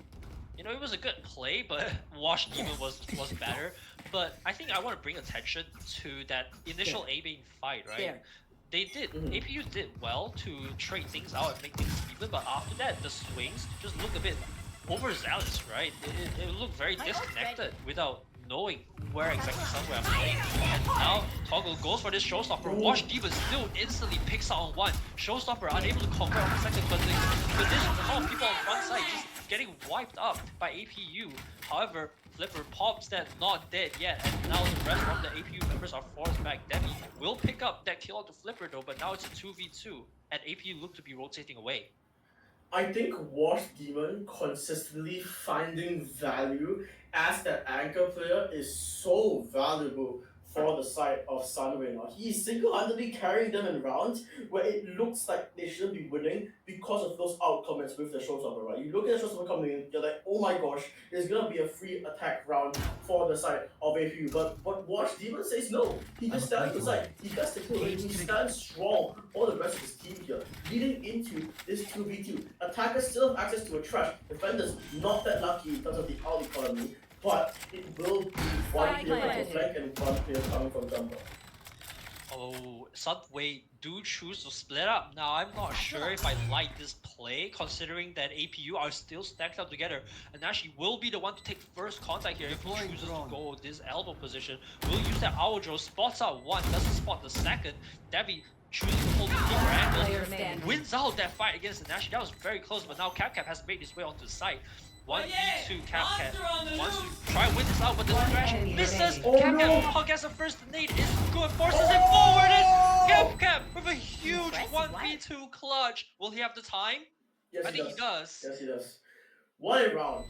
you know, it was a good play, but Wash Demon was better. But I think I want to bring attention to that initial A-main fight, right? They did, APU did well to trade things out and make things even, but after that, the swings just looked a bit overzealous, right? It looked very disconnected without knowing where exactly somewhere I'm playing. And now Toggle goes for this Showstopper. Wash Demon still instantly picks out on one. Showstopper unable to convert on the second, but this all people on front side just getting wiped up by APU. However, Flipper pops that not dead yet, and now the rest of the APU members are forced back. Demi will pick up that kill onto Flipper though, but now it's a 2v2, and APU look to be rotating away. I think Wash Demon consistently finding value as the anchor player is so valuable for the side of Sunway now. He is single-handedly carrying them in rounds where it looks like they shouldn't be winning because of those outcomes with the Showstopper, right? You look at the Showstopper coming in, you're like, oh my gosh, there's gonna be a free attack round for the side of APU. But Wash Demon says no. He just stands aside. He gets the kill, and he stands strong all the rest of his team here. Leading into this 2v2. Attackers still have access to a trash. Defenders not that lucky in terms of the out economy. But it will be one player coming from flank and one player coming from jumper. Oh, Sunway do choose to split up. Now, I'm not sure if I like this play, considering that APU are still stacked up together. And actually will be the one to take first contact here if he chooses to go this elbow position. Will use that Aojo, spots out one, doesn't spot the second. Devi choosing to hold the deeper angle, wins out that fight against the Nashi. That was very close, but now CapCap has made his way onto the site. 1v2 CapCap wants to try and win this out, but the thrash misses. CapCap gets the first nade, is good, forces it forward, and CapCap with a huge 1v2 clutch. Will he have the time? Yes, I think he does. Yes, he does. What a round.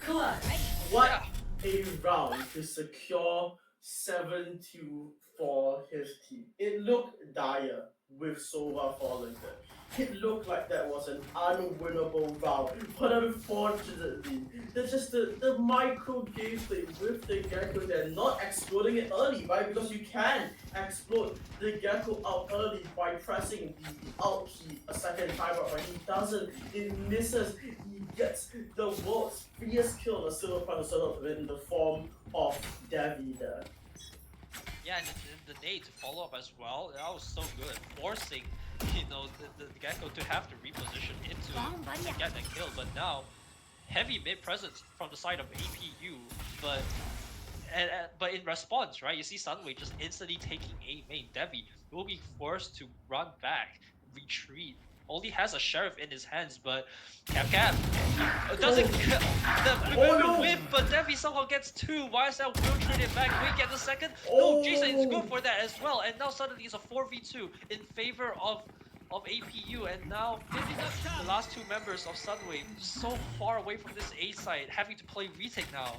Clutch. What a round to secure 7-2 for his team. It looked dire with Sova falling there. It looked like that was an unwinnable round, but unfortunately, there's just the micro gameplay with the Gecko. They're not exploding it early, right? Because you can explode the Gecko out early by pressing the out key a second time, but he doesn't. It misses. He gets the world's fierce kill on the silver front of it in the form of Devi there. Yeah, and the nade to follow up as well, that was so good. Forcing, the Gecko to have to reposition into to get that kill. But now, heavy mid presence from the side of APU, but in response, right, you see Sunway just instantly taking A main. Devi will be forced to run back, retreat. Only has a sheriff in his hands, but CapCap doesn't the whip, but Devi somehow gets two. YSL will trade it back. We get the second. No, Jason is good for that as well. And now suddenly it's a 4v2 in favor of APU, and now the last two members of Sunway so far away from this A side, having to play retake now.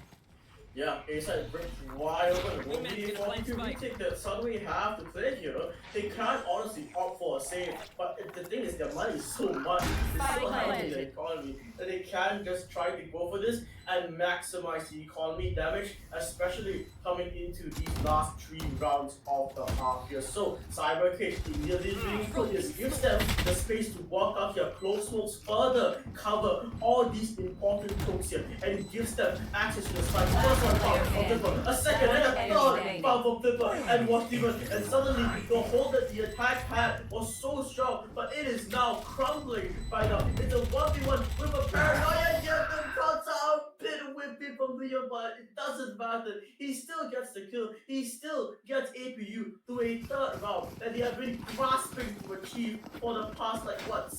Yeah, A-side breaks wide open. Will be a 42 retake that suddenly have to play here. They can't honestly opt for a save, but the thing is their money is so much, it's so high in the economy, that they can just try to go for this and maximize the economy damage, especially coming into these last 3 rounds of the half here. So, Cyber Cage immediately doing good. This gives them the space to walk out here, close smokes, further cover all these important hooks here, and gives them access to the spike. First one foul from Flipper, a second and a third foul from Flipper, and what's even, and suddenly the hold that the attack had was so strong, but it is now crumbling by now. It's a 1v1 with a paranoia, and yet the cuts out bit whipping from Leon, but it doesn't matter. He still gets the kill. He still gets APU to a third round that they have been grasping to achieve for the past,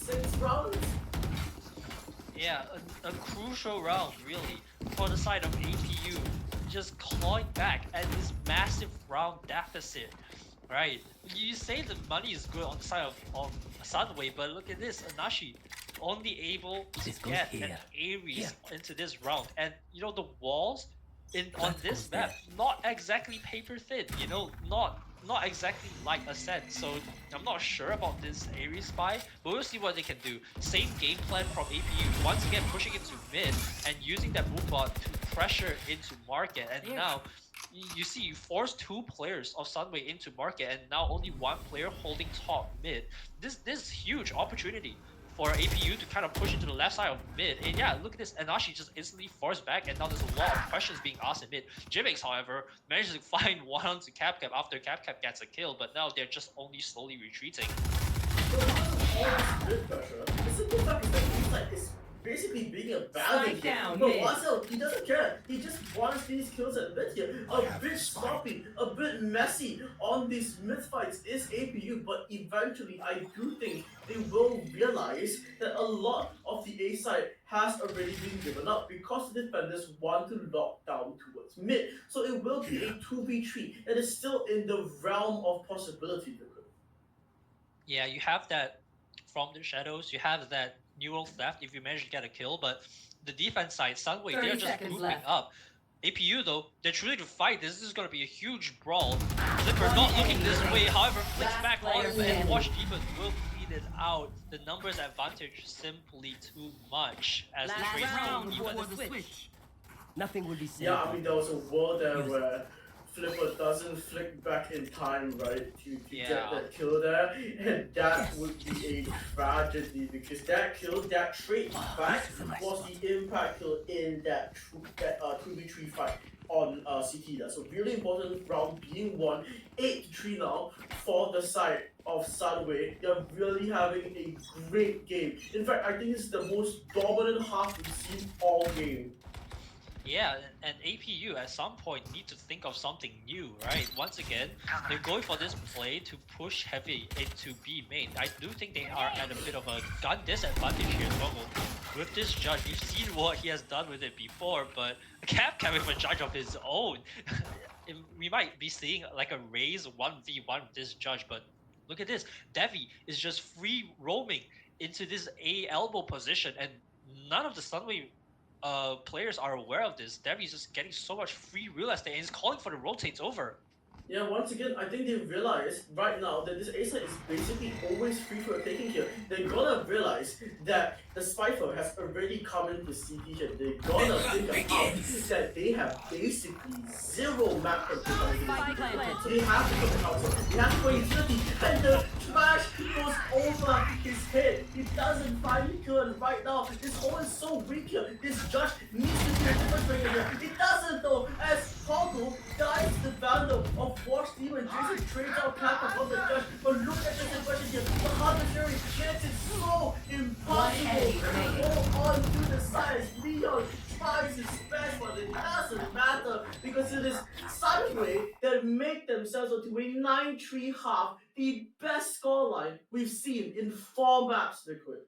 6 rounds? Yeah, a crucial round, really, for the side of APU. Just clawing back at this massive round deficit. Right, you say the money is good on the side of Sunway, but look at this, Anashi only able to get an Ares into this round, and the walls on this map not exactly paper thin, not exactly like Ascent, so I'm not sure about this Ares spy, but we'll see what they can do. Same game plan from APU, once again pushing into mid and using that Moonbot to pressure into market, and now you see, you force 2 players of Sunway into market, and now only 1 player holding top mid. This is huge opportunity for APU to kind of push into the left side of mid. And yeah, look at this, Anashi just instantly forced back, and now there's a lot of questions being asked in mid. Jimix, however, manages to find one onto CapCap after CapCap gets a kill, but now they're just only slowly retreating. Basically being abandoned here. But Wasel, he doesn't care. He just wants these kills at mid here. A bit sloppy, a bit messy on these mid fights is APU, but eventually I do think they will realize that a lot of the A side has already been given up because the defenders want to lock down towards mid. So it will be a 2v3 that is still in the realm of possibility. Yeah, you have that from the shadows, you have that neural theft if you manage to get a kill, but the defense side, Sunway, they're just grouping up. APU though, they're truly to fight. This is going to be a huge brawl. Flipper not looking this way, however, flicks back on, and Watch Demon will bleed it out. The numbers advantage simply too much as the trade round even. Nothing will be said. Yeah, I mean, there was a world there where Flipper doesn't flick back in time, right, to get Yeah. that kill there, and that would be a tragedy because that kill, that trade back was the impact kill in that 2v3 fight on CT there. So really important round being won, 8-3 now for the side of Sunway. They're really having a great game. In fact, I think it's the most dominant half we've seen all game. Yeah, and APU at some point need to think of something new, right? Once again, they're going for this play to push heavy into B main. I do think they are at a bit of a gun disadvantage here, Toggle. With this judge, you've seen what he has done with it before, but Capcom with a judge of his own. We might be seeing like a raise 1v1 with this judge, but look at this. Devi is just free roaming into this A elbow position, and none of the Sunway players are aware of this. Devi's just getting so much free real estate and he's calling for the rotates over. Yeah, once again, I think they realize right now that this A side is basically always free for taking here. They're gonna realize that the Spyfer has already come into CT here. They're gonna think about that they have basically zero map control. They have to put the council. They have to go utility, and the trash goes over his head. He doesn't finally kill him right now. This hole is so weak here. This judge needs to do a different thing here. It doesn't though, as Toggle dies the Vandal of Watch Demon. Jason trades out Kappa on the judge. But look at the situation here. The Hunter Fury makes it so impossible to go on to the side. Leon tries his best, but it doesn't matter because it is Sunway that make themselves into a 9-3 half, the best scoreline we've seen in 4 maps, Liquid.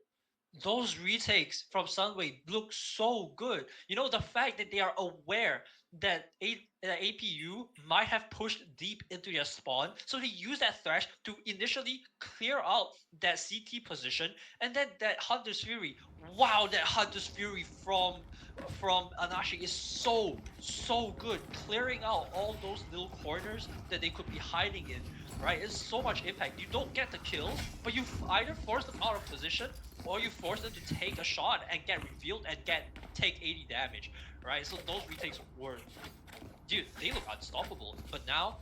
Those retakes from Sunway look so good. You know, the fact that they are aware that APU might have pushed deep into their spawn, so they use that thrash to initially clear out that CT position, and then that Hunter's Fury. Wow, that Hunter's Fury from Anashi is so good, clearing out all those little corners that they could be hiding in. Right, it's so much impact. You don't get the kills, but you either force them out of position or you force them to take a shot and get revealed and take 80 damage, right? So those retakes were, dude, they look unstoppable. But now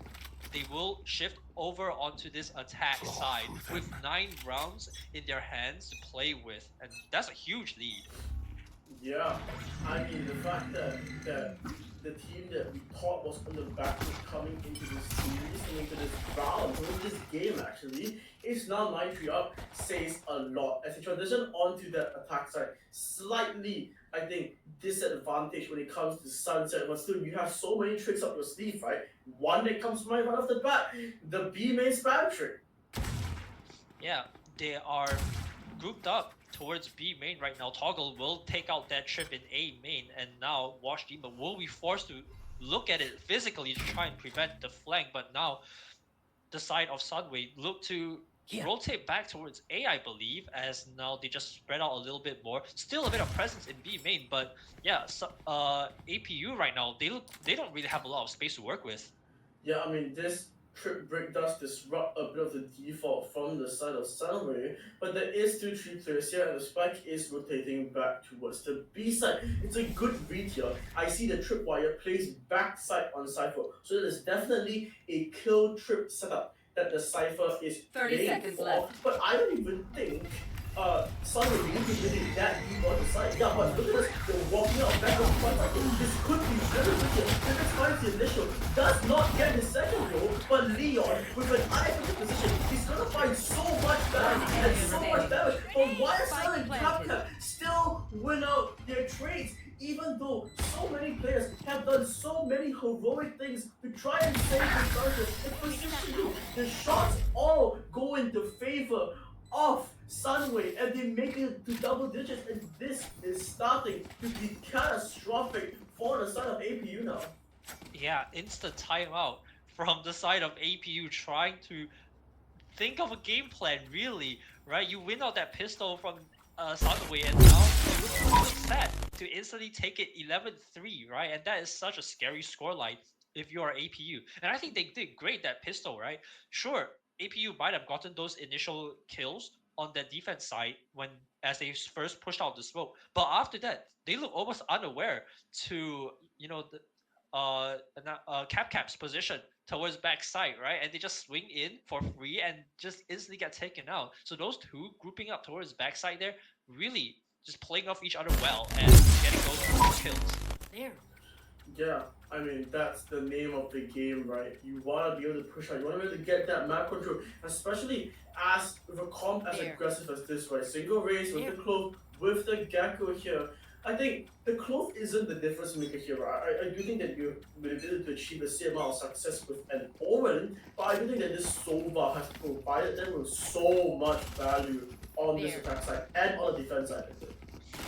they will shift over onto this attack side with 9 rounds in their hands to play with, and that's a huge lead. Yeah, I mean the fact that the team that we thought was on the back foot coming into this series and into this round, into this game actually, is now 9-3 up, says a lot. As they transition onto that attack side, slightly, I think, disadvantage when it comes to Sunset, but still you have so many tricks up your sleeve, right? One that comes right off the bat, the B main spam trick. Yeah, they are grouped up towards B main right now. Toggle will take out that trip in A main, and now Wash Demon will be forced to look at it physically to try and prevent the flank, but now the side of Sunway look to rotate back towards A, I believe, as now they just spread out a little bit more. Still a bit of presence in B main, but yeah, so, APU right now, they don't really have a lot of space to work with. Yeah, I mean, this trip break does disrupt a bit of the default from the side of Sunway, but there is still 3 players here, and the spike is rotating back towards the B side. It's a good read here. I see the tripwire plays backside on Cypher, so there's definitely a kill trip setup that the Cypher is 30 playing seconds for. left. But I don't even think Sunway really be really that deep on the side. Yeah, but look at this, they're walking out back on front. I think this could be very good here. This finds the initial, does not get his second goal, but Leon, with an eye for the position, he's gonna find so much damage and so much damage. But why is Sun and Capcom still win out their trades? Even though so many players have done so many heroic things to try and save the charges, the shots all go into favor of Sunway, and they make it to double digits, and this is starting to be catastrophic for the side of APU now. Yeah, instant timeout from the side of APU trying to think of a game plan, really, right? You win out that pistol from Sunway, and now you look set to instantly take it 11-3, right? And that is such a scary scoreline if you are APU. And I think they did great, that pistol, right? Sure, APU might have gotten those initial kills on the defense side as they first pushed out the smoke, but after that, they look almost unaware to, you know, Cap's position towards backside, right? And they just swing in for free and just instantly get taken out. So those two grouping up towards backside there, really just playing off each other well and getting those kills. There. Yeah, I mean, that's the name of the game, right? You want to be able to push out, you want to be able to get that map control, especially as with a comp as aggressive as this, right? Single race with the clove, with the gecko here. I think the clove isn't the difference maker here, right? I do think that you will be able to achieve the same amount of success with an Omen, but I do think that this Sova has provided them with so much value on this attack side and on the defense side.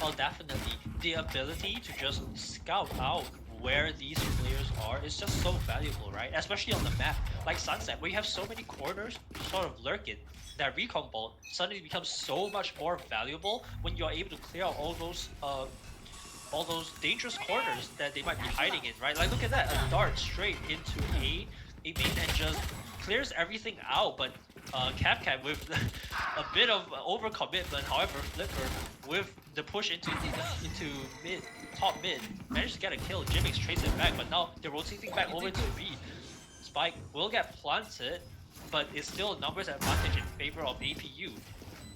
Oh, definitely. The ability to just scout out where these players are is just so valuable, right? Especially on the map like Sunset, where you have so many corners to sort of lurk in. That recon bolt suddenly becomes so much more valuable when you're able to clear out all those dangerous corners that they might be hiding in, right? Like look at that, a dart straight into a main and just clears everything out. But Cap with a bit of overcommitment, however, Flipper with the push into mid, top mid, managed to get a kill. Jimix trades it back, but now they're rotating back over to B. Spike will get planted, but it's still a numbers advantage in favor of APU.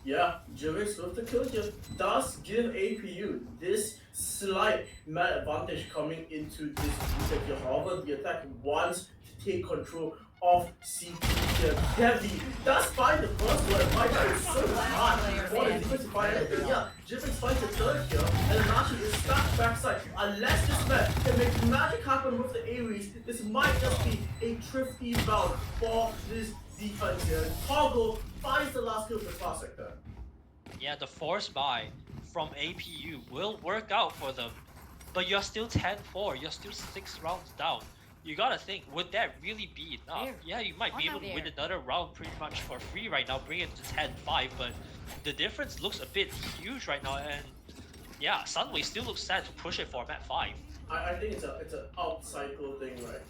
Yeah, Jimix with the kill here does give APU this slight mad advantage coming into this attack here. However, the attack wants to take control of CP here. Heavy does find the first one. My God, it's so hard for the defense to find anything. Yeah, Jimix finds the third here, and then actually is stuck backside. Unless this man can make magic happen with the Ares, this might just be a thrifty round for this defense here. Toggle finds the last kill of the far sector. Yeah, the force buy from APU will work out for them, but you're still 10-4, you're still 6 rounds down. You gotta think, would that really be enough? Yeah, you might be able to win another round pretty much for free right now, bring it to 10-5, but the difference looks a bit huge right now, and yeah, Sunway still looks sad to push it for map 5. I think it's an out cycle thing, right?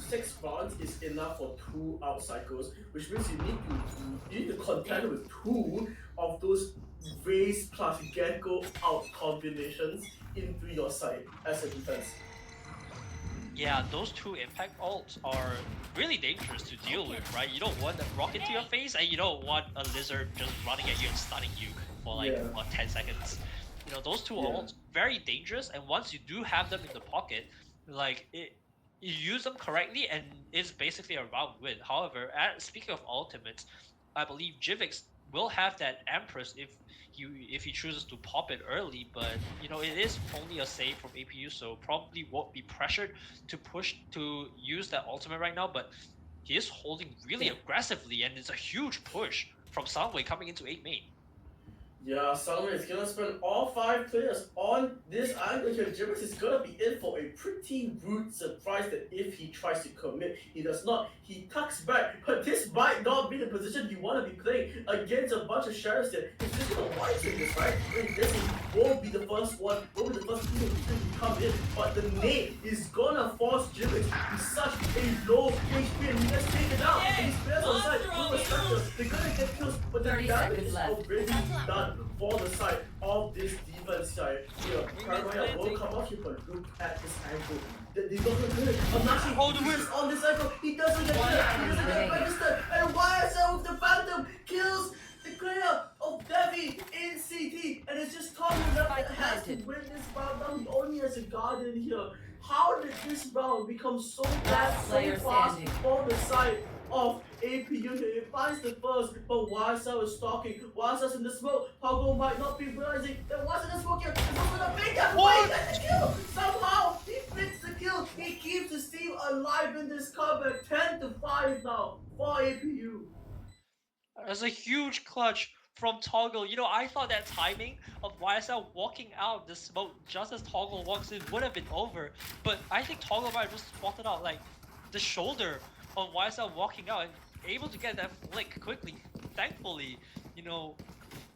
6 rounds is enough for 2 out cycles, which means you need to contend with 2 of those race plus gecko out combinations into your side as a defense. Yeah, those 2 impact ults are really dangerous to deal with, right? You don't want a rocket to your face, and you don't want a lizard just running at you and stunning you for like 10 seconds. You know, those 2 ults very dangerous, and once you do have them in the pocket, like you use them correctly and it's basically a round win. However, speaking of ultimates, I believe Jivix will have that Empress if he chooses to pop it early, but you know, it is only a save from APU, so probably won't be pressured to push to use that ultimate right now, but he is holding really aggressively, and it's a huge push from Soundwave coming into 8 main. Yeah, Salman is gonna spend all 5 players on this angle here. Jimix is gonna be in for a pretty rude surprise that if he tries to commit, he does not. He tucks back, but this might not be the position you want to be playing against a bunch of sheriffs here. He's just gonna watch this, right? And this won't be the first one, won't be the first people to come in, but the nade is gonna force Jimix to such a low HP, and he gets taken out. And these players on the side, no respect, they're gonna get kills, but the damage is already done for the side of this defense side. Here, Paranoia will come out here, but look at this angle. They don't look good. Amashi on this angle. He doesn't get hit. He doesn't get registered. And YSL with the Phantom kills the player of Devi in CT. And it's just Tommy that has to win this round. Now he only has a Guardian here. How did this round become so bad so fast for the side of APU? It finds the first, but YSL is stalking. YSL's in the smoke. Pogo might not be realizing that YSL in the smoke here. He's going to make that way. That's the kill. Somehow he fits the kill. He keeps his team alive in this comeback. 10-5 now for APU. That's a huge clutch from Toggle. You know, I thought that timing of YSL walking out of the smoke just as Toggle walks in would have been over, but I think Toggle might have just spotted out like the shoulder of YSL walking out and able to get that flick quickly. Thankfully, you know,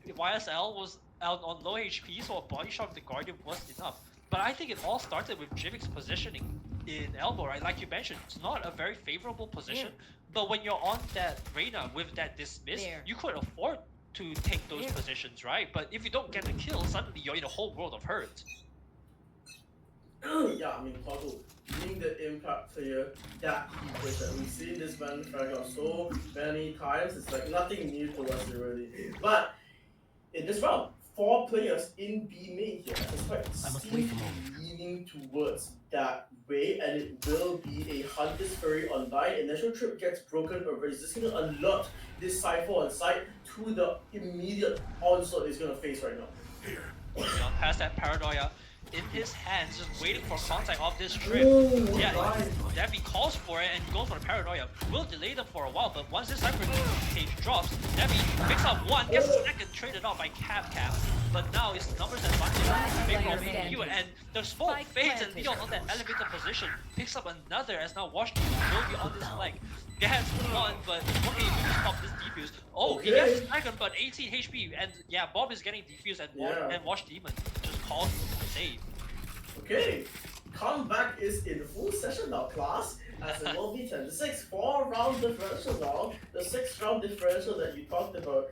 YSL was out on low HP, so a body shot of the Guardian was enough. But I think it all started with Jivix's positioning in elbow, right? Like you mentioned, it's not a very favorable position, but when you're on that Reyna with that dismiss, you could afford to take those positions, right? But if you don't get the kill, suddenly you're in a whole world of hurt. Yeah, I mean, Toggle being the impact player that he is, and we've seen this man frag out so many times. It's like nothing new to us really. But in this round, 4 players in B main here. It's quite seems leaning towards that way, and it will be a Hunter's Fury online. Initial trip gets broken already. This is gonna alert this Cypher on site to the immediate onslaught he's gonna face right now. Leon has that paranoia in his hands, just waiting for contact of this trip. Yeah, Debbie calls for it and goes for the paranoia. Will delay them for a while, but once this Cypher page drops, Debbie picks up one, gets a second traded off by Cap. But now it's numbers advantage in favor of APU, and the smoke fades and Leon on that elevator position picks up another as now Watch will be on this flank. Gets one, but okay, we can stop this defuse. Oh, he gets a second, but 18 HP, and yeah, Bob is getting defused, and Watch Demon just calls the save. Okay, comeback is in full session now, class, as it will be 10-6, 4-round differential now. The 6th round differential that you talked about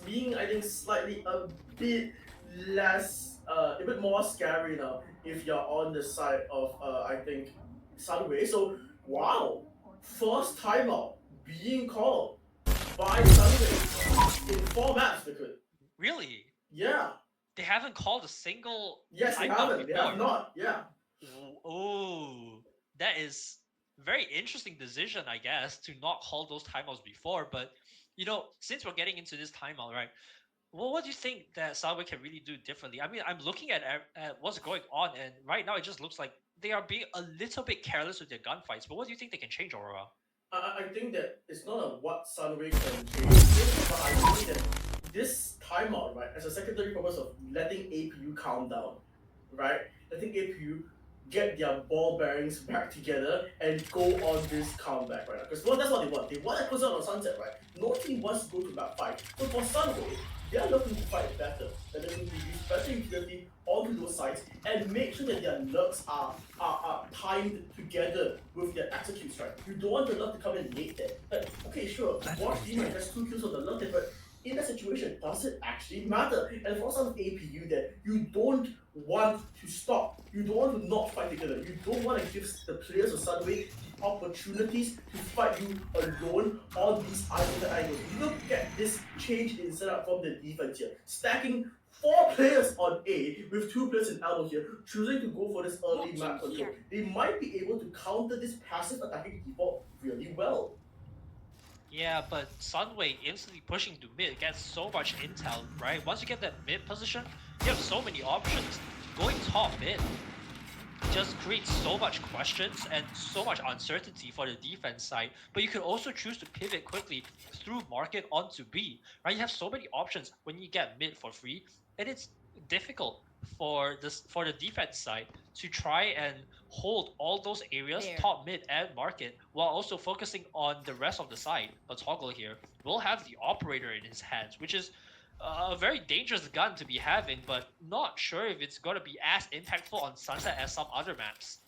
being, I think, slightly a bit less, a bit more scary now if you're on the side of, I think, Sunway. So, wow, first timeout being called by Sunway in 4 maps, they could. Really? Yeah. They haven't called a single. Yes, they haven't. They have not. Yeah. Oh, that is very interesting decision, I guess, to not call those timeouts before. But you know, since we're getting into this timeout, right? Well, what do you think that Sunway can really do differently? I mean, I'm looking at what's going on, and right now it just looks like they are being a little bit careless with their gunfights. But what do you think they can change, Aurora? I think that it's not a what Sunway can change, but I think that this timeout, right, as a secondary purpose of letting APU calm down, right? Letting APU get their ball bearings back together and go on this comeback right now. Because that's what they want. They want to close out on Sunset, right? No team wants to go to map 5. So for Sunway, they are looking to fight better. They're looking to use better utility onto those sites and make sure that their lurks are timed together with their executes, right? You don't want the lurk to come in late there. But okay, sure, Watch Demon has 2 kills on the lurk there, but in that situation, does it actually matter? And for some APU that you don't want to stop, you don't want to not fight together, you don't want to give the players of Sunway the opportunities to fight you alone on these isolated angles. You look at this change in setup from the defense here, stacking 4 players on A with 2 players in elbow here, choosing to go for this early map control. They might be able to counter this passive attacking default really well. Yeah, but Sunway instantly pushing to mid gets so much intel, right? Once you get that mid position, you have so many options. Going top mid just creates so much questions and so much uncertainty for the defense side. But you can also choose to pivot quickly through market onto B, right? You have so many options when you get mid for free, and it's difficult for the defense side to try and hold all those areas, top, mid, and market, while also focusing on the rest of the side. But Toggle here will have the operator in his hands, which is a very dangerous gun to be having, but not sure if it's gonna be as impactful on Sunset as some other maps.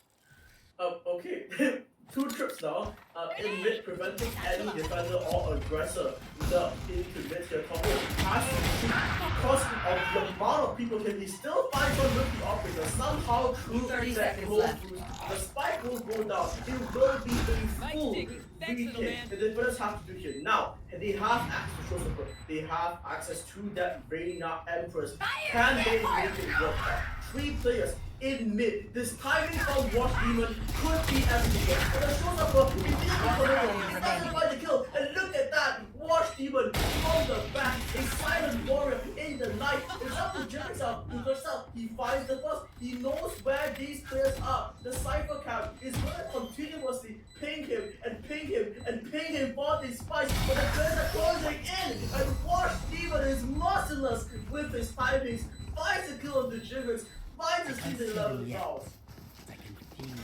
Okay. 2 trips now, in mid, preventing any defender or aggressor into mid here. Combo has to because of the amount of people here, he still finds one with the operator. Somehow through that roll through, the spike will go down. It will be a full retake. The defenders have to do here. Now, they have access to Showstopper. They have access to that Reina Empress. Can they make it work out? 3 players in mid. This timing from Watch Demon could be everything. But the Showstopper, he didn't find the kill. And look at that! Watch Demon from the back, a silent warrior in the night. It's up to Jimmy out to herself. He finds the first. He knows where these players are. The Cypher Camp is gonna continuously ping him and ping him and ping him for these spikes. But the players are closing in. And Watch Demon is merciless with his timings. Finds a kill on the Jiggers. Finds a season 11 fouls.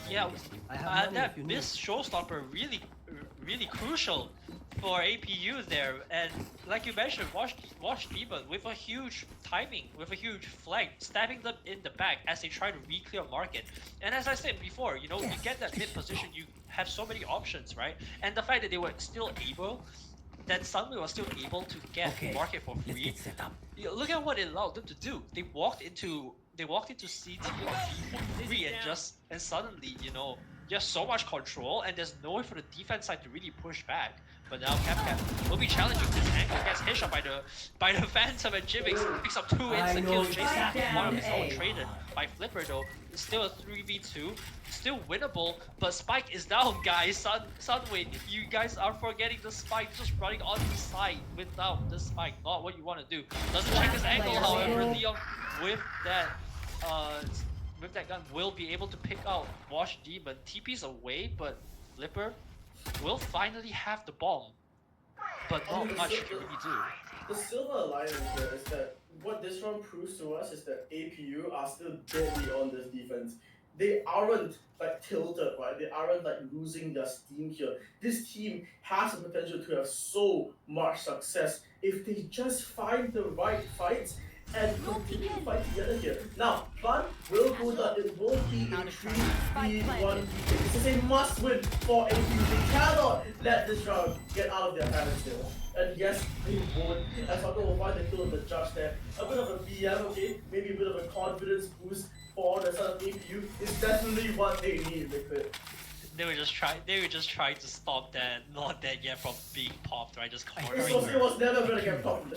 Yeah, that miss showstopper really crucial for APU there, and like you mentioned, Watch Demon with a huge timing, with a huge flank, stabbing them in the back as they try to re-clear market. And as I said before, you know, you get that mid position, you have so many options, right? And the fact that they were still able, that Sunway was still able to get market for free. Look at what it allowed them to do. They walked into they walked into CT on B3 and suddenly, you know, you have so much control and there's no way for the defense side to really push back. But now Cap will be challenging this angle, gets headshot by the Phantom, and Jivix picks up 2 instant kills. Jason one of his own traded by Flipper though. It's still a 3v2, still winnable, but Spike is down, guys. Sunway, you guys are forgetting the Spike, just running on the side without the Spike. Not what you want to do. Doesn't check his angle, however, Leon with that gun will be able to pick out Wash Demon. TP's away, but Flipper will finally have the bomb. But not much can really do. The silver lining here is that what this round proves to us is that APU are still deadly on this defense. They aren't like tilted, right? They aren't like losing their steam here. This team has the potential to have so much success if they just find the right fights and continue to fight together here. Now, Plant will go down. It will be a 3v1. This is a must win for APU. They cannot let this round get out of their hands here. And yes, they won't. As Soccer will find the kill of the judge there. A bit of a BM, okay? Maybe a bit of a confidence boost for the side of APU. It's definitely what they need, Liquid. They were just trying to stop that, not that yet from being popped, right? Just cornering. It was never gonna get popped.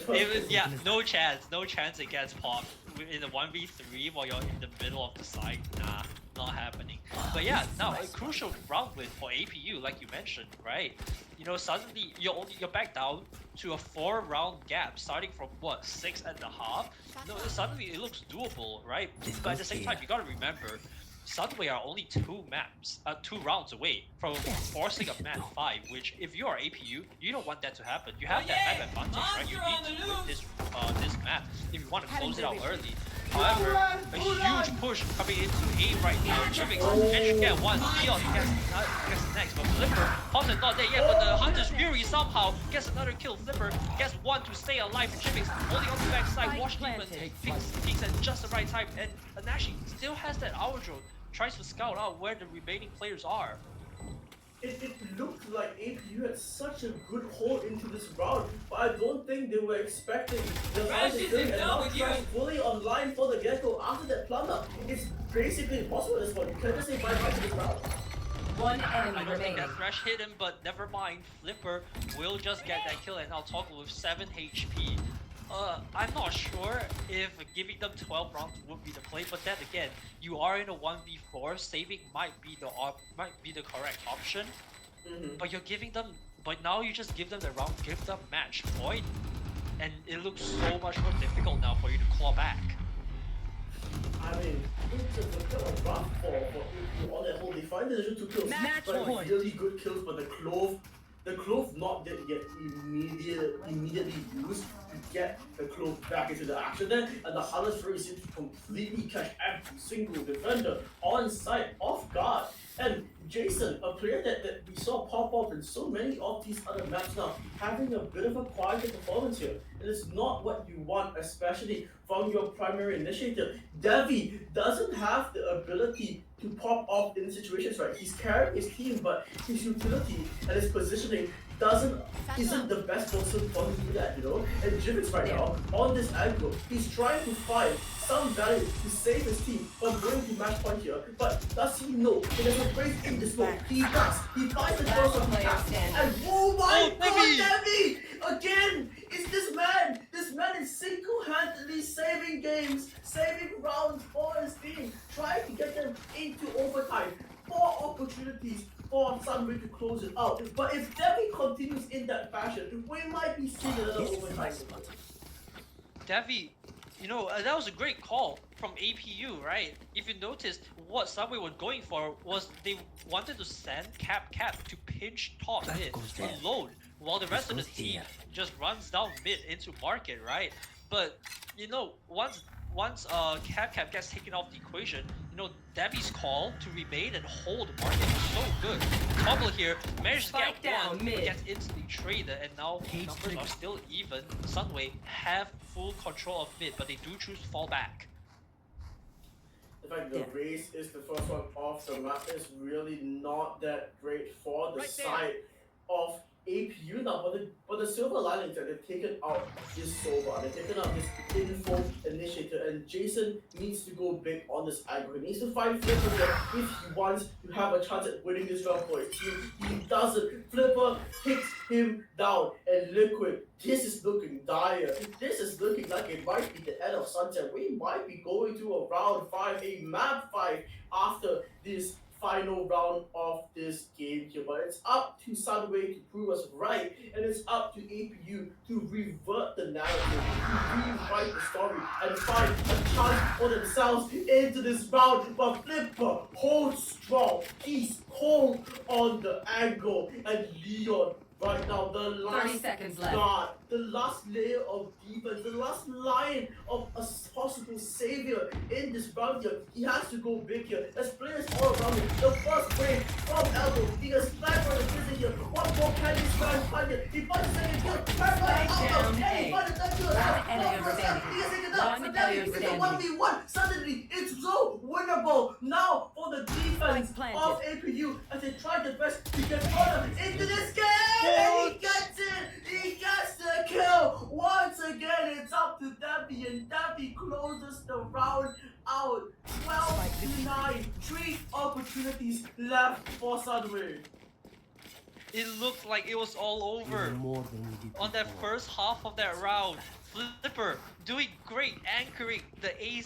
Yeah, no chance it gets popped in the 1v3 while you're in the middle of the site. Nah, not happening. But yeah, now a crucial round win for APU, like you mentioned, right? You know, suddenly you're back down to a 4-round gap, starting from what, 6.5? No, suddenly it looks doable, right? But at the same time, you gotta remember, Sunway are only 2 rounds away from forcing a map 5, which if you are APU, you don't want that to happen. You have that map advantage, right? You need to win this map if you want to close it out early. However, a huge push coming into A right now. Jivix managed to get one. Leon gets next, but Flipper pops it not there yet, but the Hunter's Fury somehow gets another kill. Flipper gets one to stay alive, and Jivix holding on the backside. Wash Demon peeks at just the right time, and Anashi still has that hour drone. Tries to scout out where the remaining players are. It looked like APU had such a good hold into this round, but I don't think they were expecting the round to and now Crash fully online for the Gecko after that plunder. It's basically impossible at this point. You can't just say bye-bye to this round. One enemy I don't remaining. think that Thresh hit him, but never mind. Flipper will just get that kill and now Toggle with 7 HP. I'm not sure if giving them 12 rounds would be the play, but then again, you are in a 1v4, saving might be the correct option. But you're giving them, but now you just give them the round, give them match point, and it looks so much more difficult now for you to claw back. I mean, it's a bit of a rough for APU on that whole. They find the decision to kills, but really good kills, but the Clove not yet immediately used to get the Clove back into the action there, and the Hunter's Fury seems to completely catch every single defender on site off guard. And Jason, a player that we saw pop up in so many of these other maps now, having a bit of a quieter performance here. It is not what you want, especially from your primary initiator. Devi doesn't have the ability to pop off in situations, right? He's carrying his team, but his utility and his positioning isn't the best person for him to do that, you know? And Jivix right now, on this angle, he's trying to find some value to save his team from going to match point here. But does he know? It is a break in this mode. He does. He finds the first one he has. And oh my god, Devi! Again! It's this man! This man is single-handedly saving games, saving rounds for his team, trying to get them into overtime. 4 opportunities for Sunway to close it out. But if Devi continues in that fashion, we might be seeing another overtime. Devi, you know, that was a great call from APU, right? If you noticed, what Sunway were going for was they wanted to send Cap to pinch top mid alone, while the rest of the team just runs down mid into market, right? But you know, once Cap gets taken off the equation, you know, Devi's call to remain and hold the market is so good. Toggle here managed to get one, but gets instantly traded, and now numbers are still even. Sunway have full control of mid, but they do choose to fall back. In fact, the race is the first one off the map is really not that great for the side of APU now, but the silver lining is that they've taken out this Sova, they've taken out this info initiator, and Jason needs to go big on this aggro. He needs to find Flipper there if he wants to have a chance at winning this round for his team. He doesn't. Flipper takes him down, and Liquid, this is looking dire. This is looking like it might be the end of Sunset. We might be going to a round 5, a map 5 after this final round of this game here, but it's up to Sunway to prove us right, and it's up to APU to revert the narrative, to rewrite the story, and find a chance for themselves into this round. But Flipper holds strong, he's cold on the angle, and Leon right now, the last 30 seconds left. guard, the last layer of defense, the last line of a possible savior in this round here. He has to go big here. There's players all around him. The first wave from Elbow. He gets flagged for the prison here. What more can this guy find here? He finds the second kill. He finds the third kill. He gets taken down. But then it's a 1v1. Suddenly, it's so winnable now for the defense of APU as they try their best to get further into this game. And he gets it! He gets the kill! Once again, it's up to Debbie, and Debbie closes the round out. 12-9. 3 opportunities left for Sunway. It looked like it was all over More than we did on that before. first half of that round. Flipper doing great, anchoring the A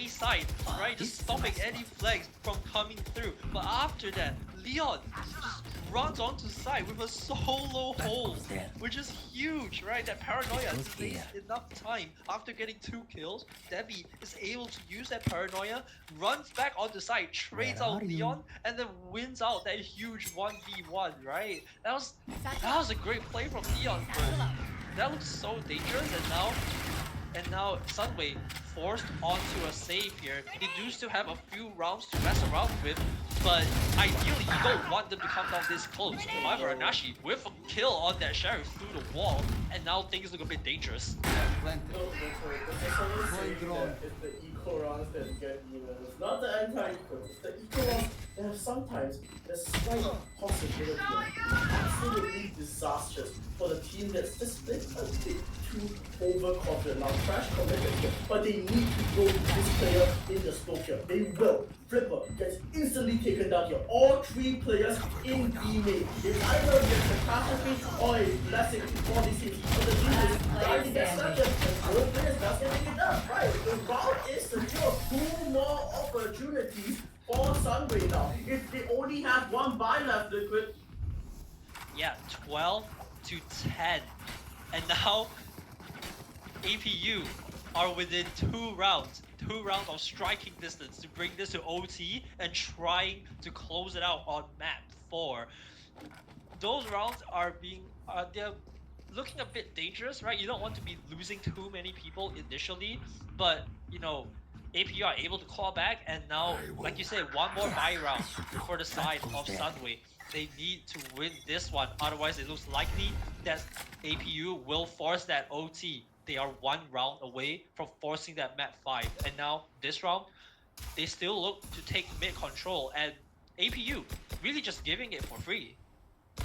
side, right? Just stopping any flags from coming through. But after that, Leon just runs onto side with a solo hold, which is huge, right? That paranoia takes enough time. After getting 2 kills, Debbie is able to use that paranoia, runs back onto side, trades out Leon, and then wins out that huge 1v1, right? That was a great play from Leon first. That looks so dangerous, and now Sunway forced onto a save here. They do still have a few rounds to mess around with, but ideally you don't want them to come down this close. However, Anashi with a kill on that Sheriff through the wall, and now things look a bit dangerous. It's the eco rounds that get emails, not the anti-eco. It's the eco rounds that have sometimes the slight possibility of absolutely disastrous for the team that's just a bit too overconfident. Now, Crash committed here, but they need to throw this player in the smoke here. They will. Flipper gets instantly taken down here. All 3 players in B main. It's either a catastrophe or a blessing for these teams. But the team is trying to get stuck here. And both players just getting it done. Right. The round is secure. 2 more opportunities for Sunway now. If they only have 1 buy left, Liquid. Yeah, 12-10. And now APU are within 2 rounds of striking distance to bring this to OT and trying to close it out on map 4. Those rounds are they're looking a bit dangerous, right? You don't want to be losing too many people initially, but you know, APU are able to claw back, and now, like you said, 1 more buy round for the side of Sunway. They need to win this one, otherwise it looks likely that APU will force that OT. They are 1 round away from forcing that map 5, and now this round, they still look to take mid control, and APU really just giving it for free.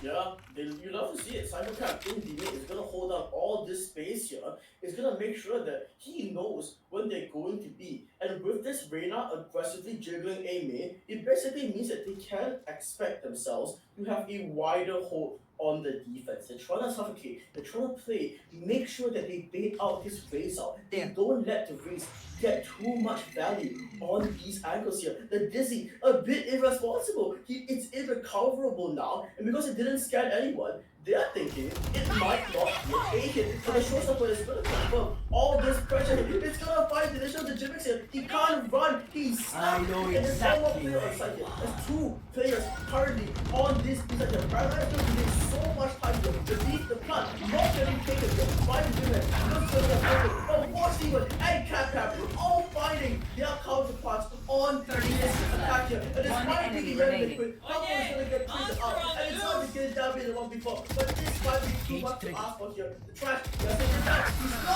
Yeah, you love to see it. Cybercap in the mid is gonna hold out all this space here. It's gonna make sure that he knows when they're going to be. And with this Reyna aggressively jiggling A main, it basically means that they can expect themselves to have a wider hold on the defense. They're trying to suffocate, they're trying to play, make sure that they bait out his race out. They don't let the race get too much value on these angles here. The Dizzy, a bit irresponsible. It's irrecoverable now, and because it didn't scan anyone, they're thinking it might not be a hit. So the showstopper is going to confirm all this pressure. It's going to find the initial Jimix here. He can't run. He's stuck. And there's one more player on side here. There's 2 players currently on this piece here. Paradise is going to take so much time to beat the plant. Not getting taken here by the Jimix. Looks like they're fighting. But War Steven and Cap all fighting their counterparts on this attack here. And it's might be the young Liquid. How is going to get treated out? And it's going to get down in the one before. But this might be too much to ask for here. The trash, he's no,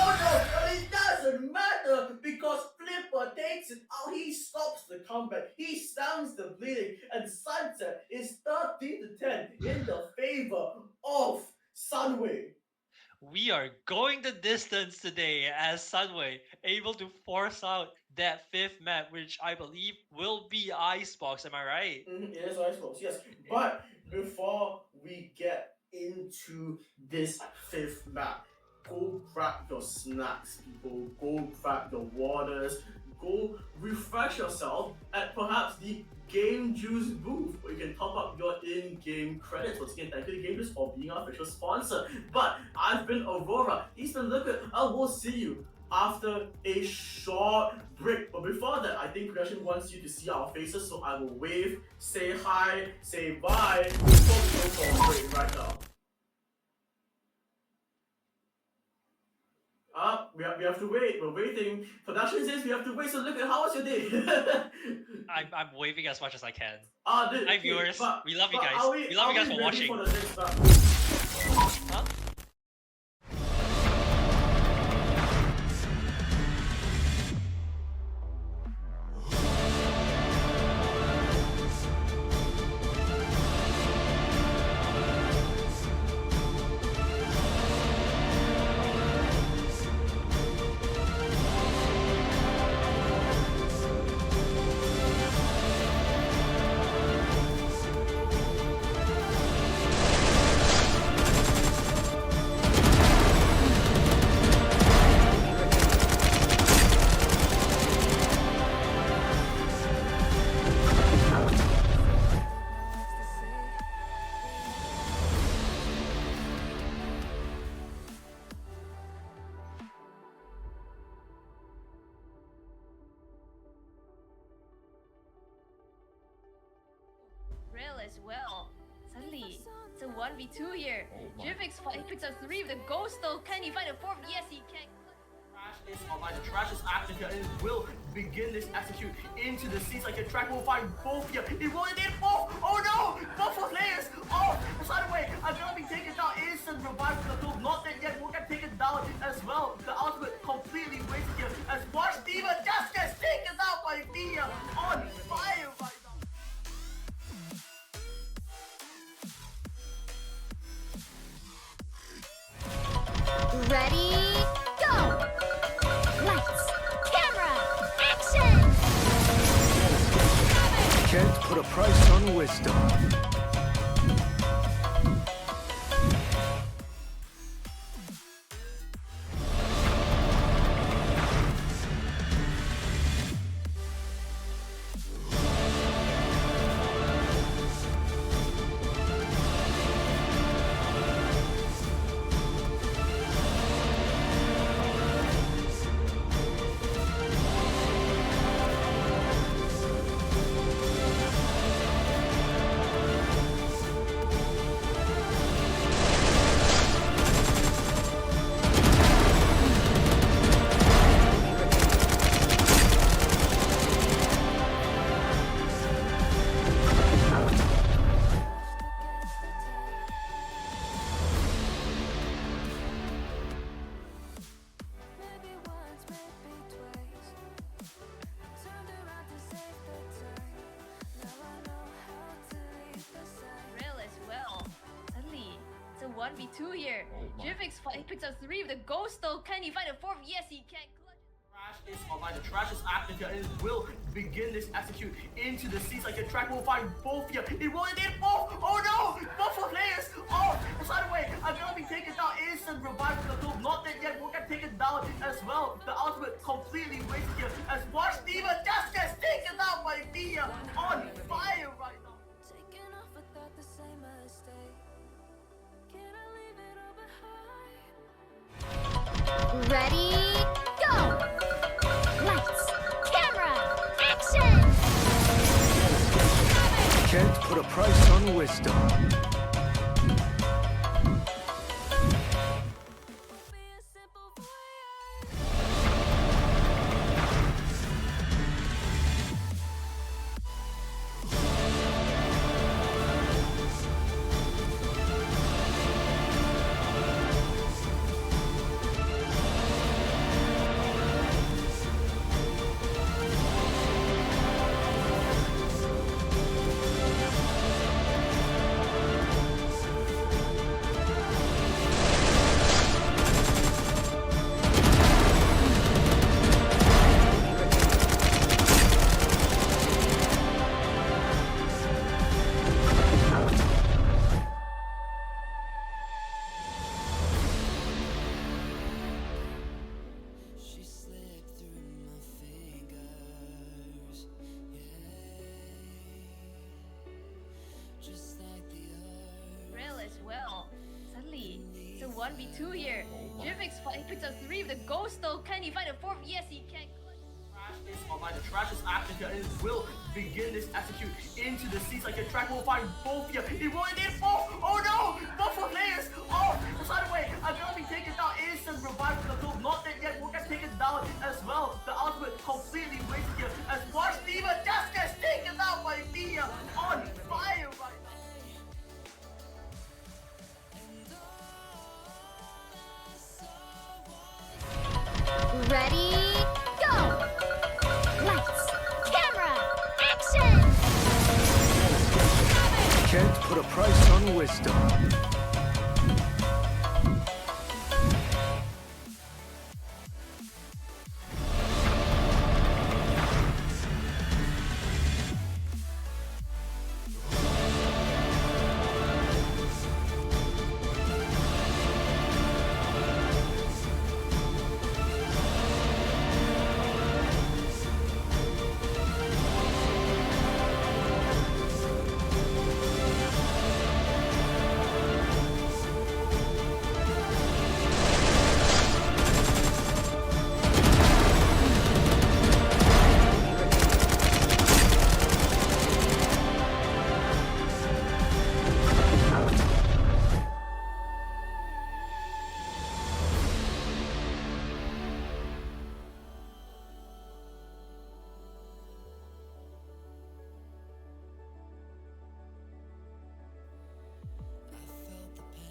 but it doesn't matter because Flipper, they takes it out. He stops the comeback. He stands the bleeding. And Sunset is 13-10 in the favor of Sunway. We are going the distance today as Sunway able to force out that fifth map, which I believe will be Icebox. Am I right? It is Icebox, yes. But before we get into this fifth map, go grab your snacks, people. Go grab your waters. Go refresh yourself at perhaps the Game Juice booth where you can top up your in-game credits. Once again, thank you to Game Juice for being our official sponsor. But I've been Aurora. He's been Liquid. I will see you after a short break. But before that, I think production wants you to see our faces, so I will wave, say hi, say bye before we go for a break right now. We have to wait. We're waiting. Production says we have to wait. So look at how was your day? I'm waving as much as I can. Hi Hi viewers. We love you guys. We love you guys for watching. For the next map? Huh? Real as well. Suddenly, it's a 1v2 here. Jivix picks up 3 with the ghost though. Can he find a 4th? Yes, he can. Trash is online. The trash is active here and it will begin this execute into the seats. Like the track will find both here. It will in both. Oh no! Both of players. Oh, by the way, I'm gonna be taken down. Instant revive for the club. Not dead yet. Will get taken down as well. The ultimate completely wasted here. As Watch Diva just gets taken out by Via on fire right now. Ready, go! Lights, camera, action! Can't put a price on wisdom. Real as well. Suddenly, it's a 1v2 here. Jivix picks up 3 with the ghost though. Can he find a 4th? Yes, he can. Trash is online. The trash is active here and it will begin this execute into the seats. Like the track will find both here. It will in both. Oh no! Both of players. Oh, by the way, I'm gonna be taken down. Instant revive for the club. Not dead yet. Will get taken down as well. The ultimate completely wasted here. As Watch Diva just gets taken out by Via on fire right now. Taking off without the same mistake. Can I leave it all behind? Ready, go! Lights, camera, action! Can't put a price on wisdom. Be a simple voyage. 1v2 here. Jivix picks up 3 with the ghost though. Can he find a 4th? Yes, he can. Trash is online. The trash is active here and it will begin this execute into the seats. Like the track will find both here. It will indeed both. Oh no! Both for players. Oh, the side away. I'm gonna be taken down. Instant revive from the club. Not dead yet. We'll get taken down as well. The ultimate completely wasted here. As Varsity just gets taken down by Mia on fire right now. Ready, go! Lights, camera, action! Can't put a price on wisdom.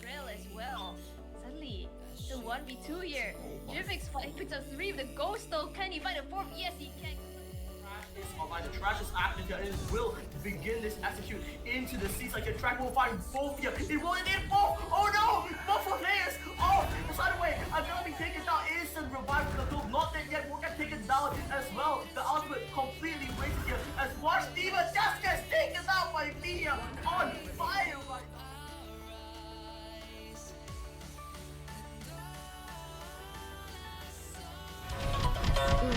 Real as well. Suddenly, it's a 1v2 here. Jivix picks up 3 with the ghost though. Can he find a 4th? Yes, he can. Trash is online. The trash is active here and it will begin this execute into the seats. Like the track will find both here. It will indeed both. Oh no! Both for players. Oh, the side away. I'm gonna be taken down. Instant revive from the club. Not dead yet. We'll get taken down as well. The ultimate completely wasted here. As Varsity just gets taken down by Mia on fire right now.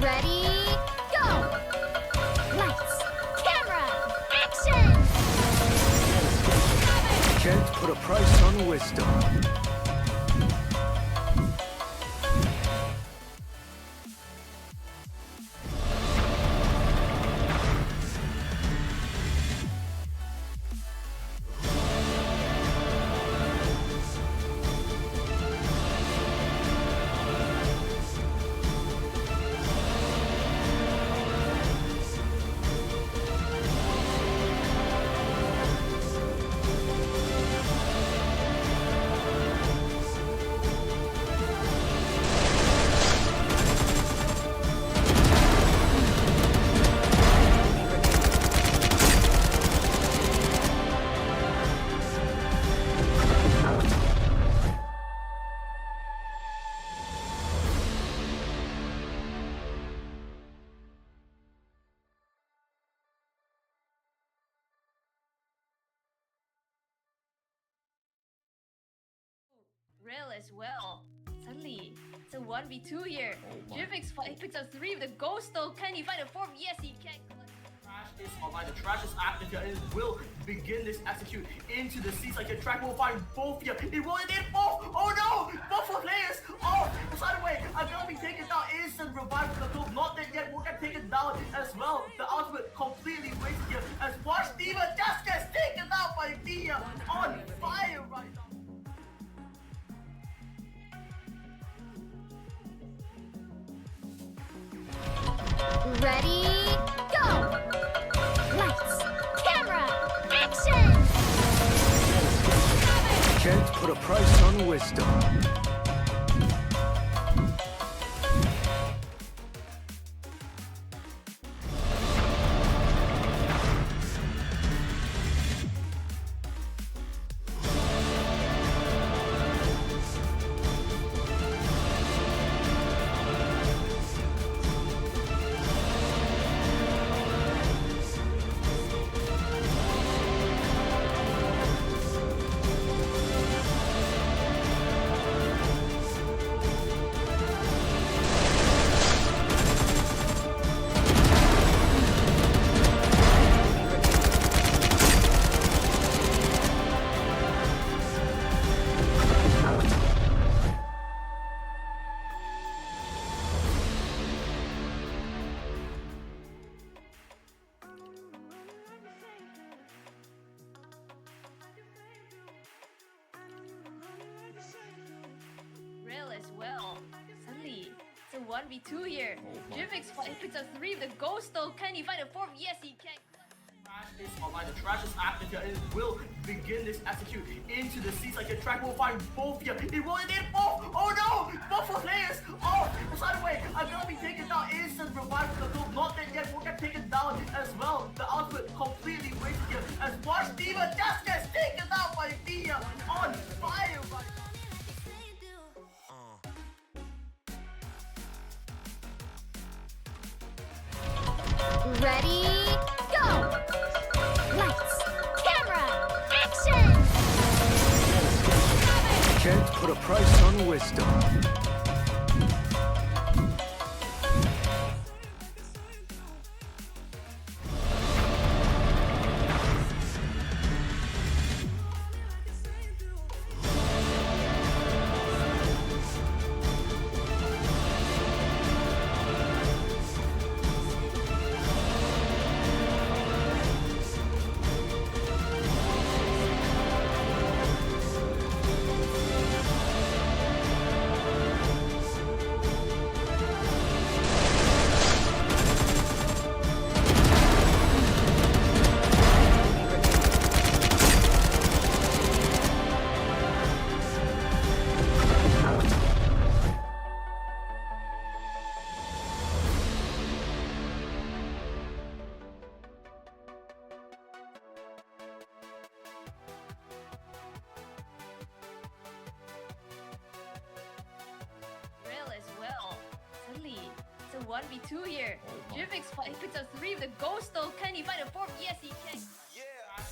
Ready, go! Lights, camera, action! Can't put a price on wisdom. Real as well. Suddenly, it's a 1v2 here. Jivix picks up 3 with the ghost though. Can he find a 4th? Yes, he can. Trash is online. The trash is active here and it will begin this execute into the seats. Like the track will find both here. It will indeed both. Oh no! Both for players. Oh, the side away. I'm gonna be taken down. Instant revive from the club. Not dead yet. We'll get taken down as well. The ultimate completely wasted here. As Varsity just gets taken down by Mia on fire right now. Ready, go! Lights, camera, action! Can't put a price on wisdom. 1v2 here. Jivix picks up 3 with the ghost though. Can he find a 4th? Yes, he can. Trash is online. The trash is active here. It will begin this execute into the seats. Like the track will find both here. It will indeed both. Oh no! Both for players. Oh, the side way. I'm gonna be taken down. Instant revive for the group. Not dead yet. We'll get taken down as well. The output completely wasted here. As Watch Diva just gets taken out by Thea on fire right now. Ready, go! Lights, camera, action! Can't put a price on wisdom. Real as well. Suddenly, it's a 1v2 here. Jivix picks up 3 with the ghost though. Can he find a 4th? Yes, he can.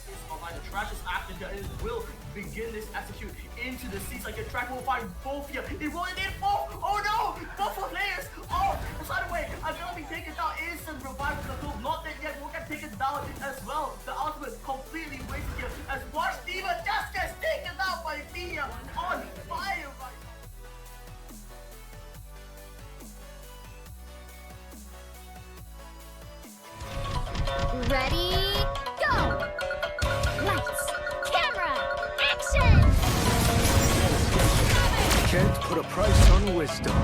Is online. The trash is active here. It will begin this execute into the seats. Like the track will find both here. It will indeed both. Oh no! Both for players. Oh, the side way. I'm gonna be taken down. Instant revive for the group. Not dead yet. We'll get taken down as well. The ultimate completely wasted here. As Watch Diva just gets taken out by Thea on fire right now. Ready, go! Lights, camera, action! Can't put a price on wisdom.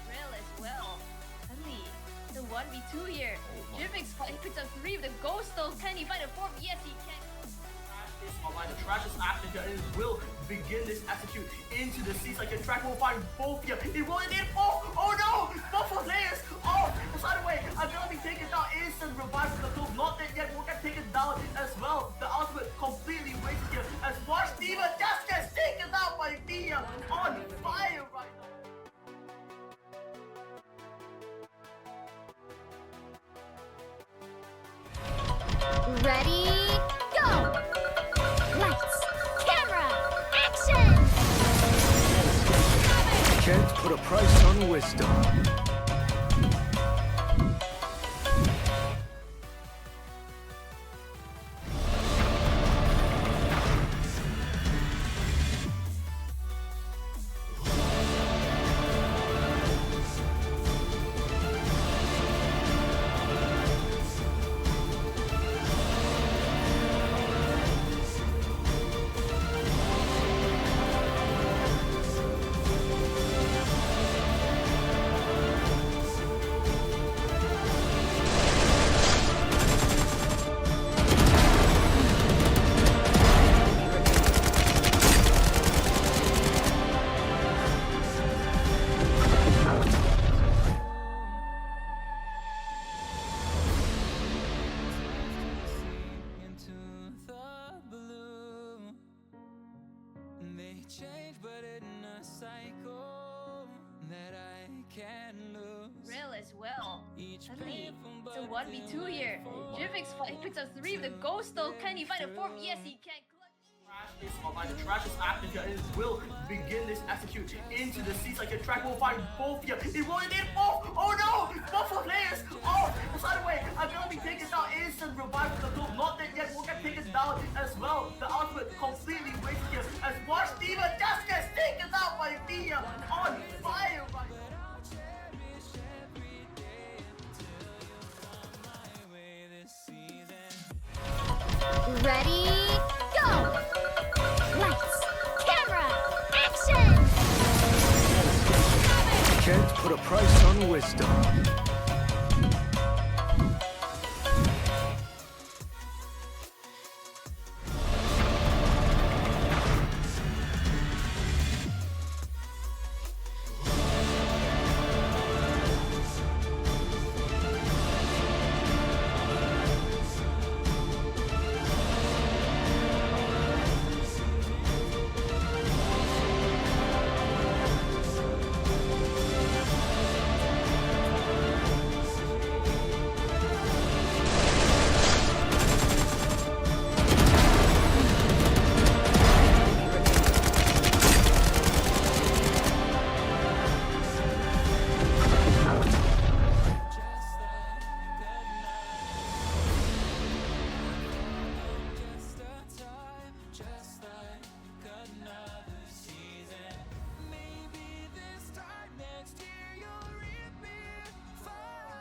Real as well. Suddenly, it's a 1v2 here. Jivix picks up 3 with the ghost though. Can he find a 4th? Yes, he can. Is online. The trash is active here. It will begin this execute into the seats. Like the track will find both here. It will indeed both. Oh no! Both for players. Oh, the side way. I'm gonna be taken down. Instant revive for the group. Not dead yet. We'll get taken down as well. The ultimate completely wasted here. As Watch Diva just gets taken out by Thea on fire right now. Ready, go! Lights, camera, action! Can't put a price on wisdom. as well. Suddenly, it's a 1v2 here. Jivix picks up 3 with the ghost though. Can he find a 4th? Yes, he can. Trash is online. The trash is active here and it will begin this execute into the seats. Like the track will find both here. It will in both. Oh no! Both of players. Oh, the side way. I'm gonna be taken down. Instant revive from the group. Not dead yet. Will get taken down as well. The ultimate completely wasted here. As Watch Demon just gets taken out by Via on fire right now. Ready, go! Lights, camera, action! Can't put a price on wisdom.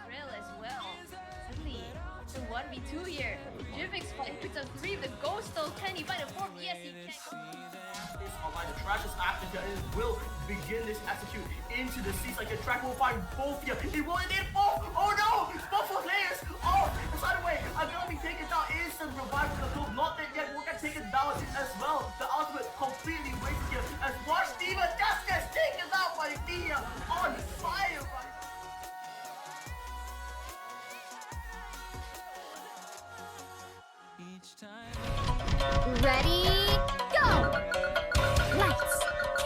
Real as well. Suddenly, it's a 1v2 here. Jivix picks up 3 with the ghost though. Can he find a 4th? Yes, he can. Is online. The trash is active here and it will begin this execute into the seats. Like the track will find both here. It will in both. Oh no! Both of players. Oh, the side way. I'm gonna be taken down. Instant revive from the group. Not dead yet. Will get taken down as well. The ultimate completely wasted here. As Watch Demon just gets taken out by Via on fire right now. Ready, go! Lights,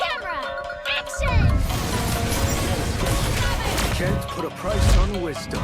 camera, action! Can't put a price on wisdom.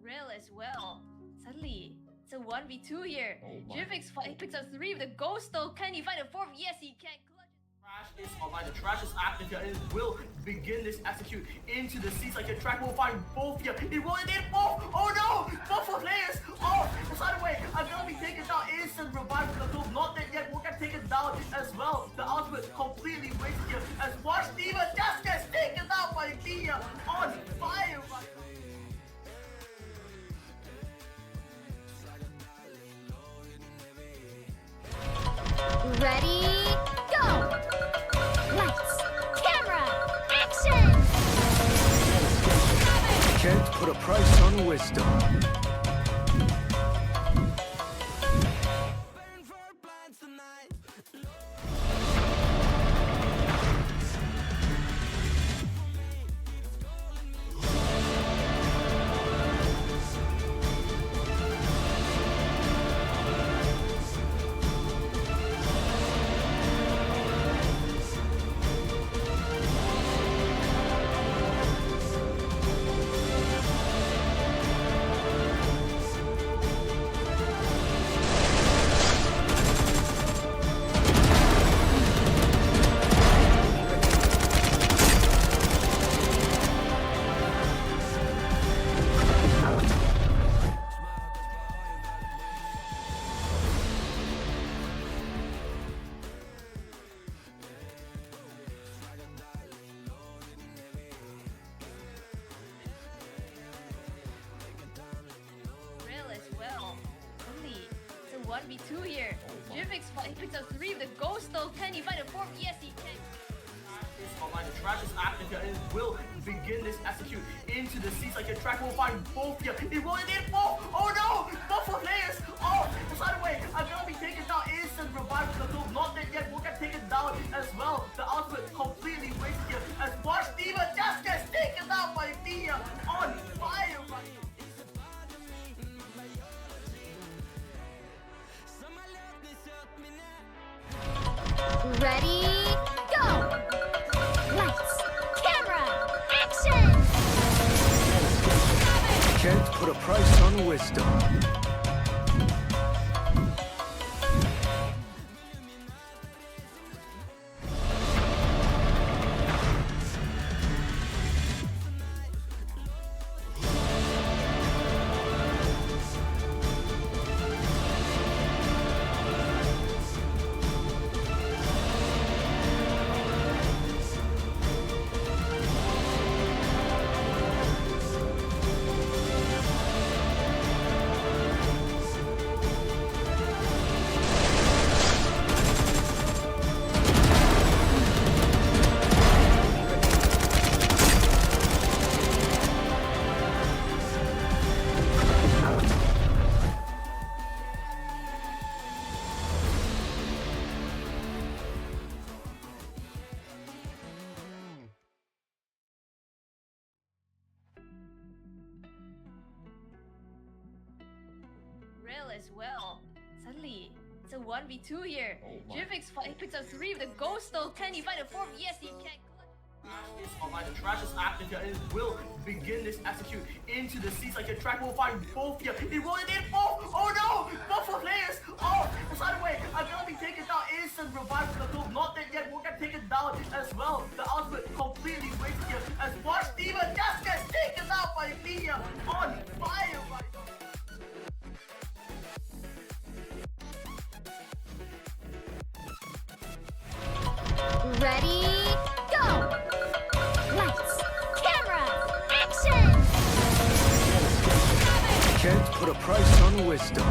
Real as well. Suddenly, it's a 1v2 here. Jivix picks up 3 with the ghost though. Can he find a 4th? Yes, he can. Trash is online. The trash is active here and it will begin this execute into the seats. Like the track will find both here. It will in both. Oh no! Both of players. Oh, the side way. I'm gonna be taken down. Instant revive from the group. Not dead yet. Will get taken down as well. The ultimate completely wasted here. As Watch Demon just gets taken out by Via on fire right now. Ready, go! Lights, camera, action! Can't put a price on wisdom. 1v2 here. Jivix picks up 3 with the ghost though. Can he find a 4th? Yes, he can. Online, the trash is active here and it will begin this execute into the seats. Like the track will find both here. It will indeed both. Oh no! Both for players. Oh, the side way. I'm gonna be taken down. Instant revive to the field. Not dead yet. Will get taken down as well. The ultimate completely wasted here. As Watch Diva just gets taken down by Thea on fire right now. Ready, go! Lights, camera, action! Can't put a price on wisdom. Real as well. Suddenly, it's a 1v2 here. Jivix picks up 3 with the ghost though. Can he find a 4th? Yes, he can. Is online, the trash is active here and it will begin this execute into the seats. Like the track will find both here. It will indeed both. Oh no! Both for players. Oh, the side way. I'm gonna be taken down. Instant revive to the field. Not dead yet. Will get taken down as well. The ultimate completely wasted here. As Watch Diva just gets taken down by Thea on fire right now. Ready, go! Lights, camera, action! Can't put a price on wisdom.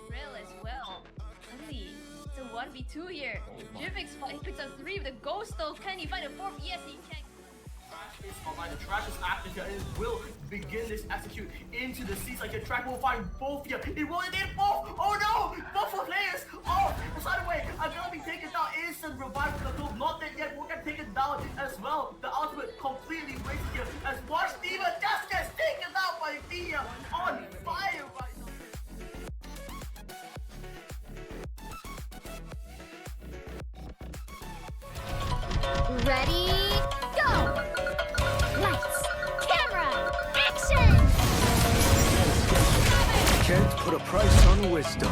Real as well. Suddenly, it's a 1v2 here. Jivix picks up 3 with the ghost though. Can he find a 4th? Yes, he can. Is online, the trash is active here and it will begin this execute into the seats. Like the track will find both here. It will indeed both. Oh no! Both for players. Oh, the side way. I'm gonna be taken down. Instant revive to the field. Not dead yet. Will get taken down as well. The ultimate completely wasted here. As Watch Diva just gets taken down by Thea on fire right now. Ready, go! Lights, camera, action! Can't put a price on wisdom.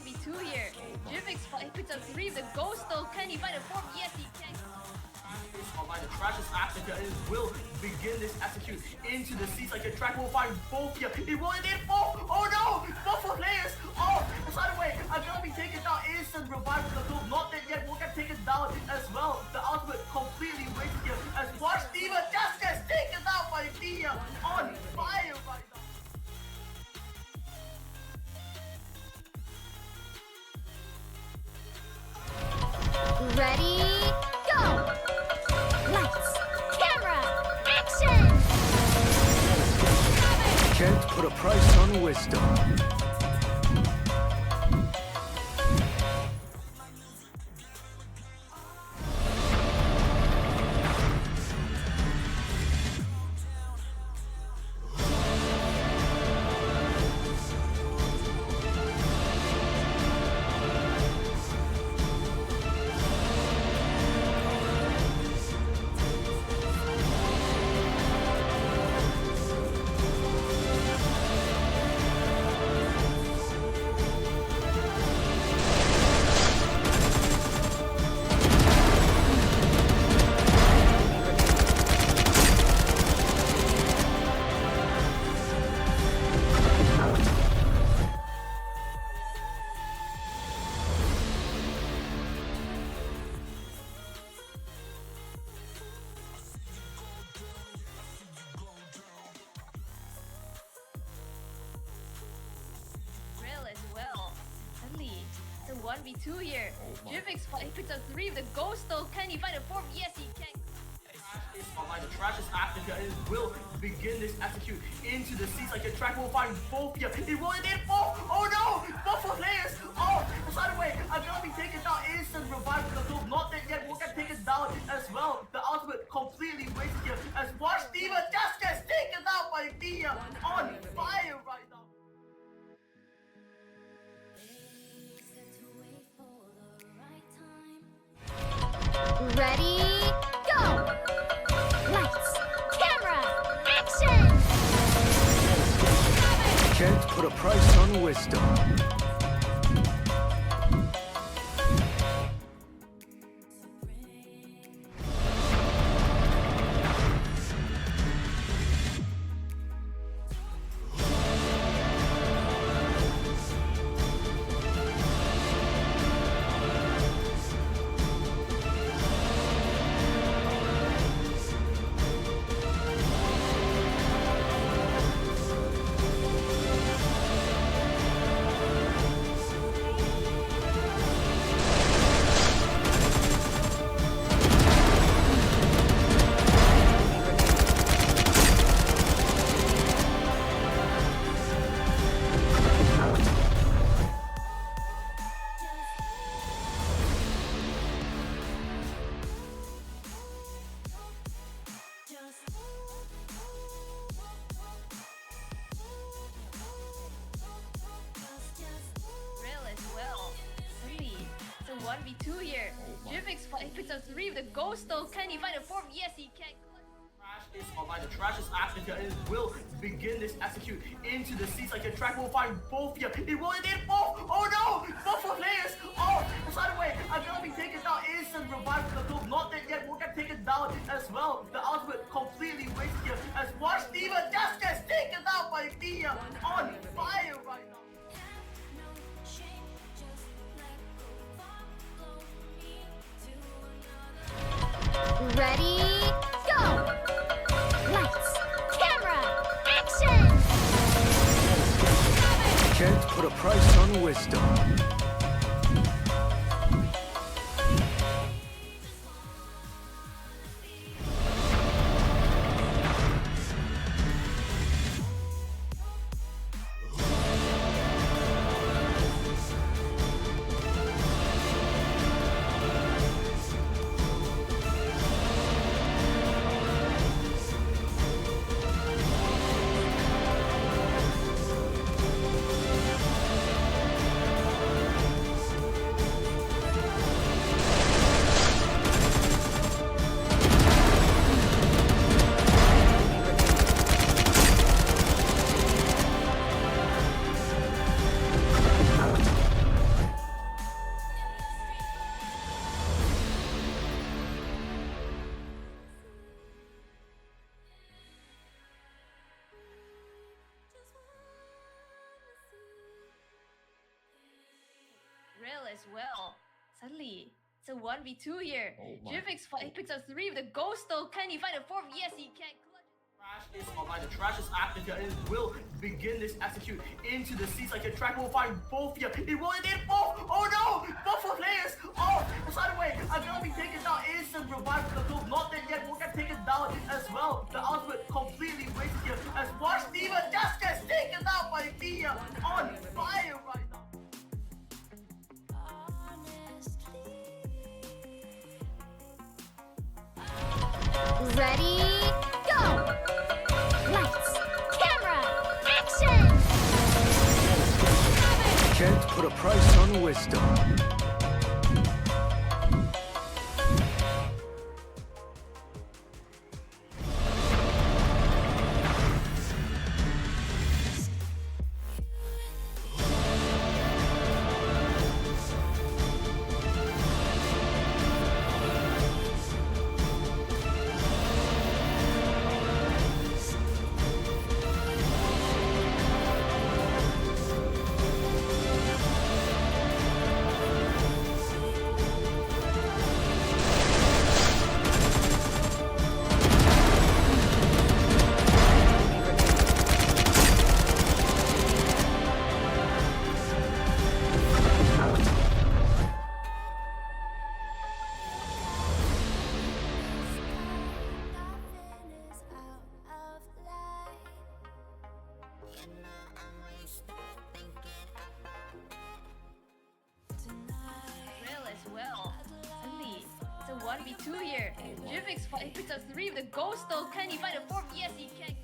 1v2 here. Jivix picks up 3 of the ghost though. Can he find a 4th? Yes, he can. The trash is active here and it will begin this execute into the seats. Like the track will find both here. It will indeed both. Oh no! Both for players. Oh, aside away. I'm gonna be taken down. Instant revive from the field. Not dead yet. Will get taken down as well. The ultimate completely wasted here. As Watch Diva just gets taken out by Thea on fire right now. Ready, go! Lights, camera, action! Can't put a price on wisdom. Real as well. Suddenly, it's a 1v2 here. Jivix picks up 3 of the ghost though. Can he find a 4th? Yes, he can. The trash is active here and it will begin this execute into the seats. Like the track will find both here. It will indeed both. Oh no! Both for players. Oh, aside away. I'm gonna be taken down. Instant revive from the field. Not dead yet. Will get taken down as well. The ultimate completely wasted here. As Watch Diva just gets taken out by Thea on fire right now. Ready, go! Lights, camera, action! Can't put a price on wisdom. Real as well. Suddenly, it's a 1v2 here. Jivix picks up 3 of the ghost though. Can he find a 4th? Yes, he can. The trash is active here and it will begin this execute into the seats. Like the track will find both here. It will indeed both. Oh no! Both for players. Oh, aside away. I'm gonna be taken down. Instant revive from the field. Not dead yet. Will get taken down as well. The ultimate completely wasted here. As Watch Diva just gets taken out by Thea on fire right now. Ready, go! Lights, camera, action! Can't put a price on wisdom. Real as well. Suddenly, it's a 1v2 here. Oh my Jivix picks up 3 with the ghost though. Can he find a 4th? Yes, he can. Trash is online. The trash is active here and it will begin this execute into the seats. Like the track will find both here. It will indeed both. Oh no! Both for players. Oh, the side away. I'm gonna be taken down. Instant revive for the club. Not dead yet. We'll get taken down as well. The ultimate completely wasted here. As Varsity just gets taken out by Thea on fire right now. Ready, go! Lights, camera, action! Can't put a price on wisdom. Real as well. Suddenly, it's a 1v2 here. Jivix picks up 3 with the ghost though. Can he find a 4th? Yes, he can.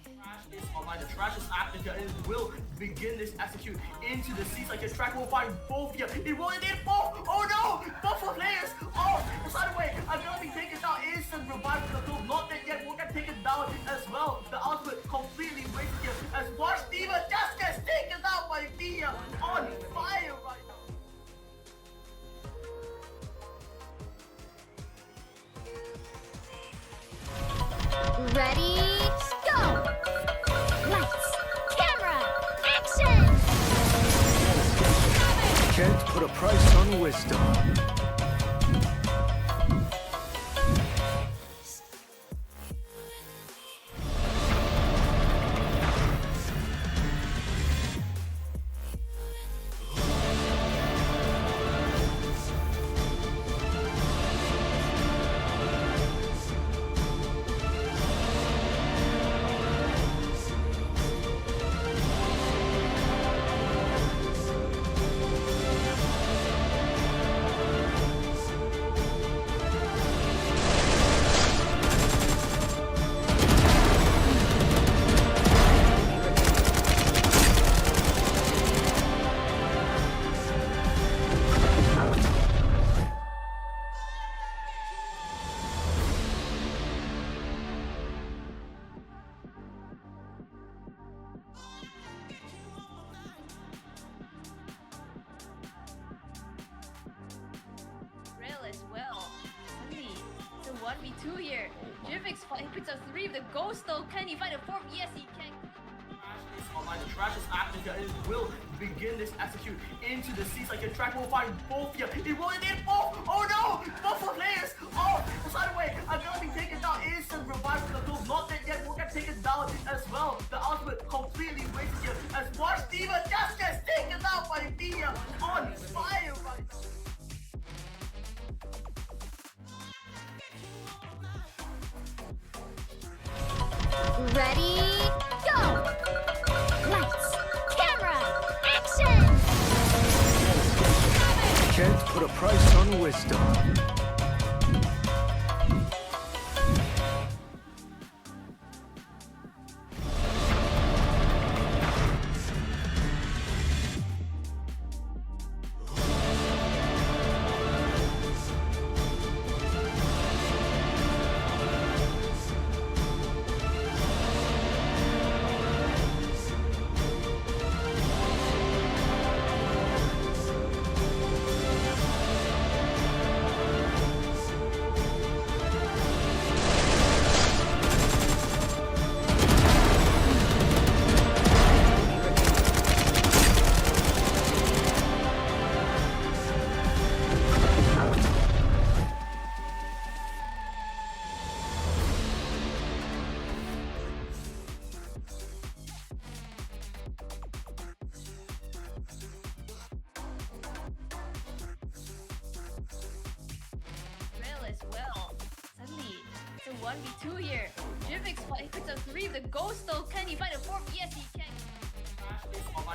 Trash is online. The trash is active here and it will begin this execute into the seats. Like the track will find both here. It will indeed both. Oh no! Both for players. Oh, the side away. I'm gonna be taken down. Instant revive for the club. Not dead yet. We'll get taken down as well. The ultimate completely wasted here. As Varsity just gets taken out by Thea on fire right now. Ready, go! Lights, camera, action! Can't put a price on wisdom. Real as well. Suddenly, it's a 1v2 here. Jivix picks up 3 with the ghost though. Can he find a 4th? Yes, he can. Trash is online. The trash is active here and it will begin this execute into the seats. Like the track will find both here. It will indeed both. Oh no! Both for players. Oh, the side away. I'm gonna be taken down. Instant revive for the club. Not dead yet. We'll get taken down as well. The ultimate completely wasted here. As Varsity just gets taken out by Thea on fire right now. Ready, go! Lights, camera, action! Can't put a price on wisdom. 1v2 here. Jim picks up 3 of the ghost though. Can he find a 4th? Yes, he can.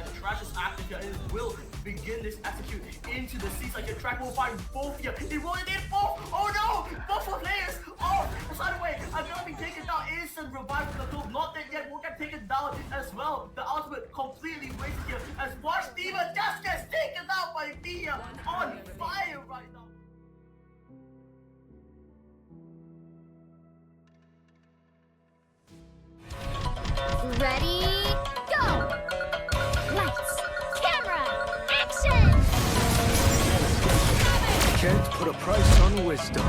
The trash is active here and it will begin this execute into the seats. Like the track will find both here. It rolled it in both. Oh no! Both of players. Oh, side away. I'm gonna be taken down. Instant revive from the club. Not dead yet. Will get taken down as well. The ultimate completely wasted here. As Watch Diva just gets taken out by Via on fire right now. Ready, go! Lights, camera, action! Can't put a price on wisdom.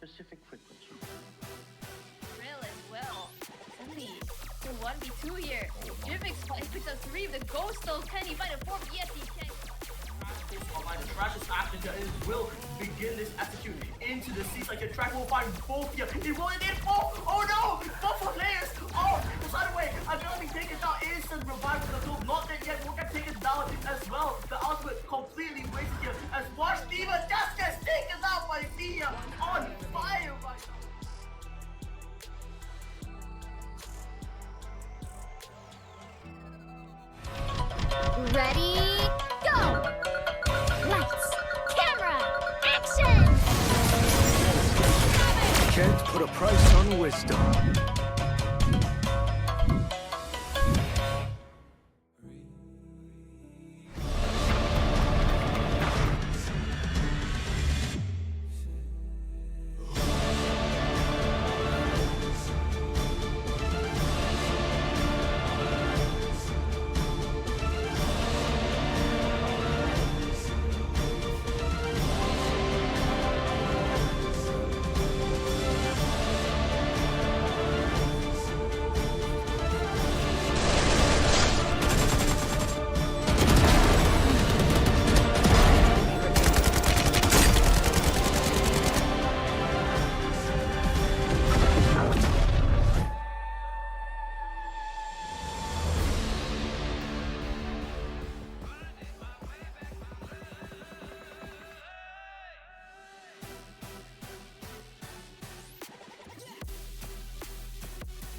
Specific frequency. Real as well. Suddenly, the 1v2 here. Jim picks up 3 of the ghost though. Can he find a 4th? Yes, he can. The trash is active here and it will begin this execute into the seats. Like the track will find both here. It rolled it in both. Oh no! Both of players. Oh, side away. I'm gonna be taken down. Instant revive from the club. Not dead yet. Will get taken down as well. The ultimate completely wasted here. As Watch Diva just gets taken out by Via on fire right now. Ready, go! Lights, camera, action! Can't put a price on wisdom.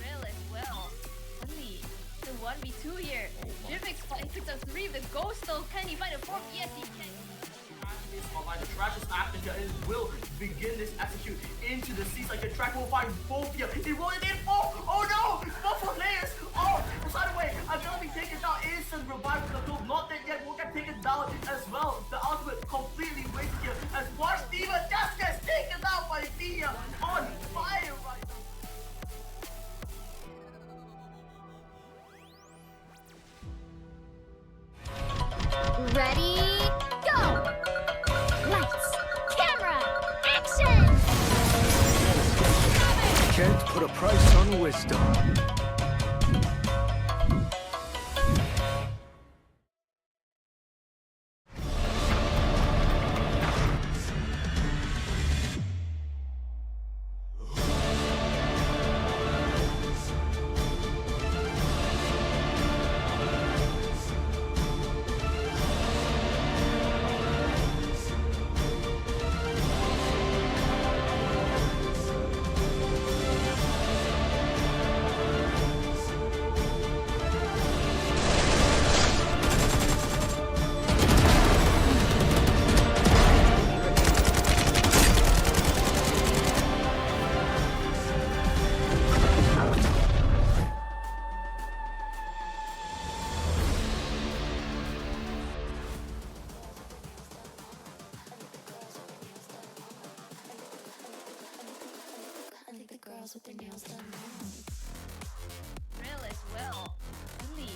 Real as well. Suddenly, the 1v2 here. Jim picks up 3 of the ghost though. Can he find a 4th? Yes, he can. The trash is active here and it will begin this execute into the seats. Like the track will find both here. It rolled it in both. Oh no! Both of players. Oh, side away. I'm gonna be taken down. Instant revive from the club. Not dead yet. Will get taken down as well. The ultimate completely wasted here. As Watch Diva just gets taken out by Via on fire right now. Ready, go! Lights, camera, action! Can't put a price on wisdom. Real as well. Suddenly,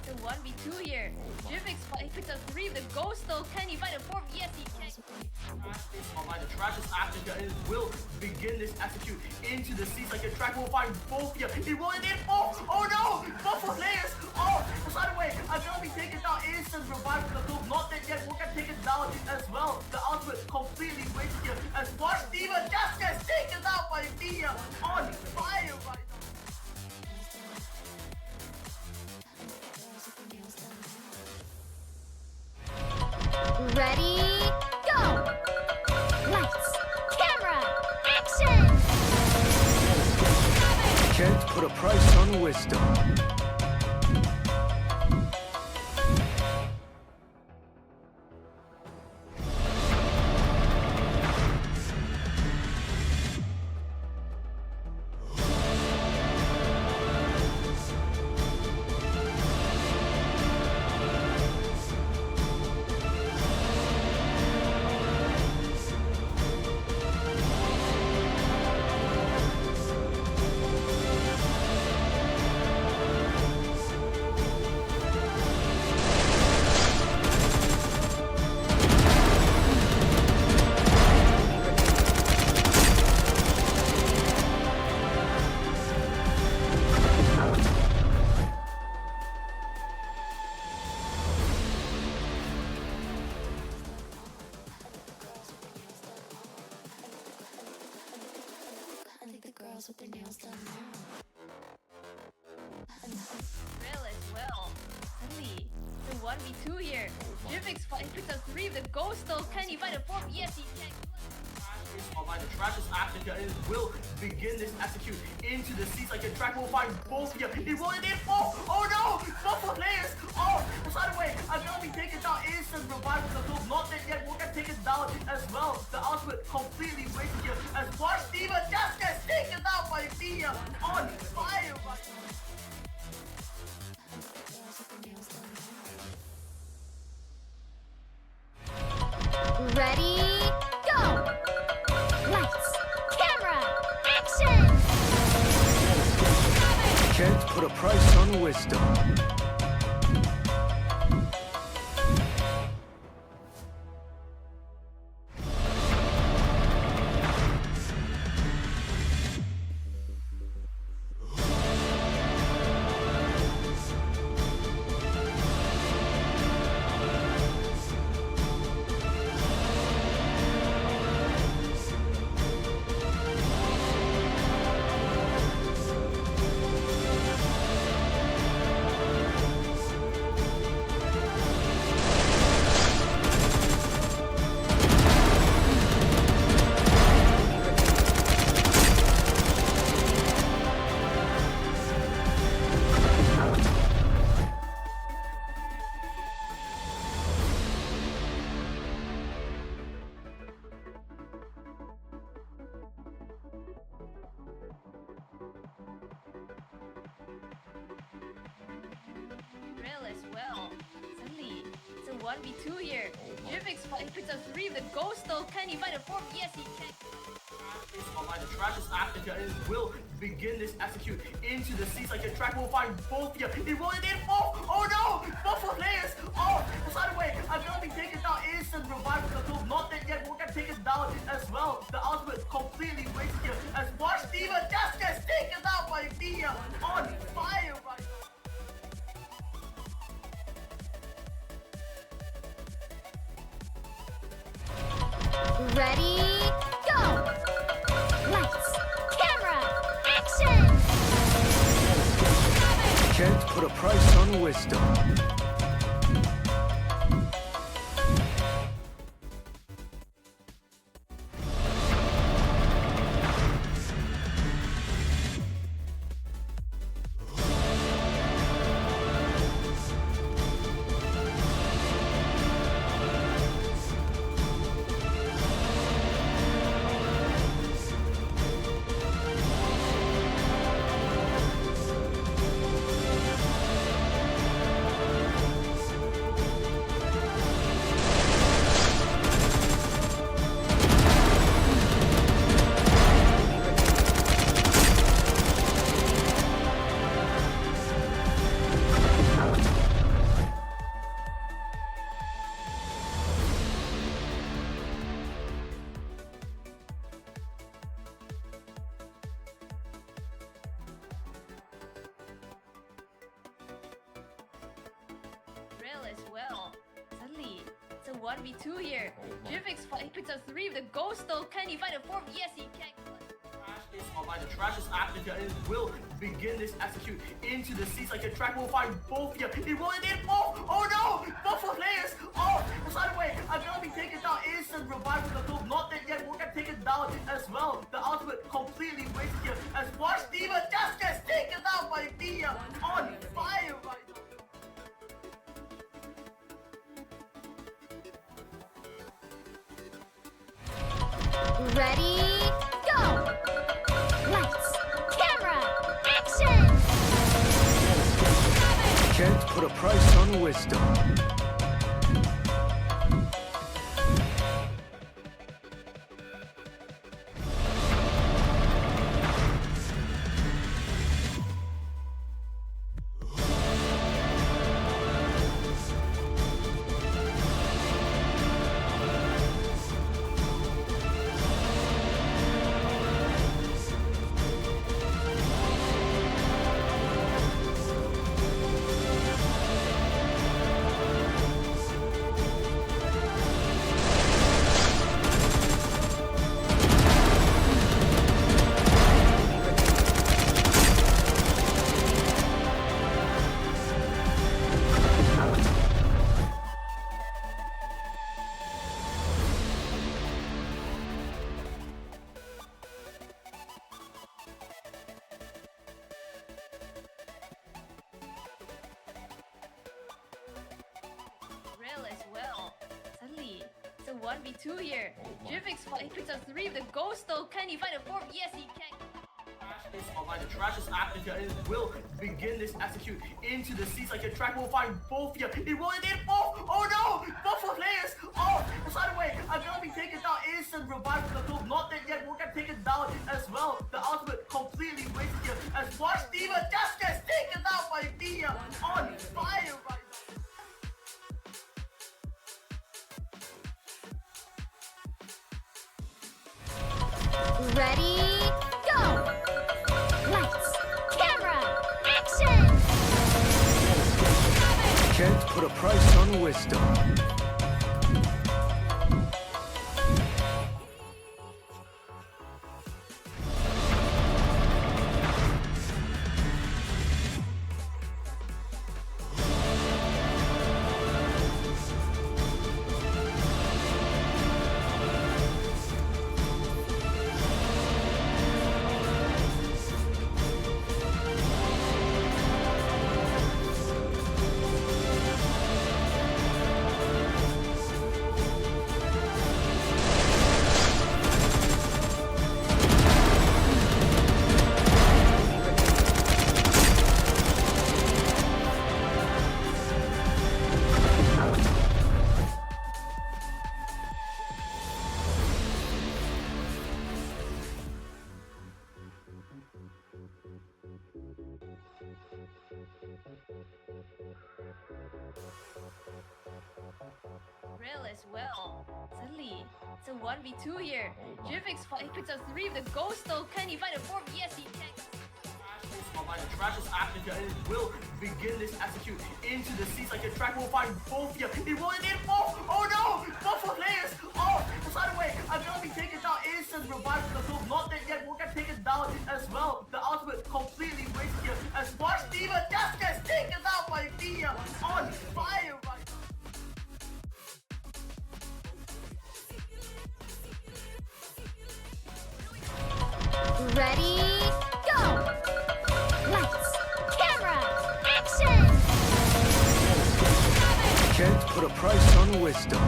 the 1v2 here. Jivix picks up 3 with the ghost though. Can he find a 4th? Yes, he can. Trash is online. The trash is active here and it will begin this execute into the seats. Like the track will find both here. It will in both. Oh no! Both for players. Oh, the side away. I'm gonna be taken down. Instant revive from the group. Not dead yet. We're gonna take it down as well. The ultimate completely wasted here. As Varsity just gets taken out by Via on fire right now. Ready, go! Lights, camera, action! Can't put a price on wisdom. Real as well. Suddenly, the 1v2 here. Jivix picks up 3 with the ghost though. Can he find a 4th? Yes, he can. Trash is online. The trash is active here and it will begin this execute into the seats. Like the track will find both here. It will in both. Oh no! Both for players. Oh, the side away. I'm gonna be taken down. Instant revive from the group. Not dead yet. We're gonna take it down as well. The ultimate completely wasted here. As Varsity just gets taken out by Via on fire right now. Ready, go! Lights, camera, action! Can't put a price on wisdom. Real as well. Suddenly, it's a 1v2 here. Jivix picks up 3 with the ghost though. Can he find a 4th? Yes, he can. Trash is online. The trash is active here and it will begin this execute into the seats. Like the track will find both here. It will in both. Oh no! Both for players. Oh, the side away. I'm gonna be taken down. Instant revive from the group. Not dead yet. We're gonna take it down as well. The ultimate completely wasted here. As Varsity just gets taken out by Via on fire right now. Ready, go! Lights, camera, action! Can't put a price on wisdom. as well. Suddenly, it's a 1v2 here. Jivix picks up 3 with the ghost though. Can he find a 4th? Yes, he can. Trash is online. The trash is active here and it will begin this execute into the seats. Like the track will find both here. It will indeed both. Oh no! Both for players. Oh, the side way. I'm gonna be taken down. Instant revive with the club. Not dead yet. We'll get taken down as well. The ultimate completely wasted here. As Watch Diva just gets taken out by Dia on fire right now. Ready, go! Lights, camera, action! Can't put a price on wisdom. Real as well. Suddenly, it's a 1v2 here. Jivix picks up 3 with the ghost though. Can he find a 4th? Yes, he can. Trash is online. The trash is active here and it will begin this execute into the seats. Like the track will find both here. It will indeed both. Oh no! Both for players. Oh, the side way. I'm gonna be taken down. Instant revive with the club. Not dead yet. We'll get taken down as well. The ultimate completely wasted here. As Watch Diva just gets taken out by Dia on fire right now. Ready, go! Lights, camera, action! Can't put a price on wisdom. Real as well. Suddenly, it's a 1v2 here. Jivix picks up 3 with the ghost though. Can he find a 4th? Yes, he can. Trash is online. The trash is active here and it will begin this execute into the seats. Like the track will find both here. It will indeed both. Oh no! Both for players. Oh, the side way. I'm gonna be taken down. Instant revive with the club. Not dead yet. We'll get taken down as well. The ultimate completely wasted here. As Watch Diva just gets taken out by Dia on fire right now. Ready, go! Lights, camera, action! Can't put a price on wisdom.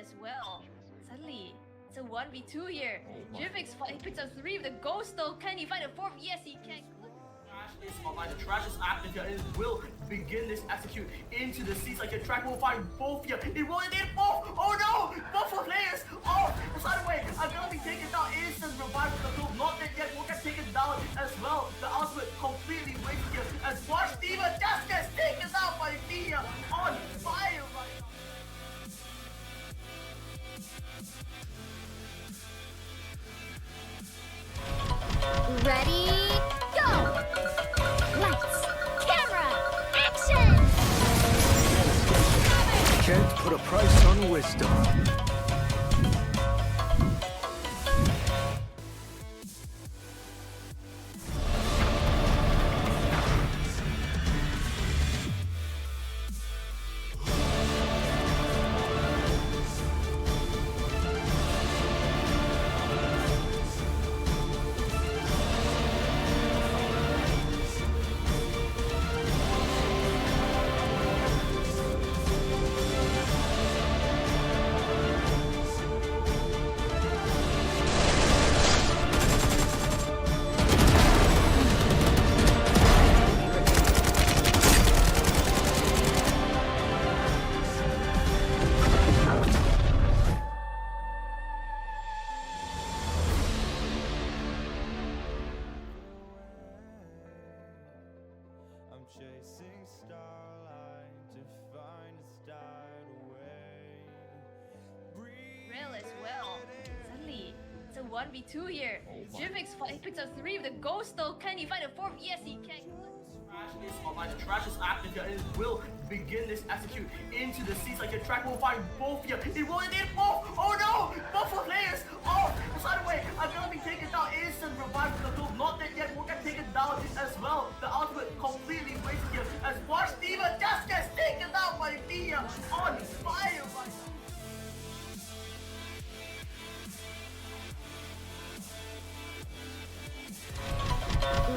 as well. Suddenly, it's a 1v2 here. Jivix picks up 3 with the ghost though. Can he find a 4th? Yes, he can. Trash is online. The trash is active here. It will begin this execute into the seats. Like the track will find both here. It will indeed both. Oh no! Both for players. Oh, the side way. I'm gonna be taken down. Instant revive from the group. Not dead yet. Will get taken down as well. The ultimate completely wasted here. As Watch Diva just gets taken out by Thea on fire right now. Ready, go! Lights, camera, action! Can't put a price on wisdom. I'm chasing starlight to find a style away. Real as well. Suddenly, it's a 1v2 here. Jivix picks up 3 with the ghost though. Can he find a 4th? Yes, he can. Trash is online. The trash is active here. It will begin this execute into the seats. Like the track will find both here. It will indeed both. Oh no! Both for players. Oh, the side way. I'm gonna be taken down. Instant revive from the group. Not dead yet. Will get taken down as well. The ultimate completely wasted here. As Watch Diva just gets taken down by Thea on fire right now.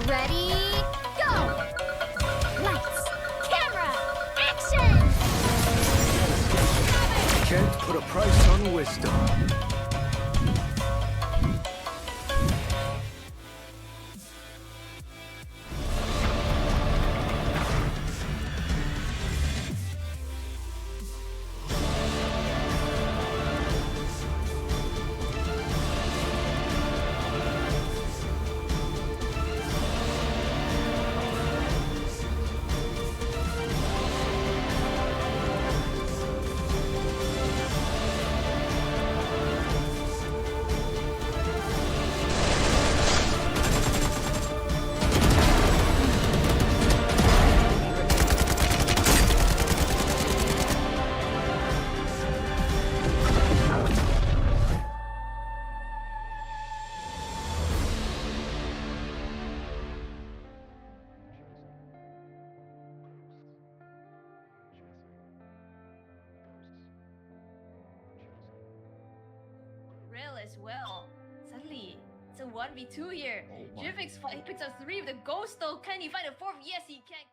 Ready, go! Lights, camera, action! Can't put a price on wisdom. Real as well. Suddenly, it's a 1v2 here. Jivix picks up 3 with the ghost though. Can he find a 4th? Yes, he can.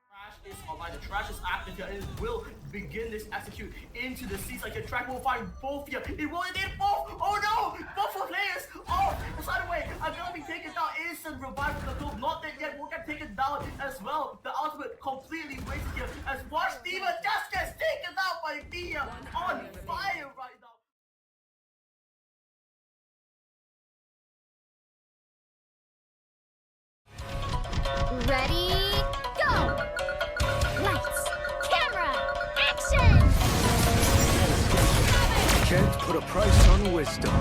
Trash is online. The trash is active here. It will begin this execute into the seats. Like the track will find both here. It will indeed both. Oh no! Both for players. Oh, the side way. I'm gonna be taken down. Instant revive from the group. Not dead yet. Will get taken down as well. The ultimate completely wasted here. As Watch Diva just gets taken out by Thea on fire right now. Ready, go! Lights, camera, action! Can't put a price on wisdom.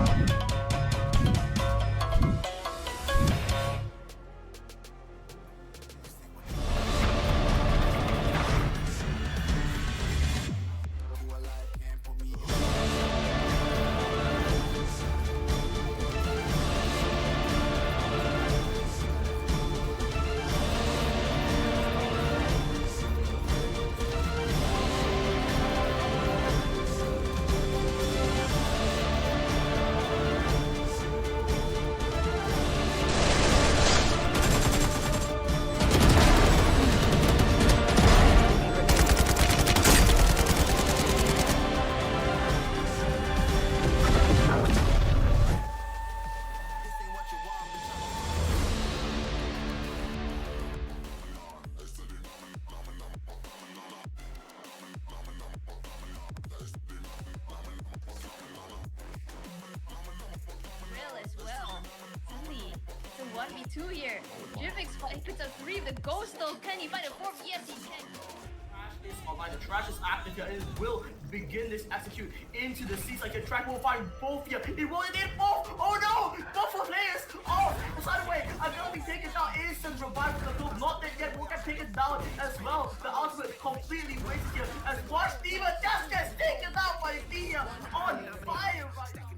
1v2 here. Jim picks up 3 of the ghost though. Can he find a 4th? Yes, he can. Trash is online. The trash is active here, and it will begin this execute into the seats. Like a track will find both here. It will in both. Oh no! Both of players. Oh, the side away. I'm gonna be taken down. Instant revive from the field. Not dead yet. Will get taken down as well. The ultimate completely wasted here. As Watch Diva just gets taken down by Thea on fire right now.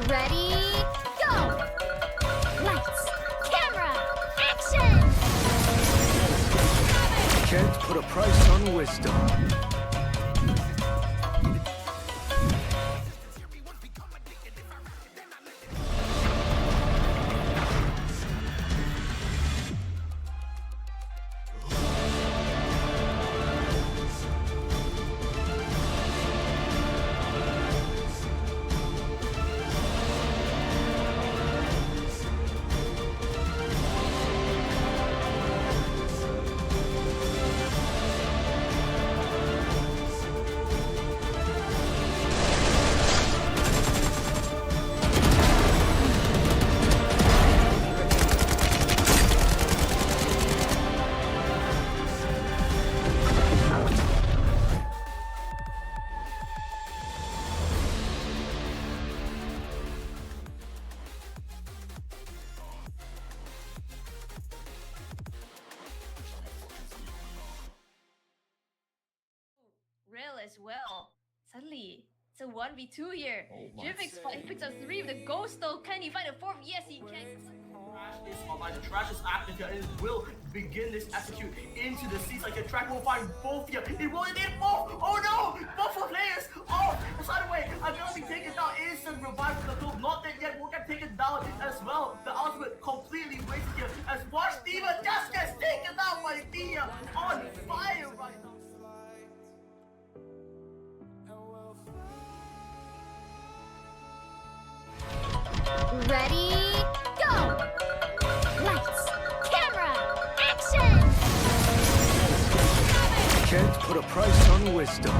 Ready, go! Lights, camera, action! Can't put a price on wisdom. Real as well. Suddenly, it's a 1v2 here. Jim picks up 3 of the ghost though. Can he find a 4th? Yes, he can. Trash is online. The trash is active here, and it will begin this execute into the seats. Like a track will find both here. It will in both. Oh no! Both of players. Oh, the side away. I'm gonna be taken down. Instant revive from the field. Not dead yet. Will get taken down as well. The ultimate completely wasted here. As Watch Diva just gets taken down by Thea on fire right now. Ready, go! Lights, camera, action! Can't put a price on wisdom.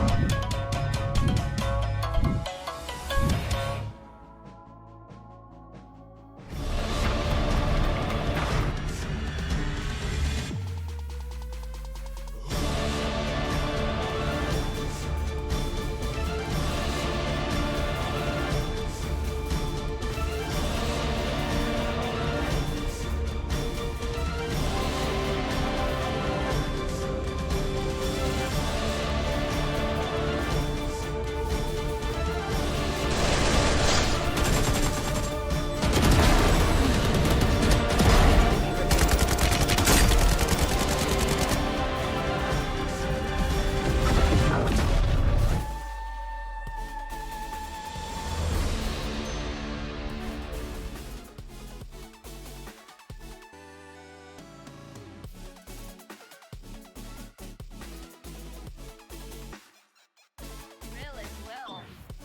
Real as well.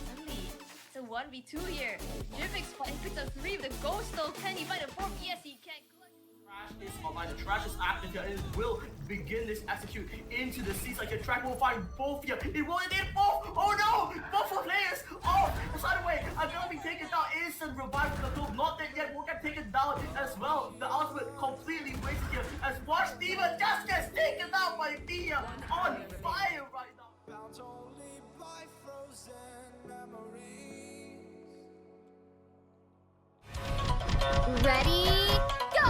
Suddenly, it's a 1v2 here. Jim picks up 3 of the ghost though. Can he find a 4th? Yes, he can. Trash is online. The trash is active here, and it will begin this execute into the seats. Like a track will find both here. It will in both. Oh no! Both of players. Oh, the side away. I'm gonna be taken down. Instant revive from the field. Not dead yet. Will get taken down as well. The ultimate completely wasted here. As Watch Diva just gets taken down by Thea on fire right now. Ready, go!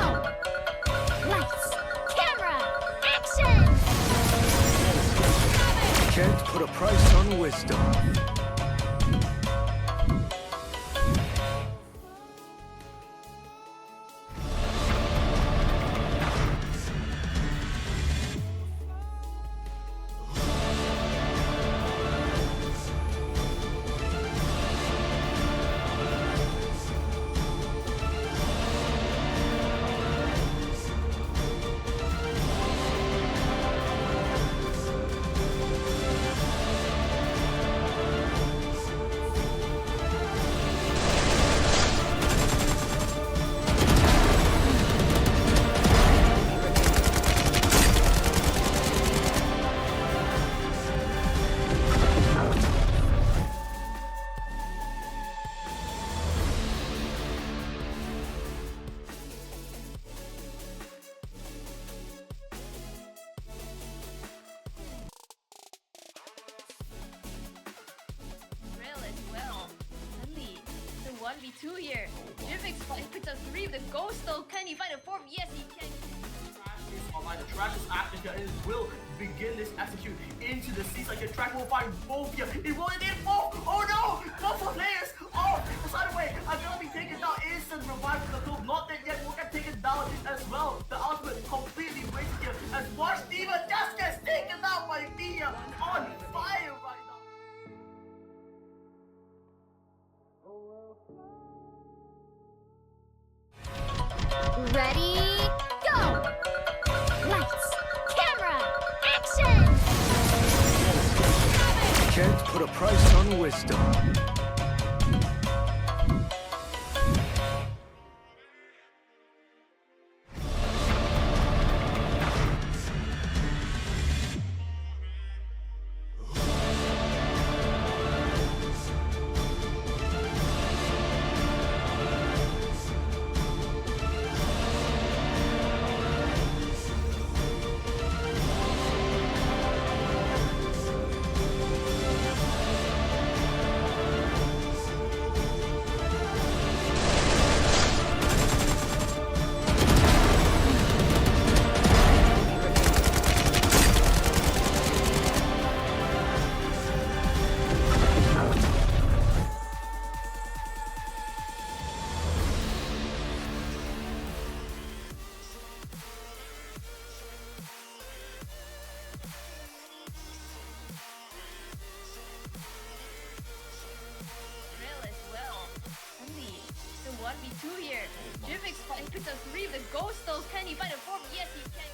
Lights, camera, action! Can't put a price on wisdom. 1v2 here. Jivix picks up 3 with the ghost though. Can he find a 4th? Yes, he can. The trash is active here and it will begin this execute into the seas. Like the track will find both here. It will indeed both. Oh no! Both for players. Oh, the side away. I'm gonna be taken down. Instant revive from the club. Not dead yet. We'll get taken down as well. The ultimate completely wasted here. As Watch Diva just gets taken out by Mia on fire right now. Ready, go! Lights, camera, action! Can't put a price on wisdom. Drill as well. Suddenly, the 1v2 here. Jivix picks up 3 with the ghost though. Can he find a 4th? Yes, he can.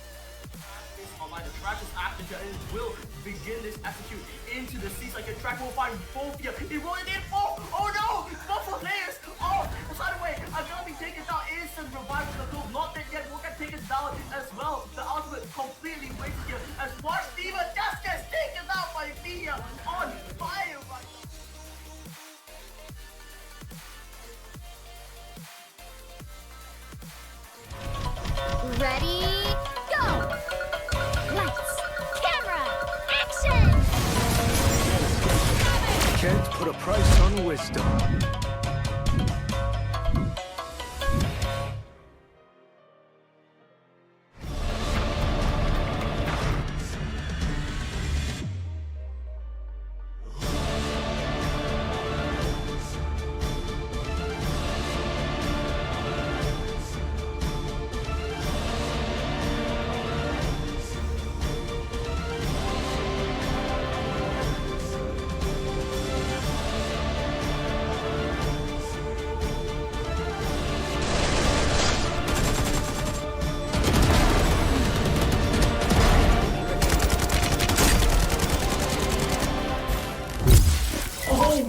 The track is active here and it will begin this execute into the seas. Like the track will find both here. It will indeed both. Oh no! Both for players. Oh, the side away. I'm gonna be taken down. Instant revive from the club. Not dead yet. We'll get taken down as well. The ultimate completely wasted here. As Watch Diva just gets taken out by Mia on fire right now. Ready, go! Lights, camera, action! Can't put a price on wisdom.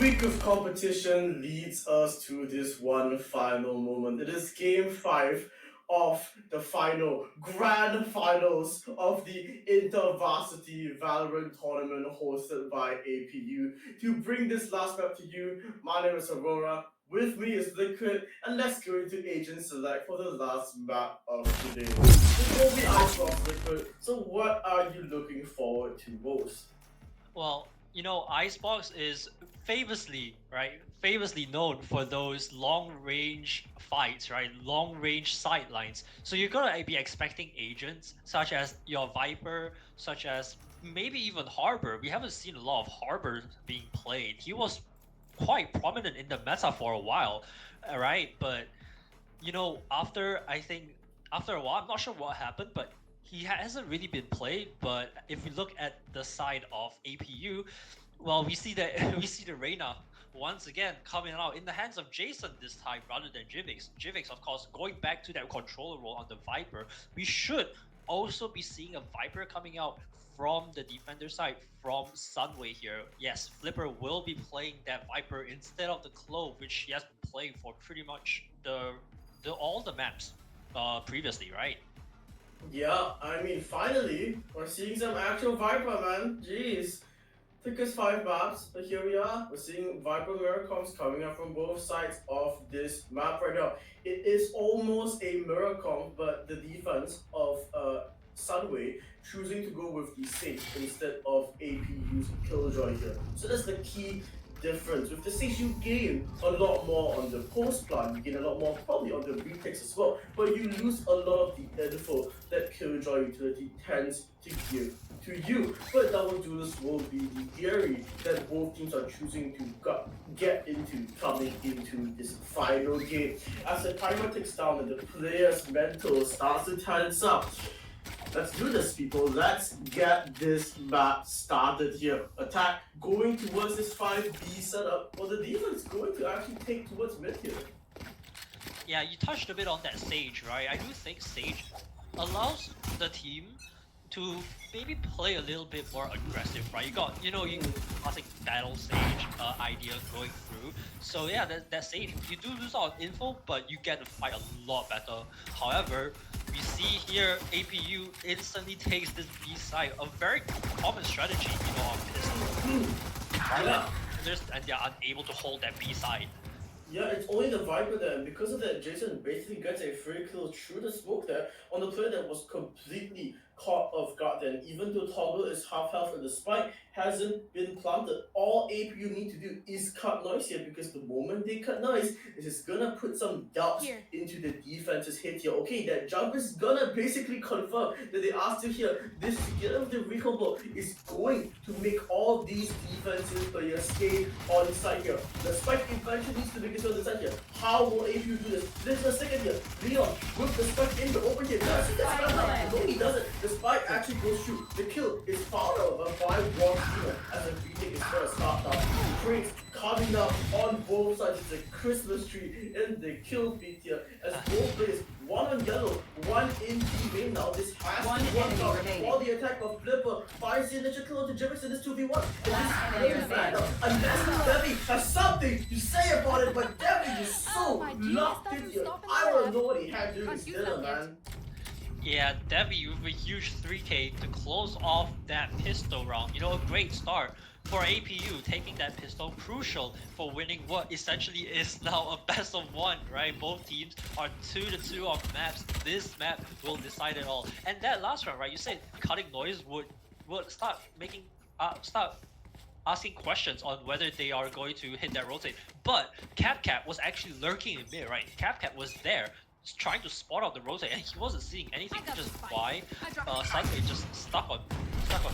Week of competition leads us to this one final moment. It is game 5 of the final grand finals of the Inter-Varsity Valorant tournament hosted by APU. To bring this last map to you, my name is Aurora. With me is Liquid, and let's go into Agent Select for the last map of today. Before we Icebox Liquid, so what are you looking forward to most? Well, you know, Icebox is famously known for those long-range fights, right? Long-range sidelines. So you're gonna be expecting agents such as your Viper, such as maybe even Harbor. We haven't seen a lot of Harbor being played. He was quite prominent in the meta for a while, right? But you know, after a while, I'm not sure what happened, but he hasn't really been played. But if we look at the side of APU, well, we see the Reyna once again coming out in the hands of Jason this time rather than Jivix. Jivix, of course, going back to that controller role on the Viper. We should also be seeing a Viper coming out from the defender side from Sunway here. Yes, Flipper will be playing that Viper instead of the Clove, which he has been playing for pretty much all the maps previously, right? Yeah, I mean, finally, we're seeing some actual Viper, man. Jeez. Took us 5 maps, but here we are. We're seeing Viper mirror comps coming up from both sides of this map right now. It is almost a mirror comp, but the defense of Sunway choosing to go with the safe instead of APU's Killjoy here. So that's the key difference. With the Sage, you gain a lot more on the post plant, you gain a lot more probably on the retakes as well, but you lose a lot of the info that Killjoy utility tends to give to you. But Double Duelist will be the theory that both teams are choosing to get into coming into this final game. As the timer ticks down and the player's mental starts to tense up. Let's do this, people. Let's get this map started here. Attack going towards this 5B setup, or the defense going to actually take towards mid here. Yeah, you touched a bit on that Sage, right? I do think Sage allows the team to maybe play a little bit more aggressive, right? You got, you classic battle Sage idea going through. So yeah, that Sage, you do lose out on info, but you get to fight a lot better. However, we see here APU instantly takes this B side, a very common strategy, on pistol. And they're unable to hold that B side. Yeah, it's only the Viper there, and because of that, Jason basically gets a free kill through the smoke there on the player that was completely caught off guard then. Even though Toggle is half health and the spike hasn't been planted, all APU need to do is cut noise here, because the moment they cut noise, this is gonna put some doubts into the defense's head here. Okay, that jump is gonna basically confirm that they are still here. This together with the recall blow is going to make all these defensive players stay on site here. The spike eventually needs to make it on the side here. How will APU do this? There's a second here. Leon with the spike in the open here. Does he get spike? No, he doesn't. The spike actually goes through. The kill is followed up by one team as the retake is going to start now. Crates coming up on both sides. It's a Christmas tree in the kill feed here as both players, one on yellow, one in B main now. This has to work out while the attack of Flipper finds the initial kill to Jimmix in this 2v1. And this is bad unless Debbie has something to say about it, but Debbie is so locked in here. I don't know what he had to do with dinner, man. Yeah, Debbie with a huge 3k to close off that pistol round. A great start for APU, taking that pistol, crucial for winning what essentially is now a best of one, right? Both teams are 2-2 on maps. This map will decide it all. And that last round, right? You said cutting noise would start making start asking questions on whether they are going to hit that rotate. But CapCap was actually lurking in mid, right? CapCap was there, trying to spot out the rotate, and he wasn't seeing anything, which is why suddenly just stuck on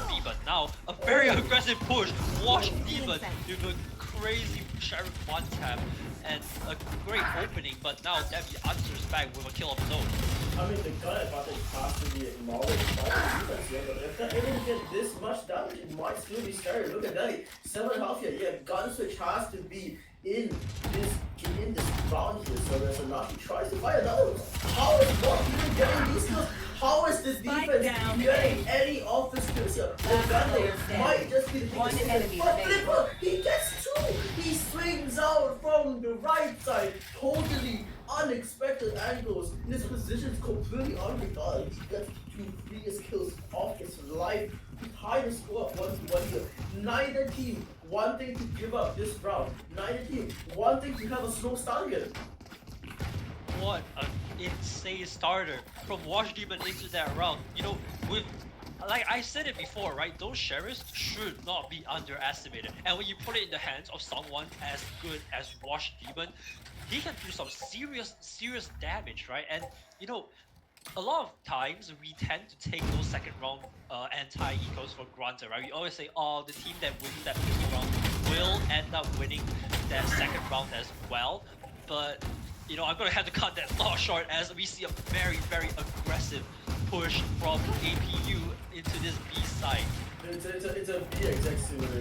B. But now a very aggressive push. Wash Demon with a crazy Sheriff one tap and a great opening, but now Debbie answers back with a kill of his own. I mean, the gun advantage has to be acknowledged by the defense here, but if they're able to get this much damage, it might still be scary. Look at that, 7 health here. Yeah, gun switch has to be in this round here, so there's enough. He tries to fight another one. How is Bob even getting these kills? How is this defense getting any of the skills here? The gun might just be the one enemy but Flipper, he gets 2! He swings out from the right side, totally unexpected angles. His position is completely unregarded. He gets 2 previous kills off his life to tie the score up 1-1 here. Neither team wanting to give up this round. Neither team wanting to have a slow start here. What an insane starter from Wash Demon into that round. With like I said it before, right? Those sheriffs should not be underestimated. And when you put it in the hands of someone as good as Wash Demon, he can do some serious damage, right? And a lot of times we tend to take those second round anti-ecos for granted, right? We always say, oh, the team that wins that first round will end up winning that second round as well. But I'm gonna have to cut that thought short as we see a very aggressive push from APU into this B side. It's a B exec simulator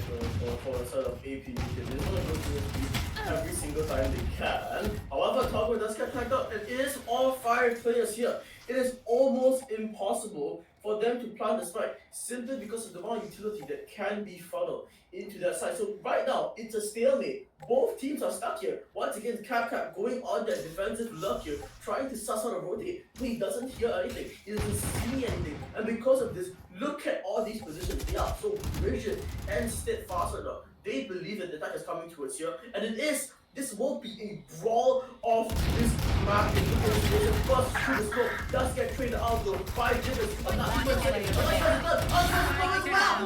for a sort of APU. They just want to go to this B every single time they can. However, Toggle does get tagged up, and it is all 5 players here. It is almost impossible for them to plant the spike simply because of the amount of utility that can be funneled into that side. So right now, it's a stalemate. Both teams are stuck here. Once again, CapCap going on that defensive lurk here, trying to suss out a rotate. He doesn't hear anything. He doesn't see anything. And because of this, look at all these positions. They are so rigid and steadfast right now. They believe that the attack is coming towards here. And it is. This won't be a brawl of this map in the first position. First through the scope does get traded out though by Jimmix.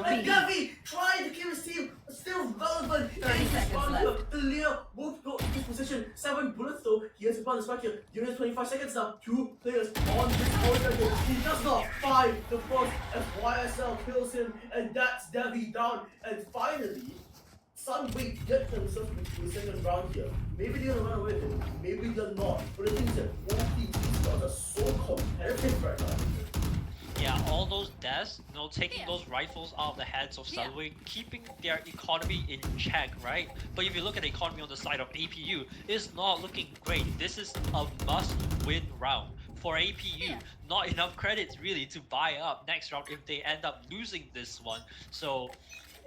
And Gavi trying to kill his team, still relevant in this round The leader won't go in this position. 7 bullets though. He has to find the spike here. You have 25 seconds now. 2 players on this order. He does not find the first as YSL kills him, and that's Devi down. And finally, Sunway get themselves into the second round here. Maybe they're gonna run away with it. Maybe they're not. But the thing is that both these guys are so competitive right now. Yeah, all those deaths, taking those rifles out of the hands of Sunway, keeping their economy in check, right? But if you look at the economy on the side of APU, it's not looking great. This is a must-win round for APU. Not enough credits really to buy up next round if they end up losing this one. So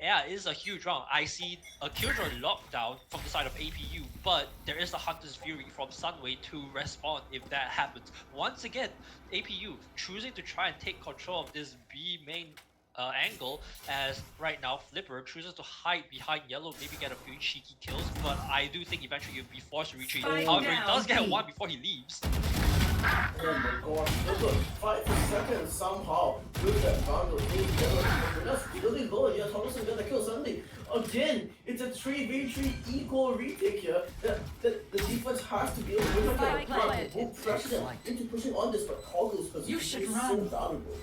yeah, it is a huge round. I see a Killjoy lockdown from the side of APU, but there is a Hunter's Fury from Sunway to respond if that happens. Once again, APU choosing to try and take control of this B main angle, as right now Flipper chooses to hide behind yellow, maybe get a few cheeky kills, but I do think eventually he'll be forced to retreat. However, he does get one before he leaves. Oh my god, look, 5 seconds somehow with that bundle that's really low. Yeah, Thomason gonna kill suddenly. Again, it's a 3v3 equal retake here. The defense has to be able to win that. We'll pressure them into pushing on this, but Toggle's position is so valuable.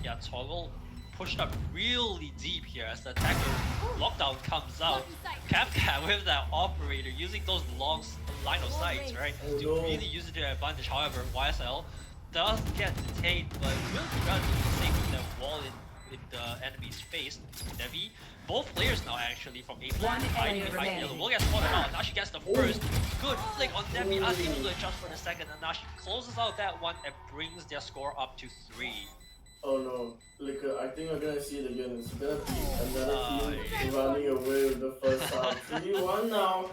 Yeah, Toggle pushed up really deep here as the attacker lockdown comes out. Capcat with that operator using those long line of sights, right, to really use it to their advantage. However, YSL does get detained, but will be relatively safe with that wall in the enemy's face. Devi, both players now actually from A flank behind yellow will get spotted out. Now she gets the first good flick on Devi, unable to adjust for the second, and now she closes out that one and brings their score up to 3. Oh no, Liquor, I think we're gonna see it again. It's gonna be another team running away with the first half. 3-1 now.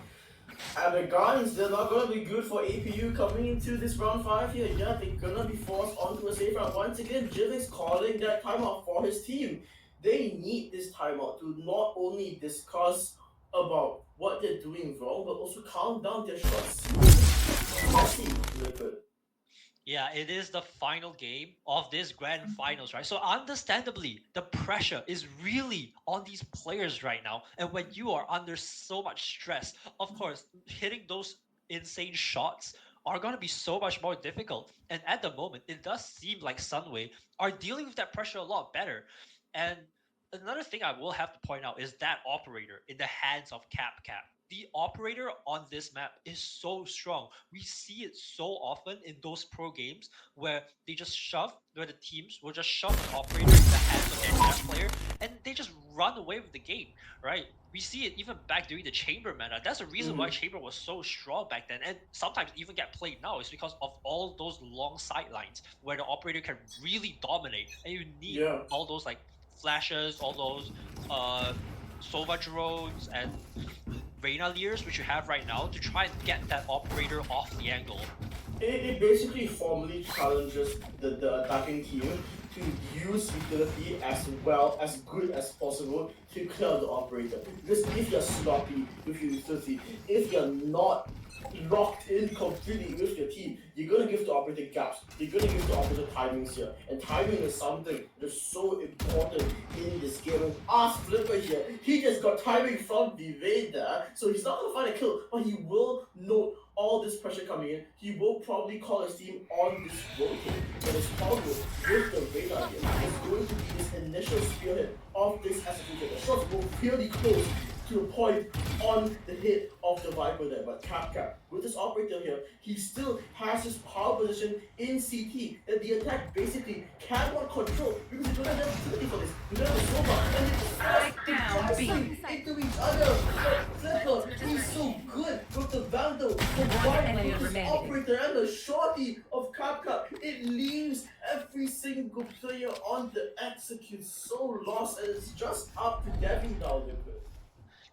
And the guns, they're not gonna be good for APU coming into this round 5 here. Yeah, they're gonna be forced onto a safe round. Once again, Jivix calling that timeout for his team. They need this timeout to not only discuss about what they're doing wrong, but also calm down their shots. Liquid. Yeah, it is the final game of this grand finals, right? So understandably, the pressure is really on these players right now. And when you are under so much stress, of course, hitting those insane shots are going to be so much more difficult. And at the moment, it does seem like Sunway are dealing with that pressure a lot better. And another thing I will have to point out is that operator in the hands of Cap. The operator on this map is so strong. We see it so often in those pro games where they just where the teams will just shove the operator in the hands of their best player and they just run away with the game, right? We see it even back during the Chamber meta. That's the reason why Chamber was so strong back then, and sometimes even get played now is because of all those long sidelines where the operator can really dominate, and you need all those like flashes, all those Sova drones and Reyna Leers, which you have right now, to try and get that operator off the angle. It basically formally challenges the attacking team to use utility as well as good as possible to clear the operator. Because if you're sloppy with your utility, if you're not locked in completely with your team, you're gonna give the operator gaps, you're gonna give the operator timings here. And timing is something that's so important in this game. And ask Flipper here, he just got timing from Viveda, so he's not gonna find a kill, but he will note all this pressure coming in. He will probably call his team on this rotate, but his problem with the radar here is going to be this initial spearhead of this execution. The shots will really close to a point on the hit of the Viper there, but Cap, with this operator here, he still has his power position in CT that the attack basically cannot control because he doesn't have utility for this. He doesn't have Sova, and it's forced into each other. But Flipper, he's so good with the Vandal, the Viper, with this operator, and the shorty of Cap. It leaves every single player on the execute so lost, and it's just up to Devi now, Liquid.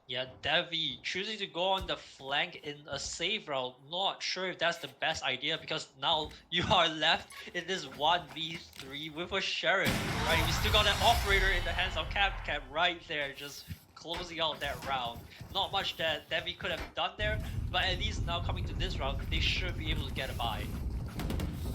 Yeah, Devi choosing to go on the flank in a safe route. Not sure if that's the best idea because now you are left in this 1v3 with a Sheriff, right? We still got an operator in the hands of Cap right there, just closing out that round. Not much that Devi could have done there, but at least now coming to this round, they should be able to get a bye.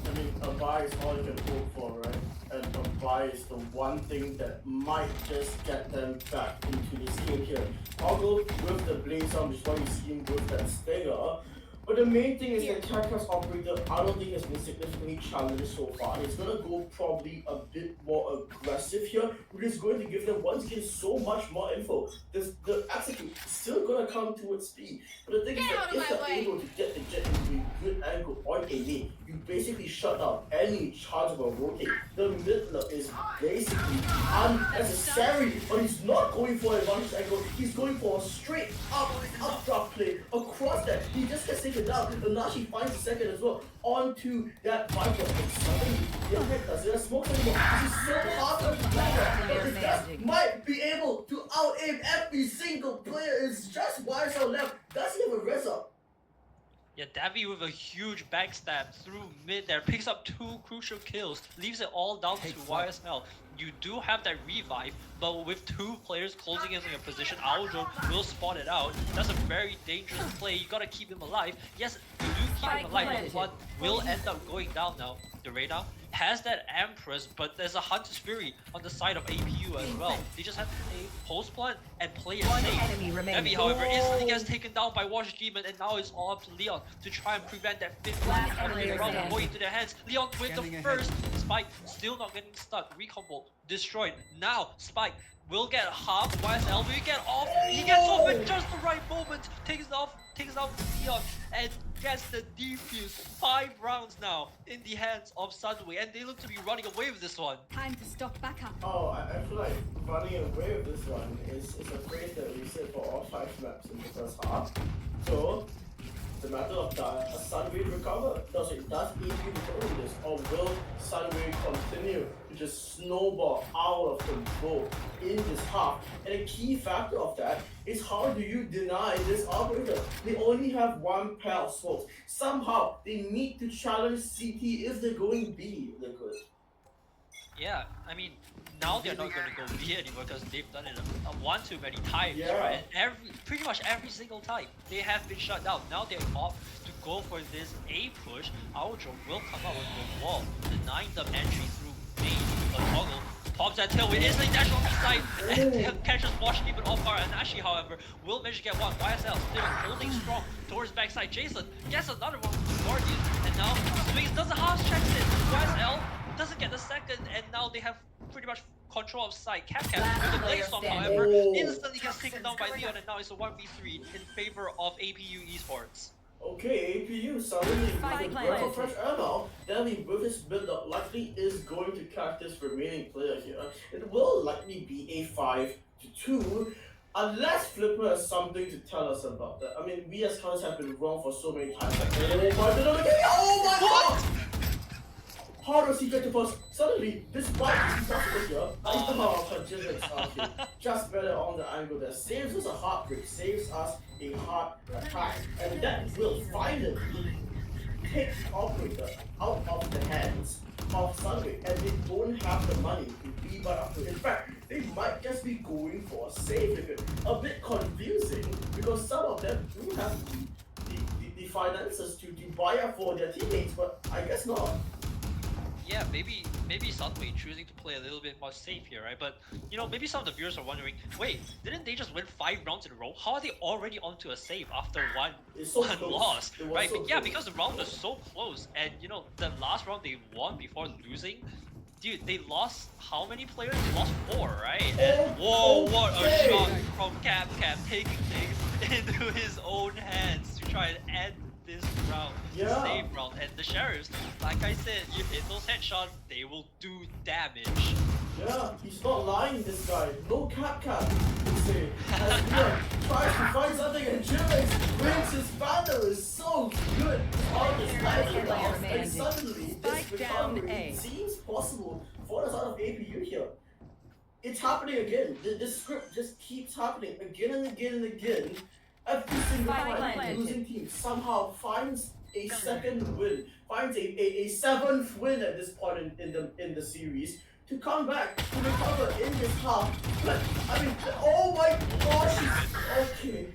I mean, a buy is all you can hope for, right? And a buy is the one thing that might just get them back into this game here. Although with the blaze on, which is why you see him with that stinger. But the main thing is the attackers operator, I don't think has been significantly challenged so far. It's gonna go probably a bit more aggressive here, which is going to give them once again so much more info. The execute is still gonna come towards speed. But the thing is that if they're able to get the jet into a good angle on a lane, you basically shut down any chance of a rotate. The midler is basically unnecessary, but he's not going for a advantage angle, he's going for a straight up drop play across that. He just gets taken down, and now she finds a second as well onto that Viper. And suddenly, the head doesn't have smoke anymore. This is so hard to play, but the guy might be able to out-aim every single player. It's just YSL left. Does he have a res up? Yeah, Davi with a huge backstab through mid there, picks up 2 crucial kills, leaves it all down to YSL. You do have that revive, but with 2 players closing in your position, Aojo will spot it out. That's a very dangerous play. You gotta keep him alive. Yes, you do keep him alive, but one will end up going down now. The Reyna has that Empress, but there's a Hunter's Fury on the side of APU as well. They just have a post plant and play it safe. Davi, however, instantly gets taken down by Watch Demon, and now it's all up to Leon to try and prevent that 5th round going into their hands. Leon with the first. Spike still not getting stuck. Recombo destroyed. Now Spike will get half. YSL will get off. He gets off at just the right moment. Takes out Leon and gets the defuse. 5 rounds now in the hands of Sunway, and they look to be running away with this one. Time to stock back up. Oh, I feel like running away with this one is a phrase that we said for all 5 maps in the first half. So it's a matter of does Sunway recover? Does APU recover this? Or will Sunway continue to just snowball out of control in this half? And a key factor of that is how do you deny this operator? They only have 1 pair of smokes. Somehow they need to challenge CT if they're going B. They're good. Yeah, I mean, now they're not going to go B anymore because they've done it one too many times, right? And pretty much every single time they have been shut down. Now they're off to go for this A push. Aojo will come out with the wall, denying them entry through B. But Toggle pops that tail with instantly dash on the side and catches Watch Demon off guard. And Ashi, however, will manage to get one. YSL still holding strong towards backside. Jason gets another one from Guardian, and now Swings does a half checks it. YSL doesn't get the second, and now they have pretty much control of side. Cap with the Blaze Song, however, instantly gets taken down by Leon, and now it's a 1v3 in favor of APU Esports. Okay, APU suddenly with breath of fresh air now. Davi with his build-up likely is going to catch this remaining player here. It will likely be a 5-2. Unless Flipper has something to tell us about that. I mean, we as counters have been wrong for so many times. Oh my god! How does he get to first? Suddenly, this bike is impossible here. Just better on the angle that saves us a heartbreak, saves us a heart attack. And that will finally take Operator out of the hands of Sunway, and they don't have the money to be by up to. In fact, they might just be going for a save limit. A bit confusing because some of them do have the finances to buy up for their teammates, but I guess not. Yeah, maybe Sunway choosing to play a little bit more safe here, right? But you know, maybe some of the viewers are wondering, wait, didn't they just win 5 rounds in a row? How are they already onto a save after one loss, right? Yeah, because the round was so close, and you know, the last round they won before losing. Dude, they lost how many players? They lost 4, right? And whoa, what a shot from Cap taking things into his own hands to try and end this round, the save round. And the Sheriffs, like I said, you hit those headshots, they will do damage. Yeah, he's not lying, this guy. No cap, you say. As Leon tries to find something, and Jimmix wins his battle is so good on this life round, and suddenly this recovery seems possible for the side of APU here. It's happening again. This script just keeps happening again and again and again. Every single time, losing team somehow finds a second win, finds a 7th win at this point in the series to come back to recover in this half. But I mean, oh my gosh, okay.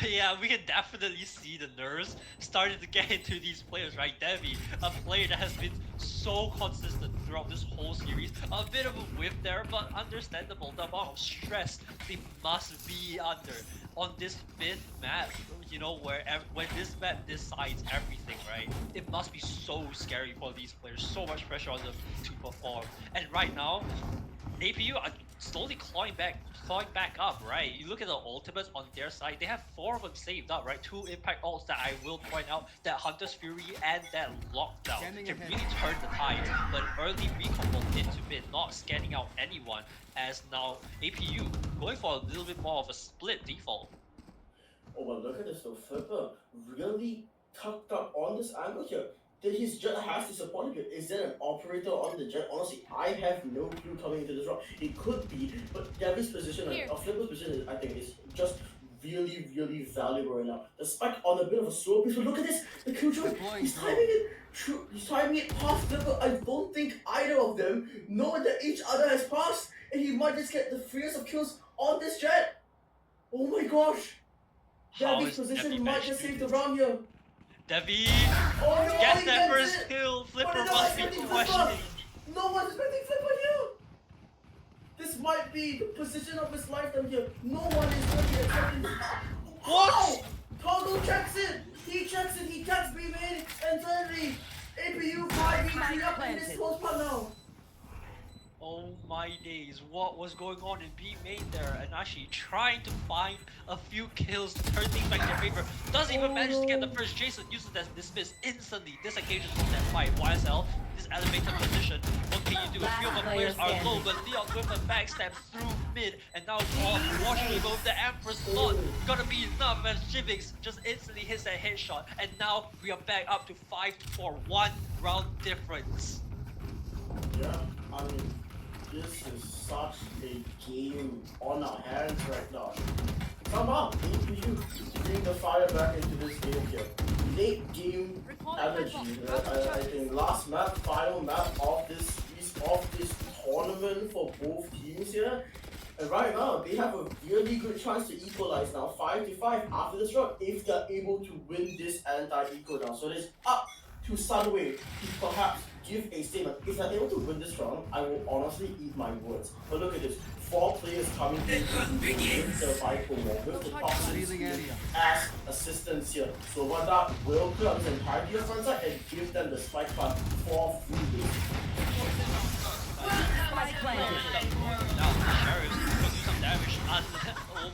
Yeah, we can definitely see the nerves starting to get into these players, right? Devi, a player that has been so consistent throughout this whole series. A bit of a whiff there, but understandable. The amount of stress they must be under on this 5th map, you know, where when this map decides everything, right? It must be so scary for these players. So much pressure on them to perform. And right now, APU are slowly clawing back up, right? You look at the ultimates on their side, they have 4 of them saved up, right? 2 impact ults that I will point out, that Hunter's Fury and that Lockdown can really turn the tide, but early recombo into mid, not scanning out anyone, as now APU going for a little bit more of a split default. Oh, but look at this though. Flipper really tucked up on this angle here. That his jet has disappointed you. Is there an operator on the jet? Honestly, I have no clue coming into this round. It could be, but Devi's position, Flipper's position, I think, is just really, really valuable right now. The spike on a bit of a slow pace, but look at this! The Killjoy, he's timing it! He's timing it past Flipper. I don't think either of them know that each other has passed, and he might just get the freest of kills on this jet. Oh my gosh! Devi's position might just save the round here. Devi Oh, no, gets he that gets first it. kill. Flipper But must be expecting questioning. Flipper. No one's expecting Flipper here. This might be the position of his lifetime here. No one is really expecting. What? Oh! Toggle checks it. He checks it. He checks B main, and suddenly APU 5v3 up in this close part now. Oh my days, what was going on in B main there? And actually trying to find a few kills to turn things back in their favor. Doesn't even manage to get the first. Jason uses that dismiss instantly, disengages from that fight. YSL, this elevated position. What can you do? A few of the players are low, but Leon with a backstab through mid. And now it's all washing with the Empress slot. Gonna be enough as Jivix just instantly hits that headshot. And now we are back up to 5-4, 1 round difference. Yeah, I mean, this is such a game on our hands right now. Somehow, APU bring the fire back into this game here. Late game energy. I think last map, final map of this tournament for both teams here. And right now, they have a really good chance to equalize now, 5-5 after this round, if they're able to win this anti-eco now. So it is up to Sunway to perhaps give a statement. If they're able to win this round, I will honestly eat my words. But look at this, 4 players coming in with the Viper wall, with the toxins as assistants here. So what that will clear up his entirety of front side and give them the spike plant for free. Now the Sheriffs will do some damage.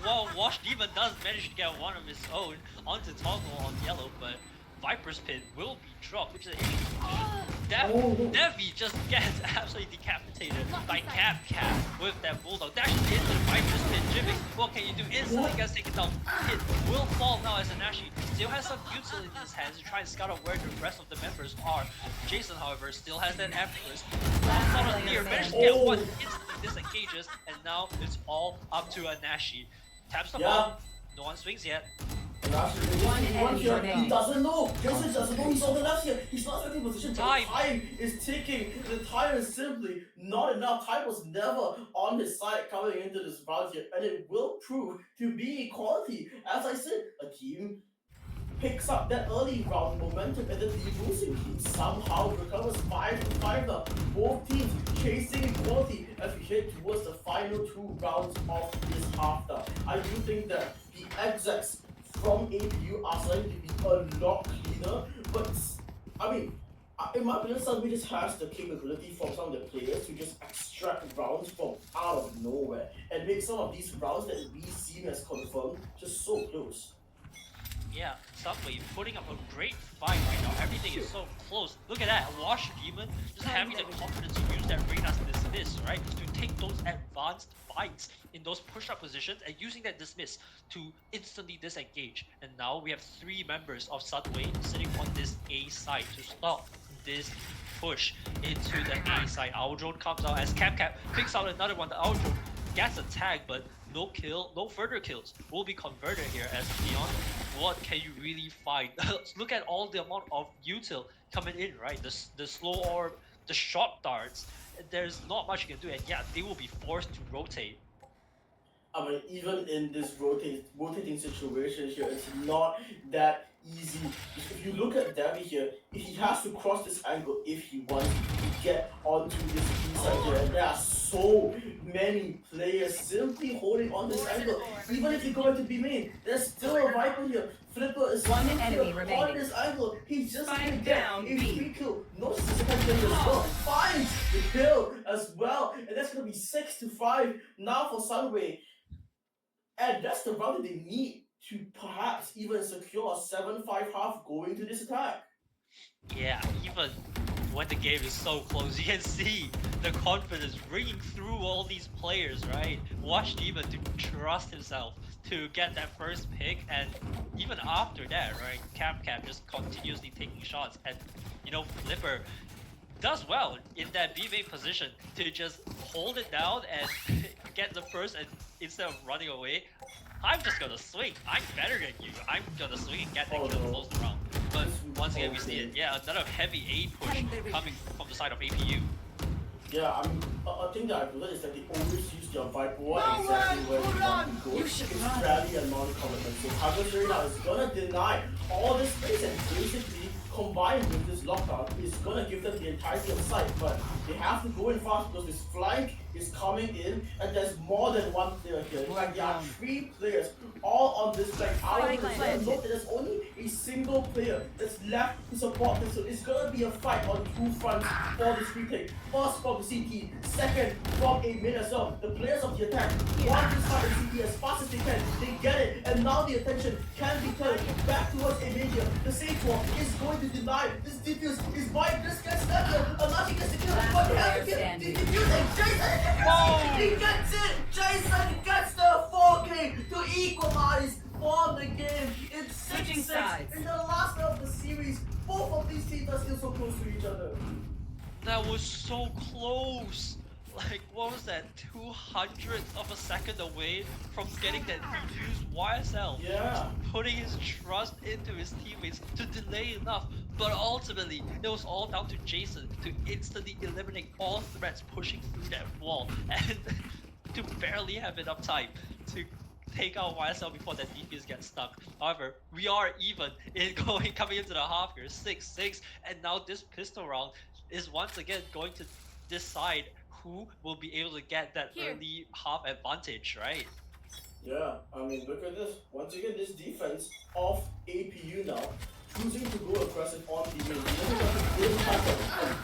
Well, Wash Demon does manage to get one of his own onto Toggle on yellow, but Viper's pin will be dropped, which is an interesting position. Devi just gets absolutely decapitated by Cap with that Bulldog. Dashes into the Viper's pin. Jimmy, what can you do? Instantly gets taken down. It will fall now as Anashi still has some util in his hands to try and scout out where the rest of the members are. Jason, however, still has that Empress. Not on here, managed to get one, instantly disengages, and now it's all up to Anashi. Taps the bomb, no one swings yet. He doesn't know. Jason doesn't know he's on the left here. He's not setting position. Time is ticking. The time is simply not enough. Time was never on his side coming into this round here, and it will prove to be equality. As I said, a team picks up that early round momentum, and then the losing team somehow recovers 5-5 now. Both teams chasing equality as we head towards the final 2 rounds of this half now. I do think that the execs from APU are starting to be a lot cleaner, but I mean, in my opinion, Sunway just has the capability from some of the players to just extract rounds from out of nowhere and make some of these rounds that we seem as confirmed just so close. Yeah, Sunway putting up a great fight right now. Everything is so close. Look at that, Wash Demon just having the confidence to use that Reyna's dismiss, right? To take those advanced fights in those push-up positions and using that dismiss to instantly disengage. And now we have 3 members of Sunway sitting on this A side to stop this push into the A side. Our drone comes out as Cap picks out another one. The Our drone gets a tag, but no kill, no further kills will be converted here as Leon. What can you really find? Look at all the amount of util coming in, right? The slow orb, the shock darts. There's not much you can do, and yeah, they will be forced to rotate. I mean, even in this rotating situation here, it's not that easy. If you look at Davy here, if he has to cross this angle if he wants to get onto this B side here, and there are so many players simply holding on this angle. Even if you go into B main, there's still a Viper here. Flipper is One still enemy here remaining. on this angle. He's just Spike gonna get down, a B. free kill. Notices the second as well. Finds the kill as well. And that's gonna be 6-5 now for Sunway. And that's the round that they need to perhaps even secure a 7-5 half going to this attack. Yeah, even when the game is so close, you can see the confidence ringing through all these players, right? Watch Demon to trust himself to get that first pick, and even after that, right, Cap just continuously taking shots, and you know, Flipper does well in that B main position to just hold it down and get the first, and instead of running away, I'm just gonna swing. I'm better than you. I'm gonna swing and get that kill to close the round. But once again, we see it. Yeah, another heavy A push coming from the side of APU. Yeah, I mean, a thing that I've learned is that they always use their Viper exactly where they want to go. It's rally and non-commitment. So Tigers right now is gonna deny all this space, and basically combined with this lockdown is gonna give them the entirety of sight. But they have to go in fast because this flank is coming in, and there's more than one player here. In fact, there are 3 players all on this flank. Out of this flank, note that there's only a single player that's left to support this. So it's gonna be a fight on 2 fronts for this retake. First from the CT, second from a mid as well. The players of the attack want to start the CT as fast as they can. They get it, and now the attention can be turned back towards a mid here. The Sage War is going to deny this defuse. Is by this gets stuck here. Anashi gets the kill, but they have to get the defuse, and Jason he gets it! Jason gets the 4K to equalize for the game. It's 6-6 in the last round of the series. Both of these teams are still so close to each other. That was so close. Like, what was that? 200th of a second away from getting that defused YSL. Yeah. Putting his trust into his teammates to delay enough. But ultimately, it was all down to Jason to instantly eliminate all threats pushing through that wall and to barely have enough time to take out YSL before that defuse gets stuck. However, we are even in coming into the half here, 6-6, and now this pistol round is once again going to decide who will be able to get that early half advantage, right? Yeah, I mean, look at this. Once again, this defense of APU now choosing to go aggressive on the main.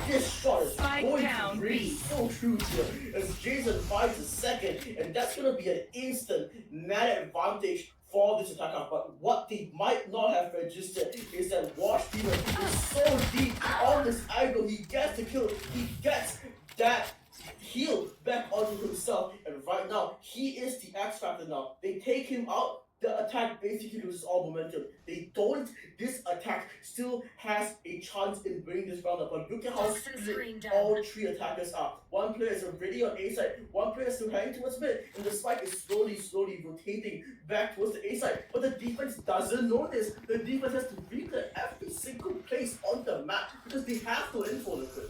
This shot is going to ring so true here as Jason finds a second, and that's going to be an instant mad advantage for this attacker. But what they might not have registered is that Wash Demon is so deep on this angle. He gets the kill, he gets that heal back onto himself, and right now he is the X factor now. They take him out, the attack basically loses all momentum. They don't. This attack still has a chance in bringing this round up, but look at how split all 3 attackers are. One player is already on A side, one player is still heading towards mid, and the spike is slowly rotating back towards the A side. But the defense doesn't know this. The defense has to reclear every single place on the map because they have to info the crit.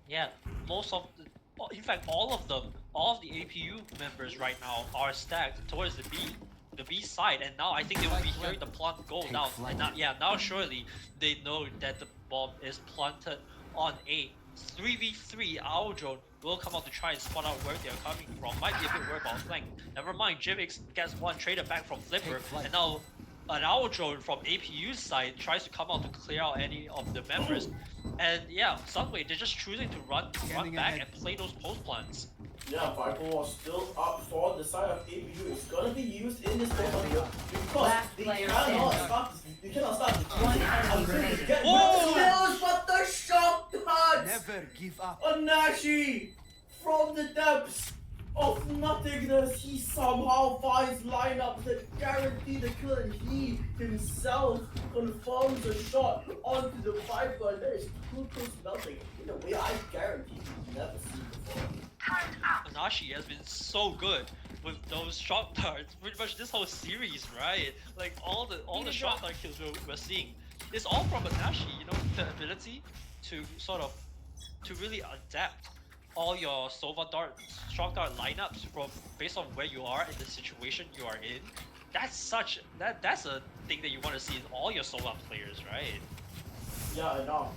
Yeah, most of the, in fact, all of them, all of the APU members right now are stacked towards the B side, and now I think they will be hearing the plant go down. And now, yeah, now surely they know that the bomb is planted on A. 3v3, our drone will come out to try and spot out where they're coming from. Might be a bit worried about flank. Never mind, Jivix gets one traded back from Flipper, and now an owl drone from APU's side tries to come out to clear out any of the members. And yeah, Sunway, they're just choosing to run back and play those post plants. Yeah, Viper was still up for the side of APU. It's gonna be used in this game here because they cannot start the until they get kills, but the shot touch! Never give up. Anashi from the depths of nothingness, he somehow finds lineups that guarantee the kill, and he himself confirms a shot onto the Viper, and that is too close to melting in a way I guarantee you've never seen before. Anashi has been so good with those shot darts pretty much this whole series, right? Like all the shot dart kills we're seeing, it's all from Anashi, you know, the ability to sort of to really adapt all your Sova Dart, Shock Dart lineups from based on where you are in the situation you are in, that's a thing that you want to see in all your Sova players, right? Yeah, and now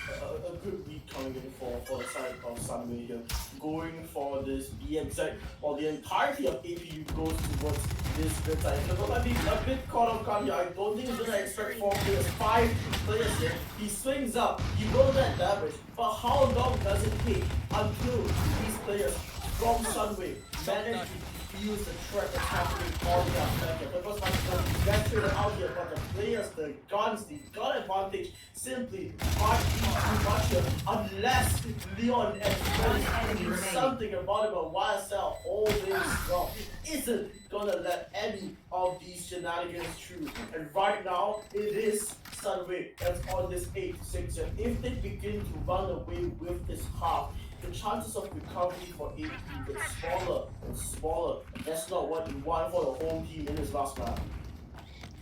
a good read coming in for the side of Sunway here. Going for this BMZ, while the entirety of APU goes towards this good side. So might be a bit caught off guard here. I don't think he's gonna expect 4 players, 5 players here. He swings up, he will get damage, but how long does it take until these players from Sunway manage to use the threat that's happening on the attack here? The first one gets traded out here, but the players, the guns, the gun advantage simply aren't too much here unless Leon and Friends can do something about it, but YSL holding strong isn't gonna let any of these shenanigans through. And right now, it is Sunway that's on this 8-6 here. If they begin to run away with this half, the chances of recovery for AP get smaller and smaller. That's not what you want for the home team in this last map.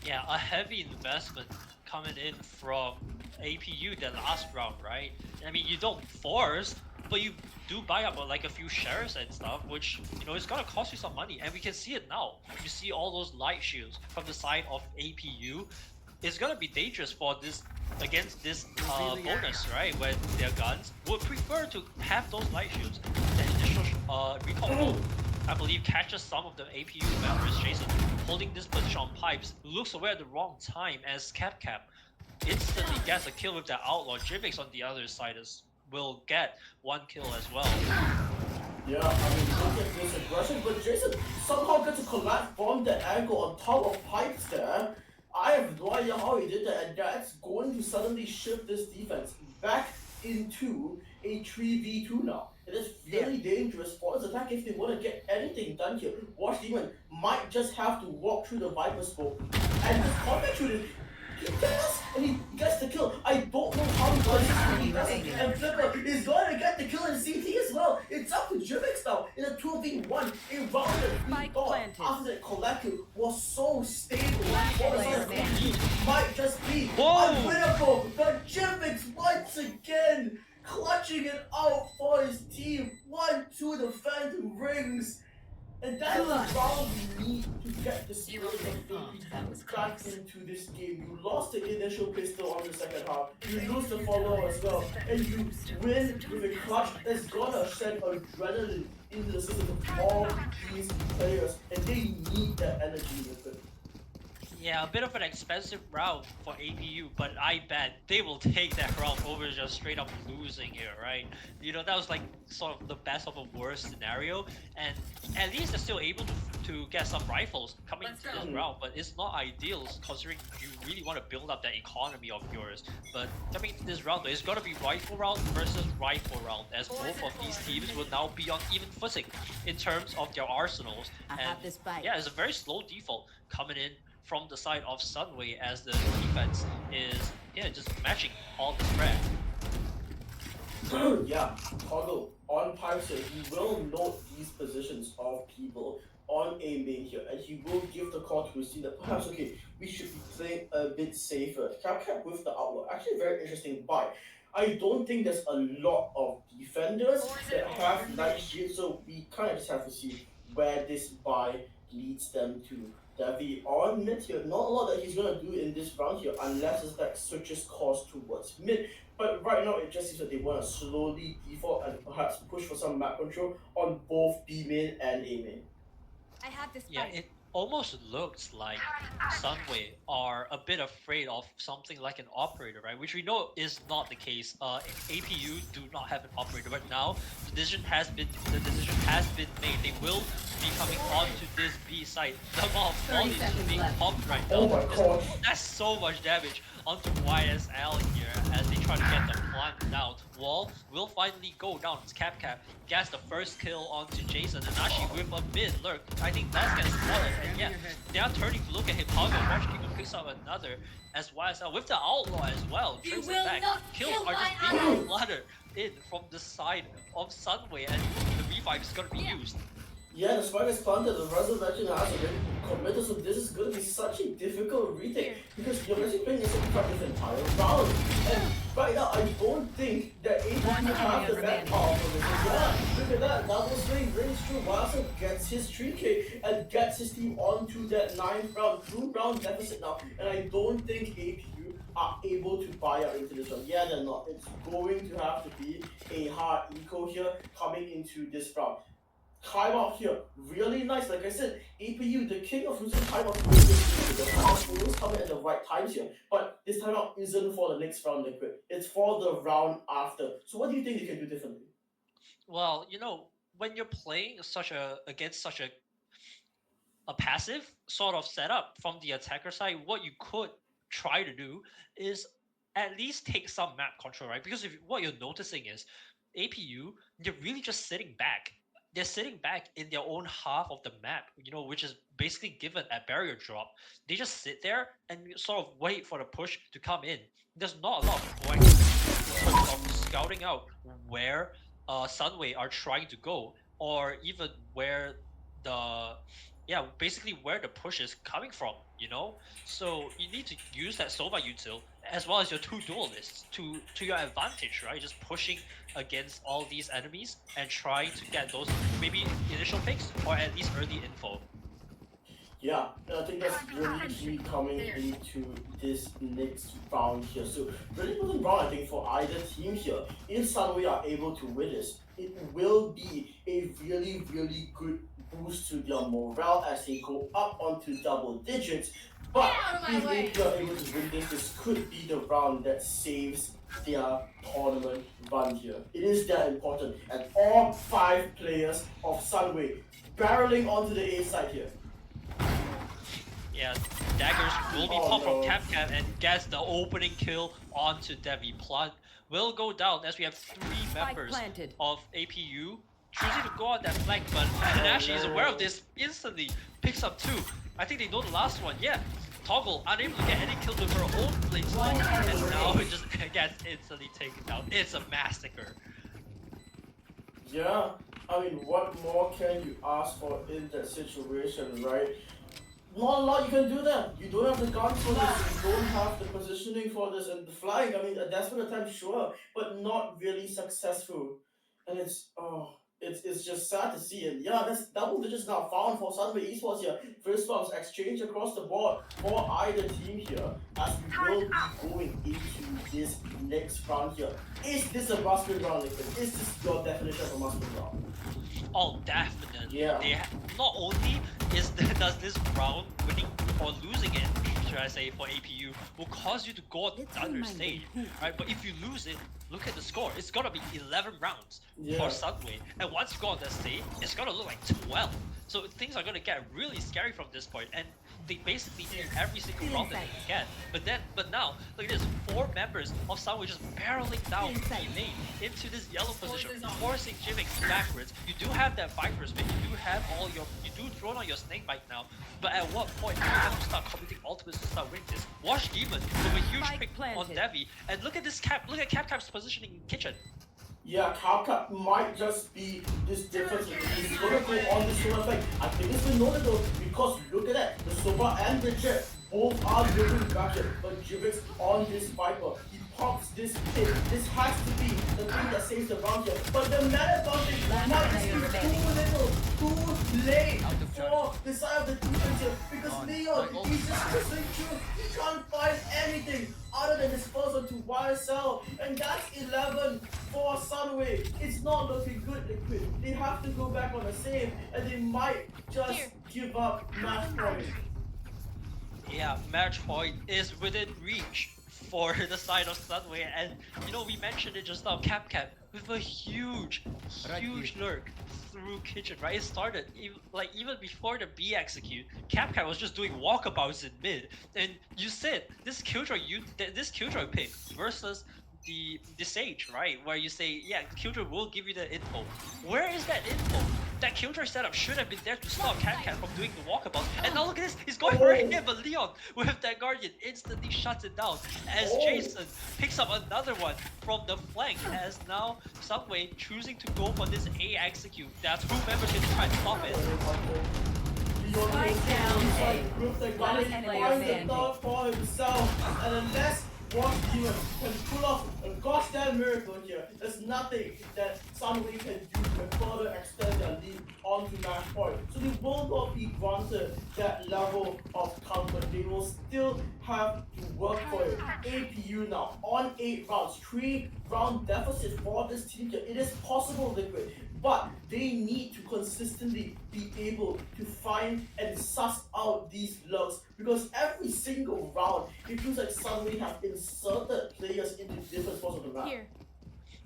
Yeah, a heavy investment coming in from APU the last round, right? I mean, you don't force, but you do buy up like a few shares and stuff, which, you know, it's gonna cost you some money, and we can see it now. You see all those light shields from the side of APU. It's gonna be dangerous for this against this bonus, right? Where their guns would prefer to have those light shields. The initial recall roll, I believe, catches some of the APU members. Jason holding this position on pipes, looks away at the wrong time as Cap instantly gets a kill with the outlaw. Jivix on the other side will get 1 kill as well. Yeah, I mean, look at this aggression, but Jason somehow gets a collapse from the angle on top of pipes there. I have no idea how he did that, and that's going to suddenly shift this defense back into a 3v2 now. It is very dangerous for this attack if they want to get anything done here. Watch Demon might just have to walk through the Viper smoke and just combat through it. He does, and he gets the kill. I don't know how he does it. He doesn't. And Flipper is going to get the kill in CT as well. It's up to Jivix now in a 2v1. A round that we thought after the collective was so stable. Might just be unwinnable. But Jivix once again clutching it out for his team. 1-2 the Phantom Rings. And that's the round we need to get the spirit of back into this game. You lost the initial pistol on the second half, you lose the follow as well, and you win with a clutch that's gonna send adrenaline into the system of all these players, and they need that energy with it. Yeah, a bit of an expensive round for APU, but I bet they will take that round over just straight up losing here, right? You know, that was like sort of the best of a worst scenario, and at least they're still able to get some rifles coming into this round, but it's not ideal considering you really want to build up that economy of yours. But coming into this round, it's going to be rifle round versus rifle round, as both of these teams will now be on even footing in terms of their arsenals. And yeah, it's a very slow default coming in from the side of Sunway as the defense is just matching all the spread. Yeah, Toggle on pipes here, he will note these positions of people on A main here, and he will give the call to see that perhaps, okay, we should be playing a bit safer. Cap with the outlaw, actually very interesting buy. I don't think there's a lot of defenders that have light shield, so we kind of just have to see where this buy leads them to. Davy on mid here, not a lot that he's gonna do in this round here unless his deck switches course towards mid. But right now it just seems that they want to slowly default and perhaps push for some map control on both B main and A main. I have this. Yeah, it almost looks like Sunway are a bit afraid of something like an operator, right? Which we know is not the case. APU do not have an operator, but now the decision has been made. They will be coming onto this B site. The amount of volleys being popped right now. Oh my god. That's so much damage onto YSL here as they try to get the plant down. Wall will finally go down. It's Cap gets the first kill onto Jason, and Nashi with a mid lurk. I think that's gonna spot it. And yeah, they are turning to look at him. Watch Kiku picks up another as YSL with the outlaw as well. Trims it back. Kills are just being flooded in from the side of Sunway, and the revive is gonna be used. Yeah, the spike is planted, the resurrection has already committed, so this is going to be such a difficult retake because you're basically playing a second part this entire round. And right now, I don't think that APU have the back power for this. Yeah, look at that, double swing rings through. Varsity gets his 3K and gets his team onto that 9th round, 2-round deficit now. And I don't think APU are able to buy out into this round. Yeah, they're not. It's going to have to be a hard eco here coming into this round. Timeout here, really nice. Like I said, APU, the king of losing timeout, the always coming at the right times here. But this timeout isn't for the next round, Liquid. It's for the round after. So what do you think they can do differently? Well, when you're playing against such a passive sort of setup from the attacker side, what you could try to do is at least take some map control, right? Because what you're noticing is APU, they're really just sitting back. They're sitting back in their own half of the map, which is basically given a barrier drop. They just sit there and sort of wait for the push to come in. There's not a lot of point in terms of scouting out where Sunway are trying to go, or even where basically where the push is coming from, So you need to use that Sova util as well as your 2 duelists to your advantage, right? Just pushing against all these enemies and trying to get those maybe initial picks or at least early info. Yeah, I think that's really key coming into this next round here. So really important round, I think, for either team here. If Sunway are able to win this, it will be a really, really good boost to their morale as they go up onto double digits. But if they are able to win this could be the round that saves their tournament run here. It is that important. And all 5 players of Sunway barreling onto the A side here. Yeah, daggers will be popped from Cap and gets the opening kill onto Devi. Plug will go down as we have 3 members of APU choosing to go on that flank, but Nashi is aware of this, instantly picks up 2. I think they know the last one, yeah. Toggle unable to get any kills with her own blade slow, and now it just gets instantly taken down. It's a massacre. Yeah, I mean, what more can you ask for in that situation, right? Not a lot you can do then. You don't have the guns for this, you don't have the positioning for this, and the flying, I mean, that's for the time, sure, but not really successful. And it's just sad to see. And yeah, that's double digits now found for Sunway Esports here. First bombs exchange across the board for either team here, as we will be going into this next round here. Is this a must-win round, Liquid? Is this your definition of a must-win round? Oh, definitely. Yeah. Not only does this round winning or losing it, should I say, for APU, will cause you to go on the other stage, right? But if you lose it, look at the score. It's gonna be 11 rounds for Sunway, and once you go on that stage, it's gonna look like 12. So things are gonna get really scary from this point, and they basically need every single round that they can get. But now, look at this, 4 members of Sunway just barreling down the lane into this yellow position, forcing Jivix backwards. You do have that Viper's Spin, you do throw on your snake bite now, but at what point do you have to start committing ultimates to start winning this? Watch Demon with a huge pick on Devi, and look at this Cap, look at Cap's positioning in kitchen. Yeah, Cap might just be this difference. He's gonna go on this Soba effect. I think it's been noted though, because look at that, the Soba and the Jet both are living back, but Jivix on this Viper. He pops this hit. This has to be the thing that saves the round here. But the meta advantage might just be too late for the side of the defense here, because Leon, he's just pushing through. He can't find anything other than his first one to YSL, and that's 11 for Sunway. It's not looking good, Liquid. They have to go back on a save, and they might just give up match point. Yeah, match point is within reach for the side of Sunway, and we mentioned it just now, Cap with a huge lurk through kitchen, right? It started even before the B execute. Cap was just doing walkabouts in mid, and you said this Killjoy pick versus the Sage, right? Where you say, yeah, Killjoy will give you the info. Where is that info? That killjoy setup should have been there to stop Cat from doing the walkabout. And now look at this, he's going for him, but Leon with that Guardian instantly shuts it down as Jason picks up another one from the flank, as now Subway choosing to go for this A execute. That's whoever's going to try and stop it. Spike down A. With the One gun, enemy finds the remaining. third for himself, and unless Watch Demon can pull off a gosh damn miracle here, there's nothing that Sunway can do to further extend their lead onto match point. So they will not be granted that level of comfort. They will still have to work for it. APU now on 8 rounds, 3-round deficit for this team here. It is possible, Liquid, but they need to consistently be able to find and suss out these lurks, because every single round it feels like Sunway have inserted players into different spots of the map.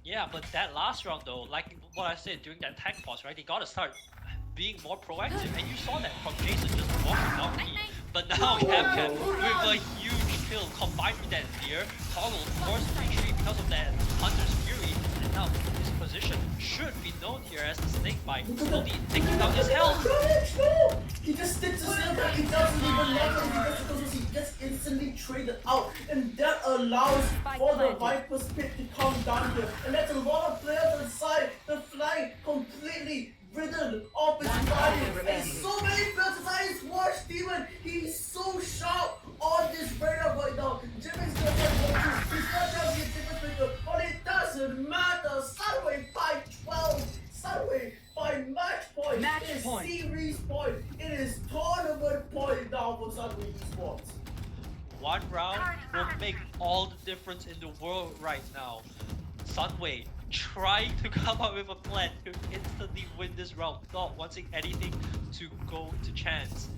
Yeah, but that last round though, like what I said during that tech pause, right? They gotta start being more proactive, and you saw that from Jason just walking down B. But now Capcat with a huge kill combined with that fear, Toggle forced retreat because of that Hunter's Fury, and now his position should be known here as the snake bite, slowly taking down his health. He just sticks his head back, he doesn't even let him, he gets instantly traded out, and that allows for the Viper's pick to come down here, and that's a lot of players inside, the flank completely ridden of his guardian, and so many players inside his Watch Demon. He's so sharp on this radar right now. Jimmy's gonna get watches, he's not gonna be a difference maker, but it doesn't matter. Sunway by 12, Sunway by match point, Match it is point. series point, it is tournament point now for Sunway Esports. One round will make all the difference in the world right now. Sunway trying to come up with a plan to instantly win this round, not wanting anything to go to chance.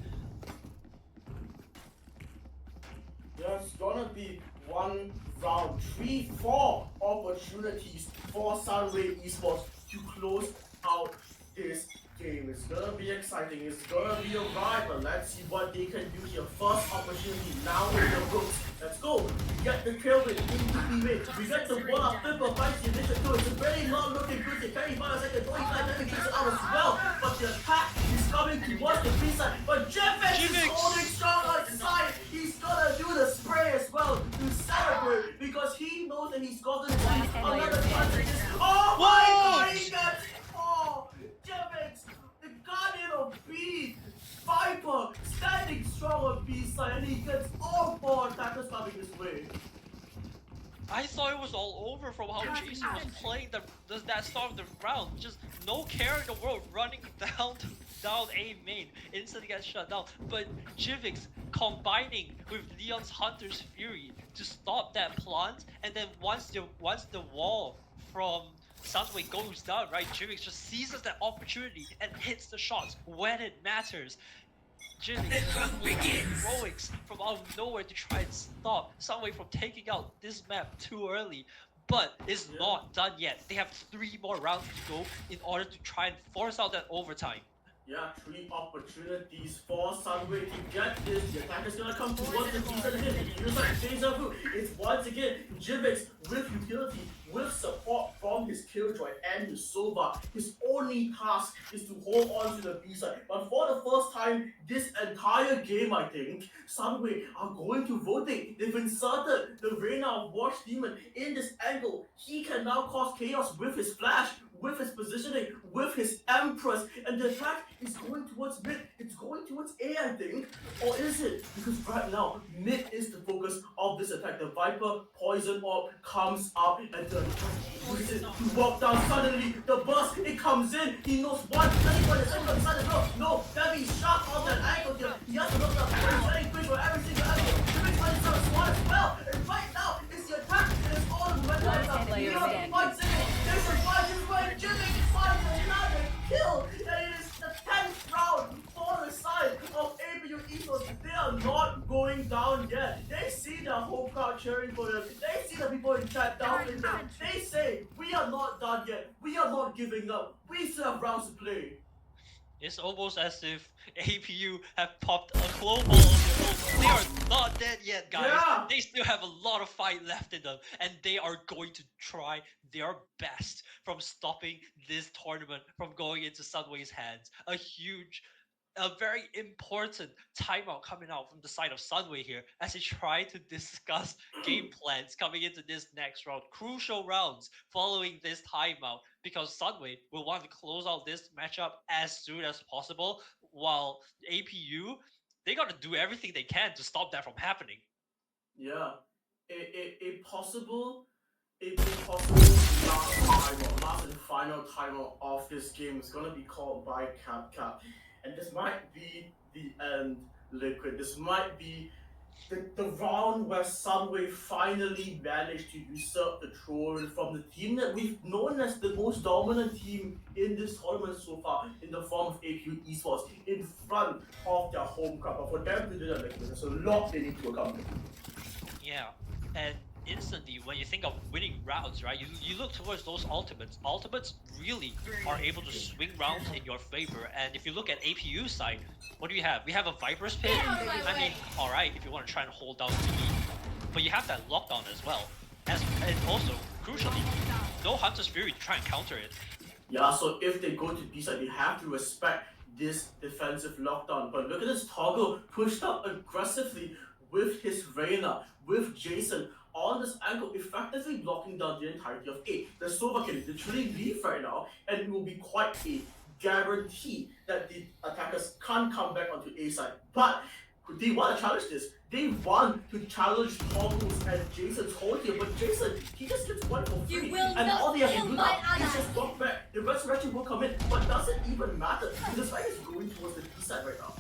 There's gonna be one round, 3-4 opportunities for Sunway Esports to close out this game. It's gonna be exciting, it's gonna be a ride, but let's see what they can do here. First opportunity now in the books. Let's go. We get the kill with into B-Wave. We get the one up flipper fights the initial kill. It's really not looking good. They carry 5 seconds. 25 let me get it out as well. But the attack is coming towards the B side. But Jeffix is holding strong on his side. He's gonna do the spray as well to celebrate, because he knows that he's gotten another chance. Oh my god, he got Jeffix, the guardian of B, Viper, standing strong on B side, and he gets all 4 attackers coming this way. I thought it was all over from how Jason was playing that start of the round. Just no care in the world, running down A main, instantly gets shut down. But Jivix combining with Leon's Hunter's Fury to stop that plant, and then once the wall from Sunway goes down, right, Jivix just seizes that opportunity and hits the shots when it matters. Jivix heroics from out of nowhere to try and stop Sunway from taking out this map too early. But it's not done yet. They have 3 more rounds to go in order to try and force out that overtime. Yeah, 3 opportunities for Sunway to get this. The attack is gonna come towards the decent hit. He like Deja Vu. It's once again Jivix with utility, with support from his Killjoy and his Sova. His only task is to hold on to the B side. But for the first time this entire game, I think, Sunway are going to rotate. They've inserted the Reina of Watch Demon in this angle. He can now cause chaos with his flash, with his positioning, with his Empress, and the attack is going towards mid. It's going towards A, I think. Or is it? Because right now, mid is the focus of this attack. The Viper Poison Orb comes up, and the uses it to walk down. Suddenly, the burst, it comes in. He knows one. Anybody the second side as well. No, that means shot on that angle here. He has to look up. He's getting quick for every single angle. The big one is out smart as well. And right now, it's the attack. It is all the momentum right now. Leon fights it. There's a fight. This is where Jimmy finds another kill. And it is the 10th round for the side of APU Esports. They are not going down yet. They see the whole crowd cheering for them. They see the people in chat doubting them. They say, we are not done yet. We are not giving up. We still have rounds to play. It's almost as if APU have popped a global on their own. They are not dead yet, guys. Yeah. They still have a lot of fight left in them, and they are going to try their best from stopping this tournament from going into Sunway's hands. A very important timeout coming out from the side of Sunway here as they try to discuss game plans coming into this next round. Crucial rounds following this timeout because Sunway will want to close out this matchup as soon as possible, while APU, they got to do everything they can to stop that from happening. Yeah. A possible last and final timer of this game is gonna be called by Cap. And this might be the end, Liquid. This might be the round where Sunway finally managed to usurp the throne from the team that we've known as the most dominant team in this tournament so far, in the form of APU Esports, in front of their home crowd. But for them to do that, Liquid, there's a lot they need to accomplish. Yeah, and instantly when you think of winning rounds, right, you look towards those ultimates. Ultimates really are able to swing rounds in your favor, and if you look at APU side, what do you have? We have a Viper's Pit. I mean, alright, if you want to try and hold down the lead, but you have that lockdown as well. And also, crucially, no Hunter's Fury to try and counter it. Yeah, so if they go to B side, they have to respect this defensive lockdown. But look at this Toggle pushed up aggressively with his Reyna, with Jason on this angle, effectively blocking down the entirety of A. The Sova can literally leave right now, and it will be quite a guarantee that the attackers can't come back onto A side. But they want to challenge this. They want to challenge Toggle's and Jason's hold here, but Jason, he just gets one for free. And all they have to do now is just walk back. The resurrection will come in, but doesn't even matter because the Spike is going towards the B side right now.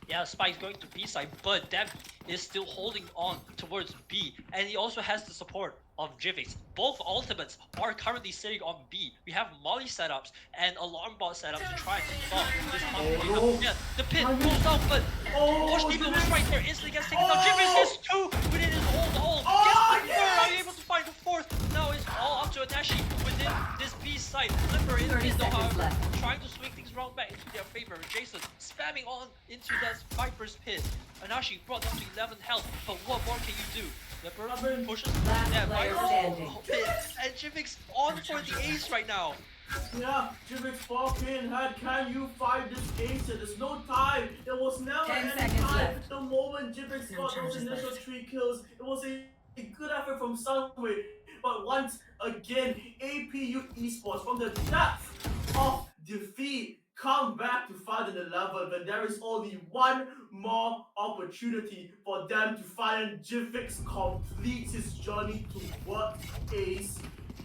Yeah, Spike's going to B side, but Dev is still holding on towards B, and he also has the support of Jivix. Both ultimates are currently sitting on B. We have Molly setups and alarm bot setups to try and stop this counter. Yeah, the pit goes down, but Wash Demon was right there, instantly gets taken down. Jivix gets two within his old ult. Gets the third, are able to find the fourth. Now it's all up to Anashi within this B side. Flipper in the however, trying to swing things round back into their favor. Jason spamming on into that Viper's pit. Anashi brought down to 11 health, but what more can you do? Flipper pushes that Viper's pit, and Jivix on for the ace right now. Yeah, Jivix walk in, can you fight this ace? There's no time. There was never any time. Left. The moment Jivix got those initial 3 kills, it was a good effort from Sunway. But once again, APU Esports from the depths of defeat come back to fight in the level when there is only one more opportunity for them to fight, and Jivix completes his journey towards ace.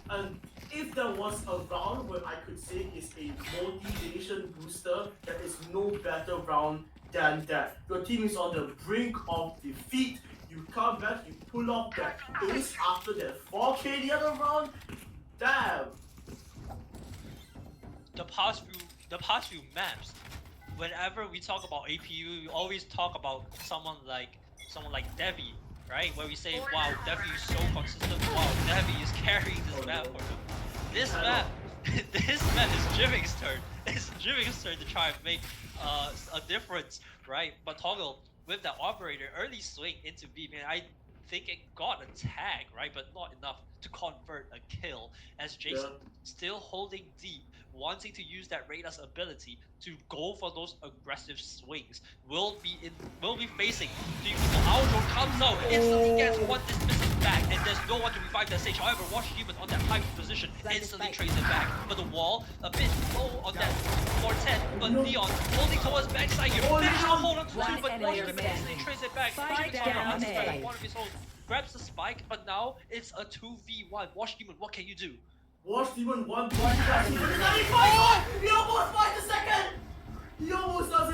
And if there was a round where I could say is a motivation booster, there is no better round than that. Your team is on the brink of defeat. You come back, you pull off that ace after that 4K the other round. Damn. The past few maps, whenever we talk about APU, we always talk about someone like Devi, right? Where we say, wow, Devi is so consistent. Wow, Devi is carrying this map for them. This map is Jivix's turn. It's Jivix's turn to try and make a difference, right? But Toggle with that operator early swing into B, man, I think it got a tag, right? But not enough to convert a kill, as Jason still holding deep, wanting to use that Reyna's ability to go for those aggressive swings. Will be facing the Aljo comes out, instantly gets one dismissive back, and there's no one to revive that stage. However, Wash Human on that high position instantly traces it back. But the wall a bit low on that 410, but Leon holding towards backside here. Finish the hold on to 2, but Wash Human instantly traces it back. One of his own grabs the spike, but now it's a 2v1. Wash Demon, what can you do? Wash Demon 1 point. He almost finds the second! He almost does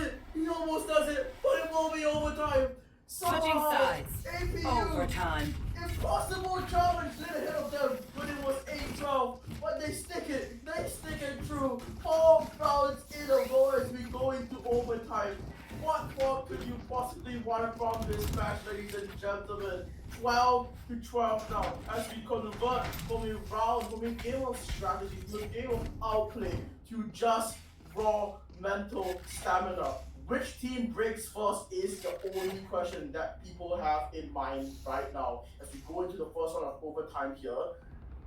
it! But it will be overtime. Switching sides. APU, Overtime. impossible challenge lit ahead of them, but it was 8-12. But they stick it through. 4 rounds in a row as we go into overtime. What more could you possibly want from this match, ladies and gentlemen? 12-12 now, as we convert from a game of strategy to a game of outplay to just raw mental stamina. Which team breaks first is the only question that people have in mind right now as we go into the first round of overtime here.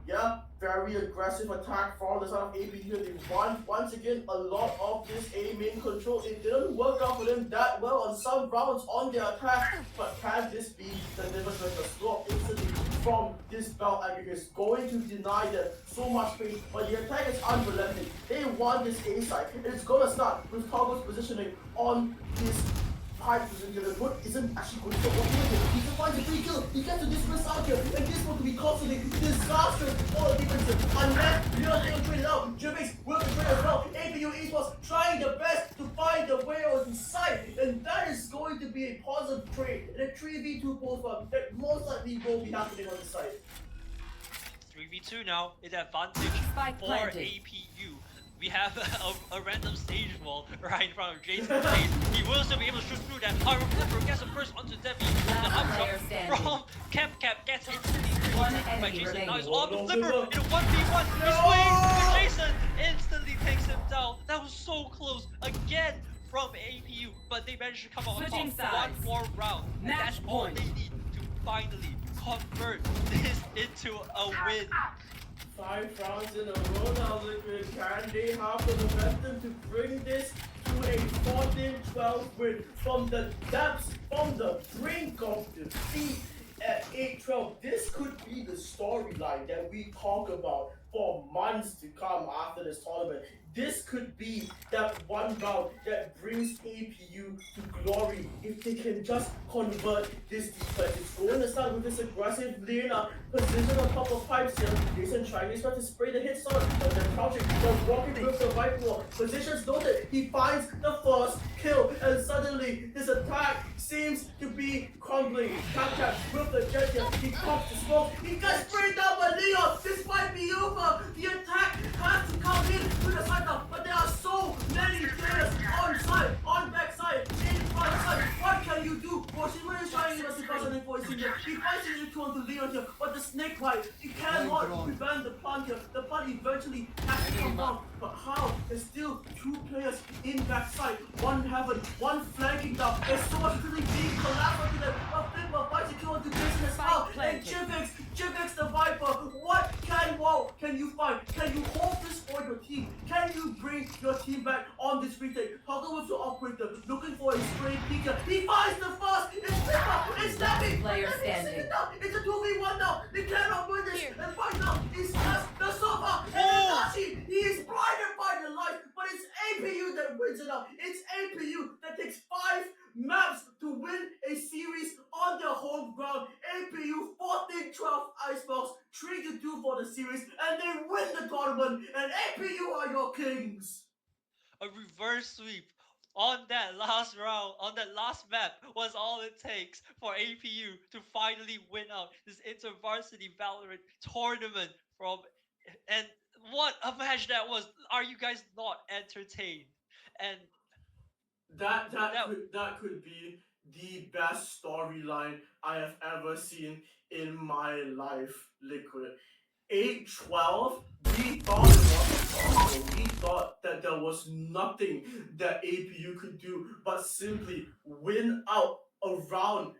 Yeah, very aggressive attack from the side of AP here. They want once again a lot of this A main control. It didn't work out for them that well on some rounds on their attack, but can this be the difference with the slow instantly from this belt aggregate is going to deny them so much space, but the attack is unrelenting. They want this A side. It's gonna start with Toggle's positioning on this pipe position. The good isn't actually going to work with him. He can find the free kill. He gets to dismiss out here, and this one could be constantly disastrous for the defensive. Unless Leon will trade it out, Jimmy's will trade as well. APU Esports trying their best to find the way out inside, and that is going to be a positive trade in a 3v2 post fight that most likely will be happening on the side. 3v2 now, it's advantage Spike for planted. APU. We have a random stage wall right in front of Jason's face. He will still be able to shoot through that. However, Flipper gets the first onto Debbie. The up jump from Cap gets instantly One by enemy Jason. remaining. Now he's on the Flipper in a 1v1. He swings, but Jason instantly takes him down. That was so close again from APU, but they managed to come out on Switching top. sides. One more round. And Match that's all point. they need to finally convert this into a win. 5 rounds in a row now, Liquid. Can they have the momentum to bring this to a 14-12 win from the depths, from the brink of defeat at 8-12? This could be the storyline that we talk about for months to come after this tournament. This could be that one round that brings APU to glory if they can just convert this defense. It's going to start with this aggressive lane position on top of pipes here. Jason trying his best to spray the hits on, but then crouching, then walking with the right wall. Positions noted, he finds the first kill, and suddenly this attack seems to be crumbling. Cap with the jet here, he pops the smoke, he gets sprayed down by Leon. This might be over. The attack has to come in to the side now, but there are so many players on side, on back side, in front side. What can you do? Washington is trying to pass on for his senior. He finds it into onto Leon here, but the snake bite, he cannot prevent the plant here. The plant eventually has to come down, but how? There's still 2 players in back side, one heaven, one flanking down. There's so much really being collapsed onto them. A Flipper fights a kill onto Jason as well, and Jivix the Viper. What can you find? Can you hold this for your team? Can you bring your team back on this retake? Toggle with the operator, looking for a spray peeker. He finds the first. It's Flipper. It's Debbie. Player standing. It's a 2v1 now. They cannot win this. And right now, it's just the Sofa and Nashi. He is blinded by the light, but it's APU that wins it out. It's APU that takes 5 maps to win a series on their home ground. APU 14-12 Icebox, 3-2 for the series, and they win the tournament, and APU are your kings. A reverse sweep on that last round, on that last map, was all it takes for APU to finally win out this Varsity Valorant tournament and what a match that was. Are you guys not entertained? And That could be the best storyline I have ever seen in my life, Liquid. 8-12, we thought it was impossible. We thought that there was nothing that APU could do but simply win out around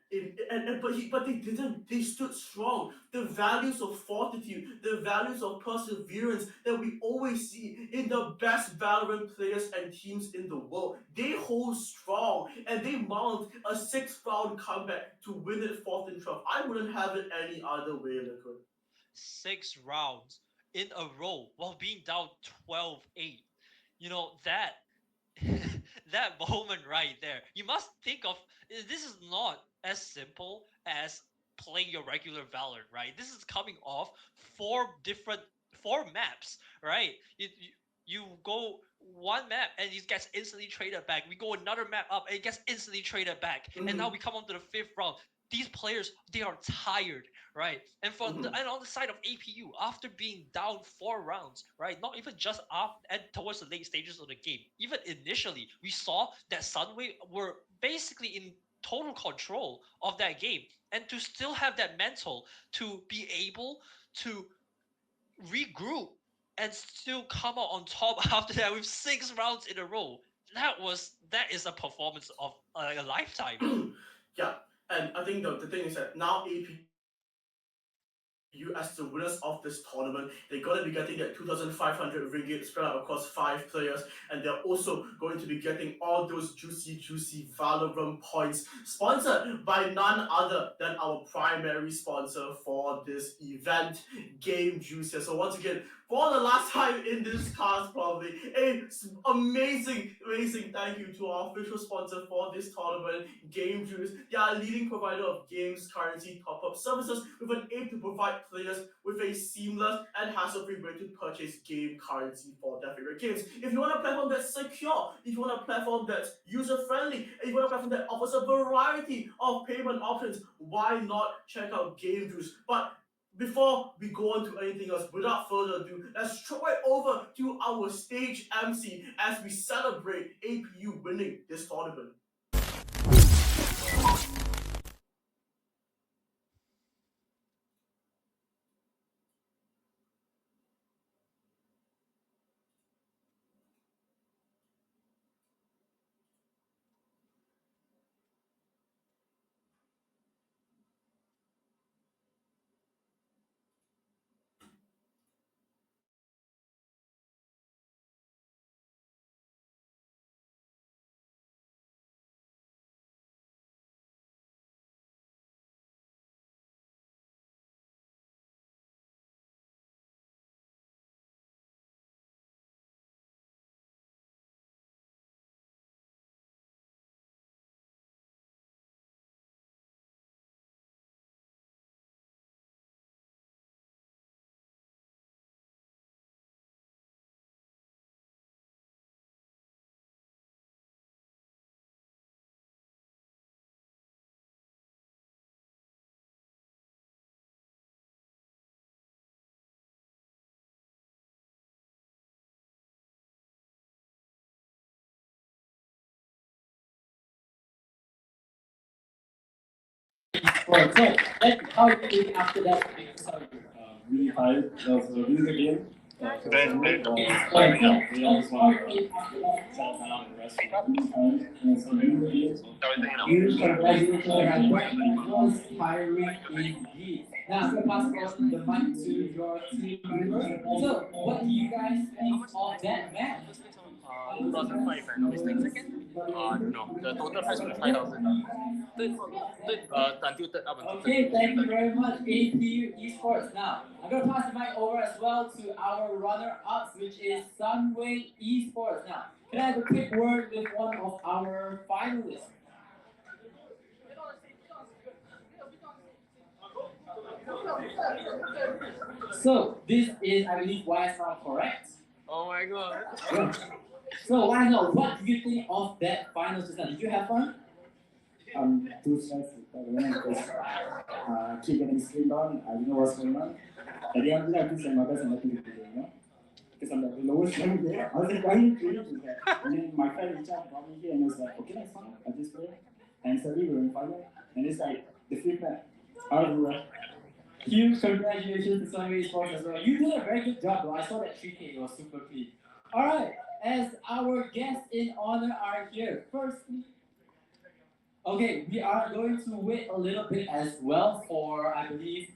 but they didn't. They stood strong. The values of fortitude, the values of perseverance that we always see in the best Valorant players and teams in the world, they hold strong and they mount a 6-round comeback to win it 4th-12. I wouldn't have it any other way, Liquid. 6 rounds in a row while being down 12-8. You know, that that moment right there. You must think of this is not as simple as playing your regular Valorant, right? This is coming off 4 maps, right? You go one map and it gets instantly traded back. We go another map up and it gets instantly traded back. And now we come on to the 5th round. These players, they are tired, right? And and on the side of APU, after being down 4 rounds, right? Not even just after and towards the late stages of the game. Even initially, we saw that Sunway were basically in total control of that game, and to still have that mental to be able to regroup and still come out on top after that with 6 rounds in a row. that is a performance of a lifetime. Yeah, and I think the thing is that now APU as the winners of this tournament, they're going to be getting that 2,500 ringgit spread out across 5 players, and they're also going to be getting all those juicy Valorant points, sponsored by none other than our primary sponsor for this event, Game Juicer. So once again, for the last time in this cast, probably a amazing thank you to our official sponsor for this tournament, Game Juice. They are a leading provider of games, currency, top-up services with an aim to provide players with a seamless and hassle-free way to purchase game currency for their favorite games. If you want a platform that's secure, if you want a platform that's user-friendly, and if you want a platform that offers a variety of payment options, why not check out Game Juice? But before we go on to anything else, without further ado, let's throw it over to our stage MC as we celebrate APU winning this tournament. Right, so then how you did after that? Really tired. That was a really good game. Right, so we always want to settle down and rest. Really tired. And it's a really good game. Huge congratulations, it was tiring indeed. Now I'm gonna pass the mic to your team member. So, what do you guys think of that match? 2005 and I was like second. No, the total prize was 5,000. Until third up until Okay, thank you very much, APU Esports. Now, I'm going to pass the mic over as well to our runner-ups, which is Sunway Esports. Now, can I have a quick word with one of our finalists? So, this is, I believe, YSL, correct? Oh my god. Yeah. So, YSL, what do you think of that final system? Did you have fun? Too stressed because keep getting sleep on. I don't know what's going on. At the end of the day, I feel like my best and nothing to do, you know? Because I'm the lowest level there. I was like, why are you doing that? And then my friend Richard brought me here and I was like, okay, that's fine. I just play. And suddenly we were in final. And it's like, the flip that out of nowhere. Huge congratulations to Sunway Esports as well. You did a very good job, though. I saw that 3K, it was super clean. Alright, as our guests in honor are here, firstly, okay, we are going to wait a little bit as well for, I believe,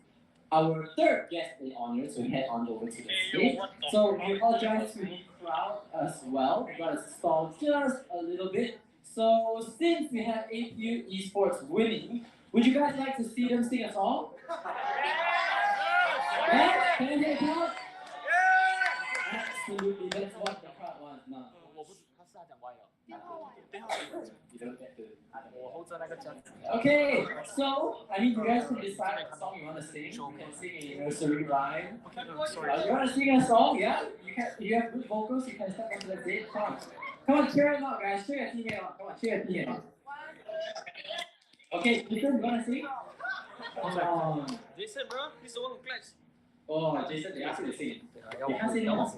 our third guest in honor to head on over to the stage. So we apologize to the crowd as well. We gotta stall just a little bit. So since we have APU Esports winning, would you guys like to see them sing a song? Yeah? Can I hear the crowd? Absolutely, that's what the crowd wants now. Okay, so I mean, you guys can decide what song you want to sing. You can sing a nursery rhyme. You want to sing a song? Yeah, you have good vocals. You can step onto the stage. Come on, cheer them out, guys. Cheer your teammate on. Come on, cheer your teammate on. Okay, Jason, you want to sing? Jason, bro, he's the one who claps. Oh, Jason, they asked you to sing. You can't sing now.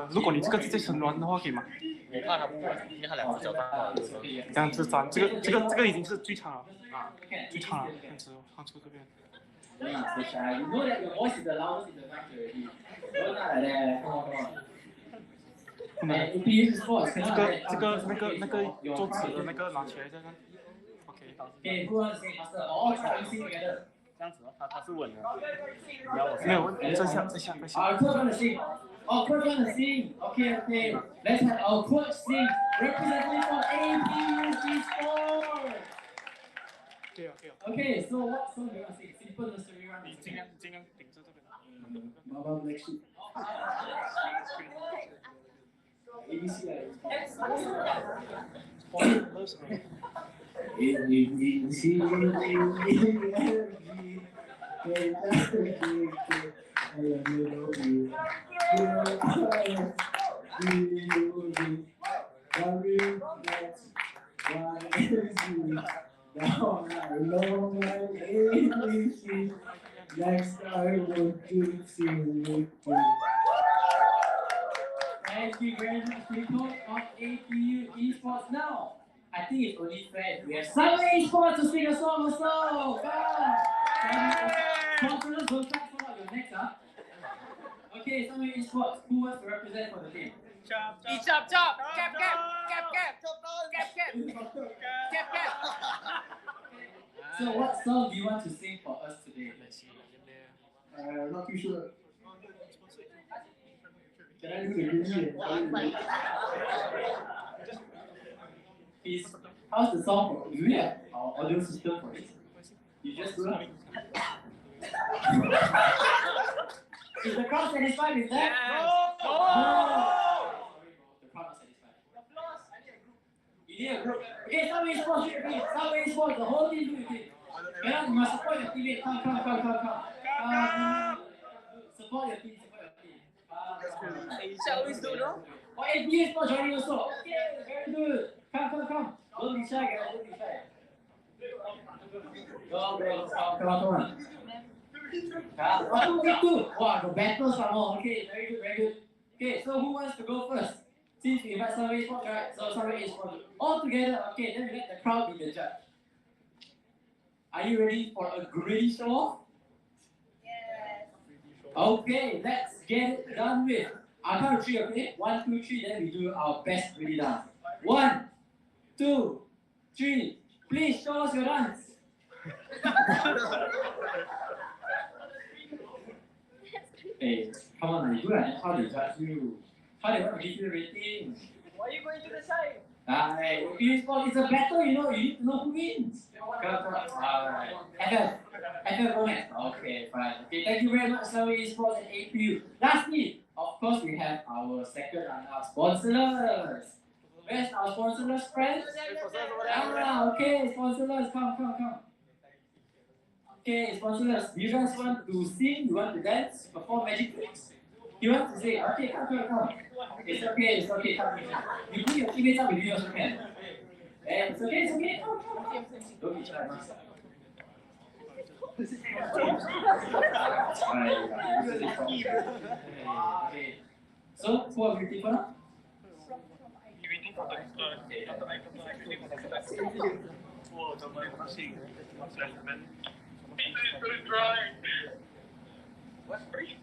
如果你这个直接成软的话，可以吗？我怕他不会，因为他两只脚踏好了。这样子转，这个已经是最长了啊，最长了，这样子放出这边。Don't ask so shy. You know that your voice is the loudest in the country already. Don't act like that. Come on, come on. APU Sports 这 cannot 个 let 这 up 个 just 那 in 个 case 那个 your 作词 crowd 的 is 那个拿起来这样。OK。Okay, who wants to sing faster? All try to sing together. 这样子哦，他是稳的。没有问题，这下。Our coach wanna sing. Our coach wanna sing. Okay, okay. Let's have our coach sing. Representing for APU Sports. 对啊对啊。 Okay, so what song do you want to sing? Simple nursery rhyme. 你尽量顶着这边。Mama Black Sheep. ABC Now I know my ABC. Next I want to sing with you. Thank you very much, people of APU Esports. Now, I think it's only fair we have Summer Esports to sing a song also. Confidence will try to out your next, huh? Okay, Summer Esports, who wants to represent for the team? Chop. Cap. So what song do you want to sing for us today? Not too sure. Can I do the green? Please, how's the song for? Do we have our audio system for this? You just do it. Is the crowd satisfied with that? No. The crowd not satisfied. You need a group. Okay, Summer Esports, Summer Esports, the whole team do it. You must support your teammate. Come. Support your team. Shall we do no? Oh, APU Sports joining also. Okay, very good. Come. Don't be shy, guys. Don't be shy. Go. Come on. Two. Wow, the battles are more. Okay, very good. Okay, so who wants to go first? Since we invite Survey Sports, right? So Survey Sports. All together, okay, then we let the crowd be the judge. Are you ready for a gritty show off? Yes. Okay, let's get it done with. I'll count to 3, okay? 1, 2, 3, then we do our best gritty dance. 1, 2, 3. Please show us your dance. Hey, come on, you do that. How they judge you? How they want to give you the rating? Why are you going to the side? Hey, it's a battle, you know. You need to know who wins. Come. Alright. FF, go next. Okay, fine. Okay, thank you very much, Survey Esports and APU. Lastly, of course, we have our second runner-up sponsors. Where's our sponsors, friends? Okay, sponsors, come. Okay, sponsors, do you guys want to sing? You want to dance? Perform magic tricks? You want to say, okay, come. It's okay, come. You bring your teammates up with you also can. It's okay. Come. Don't be shy, master. Okay. So, who are we waiting for now? What's free?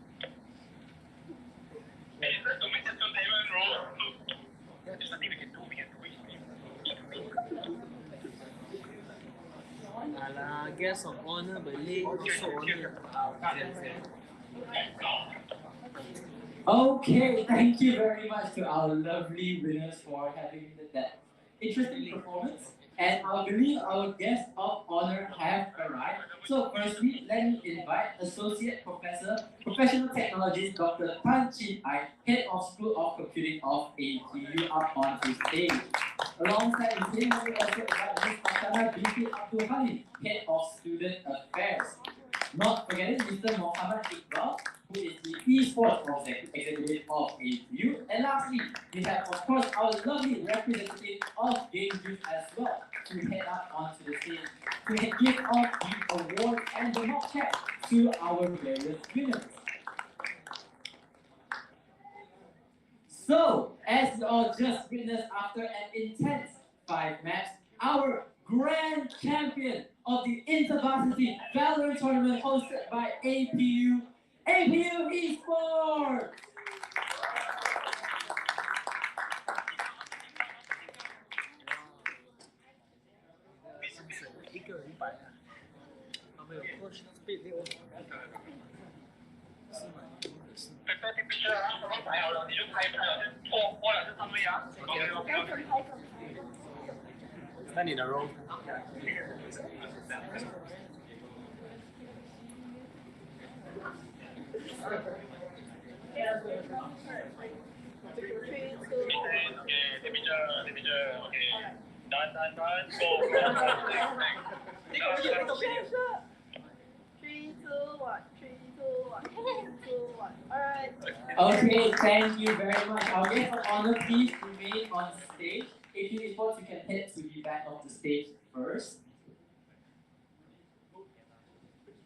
Alah, guest of honor Malay also honor. Okay, thank you very much to our lovely winners for having that interesting performance. And I believe our guests of honor have arrived. So firstly, let me invite Associate Professor, Professional Technologist Dr. Tan Chin Ai, Head of School of Computing of APU, up onto stage. Alongside him, we also invite Ms. Fatana binti Abdul Halim, Head of Student Affairs. Not forgetting Mr. Muhammad Iqbal, who is the eSports Executive of APU. And lastly, we have, of course, our lovely representative of Game Group as well, to head up onto the stage to give off the award and the mock check to our various winners. So, as you all just witnessed after an intense 5 match, our grand champion of the InterVarsity Valorant tournament hosted by APU Esports! Stand in a row. Okay, thank you very much. Our guest of honor, please remain on stage. If you report, you can head to the back of the stage first.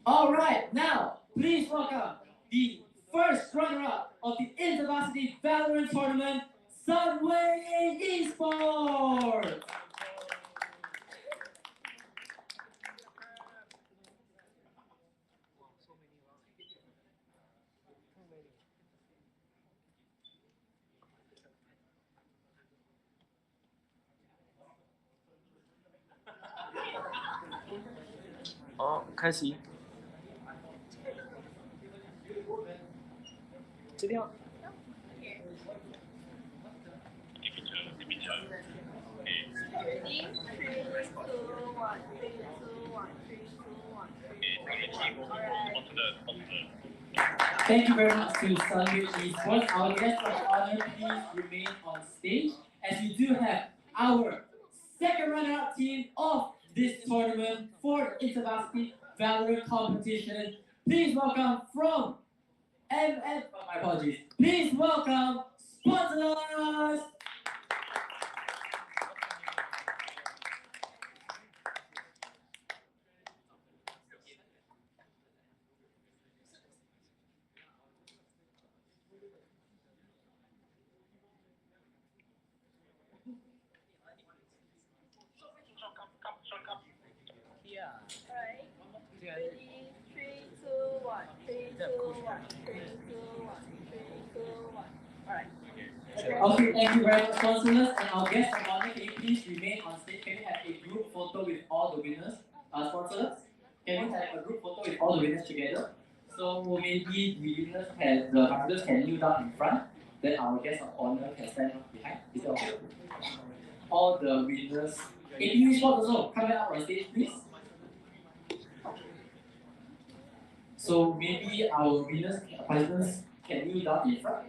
Alright, now, please welcome the first runner-up of the InterVarsity Valorant Tournament, Sunway Esports! Oh, 开始。这样。Thank you very much to Sunway Esports. Our guest of honor, please remain on stage as we do have our second runner-up team of this tournament for InterVarsity Valorant competition. Please welcome from my apologies. Please welcome sponsors. Okay, thank you very much, sponsors. And our guest of honor, can you please remain on stage? Can we have a group photo with all the winners? Sponsors, can we have a group photo with all the winners together? So maybe the winners can, the competitors can kneel down in front, then our guest of honor can stand up behind. Is that okay? All the winners. APU Esports also, come back up on stage, please. So maybe our winners, participants can kneel down in front.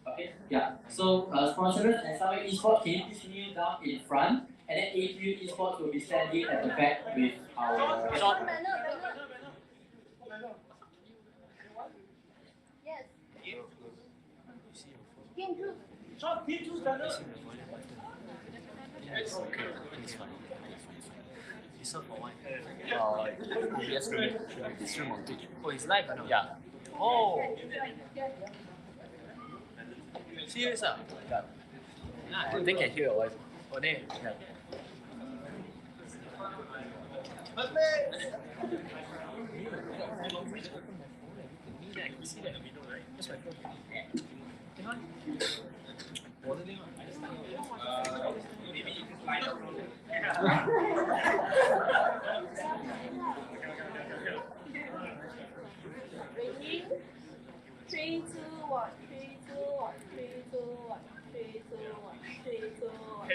Okay, yeah. So sponsors and Sunway Esports, can you please kneel down in front, and then APU Esports will be standing at the back with our. Yes. It's okay. It's fine. It's not for one. OBS stream. It's stream on Twitch. Oh, it's live, no? Yeah. Oh. Serious ah? Yeah. They can hear your voice. Oh, they. Yeah. I can see that window, right? That's my phone. Maybe line up. Ready? 3, 2, 1. 3, 2, 1. 3, 2, 1. 3, 2, 1. 3, 2, 1.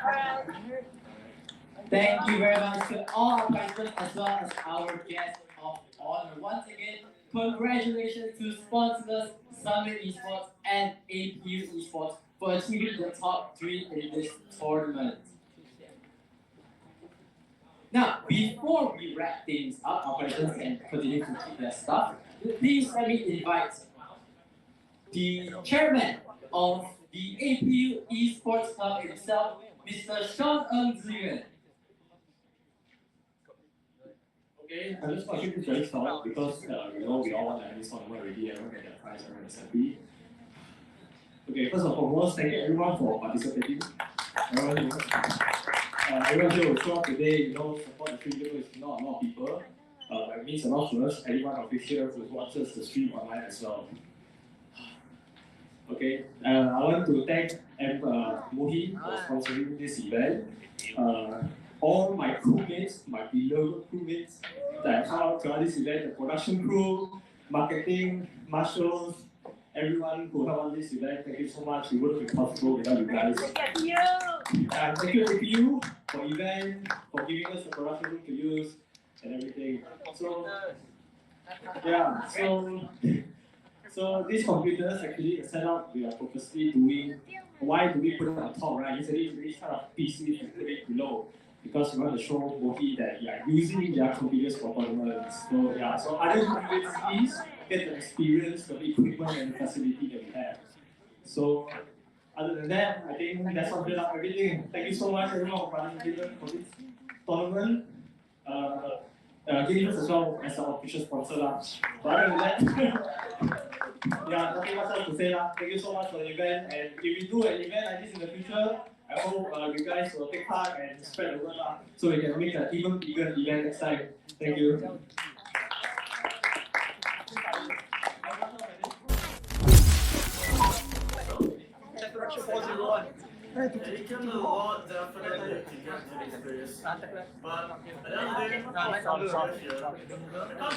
Alright. Thank you very much to all our participants as well as our guests of honor. Once again, congratulations to sponsors Sunway Esports and APU Esports for achieving the top 3 in this tournament. Now, before we wrap things up, our participants can continue to keep their stuff. Please let me invite the chairman of the APU Esports Club himself, Mr. Sean Ng Ziyuan. Okay, I just want to keep this very short because we all want to end this tournament already. Everyone get their prize, everyone is happy. Okay, first of all, thank you everyone for participating. Everyone here will show up today, support the stream because it's not a lot of people. It means a lot to us. Everyone of you here who watches the stream online as well. Okay, I want to thank Muhi for sponsoring this event. all my crewmates, my beloved crewmates that come out to this event, the production crew, marketing, marshals, everyone who helped on this event. Thank you so much. It wouldn't be possible without you guys. Thank you. And thank you APU for event, for giving us the production room to use and everything. So yeah, so these computers actually the setup we are purposely doing. Why do we put it on top, right? Usually these kind of PCs we put it below because we want to show Mohi that using their computers for tournaments. So yeah, so other universities get the experience, the equipment and the facility that we have. So other than that, I think that's all up everything. Thank you so much everyone for participating for this tournament. Giving us as well as our official sponsor lah. But other than that, yeah, nothing much else to say lah. Thank you so much for the event, and if we do an event like this in the future, I hope you guys will take part and spread the word lah, so we can make an even bigger event next time. Thank you. Temperature 401. It can a lot definitely to get to this place. But at the end of the day, come to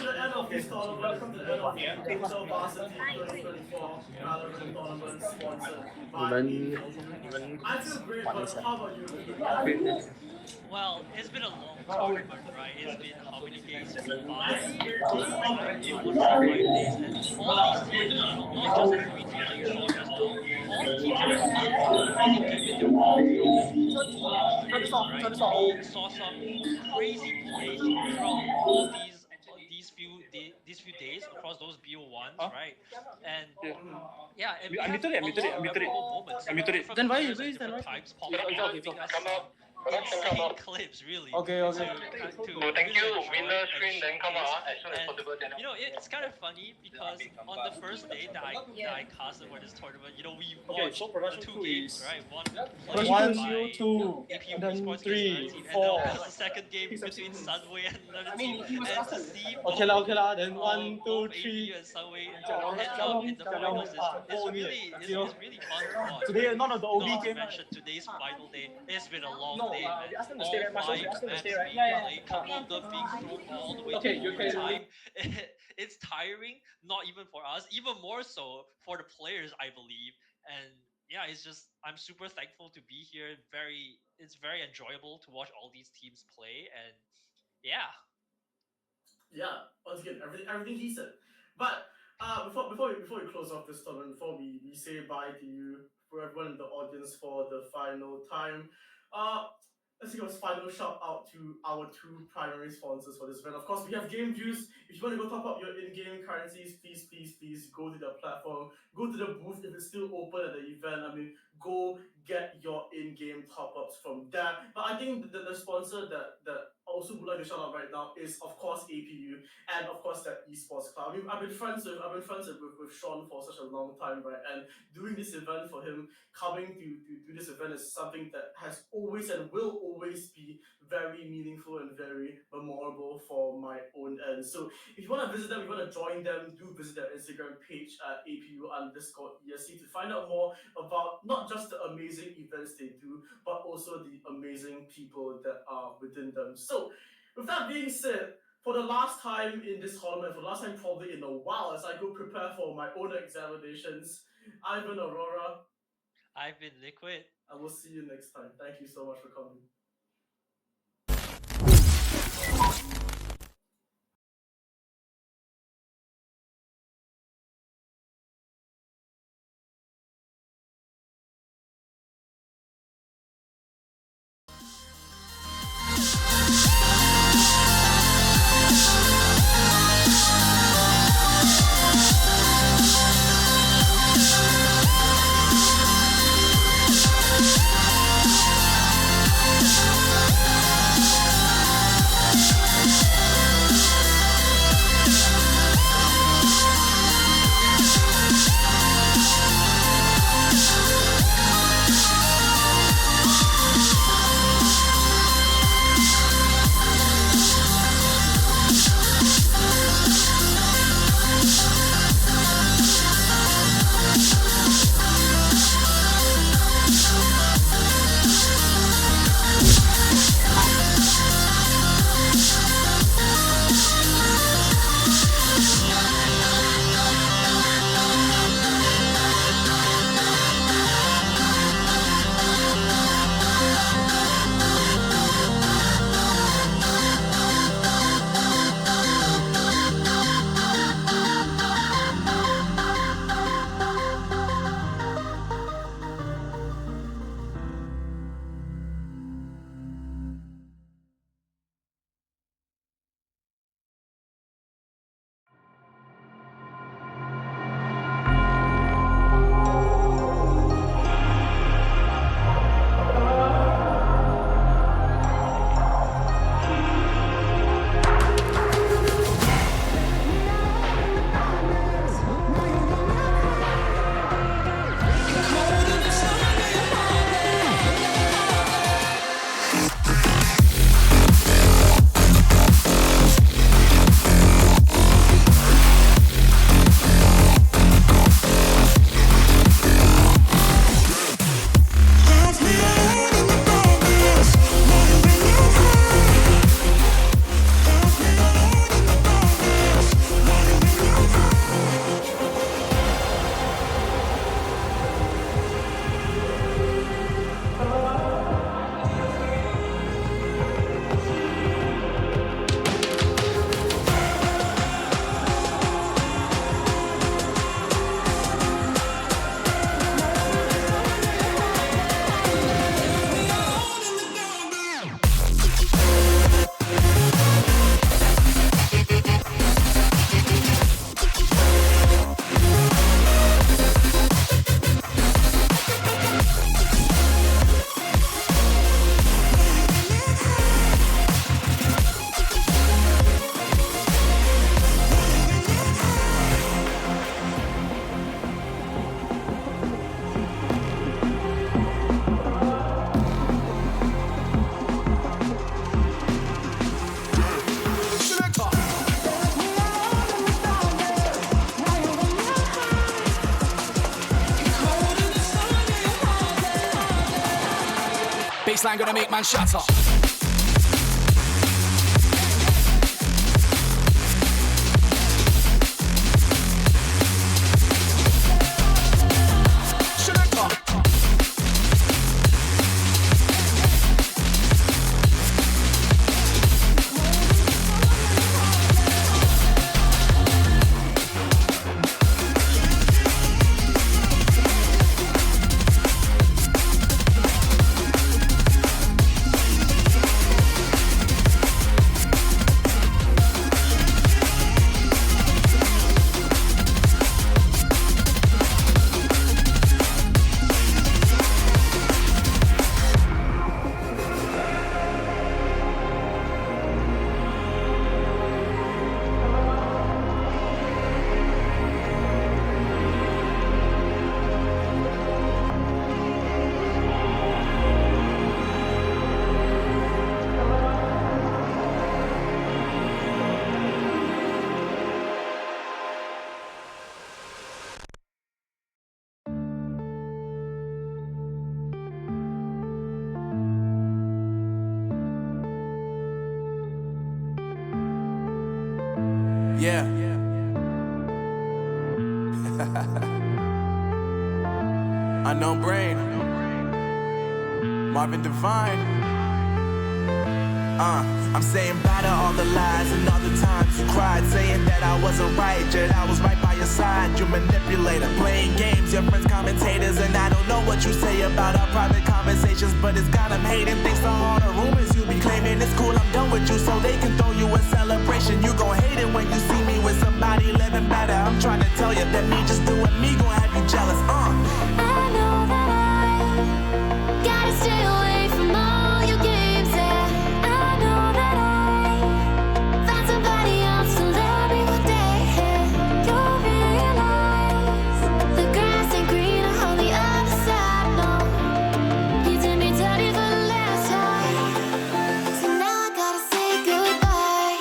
the end of this tournament, come to the end of the Total Varsity 2024 Valorant tournament sponsored by I feel great, but how about you? Well, it's been a long tournament, right? It's been how many days? 5 years? It was 5 days. And all these teams, not just the 3 teams that you showed just now, all the teams have really given their all throughout this tournament, right? We saw some crazy plays throughout all these few days across those BO1s, right? And yeah, and we have memorable moments. Then why different is different that types popping up, giving us insane clips, really. Okay. To thank you. Winner screen, then come out as soon as possible. You know, it's kind of funny because on the first day that I casted for this tournament, you know, we watched 2 games, right? One, 2, APU and then Esports 3, versus 4. and then the second game between Sunway and another team. And to see Okay lah. Then 1, 2, both 3. APU and Sunway end up in the finals is really fun to watch. Today, none of the OB Not to game. mention today's final day. It's been a long No, day, man. we asked them to All stay right, Marshall. 5 We asked them to maps stay right. being Yeah. played, couple of them being thrown all the way Okay, to you okay, overtime. It's tiring, not even for us, even more so for the players, I believe. And yeah, it's just I'm super thankful to be here. It's very enjoyable to watch all these teams play, and yeah. Yeah, once again, everything he said. But before we close off this tournament, before we say bye to you, for everyone in the audience for the final time, let's give a final shout out to our 2 primary sponsors for this event. Of course, we have Game Juice. If you want to go top up your in-game currencies, please go to the platform, go to the booth if it's still open at the event. I mean, go get your in-game top-ups from there. But I think the sponsor that also would like to shout out right now is of course APU and of course that esports club. I mean, I've been friends with Sean for such a long time, right? And doing this event for him, coming to this event is something that has always and will always be very meaningful and very memorable for my own end. So if you want to visit them, if you want to join them, do visit their Instagram page at APU_ESC to find out more about not just the amazing events they do, but also the amazing people that are within them. So with that being said, for the last time in this tournament, for the last time probably in a while, as I go prepare for my own examinations, I've been Aurora. I've been Liquid. I will see you next time. Thank you so much for coming. baseline gonna make man shatter. Yeah. Unknown Brain. Marvin Devine. I'm saying bye to all the lies and all the times you cried, saying that I wasn't right, yet I was right by your side. You manipulator, playing games, your friends commentators, and I don't know what you say about our private conversations, but it's got them hating. Thanks to all the rumors you be claiming. It's cool, I'm done with you, so they can throw you a celebration. You gon' hate it when you see me with somebody living better. I'm trying to tell you that me just doing me gon' have you jealous. I know that I gotta stay away from all your games. Yeah, I know that I found somebody else to love me one day. You'll realize the grass ain't greener on the other side. No, you did me dirty for the last time, so now I gotta say goodbye.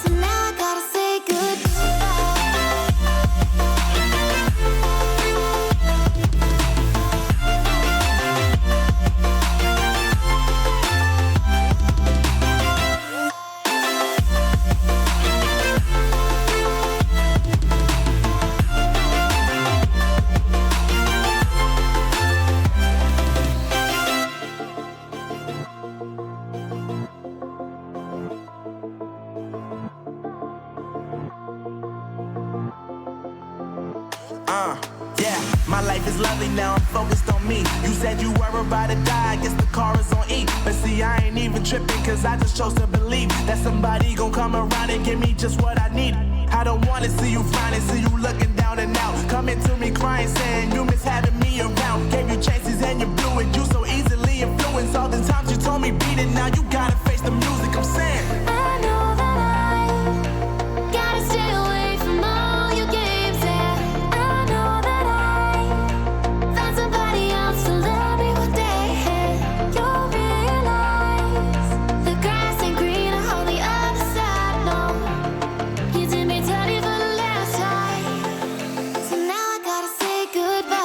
So now I gotta say Yeah, my life is lovely now, I'm focused on me. You said you were about to die, I guess the car is on E. But see, I ain't even tripping, cause I just chose to believe that somebody gon' come around and give me just what I need. I don't wanna see you frowning, see you looking down and out, coming to me crying, saying you miss having me around. Gave you chances and you blew it, you so easily influenced. All the times you told me beat it, now you gotta face the music. I'm saying I know that I gotta stay away from all your games. Yeah, I know that I found somebody else to love me one day. You'll realize the grass ain't greener on the other side. No, you did me dirty for the last time, so now I gotta say goodbye.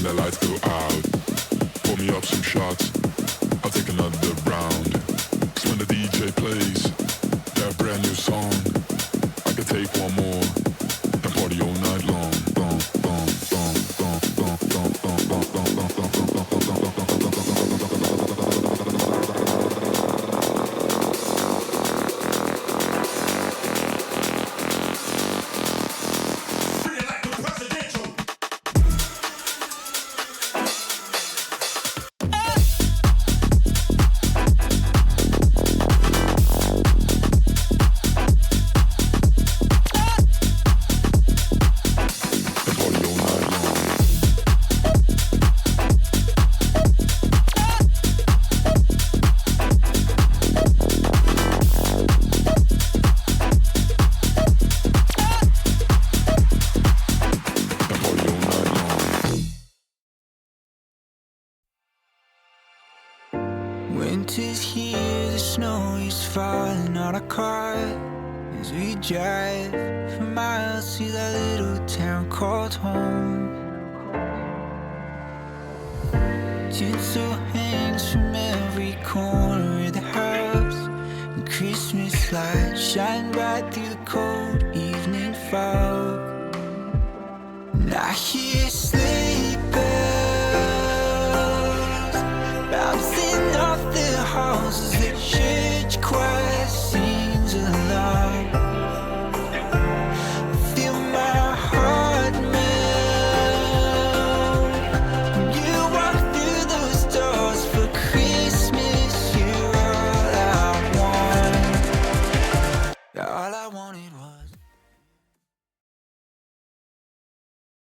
the lights go out. Pour me up some shots, I'll take another round. 'Cause when the DJ plays that brand new song, I can take one more and party all night long. Winter's here, the snow is falling on our car as we drive for miles to that little town called home. Tinsel hangs from every corner of the house, and Christmas lights shine bright through the cold evening fog. And I hear sleigh